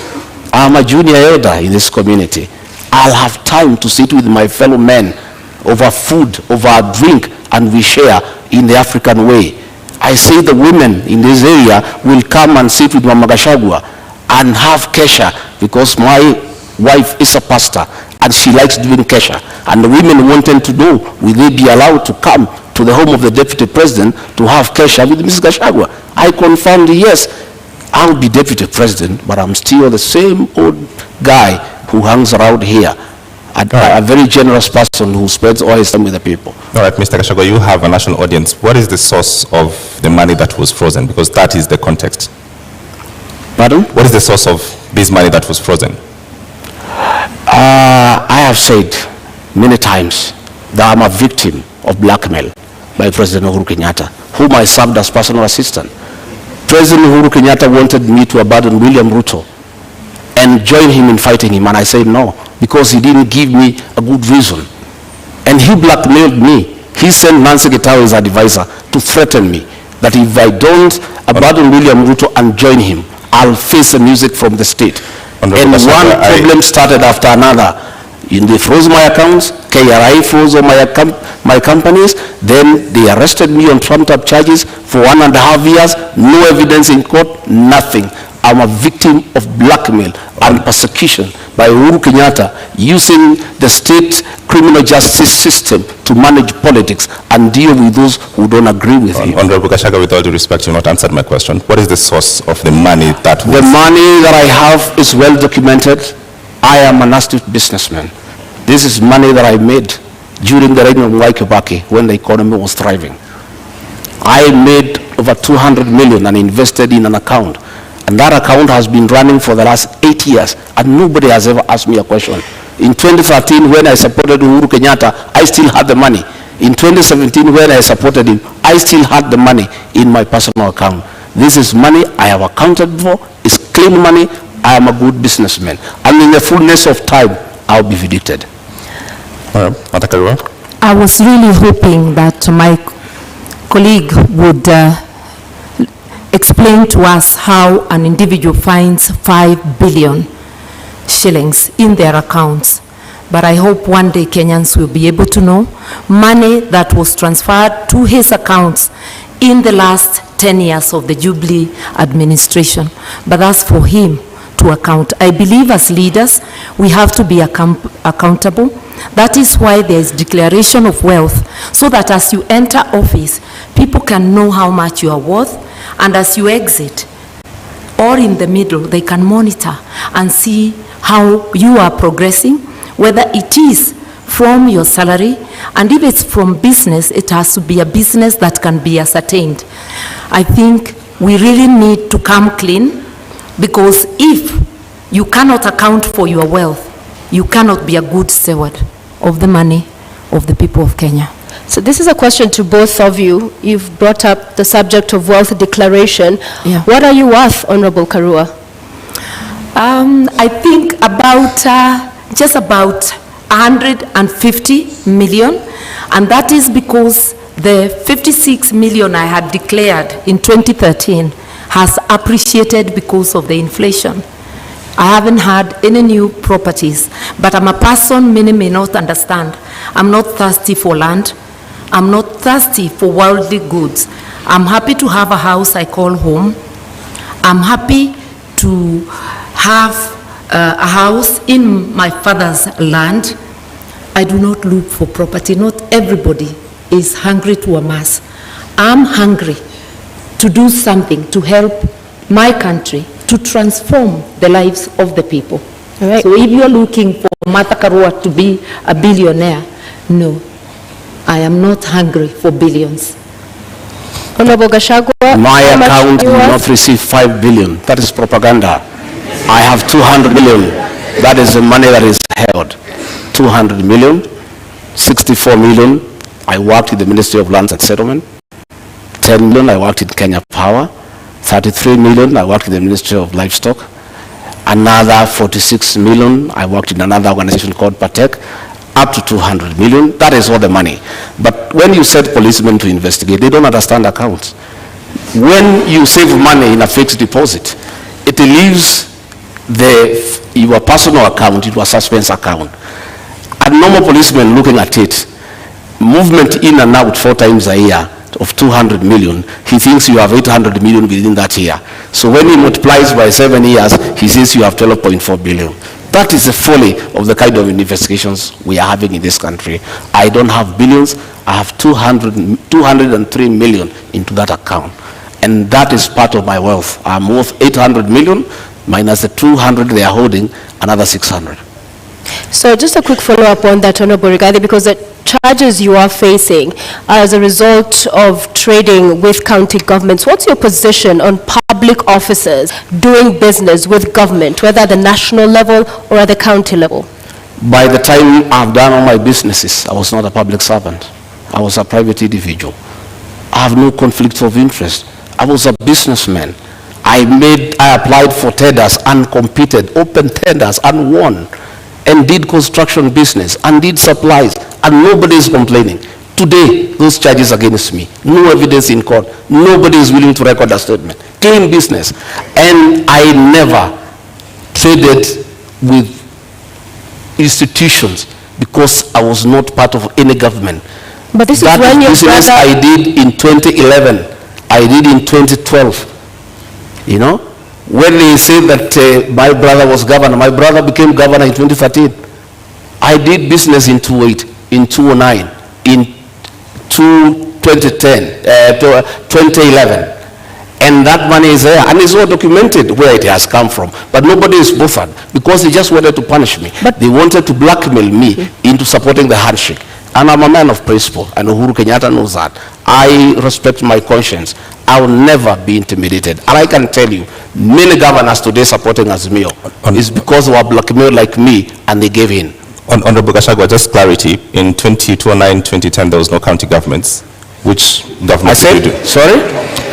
[SPEAKER 22] I'm a junior elder in this community. I'll have time to sit with my fellow men over food, over a drink, and we share in the African way. I say the women in this area will come and sit with Mama Gachagua and have kesha, because my wife is a pastor and she likes doing kesha. And the women wanted to know, will they be allowed to come to the home of the deputy president to have kesha with Mrs. Gachagua? I confirmed yes, I'll be deputy president, but I'm still the same old guy who hangs around here. A very generous person who spends all his time with the people.
[SPEAKER 15] All right, Mr. Gachagua, you have a national audience. What is the source of the money that was frozen? Because that is the context.
[SPEAKER 22] Pardon?
[SPEAKER 15] What is the source of this money that was frozen?
[SPEAKER 22] I have said many times that I'm a victim of blackmail by President Uhuru Kenyatta, whom I served as personal assistant. President Uhuru Kenyatta wanted me to abandon William Ruto and join him in fighting him, and I said no, because he didn't give me a good reason. And he blackmailed me. He sent Nancy Gitau as advisor to threaten me that if I don't abandon William Ruto and join him, I'll face the music from the state. And one problem started after another. They froze my accounts, KRI froze all my companies, then they arrested me on trumped-up charges for 1.5 years, no evidence in court, nothing. I'm a victim of blackmail and persecution by Uhuru Kenyatta using the state criminal justice system to manage politics and deal with those who don't agree with him.
[SPEAKER 15] Honorable Gachagua, with all due respect, you have not answered my question. What is the source of the money that was...
[SPEAKER 22] The money that I have is well documented. I am an astute businessman. This is money that I made during the reign of Mwai Kibaki when the economy was thriving. I made over 200 million and invested in an account. And that account has been running for the last 8 years, and nobody has ever asked me a question. In 2013, when I supported Uhuru Kenyatta, I still had the money. In 2017, when I supported him, I still had the money in my personal account. This is money I have accounted for. It's clean money. I am a good businessman. And in the fullness of time, I'll be vindicated.
[SPEAKER 21] I was really hoping that my colleague would explain to us how an individual finds 5 billion shillings in their accounts. But I hope one day Kenyans will be able to know money that was transferred to his accounts in the last 10 years of the Jubilee administration. But that's for him to account. I believe as leaders, we have to be accountable. That is why there is declaration of wealth, so that as you enter office, people can know how much you are worth, and as you exit, or in the middle, they can monitor and see how you are progressing, whether it is from your salary, and if it's from business, it has to be a business that can be ascertained. I think we really need to come clean, because if you cannot account for your wealth, you cannot be a good steward of the money of the people of Kenya.
[SPEAKER 17] So this is a question to both of you. You've brought up the subject of wealth declaration.
[SPEAKER 21] Yeah.
[SPEAKER 17] What are you worth, Honorable Karua?
[SPEAKER 21] I think about just about 150 million, and that is because the 56 million I had declared in 2013 has appreciated because of the inflation. I haven't had any new properties, but I'm a person many may not understand. I'm not thirsty for land. I'm not thirsty for worldly goods. I'm happy to have a house I call home. I'm happy to have a house in my father's land. I do not look for property. Not everybody is hungry to amass. I'm hungry to do something to help my country to transform the lives of the people.
[SPEAKER 17] Right.
[SPEAKER 21] So if you're looking for Martha Karua to be a billionaire, no, I am not hungry for billions.
[SPEAKER 17] Honorable Gachagua,
[SPEAKER 22] my account will not receive 5 billion. That is propaganda. I have 200 million. That is the money that is held. 200 million, 64 million. I worked in the Ministry of Lands and Settlement. 10 million, I worked in Kenya Power. 33 million, I worked in the Ministry of Livestock. Another 46 million, I worked in another organization called Patek. Up to 200 million, that is all the money. But when you set policemen to investigate, they don't understand accounts. When you save money in a fixed deposit, it leaves your personal account into a suspense account. A normal policeman looking at it, movement in and out 4 times a year of 200 million, he thinks you have 800 million within that year. So when he multiplies by 7 years, he says you have 12.4 billion. That is the folly of the kind of investigations we are having in this country. I don't have billions, I have 203 million into that account. And that is part of my wealth. I'm worth 800 million, minus the 200 they are holding, another 600.
[SPEAKER 17] So just a quick follow-up on that, Honorable Rigathi, because the charges you are facing are as a result of trading with county governments. What's your position on public officers doing business with government, whether at the national level or at the county level?
[SPEAKER 22] By the time I've done all my businesses, I was not a public servant. I was a private individual. I have no conflict of interest. I was a businessman. I applied for tenders and competed, open tenders and won, and did construction business and did supplies, and nobody is complaining. Today, those charges against me, no evidence in court, nobody is willing to record a statement. Clean business. And I never traded with institutions because I was not part of any government.
[SPEAKER 17] But this
[SPEAKER 22] that
[SPEAKER 17] is when your
[SPEAKER 22] business
[SPEAKER 17] brother...
[SPEAKER 22] I did in 2011, I did in 2012. You know, when they say that my brother was governor, my brother became governor in 2013. I did business in 2008, in 2009, in 2010, 2011. And that money is there, and it's all documented where it has come from. But nobody is bothered because they just wanted to punish me. But they wanted to blackmail me into supporting the handshake. And I'm a man of principle, and Uhuru Kenyatta knows that. I respect my conscience. I will never be intimidated. And I can tell you, many governors today supporting Azimio is because they were blackmailed like me, and they gave in.
[SPEAKER 15] Honorable Gachagua, just clarity. In 2009, 2010, there was no county governments. Which government did you do?
[SPEAKER 22] Sorry?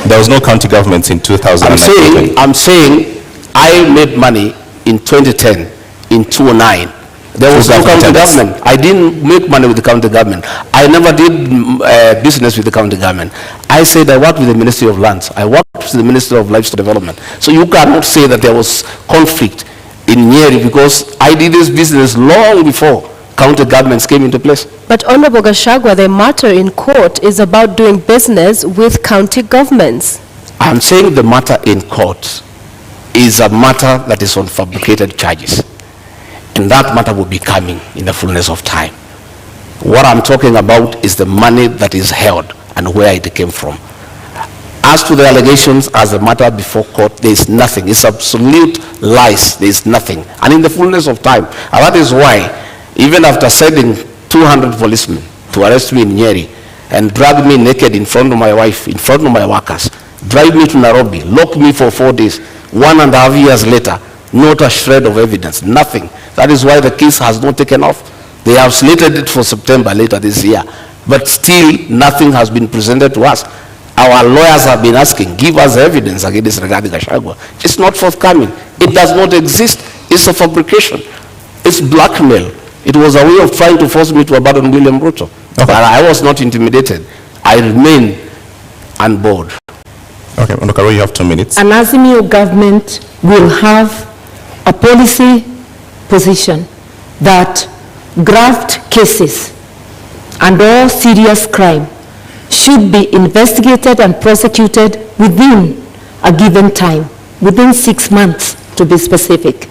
[SPEAKER 15] There was no county governments in 2009.
[SPEAKER 22] I'm saying I made money in 2010, in 2009. There was no county government. I didn't make money with the county government. I never did business with the county government. I said I worked with the Ministry of Lands. I worked with the Ministry of Livestock Development. So you cannot say that there was conflict in Nyeri because I did this business long before county governments came into place.
[SPEAKER 17] But Honorable Gachagua, the matter in court is about doing business with county governments.
[SPEAKER 22] I'm saying the matter in court is a matter that is on fabricated charges. And that matter will be coming in the fullness of time. What I'm talking about is the money that is held and where it came from. As to the allegations as the matter before court, there is nothing. It's absolute lies. There is nothing. And in the fullness of time, and that is why, even after sending 200 policemen to arrest me in Nyeri and drag me naked in front of my wife, in front of my workers, drive me to Nairobi, lock me for 4 days, 1.5 years later, not a shred of evidence, nothing. That is why the case has not taken off. They have slated it for September later this year, but still nothing has been presented to us. Our lawyers have been asking, give us evidence against Rigathi Gachagua. It's not forthcoming. It does not exist. It's a fabrication. It's blackmail. It was a way of trying to force me to abandon William Ruto. Okay. But I was not intimidated. I remain on board.
[SPEAKER 15] Okay, Ondokaro, you have 2 minutes.
[SPEAKER 11] An Azimio government will have a policy position that graft cases and all serious crime should be investigated and prosecuted within a given time, within 6 months to be specific,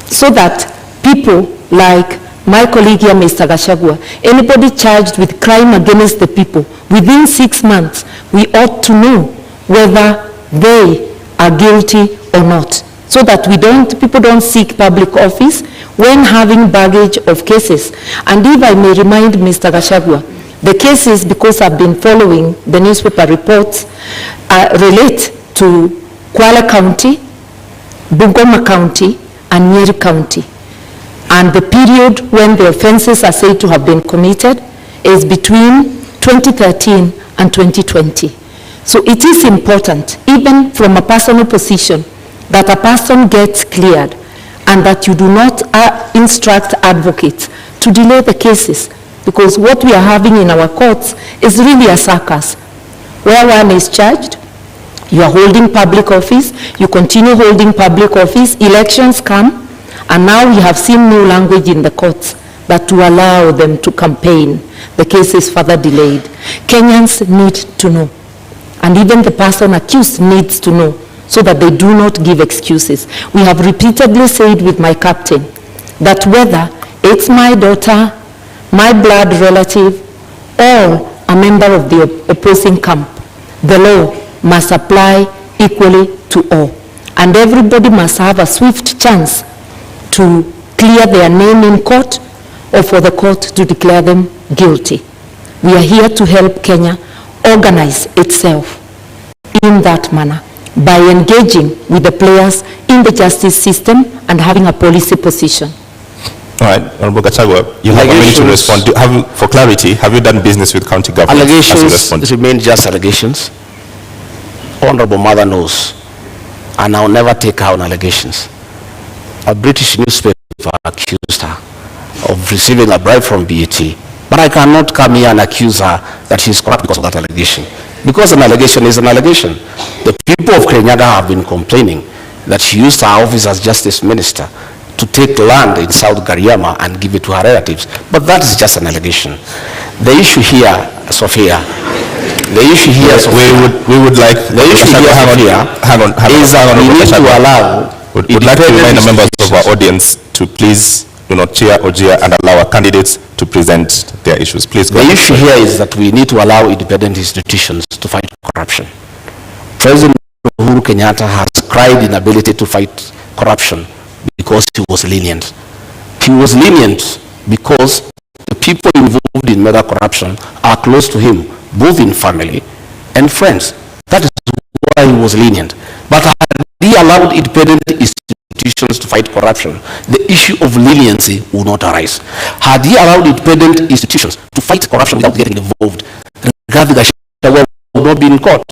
[SPEAKER 11] so that people like my colleague here, Mr. Gachagua, anybody charged with crime against the people, within 6 months, we ought to know whether they are guilty or not, so that people don't seek public office when having baggage of cases. And if I may remind Mr. Gachagua, the cases, because I've been following the newspaper reports, relate to Kwale County, Bungoma County, and Nyeri County. And the period when the offenses are said to have been committed is between 2013 and 2020. So it is important, even from a personal position, that a person gets cleared and that you do not instruct advocates to delay the cases, because what we are having in our courts is really a circus, where one is charged, you are holding public office, you continue holding public office, elections come, and now we have seen new language in the courts that to allow them to campaign, the case is further delayed. Kenyans need to know, and even the person accused needs to know, so that they do not give excuses. We have repeatedly said with my captain that whether it's my daughter, my blood relative, or a member of the opposing camp, the law must apply equally to all. And everybody must have a swift chance to clear their name in court or for the court to declare them guilty. We are here to help Kenya organize itself in that manner by engaging with the players in the justice system and having a policy position.
[SPEAKER 15] All right, Honorable Gachagua, you have a minute to respond. For clarity, have you done business with county government?
[SPEAKER 22] Allegations remain just allegations. Honorable Mother knows, and I'll never take her on allegations. A British newspaper accused her of receiving a bribe from BET, but I cannot come here and accuse her that she's corrupt because of that allegation. Because an allegation is an allegation. The people of Kirinyaga have been complaining that she used her office as justice minister to take land in South Gariama and give it to her relatives. But that is just an allegation. The issue here, Sophia, the issue here,
[SPEAKER 15] we would like
[SPEAKER 22] the issue here, Sophia, is that we need to allow.
[SPEAKER 15] Would like to remind the members of our audience to please do not cheer or jeer and allow our candidates to present their issues. Please go ahead.
[SPEAKER 22] The issue here is that we need to allow independent institutions to fight corruption. President Uhuru Kenyatta has cried inability to fight corruption because he was lenient. He was lenient because the people involved in mega corruption are close to him, both in family and friends. That is why he was lenient. But had he allowed independent institutions to fight corruption, the issue of leniency would not arise. Had he allowed independent institutions to fight corruption without getting involved, Rigathi Gachagua would not be in court,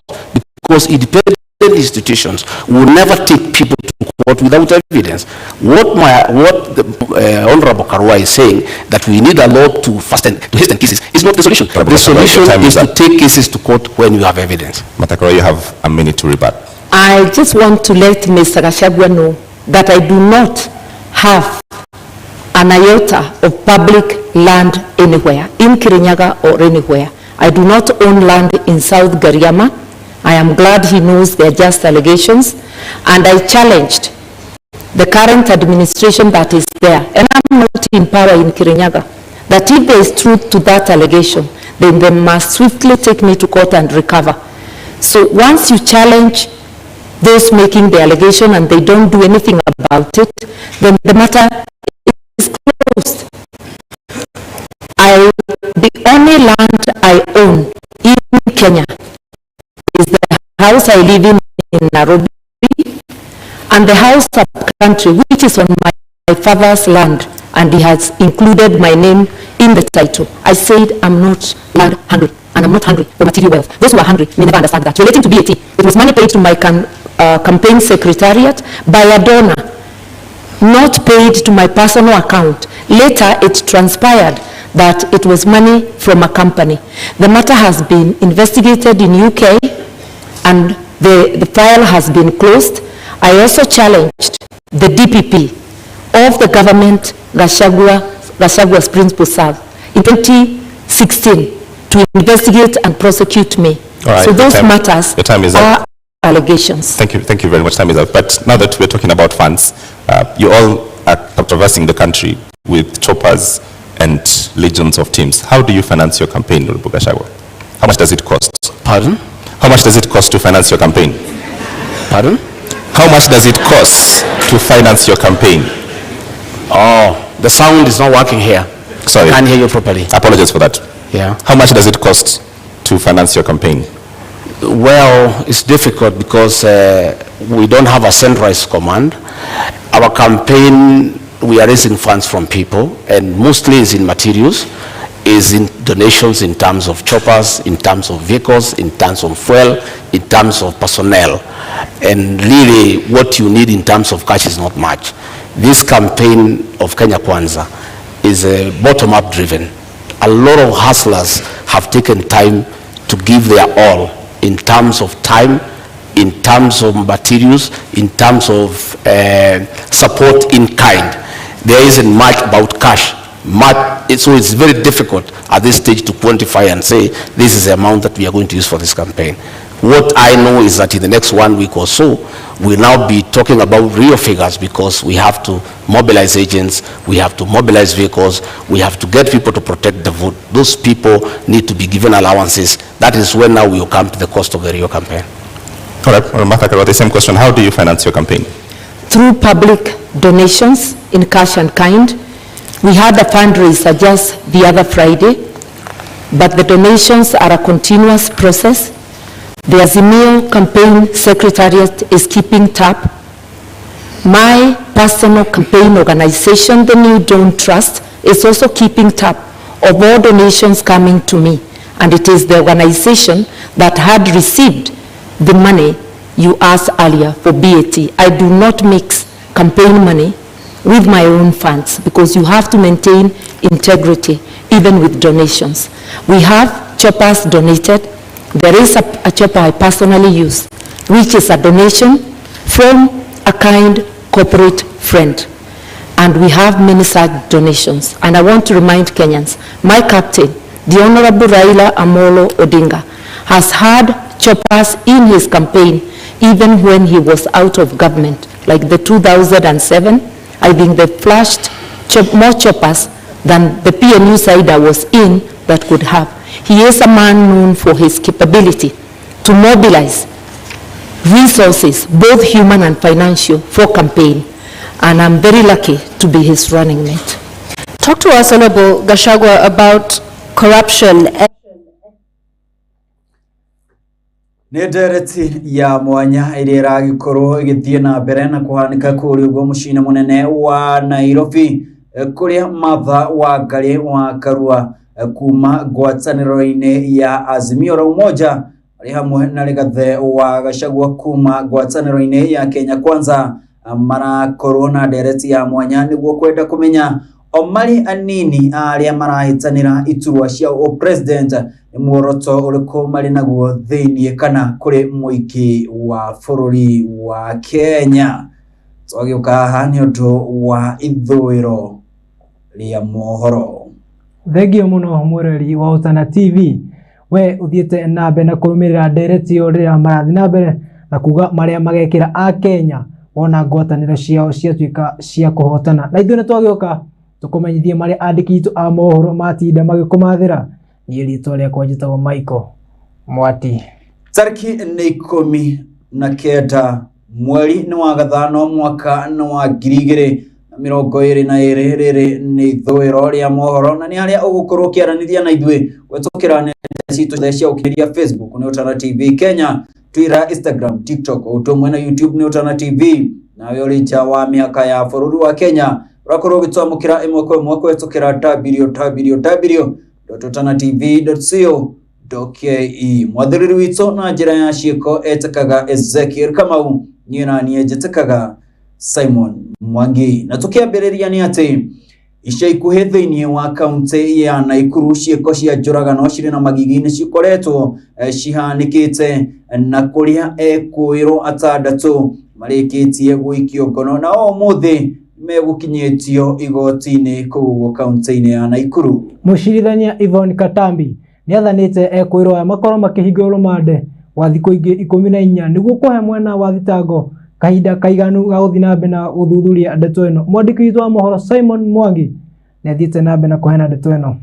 [SPEAKER 22] because independent institutions will never take people to court without evidence. What the Honorable Karua is saying, that we need a law to hasten cases, is not the solution. The solution is to take cases to court when you have evidence.
[SPEAKER 15] Martha Karua, you have a minute to rebut.
[SPEAKER 11] I just want to let Mr. Gachagua know that I do not have an iota of public land anywhere, in Kirinyaga or anywhere. I do not own land in South Gariama. I am glad he knows they are just allegations. And I challenged the current administration that is there, and I'm not in power in Kirinyaga, that if there is truth to that allegation, then they must swiftly take me to court and recover. So once you challenge those making the allegation and they don't do anything about it, then the matter is closed. The only land I own in Kenya is the house I live in Nairobi, and the house up country, which is on my father's land, and he has included my name in the title. I said I'm not land hungry, and I'm not hungry for material wealth. Those who are hungry may never understand that. Relating to BAT, it was money paid to my campaign secretariat by a donor, not paid to my personal account. Later, it transpired that it was money from a company. The matter has been investigated in UK, and the file has been closed. I also challenged the DPP of the government, Gashagua's principal serve, in 2016 to investigate and prosecute me.
[SPEAKER 15] Right,
[SPEAKER 11] so those matters are allegations.
[SPEAKER 15] Thank you very much. Time is up. But now that we're talking about funds, you all are traversing the country with choppers and legions of teams. How do you finance your campaign, Honorable Gachagua? How much does it cost?
[SPEAKER 22] Pardon?
[SPEAKER 15] How much does it cost to finance your campaign?
[SPEAKER 22] Pardon?
[SPEAKER 15] How much does it cost to finance your campaign?
[SPEAKER 22] Oh, the sound is not working here.
[SPEAKER 15] Sorry.
[SPEAKER 22] I can't hear you properly.
[SPEAKER 15] Apologies for that.
[SPEAKER 22] Yeah.
[SPEAKER 15] How much does it cost to finance your campaign?
[SPEAKER 22] Well, it's difficult because we don't have a centralized command. Our campaign, we are raising funds from people, and mostly is in materials, is in donations in terms of choppers, in terms of vehicles, in terms of fuel, in terms of personnel. And really, what you need in terms of cash is not much. This campaign of Kenya Kwanza is bottom-up driven. A lot of hustlers have taken time to give their all in terms of time, in terms of materials, in terms of support in kind. There isn't much about cash. So it's very difficult at this stage to quantify and say this is the amount that we are going to use for this campaign. What I know is that in the next 1 week or so, we'll now be talking about real figures, because we have to mobilize agents, we have to mobilize vehicles, we have to get people to protect the vote. Those people need to be given allowances. That is when now we will come to the cost of the real campaign.
[SPEAKER 15] All right, well, Martha Karua, the same question. How do you finance your campaign?
[SPEAKER 11] Through public donations in cash and kind. We had a fundraiser just the other Friday, but the donations are a continuous process. The Azimio campaign secretariat is keeping tab. My personal campaign organization, the New Dawn Trust, is also keeping tab of all donations coming to me. And it is the organization that had received the money you asked earlier for BAT. I do not mix campaign money with my own funds, because you have to maintain integrity even with donations. We have choppers donated. There is a chopper I personally use, which is a donation from a kind corporate friend. And we have many such donations. And I want to remind Kenyans, my captain, the Honorable Raila Amolo Odinga, has had choppers in his campaign even when he was out of government, like the 2007. I think they flashed more choppers than the PNU side I was in that could have. He is a man known for his capability to mobilize resources, both human and financial, for campaign. And I'm very lucky to be his running mate.
[SPEAKER 17] Talk to us, Honorable Gachagua, about corruption.
[SPEAKER 4] Nĩ ndereti ya mwanya ĩrĩa ĩragĩkorwo ĩgĩthiĩ na mbere na kũhanĩka kũrĩa ũguo mũciĩ-inĩ mũnene wa Nairobi, kũrĩa Martha Wangari wa Karua kuma ngwatanĩro-inĩ ya Azimio la Umoja arĩ hamwe na Rigathi wa Gachagua kuma ngwatanĩro-inĩ ya Kenya Kwanza marakorwo na ndereti ya mwanya nĩguo kwenda kũmenya omari anini arĩa marahitanĩra iturwa cia o president nĩ muoroto ũrĩkũ marĩ naguo thĩinĩ kana kũrĩ mũingĩ wa bũrũri wa Kenya. Twagĩũka haha nĩ ũndũ wa ithũĩro rĩa mohoro.
[SPEAKER 18] Thengio mũno mwĩrori wa Utana TV, we uthiĩte na mbere na kũrũmĩrĩra ndereti rĩrĩa marathiĩ na mbere na kuga marĩa magekĩra a Kenya wona ngwatanĩro ciao ciatuĩka cia kũhotana. Na ithuĩ nĩ twagĩũka tũkũmenyithie marĩa andĩki aitũ a mohoro matinda magĩkũmathĩra. Niĩ rĩtwa rĩakwa njĩtagwo Michael Mwati.
[SPEAKER 4] Tariki nĩ 19 mweri nĩ wa gatano mwaka nĩ wa 2022. Rĩrĩ nĩ ithũĩro rĩa mohoro na nĩ harĩa ũgũkorwo ũkĩaranĩria na ithuĩ gwĩtũkĩra nenda citũ cia ũkĩrĩria Facebook nĩ Utana TV Kenya, Twitter, Instagram, TikTok, ũtũmwe na YouTube nĩ Utana TV. Nawe ũrĩ nja wa mĩhaka ya bũrũri wa Kenya urakorwo ũgĩtwamũkĩra ĩmwe kwa ĩmwe kũhetũkĩra www.utanatv.co.ke. Mwathĩrĩri witũ na njĩra ya ciĩko etĩkaga Ezekiel Kamau, niĩ na niĩ njĩtĩkaga Simon Mwangi. Na tũkĩambĩrĩria nĩ atĩ ica ikuhĩ thĩinĩ wa kaunti ya Naikuru ciĩko cia njũragano cirĩ na magigi nĩ cikoretwo cihanĩkĩte na kũrĩa ekũĩrwo atandatũ marĩkĩtie gũikio ngono na ũmũthĩ megũkinyĩtio igoti-inĩ kũu kaunti-inĩ ya Naikuru.
[SPEAKER 18] Mũcirithania Yvonne Katambi nĩathanĩte ekũĩrwo aya makorwo makĩhingĩrwo rũmande wa thikũ ingĩ 14 nĩguo kũhe mwena wa thitango kahinda kaiganu ga gũthiĩ na mbere na gũthuthuria ndeto ĩno. Mwandĩki witũ wa mohoro Simon Mwangi nĩathiĩte na mbere na kũheana ndeto ĩno.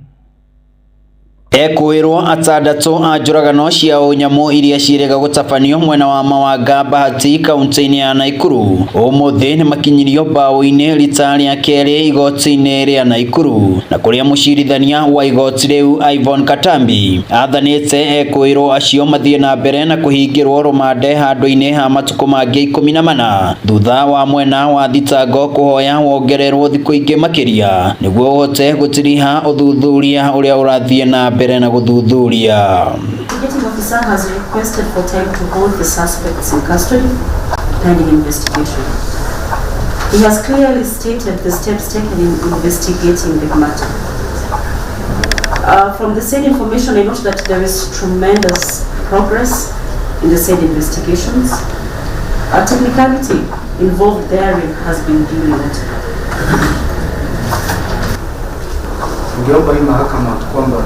[SPEAKER 19] Ekũĩrwo atandatũ a njũragano cia ũnyamũ iria ciĩrĩga gũtabanio mwena wa Mawanga Bahati kaunti-inĩ ya Naikuru ũmũthĩ nĩ makinyirio mbaũ-inĩ rita rĩa kerĩ igoti-inĩ rĩa Naikuru, na kũrĩa mũcirithania wa igoti rĩu Yvonne Katambi athanĩte ekũĩrwo acio mathiĩ na mbere na kũhingĩrwo rũmande handũ-inĩ ha matukũ mangĩ 14 thutha wa mwena wa thitango kũhoya wongererwo thikũ ingĩ makĩria nĩguo ũhote gũtiriha ũthuthuria ũrĩa ũrathiĩ na mbere na gũthuthuria.
[SPEAKER 24] The investigating officer has requested for time to hold the suspects in custody pending investigation. He has clearly stated the steps taken in investigating the matter. From the said information, I note that there is tremendous progress in the said investigations. A technicality involved therein has been duly noted.
[SPEAKER 7] Tungeomba hii mahakama kwamba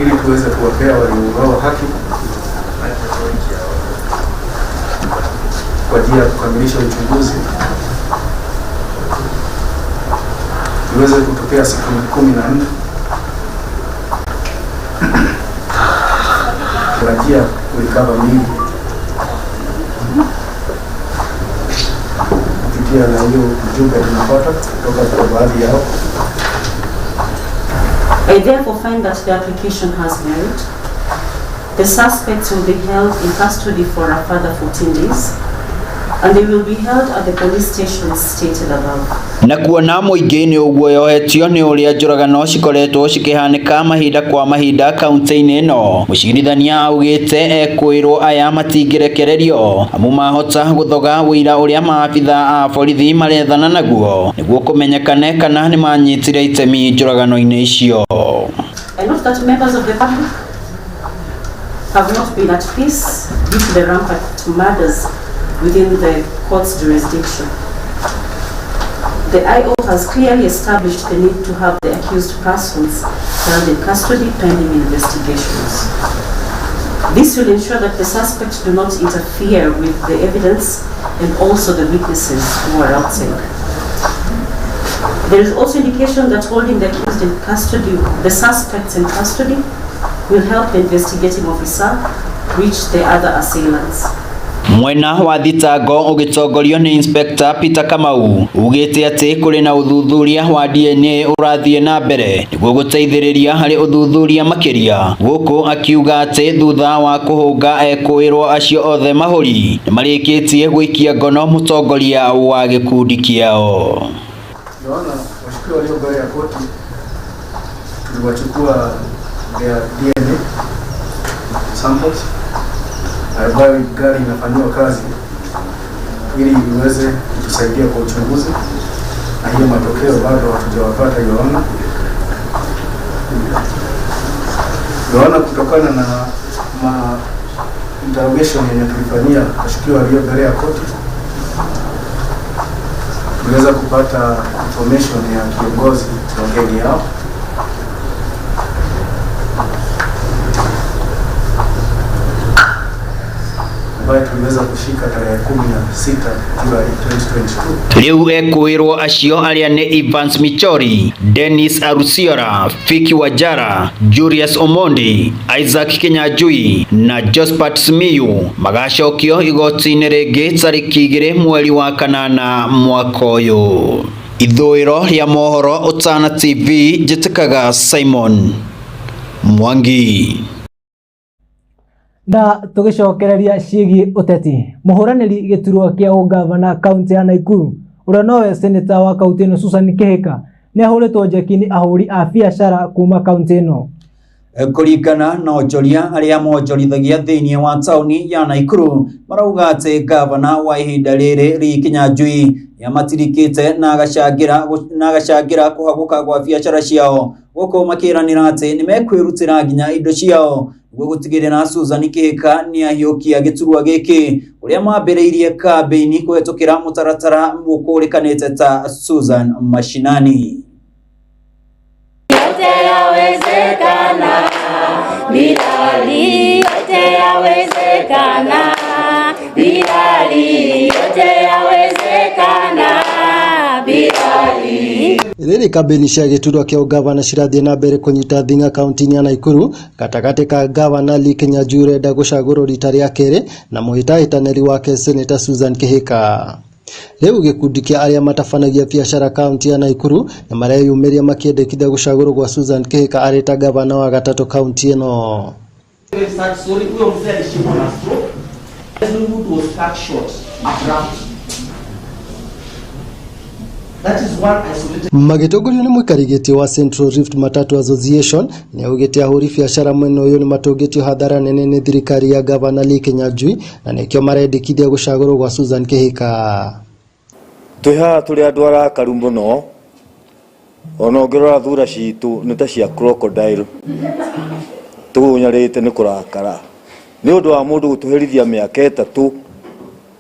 [SPEAKER 7] ili tuweze kuwapea waliouawa haki kwa ajili ya kukamilisha uchunguzi, iweze kutokea siku 14 kurajia kulikava mingi kupitia na hiyo ujumbe tunapata kutoka kwa baadhi yao.
[SPEAKER 24] I therefore find that the application has merit. The suspects will be held in custody for a further 14 days, and they will be held at the police stations stated above.
[SPEAKER 19] Na kuona muingi ni uguo yohetio ni uria njuragano cikoretwo cikihanika mahinda kwa mahinda kaunti-ini ino. Mucirithania augite ekwirwo aya matingirekererio amu mahota guthoga wira uria maabitha a borithi marethana naguo niguo kumenyekane kana ni manyitire itemi njuragano-ini icio.
[SPEAKER 24] I note that members of the public have not been at peace due to the rampant murders within the court's jurisdiction. The IO has clearly established the need to have the accused persons held in custody pending investigations. This will ensure that the suspects do not interfere with the evidence and also the witnesses who are outside. There is also indication that holding the accused in custody, the suspects in custody, will help the investigating officer reach the other assailants.
[SPEAKER 19] Mwena wa thitango ugitongorio ni Inspector Peter Kamau ugite ati kuri na uthuthuria wa DNA urathie na mbere niguo guteithiriria hari uthuthuria makiria guku akiuga ati thutha wa kuhunga ekwirwo acio othe mahuri ni marikitie gwikia ngono mutongoria wa gikundi kiao.
[SPEAKER 7] Naona washukiwa walio mbele ya koti tuliwachukua DNA samples ambayo gari inafanywa kazi ili iweze kutusaidia kwa uchunguzi, na hiyo matokeo bado hatujawapata. Yohana kutokana na interrogation yenye tulifanyia washukiwa walio mbele ya koti tuliweza kupata information ya kiongozi wa genge yao ambaye tuliweza kushika tarehe 16 Julai 2022.
[SPEAKER 19] Riu ekwirwo acio aria ni Evans Michori, Dennis Arusiora, Fiki Wajara, Julius Omondi, Isaac Kinyanjui na Jospat Simiyu magacokio igoti-ini ringi tariki 2 mweri wa kanana mwaka uyu. Ithuiro ria mohoro Utana TV njitikaga Simon Mwangi.
[SPEAKER 18] Na tugicokereria ciigi uteti muhuraniri giturwa kia ugavana kaunti ya Nakuru uria nowe seneta wa kaunti ino Susan Kihika ni ahuritwo njeki-ini ahuri a biacara kuma kaunti ino.
[SPEAKER 4] Kuringana na onjoria aria monjorithagia thiini wa tauni ya Nakuru marauga ati gavana wa ihinda riri Kinyanjui yamatirikite na agacangira kuhaguka gwa biacara ciao guko makiranira ati ni mekwirutira nginya indo ciao niguo gutigirira Susan Kihika ni ahiokia giturwa giki uria mambiriirie kambeini kuhetukira mutaratara mukurikanite ta Susan Mashinani.
[SPEAKER 10] Yote yawezekana, Bilali, yote yawezekana, Bilali, yote yawezekana, Bilali.
[SPEAKER 14] Riri kambeni cia giturwa kia ugavana cirathie na mbere kunyita thinga kaunti-ini ya Nakuru gatagati ka gavana Lee Kinyanjui urenda gucagurwo rita ria keri na muhitahitaniri wake Senator Susan Kihika. Riu gikundi kia aria matabanagia biacara kaunti ya Nakuru na mareyumiria makiendekithia gucagurwo gwa Susan Kihika arita gavana wa gatatu kaunti ino. Magitongorio ni mwikarigitio wa Central Rift Matatu Association ni augite ahuri biacara mwena uyu ni matungitio hathara nene ni thirikari ya gavana Lee Kinyanjui na nikio marendekithia gucagurwo gwa Susan Kihika.
[SPEAKER 20] Tuha turi andu arakaru muno ona ngirora thura citu ni ta cia crocodile tugunyarite ni kurakara ni undu wa mundu gutuherithia miaka 3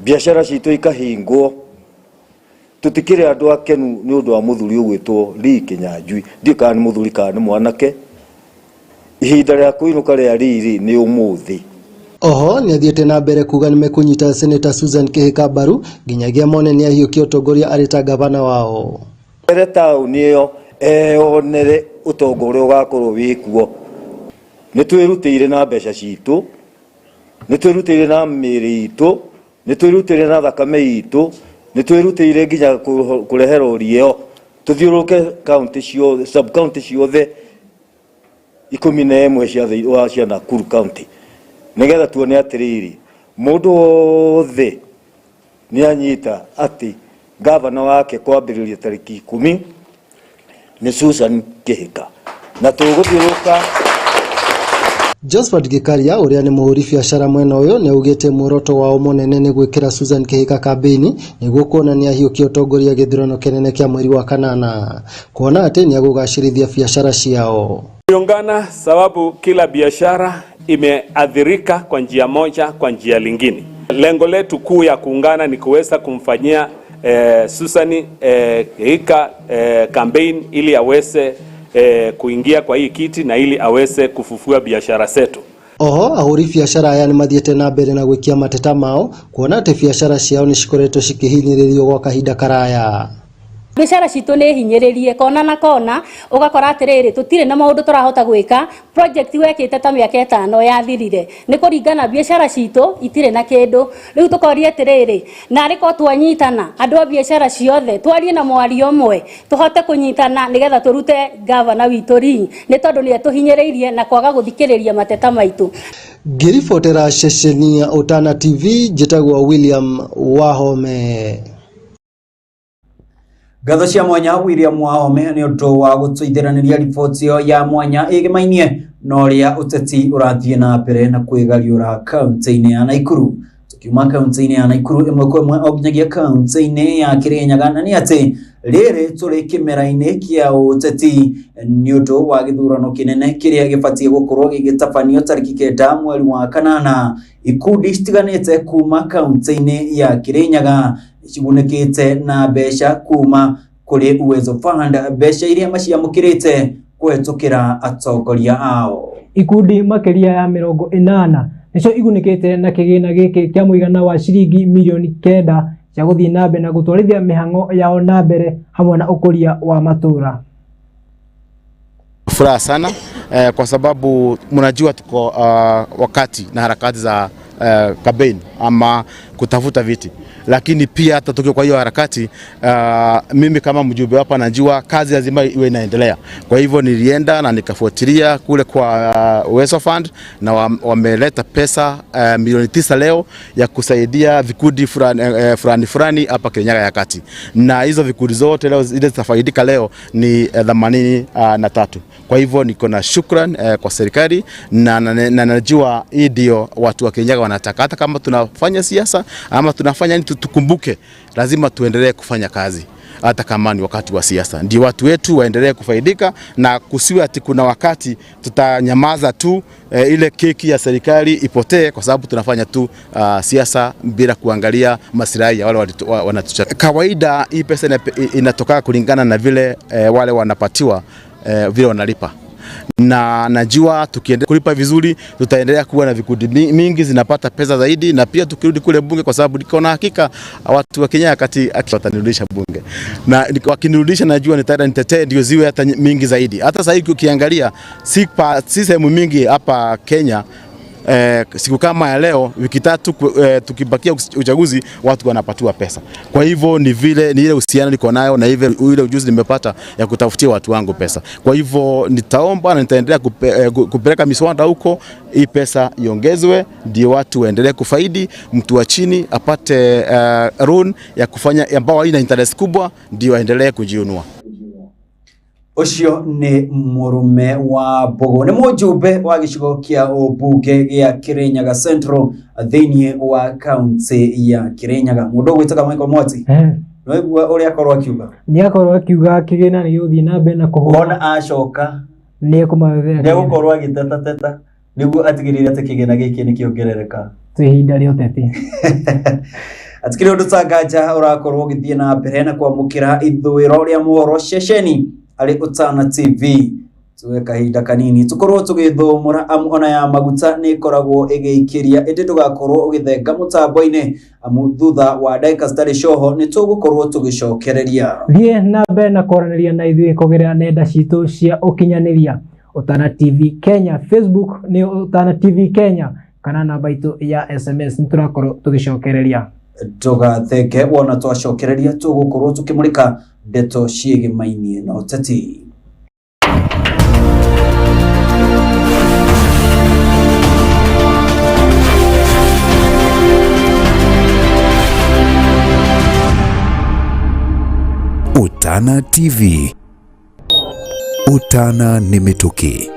[SPEAKER 20] biacara citu ikahingwo tutikire andu akenu ni undu wa muthuri ugwitwo Lee Kinyanjui ndi kana muthuri kana mwanake ihinda ria kuinuka ria riri ni umuthi.
[SPEAKER 14] Oho ni athiete na mbere kuga ni mekunyita Senator Susan Kihika mbaru nginyagia mone ni ahiukia utongoria arita gavana wao
[SPEAKER 20] ere tauni iyo onere utongoria ugakorwo wikuo. Ni twirutire na mbeca citu, ni twirutire na miri itu, ni twirutire na thakame itu, ni twirutire nginya kurehera rio tuthiuruke county cio sub county ciothe 11 cia Nakuru county nigetha tuone atiriri mundu othe ni anyita ati gavana wake kwambiriria tariki 10 ni Susan Kihika na tuguthiuruka.
[SPEAKER 14] Josephat Gikaria uria ni muhuri biashara mwena uyu ni ugite muoroto wao munene ni gwikira Susan Kihika kambeni niguo kuonania hiukia utongoria githurano kinene kia mweri wa kanana kuona ati ni agugacirithia biashara ciao.
[SPEAKER 1] Tuungana sababu kila biashara imeathirika kwa njia moja kwa njia lingine. Lengo letu kuu ya kuungana ni kuweza kumfanyia Susan Kihika campaign ili aweze kuingia kwa hii kiti na ili aweze kufufua biashara zetu.
[SPEAKER 14] Oho ahuri biashara aya ni mathiete na mbere na gwikia mateta mao kuona ati biashara ciao ni cikoretwo cikihinyiririo gwa kahinda karaya.
[SPEAKER 24] Biashara citu ni hinyiririe kona na kona ugakora atiriri tutire na maundu turahota gwika project wekite ta miaka 5 yathirire ni kuringana biashara citu itire na kindu riu tukoria atiriri na riko twanyitana andu a biashara ciothe twarie na mwario mwe tuhote kunyitana nigetha turute gavana witu ri ni tondu ni tuhinyiririe na kwaga guthikiriria mateta maitu.
[SPEAKER 14] Ngiribotera ceceni ya Otana TV njitagwo William Wahome.
[SPEAKER 4] Gatho cia mwanya William Wahome ni undu wa gutwithiraniria riboti ya mwanya igimainie no ria uteti urathie na mbere na kwigariura kaunti-ini ya Nakuru. Tukiuma kaunti-ini ya Nakuru imwe kwa imwe oginyagia kaunti-ini ya Kirinyaga na ni ati riri turi kimera-ini kia uteti ni undu wa githurano kinene kiria gibatie gukorwo gigitabanio tariki 9 mweri wa kanana. Ikundi citiganite kuma kaunti-ini ya Kirinyaga cigunekite na besha kuma kuri Uwezo Fund besha iria maciamukirite kwetukira atongoria ao.
[SPEAKER 18] Ikundi makiria ya 80 nicio igunikite na kigina giki kia muigana wa ciringi milioni 9 cia guthii na mbere na gutwarithia mihango yao na mbere hamwe na ukuria wa matura.
[SPEAKER 22] Furaha sana kwa sababu mnajua tuko wakati na harakati za campaign ama kutafuta viti, lakini pia hata tukiwa kwa hiyo harakati mimi kama mjumbe hapa najua kazi lazima iwe inaendelea. Kwa hivyo nilienda na nikafuatilia kule kwa Uwezo Fund na wameleta pesa milioni 9 leo ya kusaidia vikundi fulani hapa Kirinyaga ya kati, na hizo vikundi zote leo zile zitafaidika leo ni 83. Kwa hivyo niko na shukran kwa serikali na najua hii ndio watu wa Kirinyaga wanataka. Hata kama tunafanya siasa ama tunafanya nini, tukumbuke lazima tuendelee kufanya kazi hata kama ni wakati wa siasa, ndio watu wetu waendelee kufaidika na kusiwe ati kuna wakati tutanyamaza tu ile keki ya serikali ipotee kwa sababu tunafanya tu siasa bila kuangalia maslahi ya wale wanatuchagua. Kawaida hii pesa inatoka kulingana na vile wale wanapatiwa vile wanalipa, na najua tukiendelea kulipa vizuri tutaendelea kuwa na vikundi mingi zinapata pesa zaidi, na pia tukirudi kule bunge, kwa sababu niko na hakika watu wa Kenya kati watanirudisha bunge, na wakinirudisha najua nitaenda nitetee ndio ziwe hata mingi zaidi. Hata sasa hivi ukiangalia si sehemu mingi hapa Kenya siku kama ya leo wiki 3 tukibakia uchaguzi watu wanapatiwa pesa. Kwa hivyo ni ile uhusiano niko nayo na ile ujuzi nimepata ya kutafutia watu wangu pesa. Kwa hivyo nitaomba na nitaendelea kupeleka miswada huko, hii pesa iongezwe ndio watu waendelee kufaidi, mtu wa chini apate loan ya kufanya ambao haina interest kubwa ndio aendelee kujiunua.
[SPEAKER 4] Ucio ni murume wa Bogo, ni mujumbe wa gicigo kia ubunge gia Kirinyaga Central thiini wa county ya Kirinyaga. Mundu gwitaga Michael Mwati no uri akorwa akiuga
[SPEAKER 18] ni akorwa akiuga kigina ni uthi na mbere na
[SPEAKER 4] kuhona acoka
[SPEAKER 18] ni kumathera
[SPEAKER 4] ni gukorwa agiteta niguo atigirire ati kigina giki ni kiongerereka
[SPEAKER 18] ihinda ria uteti.
[SPEAKER 4] atikire undu tangaja urakorwo githie na mbere na kwamukira ithuiro ria mohoro ceceni ari Utana TV tuwe kahinda kanini tukorwo tugithomora ona ya maguta ni koragwo igeikiria indi tugakorwo ugithenga mutambo-ini amu thutha wa ndagika citari coho ni tugukorwo tugicokereria
[SPEAKER 18] thie na mbere na koranĩria na ithuĩ kũgerera nenda citũ cia ũkinyanĩria Utana TV Kenya, Facebook ni Utana TV Kenya, kana namba itu ya SMS niturakorwo tugicokereria tugathenge wona twacokereria tugukorwo tukimurika ndeto ciĩgĩmainie na ũteti.
[SPEAKER 13] Utana TV. Utana ni mituki.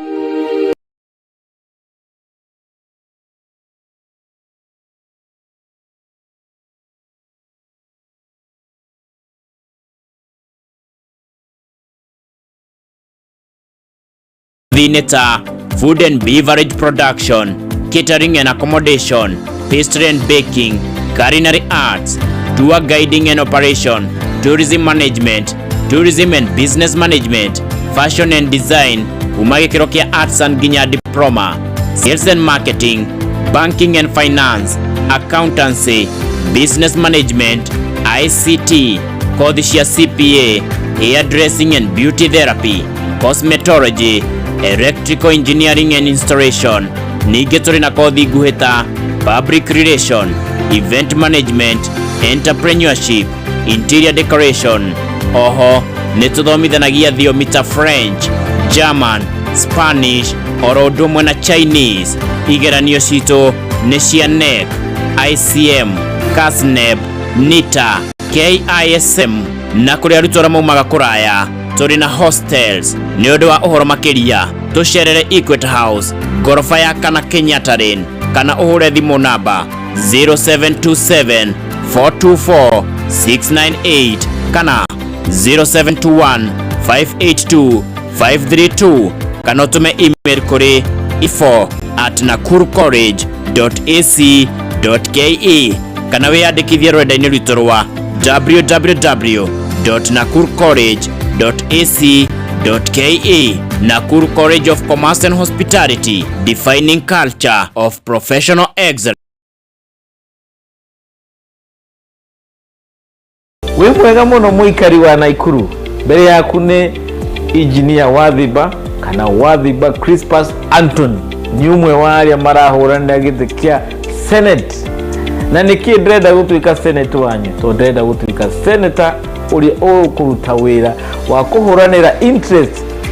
[SPEAKER 16] Vineta, food and beverage production, catering and accommodation, pastry and baking, culinary arts, tour guiding and operation, tourism management, tourism and business management, fashion and design, umagikiro kia arts and ginya diploma, sales and marketing, banking and finance, accountancy, business management, ICT, kodishia CPA, hairdressing and beauty therapy, cosmetology, electrical engineering and installation. Ningĩ tũrĩ na kothi nguhĩ ta public relation, event management, entrepreneurship, interior decoration. Oho nĩ tũthomithanagia thiomi ta French, German, Spanish, oro ũndũ ũmwe na Chinese. Igeranio citũ nĩ cia NEC, ICM, KASNEB, NITA, KISM na kũrĩ arutwo arĩa maumaga kũraya. Tũrĩ na hostels nĩ ũndũ wa ũhoro makĩria tũcerere Equity House ngorofa ya kana Kenyatta Lane kana ũhũre thimũ namba 0727 424 698 kana 0721 582 532 kana ũtũme email kũrĩ info@nakurucollege.ac.ke kana wĩyandĩkithie rwenda-inĩ rwitũ rwa www.nakurucollege.ac.ke. Nakuru College of Commerce and Hospitality, defining culture of professional excellence.
[SPEAKER 5] Wĩ mwega mũno mũikari wa Naikuru. Mbere yaku nĩ Engineer Wathiba kana Wathiba Crispus Anton, ni umwe wa arĩa marahũranĩra gĩtĩ kĩa Senate. Na nĩkĩ ndĩrenda gũtuĩka Senate wanyu? To ndĩrenda gũtuĩka Senator ũrĩa ũkũruta wĩra wa kũhũranĩra interest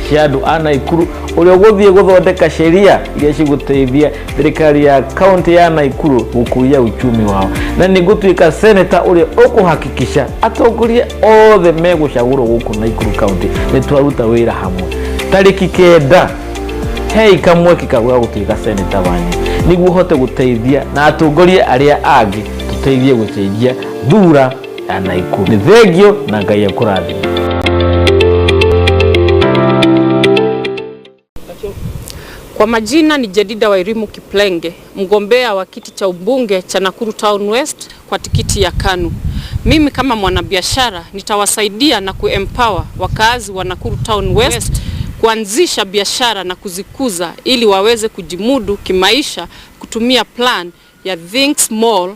[SPEAKER 5] cia andũ a Naikuru, ũrĩa ũgũthiĩ gũthondeka sheria iria cigũteithia thirikari ya kaunti ya Naikuru gũkũria uchumi wao. Na nĩngũtuĩka Senator ũrĩa ũkũhakikisha atongoria othe megũcagũrwo gũkũ Naikuru kaunti nĩ twaruta wĩra hamwe. Tarĩki 9 hei kamweke ka gũtuĩka Senator wanyu nĩguo hote gũteithia na atongoria arĩa angĩ tũteithie gũcenjia thura ya Naikuru. Nĩ thengio na Ngai akũrathime.
[SPEAKER 3] Kwa majina ni Jedida Wairimu Kiplenge, mgombea wa kiti cha ubunge cha Nakuru Town West kwa tikiti ya KANU. Mimi kama mwanabiashara nitawasaidia na kuempower wakazi wa Nakuru Town West kuanzisha biashara na kuzikuza ili waweze kujimudu kimaisha kutumia plan ya Think Small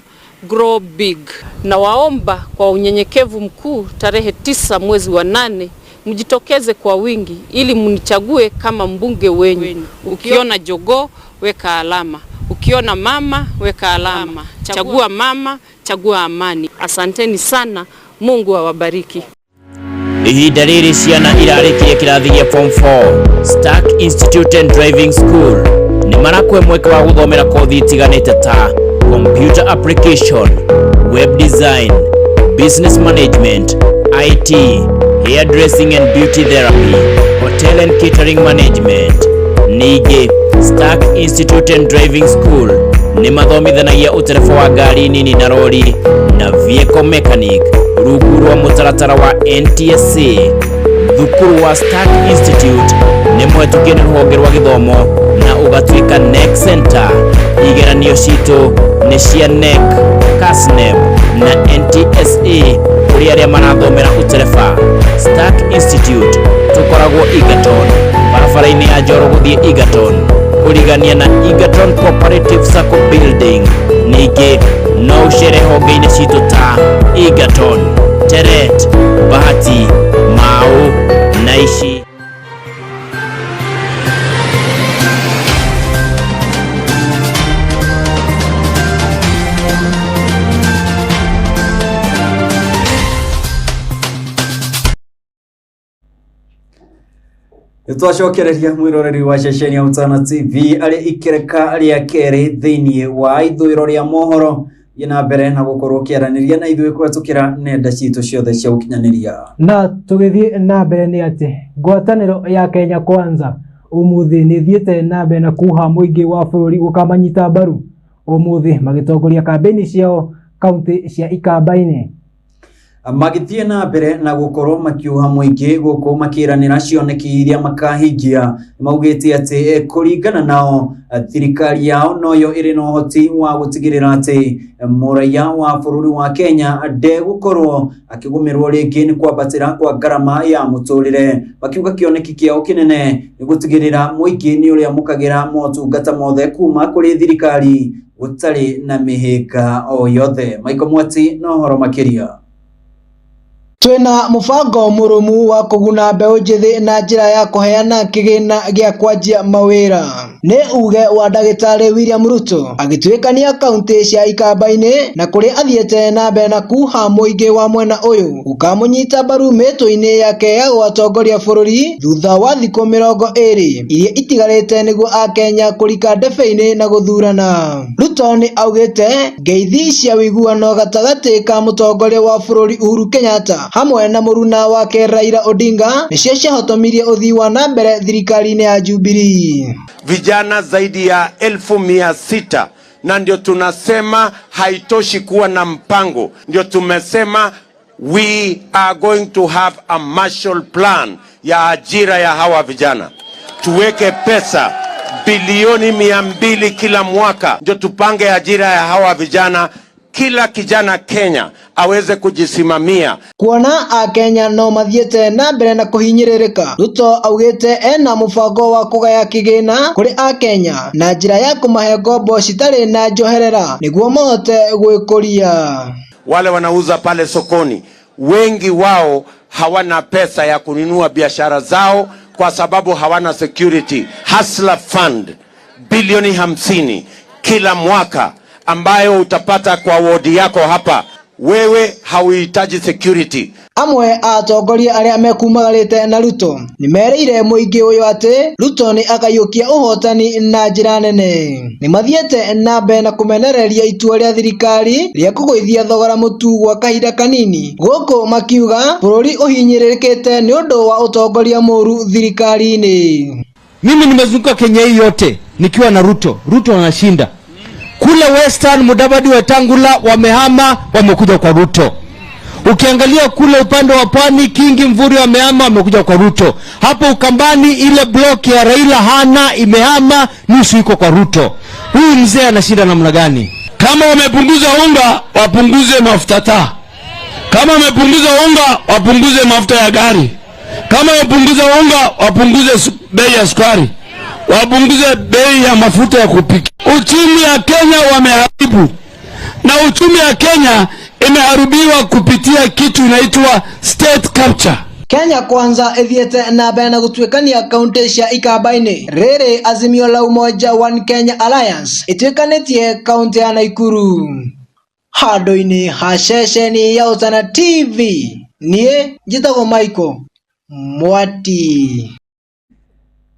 [SPEAKER 3] Grow Big. Na waomba kwa unyenyekevu mkuu tarehe 9 mwezi wa 8 mjitokeze kwa wingi ili munichague kama mbunge wenyu. Ukiona jogoo weka alama, ukiona mama weka alama. Chagua mama, chagua amani. Asanteni sana, Mungu awabariki.
[SPEAKER 16] Ihinda rĩrĩ ciana irarĩkia kĩrathi gĩa form 4 Stack Institute and Driving School nĩ marakwe mweke wa gũthomera kothi itiganĩte ta computer application, web design, business management, IT, hairdressing and beauty therapy, hotel and catering management. Ningĩ Stack Institute and Driving School nĩ mathomithanagia ũtereba wa ngari nini na rori na vehicle mechanic rungu rwa mũtaratara wa NTSA. Thukuru wa Stack Institute nĩ mũhetũkie nĩ rũhonge rwa gĩthomo na ũgatuĩka NEC Center. Igeranio citũ nĩ cia NEC KASNEB na NTSA kuri aria marathomera utereba. Stark Institute tukoragwo Egerton barabara-ini ya Njoro guthie Egerton kurigania na Egerton Cooperative Sacco Building. Ningĩ no ucere honge-inĩ citũ ta Egerton, Teret, Bahati, Mau na ici.
[SPEAKER 4] Twacokereria mwiroreri wa ceceni ya Utana TV ari ikereka ria keri thiini wa ithwiro ria mohoro yena mbere na gukorwo kiaraniria na ithwe kwetukira nenda citu ciothe cia ukinyaniria
[SPEAKER 18] na tugithie na mbere ni ati ngwataniro ya Kenya Kwanza umuthi ni thiete na mbere na kuha muingi wa bururi ukamanyita mbaru umuthi magitongoria kambeni ciao kaunti cia Ikamba-ini
[SPEAKER 4] magithie na mbere na gukorwo makiuha muingi guku makiranira cioneki iria makahingia maugite ati kuringana nao thirikari yao noyo iri no hoti wa gutigirira ati muraiya wa bururi wa Kenya de gukorwo akigumirwo ringi ni kwambatira kwa garama ya muturire bakiuga kioneki kiao kinene ni gutigirira muingi ni uria mukagira motungata mothe kuma kuri thirikari utari na mihika o yothe. Michael Mwati no horo makiria.
[SPEAKER 6] Twina mubango murumu wa kuguna mbeu njithi na njira ya kuheana kigina gia kwanjia mawira ni uge wa Ndagitari William Ruto agitwikania kaunti cia Ikamba-ini na kuri athiete na mbere na kuha muingi wa mwena uyu ukamunyita mbaru mitwi-ini yake ya gwatongoria bururi thutha wa thikũ 20 iria itigarite niguo Akenya kurika ndebe-ini na guthurana. Ruto ni augite ngeithi cia wiguano gatagati ka mutongoria wa bururi Uhuru Kenyatta hamwe na muruna wake Raila Odinga nicio ciahotomirie uthii wa na mbere thirikari-ini ya Jubilee.
[SPEAKER 8] Vijana zaidi ya 600,000 na ndio tunasema haitoshi kuwa na mpango, ndio tumesema we are going to have a Marshall Plan ya ajira ya hawa vijana. Tuweke pesa bilioni 200 kila mwaka ndio tupange ajira ya hawa vijana, kila kijana Kenya aweze kujisimamia.
[SPEAKER 6] Kuona Akenya no mathiete na mbere na kuhinyiririka, Ruto augite ena mubango wa kugaya kigina kuri Akenya na njira ya kumahe ngombo citari na njoherera niguo mahote gwikuria.
[SPEAKER 8] Wale wanauza pale sokoni, wengi wao hawana pesa ya kununua biashara zao kwa sababu hawana security. Hustler Fund bilioni 50 kila mwaka ambayo utapata kwa wodi yako hapa, wewe hauhitaji security.
[SPEAKER 6] Amwe atongoria aria mekumagarite na Ruto nimereire muingi uyu ati Ruto ni akayukia uhotani na njira nene. Ni mathiete na mbere na kumenereria itua ria thirikari ria kugoithia thogora mutu gwa kahinda kanini guku makiuga bururi uhinyiririkite ni undu wa utongoria muru thirikari-ini.
[SPEAKER 9] Mimi nimezunguka Kenya hii yote nikiwa na Ruto. Ruto anashinda. Kule Western Mudavadi Wetangula wamehama wamekuja kwa Ruto. Ukiangalia kule upande wa Pwani Kingi Mvuri wamehama wamekuja kwa Ruto. Hapo Ukambani ile block ya Raila Hana imehama nusu iko kwa Ruto. Huyu mzee anashinda namna gani?
[SPEAKER 12] Kama wamepunguza unga wapunguze mafuta taa. Kama wamepunguza unga wapunguze mafuta ya gari. Kama wamepunguza unga wapunguze bei ya sukari. Wapunguze bei ya mafuta ya kupika. Uchumi ya Kenya wameharibu. Na uchumi ya Kenya imeharibiwa kupitia kitu inaitwa state capture.
[SPEAKER 6] Kenya Kwanza ethiete na mbere na gutwikania kaunti cia Ikamba-ini. Riri Azimio la Umoja One Kenya Alliance itwikanitie kaunti ya Nakuru. Hado-ini ha ceceni ya Utana TV nie njitagwo Michael Mwati.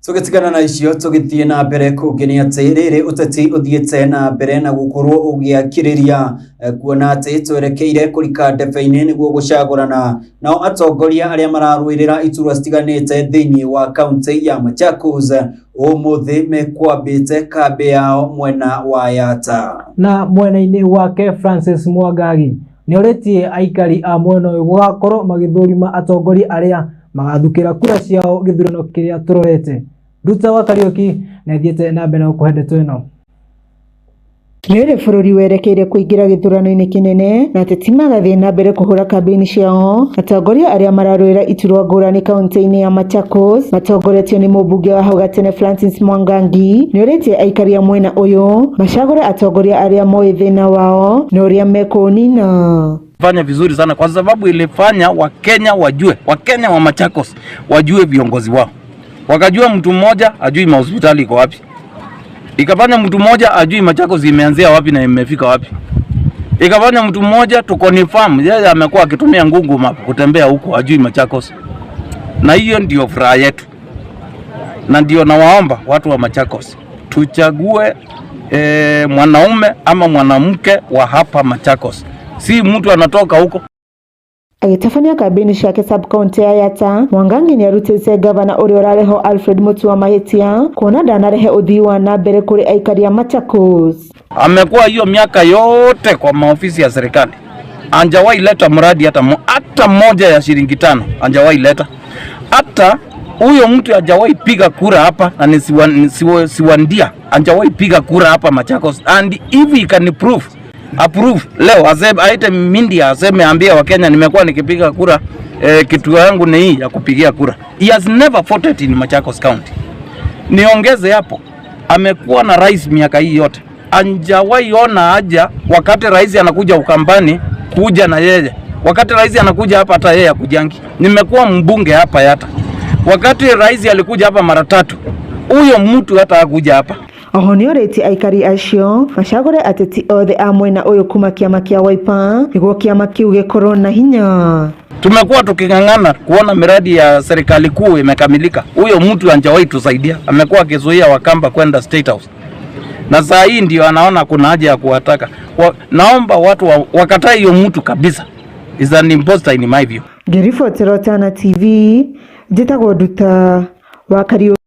[SPEAKER 4] Tugitigana na icio tugithie na mbere kugenia ati riri uteti uthiete na mbere na gukorwo ugiakiriria kuona ati twerekeire kurika ndebe-ini niguo gucagurana nao atongoria aria mararwirira iturwa citiganite thiini wa kaunti ya Machakos umuthi mekwambite kambi yao mwena wa Yatta.
[SPEAKER 18] Na mwena-ini wake Francis Mwangagi ni oritie aikari a mwena uyu gugakorwo magithurima atongoria aria magathukira kura ciao githurano kiria turorete. Ruta wa Kariuki na thiete na mbere kuhe ndeto ino.
[SPEAKER 2] Nĩrĩ bũrũri werekeire kũingĩra gĩthurano-inĩ kĩnene na ateti magathiĩ na mbere kũhũra kambĩini ciao. Atongoria arĩa mararũĩra iturwa ngũrani kaunti-inĩ ya Machakos matongoretio nĩ mũmbunge wa hau gatene Francis Mwangangi nĩorĩtie aikari a mwena ũyũ macagũre atongoria arĩa moĩ thĩna wao na ũrĩa mekũnina.
[SPEAKER 15] Fanya vizuri sana kwa sababu ilifanya Wakenya wajue, Wakenya wa Machakos wajue viongozi wao. Wakajua mtu mmoja ajui mahospitali iko wapi. Ikafanya mtu mmoja ajui Machakos imeanzia wapi na imefika wapi. Ikafanya mtu mmoja to confirm yeye amekuwa akitumia Google Map kutembea huko ajui Machakos. Na hiyo ndio furaha yetu. Na ndio nawaomba watu wa Machakos tuchague mwanaume ama mwanamke wa hapa Machakos. Si mtu anatoka huko.
[SPEAKER 2] Agĩtabania kambĩini ciake sub-county ya Yatta, Mwangangi nĩarutĩte gavana ũrĩa ũrareho Alfred Mutua mahĩtia kuona ndanarehe ũthii wa na mbere kũrĩ aikari a Machakos.
[SPEAKER 15] Amekuwa hiyo miaka yote kwa maofisi ya serikali. Anjawahi leta mradi hata moja ya shilingi 5. Anjawahi leta. Hata huyo mtu hajawahi piga kura hapa na siwandia. Anjawahi piga kura hapa Machakos. And if he can approve leo aite Mindia aseme ambia Wakenya nimekuwa nikipiga kura kitu yangu ni hii ya kupigia kura. He has never voted in Machakos County. Niongeze hapo, amekuwa na rais miaka hii yote. Anjawahi ona haja wakati rais anakuja Ukambani kuja na yeye. Wakati rais anakuja hapa hata yeye akujangi. Nimekuwa mbunge hapa Yatta. Wakati rais alikuja hapa mara 3, huyo mtu hata hakuja hapa.
[SPEAKER 2] Oho nĩorĩtie aikari acio macagũre ateti othe a mwena ũyũ kuma kĩama kĩa Wiper nĩguo kĩama kĩu gĩkorwo na hinya.
[SPEAKER 15] Tumekuwa tuking'ang'ana kuona miradi ya serikali kuu imekamilika. Huyo mtu hajawahi tusaidia. Amekuwa akizuia Wakamba kwenda State House. Na saa hii ndio anaona kuna haja ya kuwataka. Naomba watu wakatae hiyo mtu kabisa. Is an imposter in my view.
[SPEAKER 2] Ngĩribotera Tana TV, njĩtagwo Nduta wa Kariũki.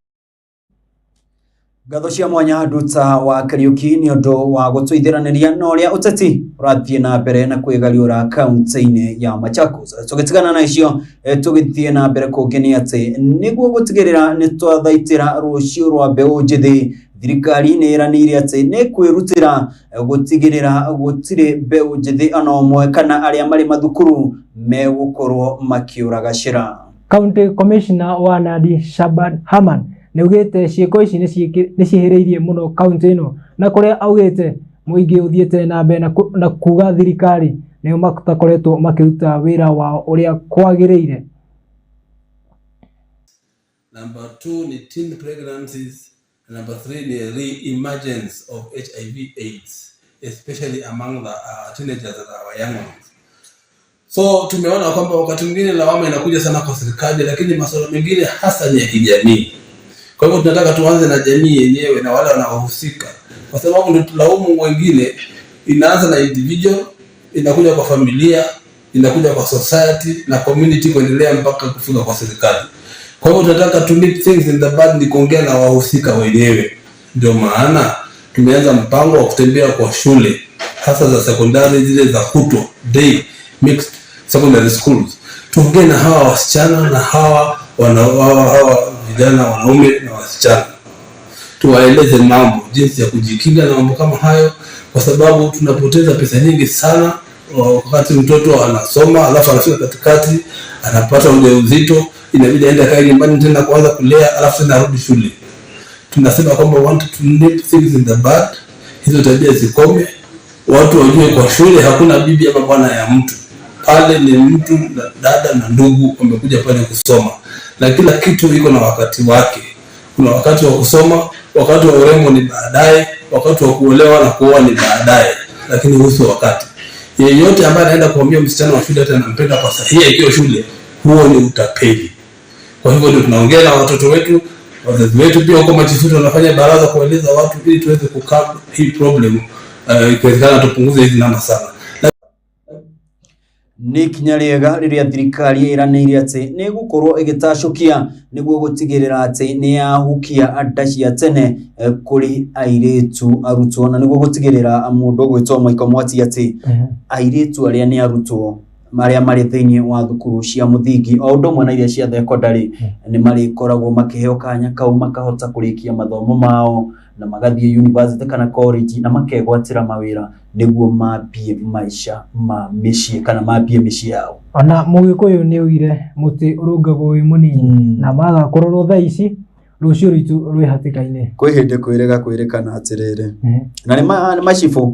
[SPEAKER 4] Ngatho cia mwanya Nduta wa Kariũki nĩ ũndũ wa gũtũithĩranĩria na ũrĩa ũteti ũrathiĩ na mbere na kwĩgariũra kaunti-inĩ ya Machakos. Tũgĩtigana na icio tũgĩthiĩ na mbere kũngĩ nĩ atĩ nĩguo gũtigĩrĩra nĩ twathaitĩra rũciũ rwa mbeũ njĩthĩ, thirikari nĩ ĩranĩire atĩ nĩ kwĩrutĩra gũtigĩrĩra gũtirĩ mbeũ njĩthĩ ona ũmwe kana arĩa marĩ mathukuru megũkorwo makĩũragacĩra.
[SPEAKER 18] County Commissioner wa Nandi Shaban Haman nĩugĩte ciĩko ici nĩcihĩrĩirie mũno kaunti ĩno na kũrĩa augĩte mũingĩ ũthiĩte na mbere na kuga thirikari nĩo matakoretwo makĩruta wĩra wao ũrĩa kwagĩrĩire.
[SPEAKER 21] Number 2 ni teen pregnancies. Number 3 ni re-emergence of HIV/AIDS, especially among the teenagers and our young ones. So tumeona kwamba wakati mwingine lawama inakuja sana kwa serikali, lakini masuala mengine hasa ni ya kijamii. Kwa hivyo tunataka tuanze na jamii yenyewe na wale wanaohusika, kwa sababu ndio tulaumu wengine. Inaanza na individual, inakuja kwa familia, inakuja kwa society na community, kuendelea mpaka kufika kwa serikali. Kwa hivyo tunataka to nip things in the bud, ni kuongea na wahusika wenyewe. Ndio maana tumeanza mpango wa kutembea kwa shule hasa za sekondari zile za kuto day mixed secondary schools. Tuongee na hawa wasichana na hawa vijana wanaume na wasichana, tuwaeleze mambo jinsi ya kujikinga na mambo kama hayo, kwa sababu tunapoteza pesa nyingi sana wakati mtoto anasoma alafu anafika katikati anapata ujauzito, inabidi aende kae nyumbani tena kuanza kulea alafu tena arudi shule. Tunasema kwamba want to nip things in the bud, hizo tabia zikome. Watu wajue kwa shule hakuna bibi ama bwana ya mtu, pale ni mtu na dada na ndugu wamekuja pale kusoma, na kila kitu iko na wakati wake. Kuna wakati wa kusoma, wakati wa urembo ni baadaye, wakati wa kuolewa na kuoa ni baadaye, lakini husu wakati. Yeyote ambaye anaenda kuambia msichana wa shule hata anampenda kwa sahihi hiyo shule, huo ni utapeli. Kwa hivyo ndio tunaongea na watoto wetu, wazazi wetu pia huko machifuta wanafanya baraza kueleza watu ili tuweze kukaba hii problem, ikiwezekana tupunguze hizi namba sana.
[SPEAKER 4] Nĩ kinya rĩega rĩrĩa thirikari ĩranĩire atĩ nĩ gũkorwo ĩgĩtacũkia nĩguo gũtigĩrĩra atĩ nĩ yahukia nda cia tene kũrĩ airĩtu arutwo, na nĩguo gũtigĩrĩra mũndũ ũgwĩtwo Michael Mwati atĩ airĩtu arĩa nĩ arutwo marĩa marĩ thĩinĩ wa thukuru cia mũthingi o ũndũ ũmwe na iria cia thekondarĩ nĩ marĩkoragwo makĩheo kanya kau makahota kũrĩkia mathomo mao na magathie university kana college na makegwatira mawira niguo mapie maisha ma mĩciĩ kana mapie mĩciĩ yao.
[SPEAKER 18] Ona Mũgĩkũyũ nĩ oire mũtĩ ũrũngagwo wĩ mũnini na maga kũrorwo thaa ici rũciũ rwitũ rwĩ hatĩka-inĩ.
[SPEAKER 4] Kwĩ hĩndĩ kwĩrĩkana atĩrĩrĩ na nĩ macibũ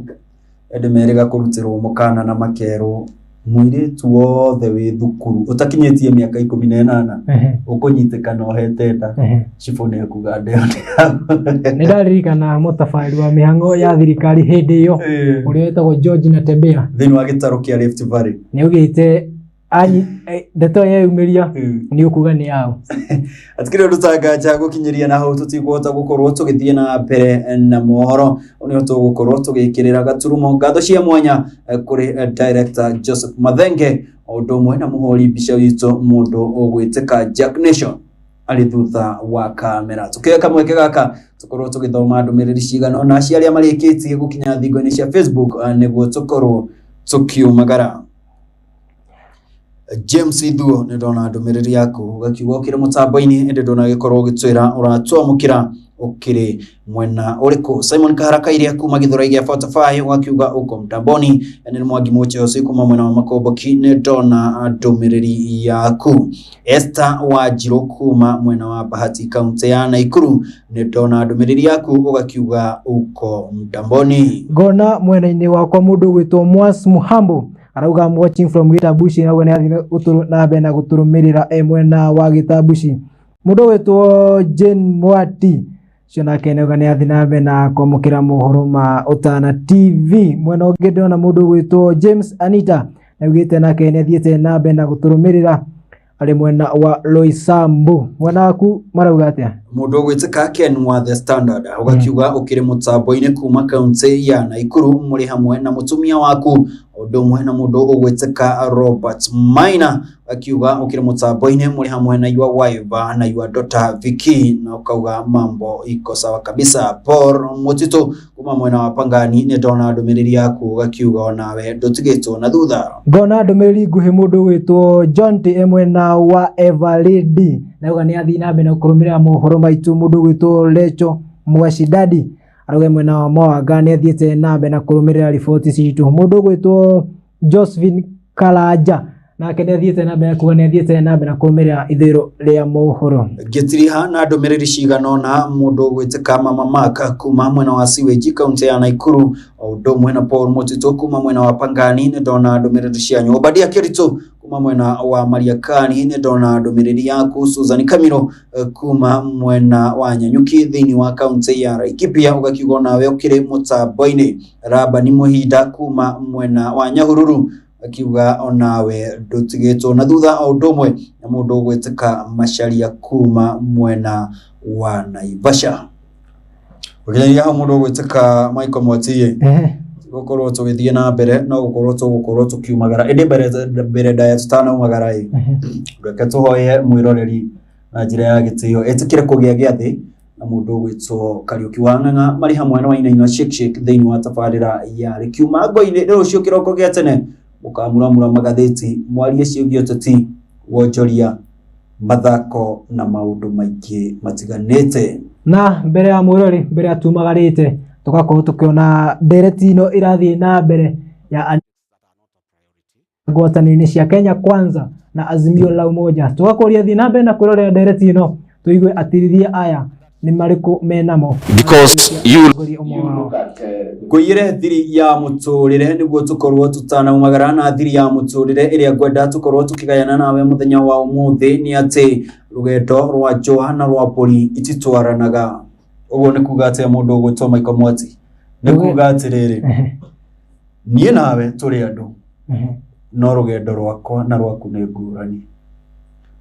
[SPEAKER 4] ende merĩga kũrutĩrwo mũkana na makerwo mũirĩtu wothe wĩ thukuru utakinyĩtie mĩaka 18 ũkũnyitĩkana ohete nda cibũ nĩ kuga ndeo.
[SPEAKER 18] Nĩ ndaririkana mũtabarĩri wa mĩhang'o ya thirikari hĩndĩ ĩyo ũrĩa wetagwo George Natembeya
[SPEAKER 4] thĩinĩ wa gĩtarũ kĩa Rift Valley
[SPEAKER 18] nĩ oigĩte ndeto yeyumĩria nĩ ũkuga nĩ yao.
[SPEAKER 4] Atikĩrĩ rũtangaja gũkinyĩria na hau tũtikũhota gũkorwo tũgĩthiĩ na mbere na mohoro nĩ tũgũkorwo tũgĩkĩrĩra gaturumo ngatho cia mwanya kũrĩ director Joseph Mathenge o ũndũ ũmwe na mũhũri mbica witũ mũndũ ũgwĩtĩka Jack Nation arĩ thutha wa kamera. Tũkĩoya mweke gaka tũkorwo tũgĩthoma ndũmĩrĩri cigana ona cia arĩa marĩkĩtie gũkinya thingo-inĩ cia Facebook nĩguo tũkorwo tũkiumagara. James Idhuo nĩ ndona ndũmĩrĩri yaku gakiuga ũkĩrĩ mũtambo-inĩ ĩndĩ ndona gĩkorwo gĩtwĩra ũratwamũkĩra ũkĩrĩ mwena ũrĩkũ. Simon Kaharaka iria kuma Gĩthũrai gĩa Fortify wakiuga uko mtamboni nĩ Mwangi Moche kuma mwena wa Makomboki nĩ ndona ndũmĩrĩri yaku. Esther Wanjiru kuma mwena wa Bahati kaunti ya Nakuru nĩ ndona ndũmĩrĩri yaku ugakiuga uko mtamboni.
[SPEAKER 18] Ngona mwena-inĩ wakwa mũndũ gwĩtwo Mwas Muhambo arauga I'm watching from Gitabushi na wena athire uturu na bena guturumirira mwena wa Gitabushi. Mundu wetwo Jane Mwati ciona kene ugane athina bena kwamukira mohoro ma Utana TV. Mwena ungi ndona mundu wetwo James Anita na ugite na kene athiete na bena guturumirira ari mwena wa Loisambu. Mwena waku marauga atia?
[SPEAKER 4] Mundu ugwitĩka Ken wa The Standard ugakiuga ukiri mutambo-inĩ kuma kaunti ya Nakuru muri hamwe na mutumia waku ũndũ ũmwe na mũndũ ũgwĩtĩka Robert Maina akiuga ukiri mutambo-inĩ muri hamwe na your wife na your daughter Vicky na ukauga mambo iko sawa kabisa. Paul Mutito kuma mwena wa Pangani nĩ ndona ndũmĩrĩri yaku ugakiuga onawe ndũtigĩtwo na thutha.
[SPEAKER 18] Ngona ndũmĩrĩri nguhĩ mũndũ wĩtwo John T mwena wa Everlady na uga nĩ athii na mbere kũrũmĩrĩra mohoro maitũ. Mũndũ wĩtwo Lecho Mwashidadi arauga mwena wa Mwanga nĩ athiĩte na mbere na kũrũmĩrĩra riboti citũ. Mũndũ wĩtwo Josephine Kalaja nake nĩ athiĩte na mbere kuga nĩ athiĩte na mbere na kũrũmĩrĩra ithĩro rĩa mohoro.
[SPEAKER 4] Gĩtiriha na ndũmĩrĩri cigana ũna mũndũ ũgwĩtĩka Mama Mark kuma mwena wa Sewage kaunti ya Nakuru o ũndũ ũmwe na Paul Mutito kuma mwena wa Pangani nĩ ndona ndũmĩrĩri cianyu. Obadia Kĩritũ kuma mwena wa Mariakani nĩ ndona ndũmĩrĩri yaku. Susan Kamiro kuma mwena wa Nyanyuki thĩinĩ wa kaunti ya Laikipia ugakiuga nawe ũkĩrĩ mũtambo-inĩ. Rabani Muhinda kuma mwena wa Nyahururu akiuga onawe ndũtigĩtwo na thutha o ũndũ ũmwe na mũndũ ũgwĩtĩka Macharia kuma mwena wa Naivasha. Ũgĩthĩria hau mũndũ ũgwĩtĩka Michael Mwatie gũkorwo tũgĩthiĩ na mbere no gũkorwo tũkiumagara ĩndĩ mbere ndaya tũtanaumagara reke tũhoye mwĩroreri na njĩra ya gĩtĩo etĩkĩre kũgĩa gĩathĩ na mũndũ ũgwĩtwo Kariuki wa Ng'ang'a marĩ hamwe na Wainaina Shake thĩinĩ wa tabarĩra ya Kiuma Ngo-inĩ rũciũ kĩroko gĩa tene mukamuramura magathĩti mwarie ciũgio tũti wonjoria mathako na maũndũ maingĩ matiganĩte.
[SPEAKER 18] Na mbere ya mwĩrori mbere ya tumagarĩte tugakorwo tukiona ndereti ino irathiĩ na mbere ya ngwatanĩro-inĩ cia Kenya Kwanza na Azimio la Umoja. Tugakoria thiĩ na mbere na kwĩrorera ndereti ino tuigue atirithia aya ni mariko menamo
[SPEAKER 22] because you
[SPEAKER 4] kũiyĩre thiri ya mũtũrĩre nĩguo tũkorwo tutanaumagara na thiri ya mũtũrĩre ĩrĩa ngwenda tũkorwo tũkĩgayana nawe mũthenya wa ũmũthĩ nĩ atĩ rũgendo rwa Joa na rwa Mbũri ititwaranaga. Ũguo nĩ kuga atĩ mũndũ ũgwĩtwo Michael Mwati nĩ kuga atĩrĩrĩ niĩ nawe tũrĩ andũ no rũgendo rwakwa na rwaku nĩ ngũrani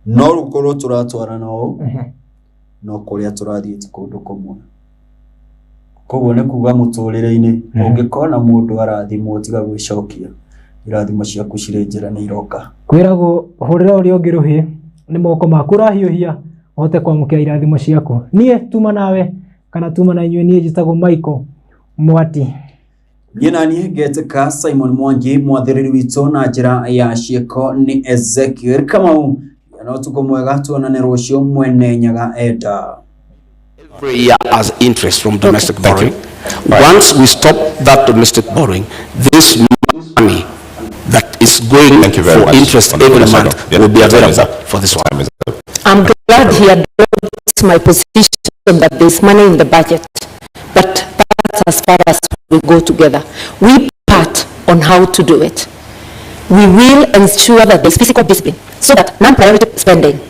[SPEAKER 4] no rũkorwo tũratwarana ũũ no kũrĩa tũrathiĩ ti kũndũ kũmwe. Koguo nĩ kuga mũtũrĩre-inĩ ũngĩkona mũndũ arathimwo tiga gwĩcokia irathimo ciaku cirĩ njĩra nĩ iroka.
[SPEAKER 18] Kwĩragwo hũrĩra ũrĩa ũngĩ rũhĩ nĩ moko maku ũrahiũhia ũhote kwamũkĩra irathimo ciaku. Niĩ tuma nawe kana tuma na inyuĩ niĩ njĩtagwo Michael Mwati.
[SPEAKER 4] Niĩ naniĩ ngetĩka Simon Mwangi mwathĩrĩri witũ na njĩra ya ciĩko nĩ Ezekiel Kamau. No tuko mwega tuonane rũciũ mwene Nyaga Enda.
[SPEAKER 22] every year as interest from domestic borrowing. Once we stop that domestic borrowing, this money that is going for interest every month will be available for this one.
[SPEAKER 7] I'm glad he adopts my position that there's money in the budget, but that's as far as we go together. We part on how to do it. We will ensure that there's physical discipline so that non-priority spending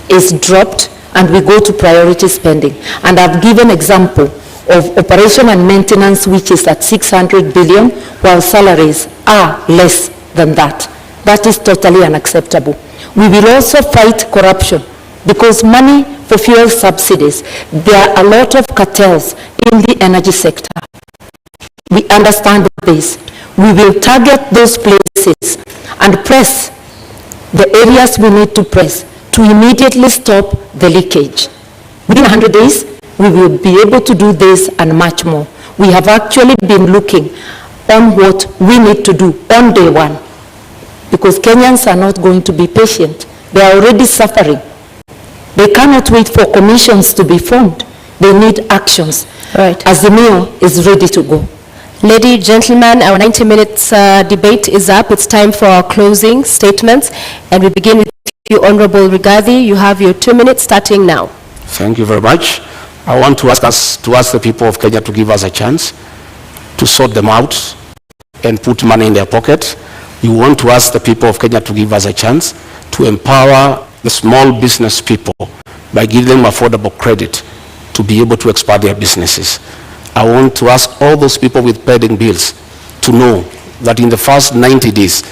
[SPEAKER 7] is dropped and we go to priority spending. And I've given example of operation and maintenance, which is at 600 billion, while salaries are less than that. That is totally unacceptable. We will also fight corruption because money for fuel subsidies, there are a lot of cartels in the energy sector. We understand this. We will target those places and press the areas we need to press to immediately stop the leakage. Within 100 days, we will be able to do this and much more. We have actually been looking on what we need to do on day one, because Kenyans are not going to be patient. They are already suffering. They cannot wait for commissions to be formed. They need actions.
[SPEAKER 11] Right.
[SPEAKER 7] Azimio is ready to go.
[SPEAKER 11] Ladies, gentlemen, our 90 minutes debate is up. It's time for our closing statements. And we begin with you, Honorable Rigathi. You have your 2 minutes starting now.
[SPEAKER 22] Thank you very much. I want to ask the people of Kenya to give us a chance to sort them out and put money in their pocket. We want to ask the people of Kenya to give us a chance to empower the small business people by giving them affordable credit to be able to expand their businesses. I want to ask all those people with pending bills to know that in the first 90 days,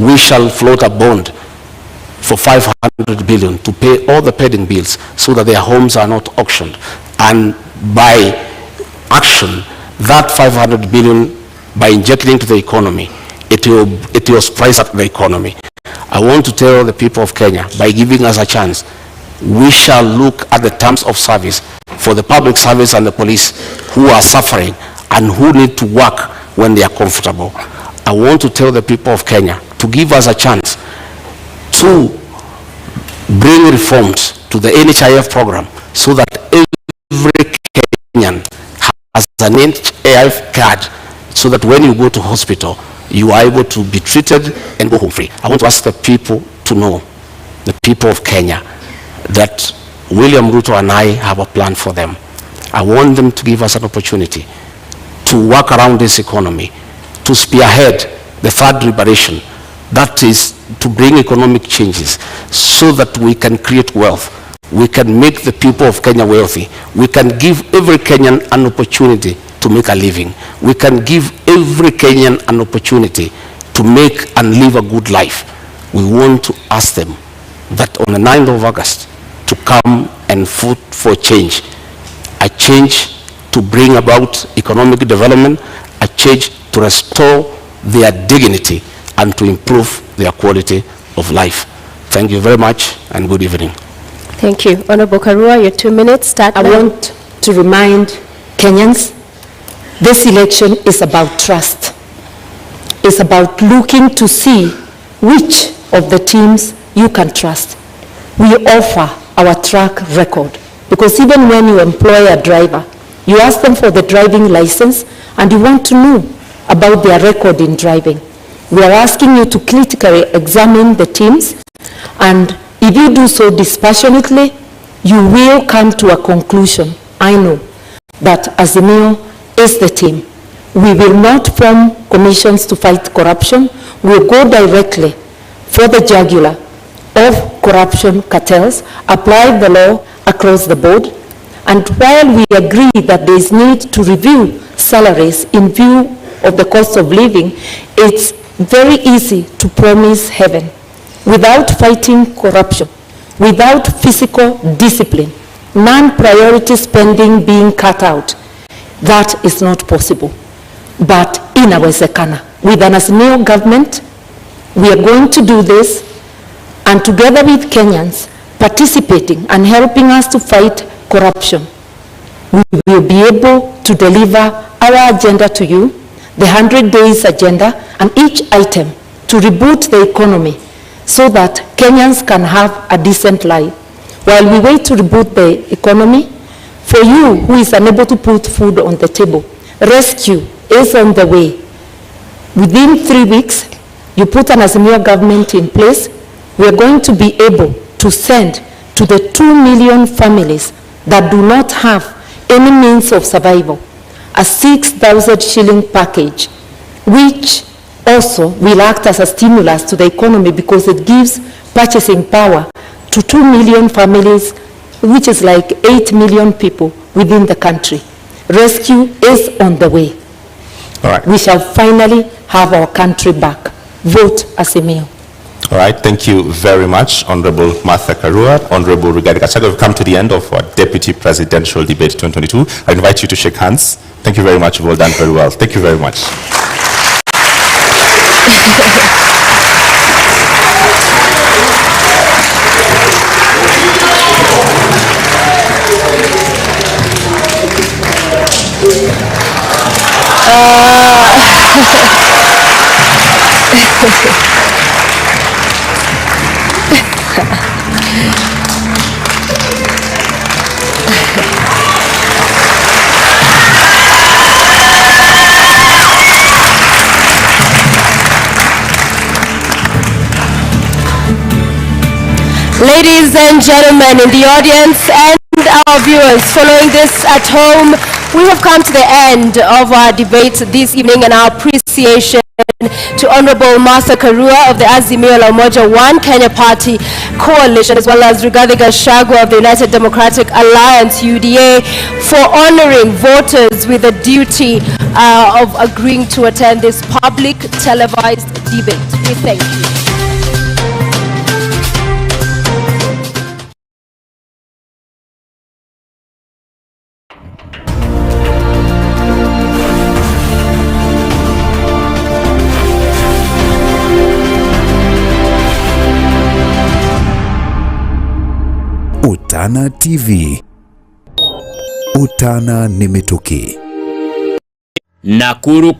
[SPEAKER 22] we shall float a bond for 500 billion to pay all the pending bills so that their homes are not auctioned. And by action, that 500 billion, by injecting into the economy, it will spice up the economy. I want to tell the people of Kenya, by giving us a chance, we shall look at the terms of service for the public service and the police who are suffering and who need to work when they are comfortable. I want to tell the people of Kenya to give us a chance to bring reforms to the NHIF program so that every Kenyan has an NHIF card, so that when you go to hospital, you are able to be treated and go home free. I want to ask the people to know, the people of Kenya, that William Ruto and I have a plan for them. I want them to give us an opportunity to work around this economy, to spearhead the third liberation, that is to bring economic changes so that we can create wealth. We can make the people of Kenya wealthy. We can give every Kenyan an opportunity to make a living. We can give every Kenyan an opportunity to make and live a good life. We want to ask them that on the 9th of August to come and vote for change, a change to bring about economic development, a change to restore their dignity and to improve their quality of life. Thank you very much and good evening.
[SPEAKER 11] Thank you. Honorable Karua, your 2 minutes start now.
[SPEAKER 7] I want to remind Kenyans, this election is about trust. It's about looking to see which of the teams you can trust. We offer our track record, because even when you employ a driver, you ask them for the driving license and you want to know about their record in driving. We are asking you to critically examine the teams, and if you do so dispassionately, you will come to a conclusion. I know that Azimio is the team. We will not form commissions to fight corruption. We'll go directly for the jugular of corruption cartels, apply the law across the board, and while we agree that there is need to review salaries in view of the cost of living, it's very easy to promise heaven. Without fighting corruption, without physical discipline, non-priority spending being cut out, that is not possible. But inawezekana. With an Azimio government, we are going to do this, and together with Kenyans participating and helping us to fight corruption, we will be able to deliver our agenda to you, the 100 days agenda, and each item to reboot the economy so that Kenyans can have a decent life. While we wait to reboot the economy, For you who is unable to put food on the table, rescue is on the way. Within 3 weeks, you put an Azimio government in place, we are going to be able to send to the 2 million families that do not have any means of survival a 6,000 shilling package, which also will act as a stimulus to the economy because it gives purchasing power to 2 million families, which is like 8 million people within the country. Rescue is on the way.
[SPEAKER 10] All right.
[SPEAKER 7] We shall finally have our country back. Vote Azimio.
[SPEAKER 10] All right, thank you very much, Honorable Martha Karua. Honorable Rigathi Gachagua, we've come to the end of our Deputy Presidential Debate 2022. I invite you to shake hands. Thank you very much. You've all done very well. Thank you very much.
[SPEAKER 11] Ladies and gentlemen in the audience and our viewers following this at home, we have come to the end of our debate this evening and our appreciation to Honorable Martha Karua of the Azimio la Umoja One Kenya Party Coalition, as well as Rigathi Gachagua of the United Democratic Alliance UDA, for honoring voters with the duty of agreeing to attend this public televised debate. We thank you.
[SPEAKER 13] Utana TV. Utana ni mituki.
[SPEAKER 16] Nakuru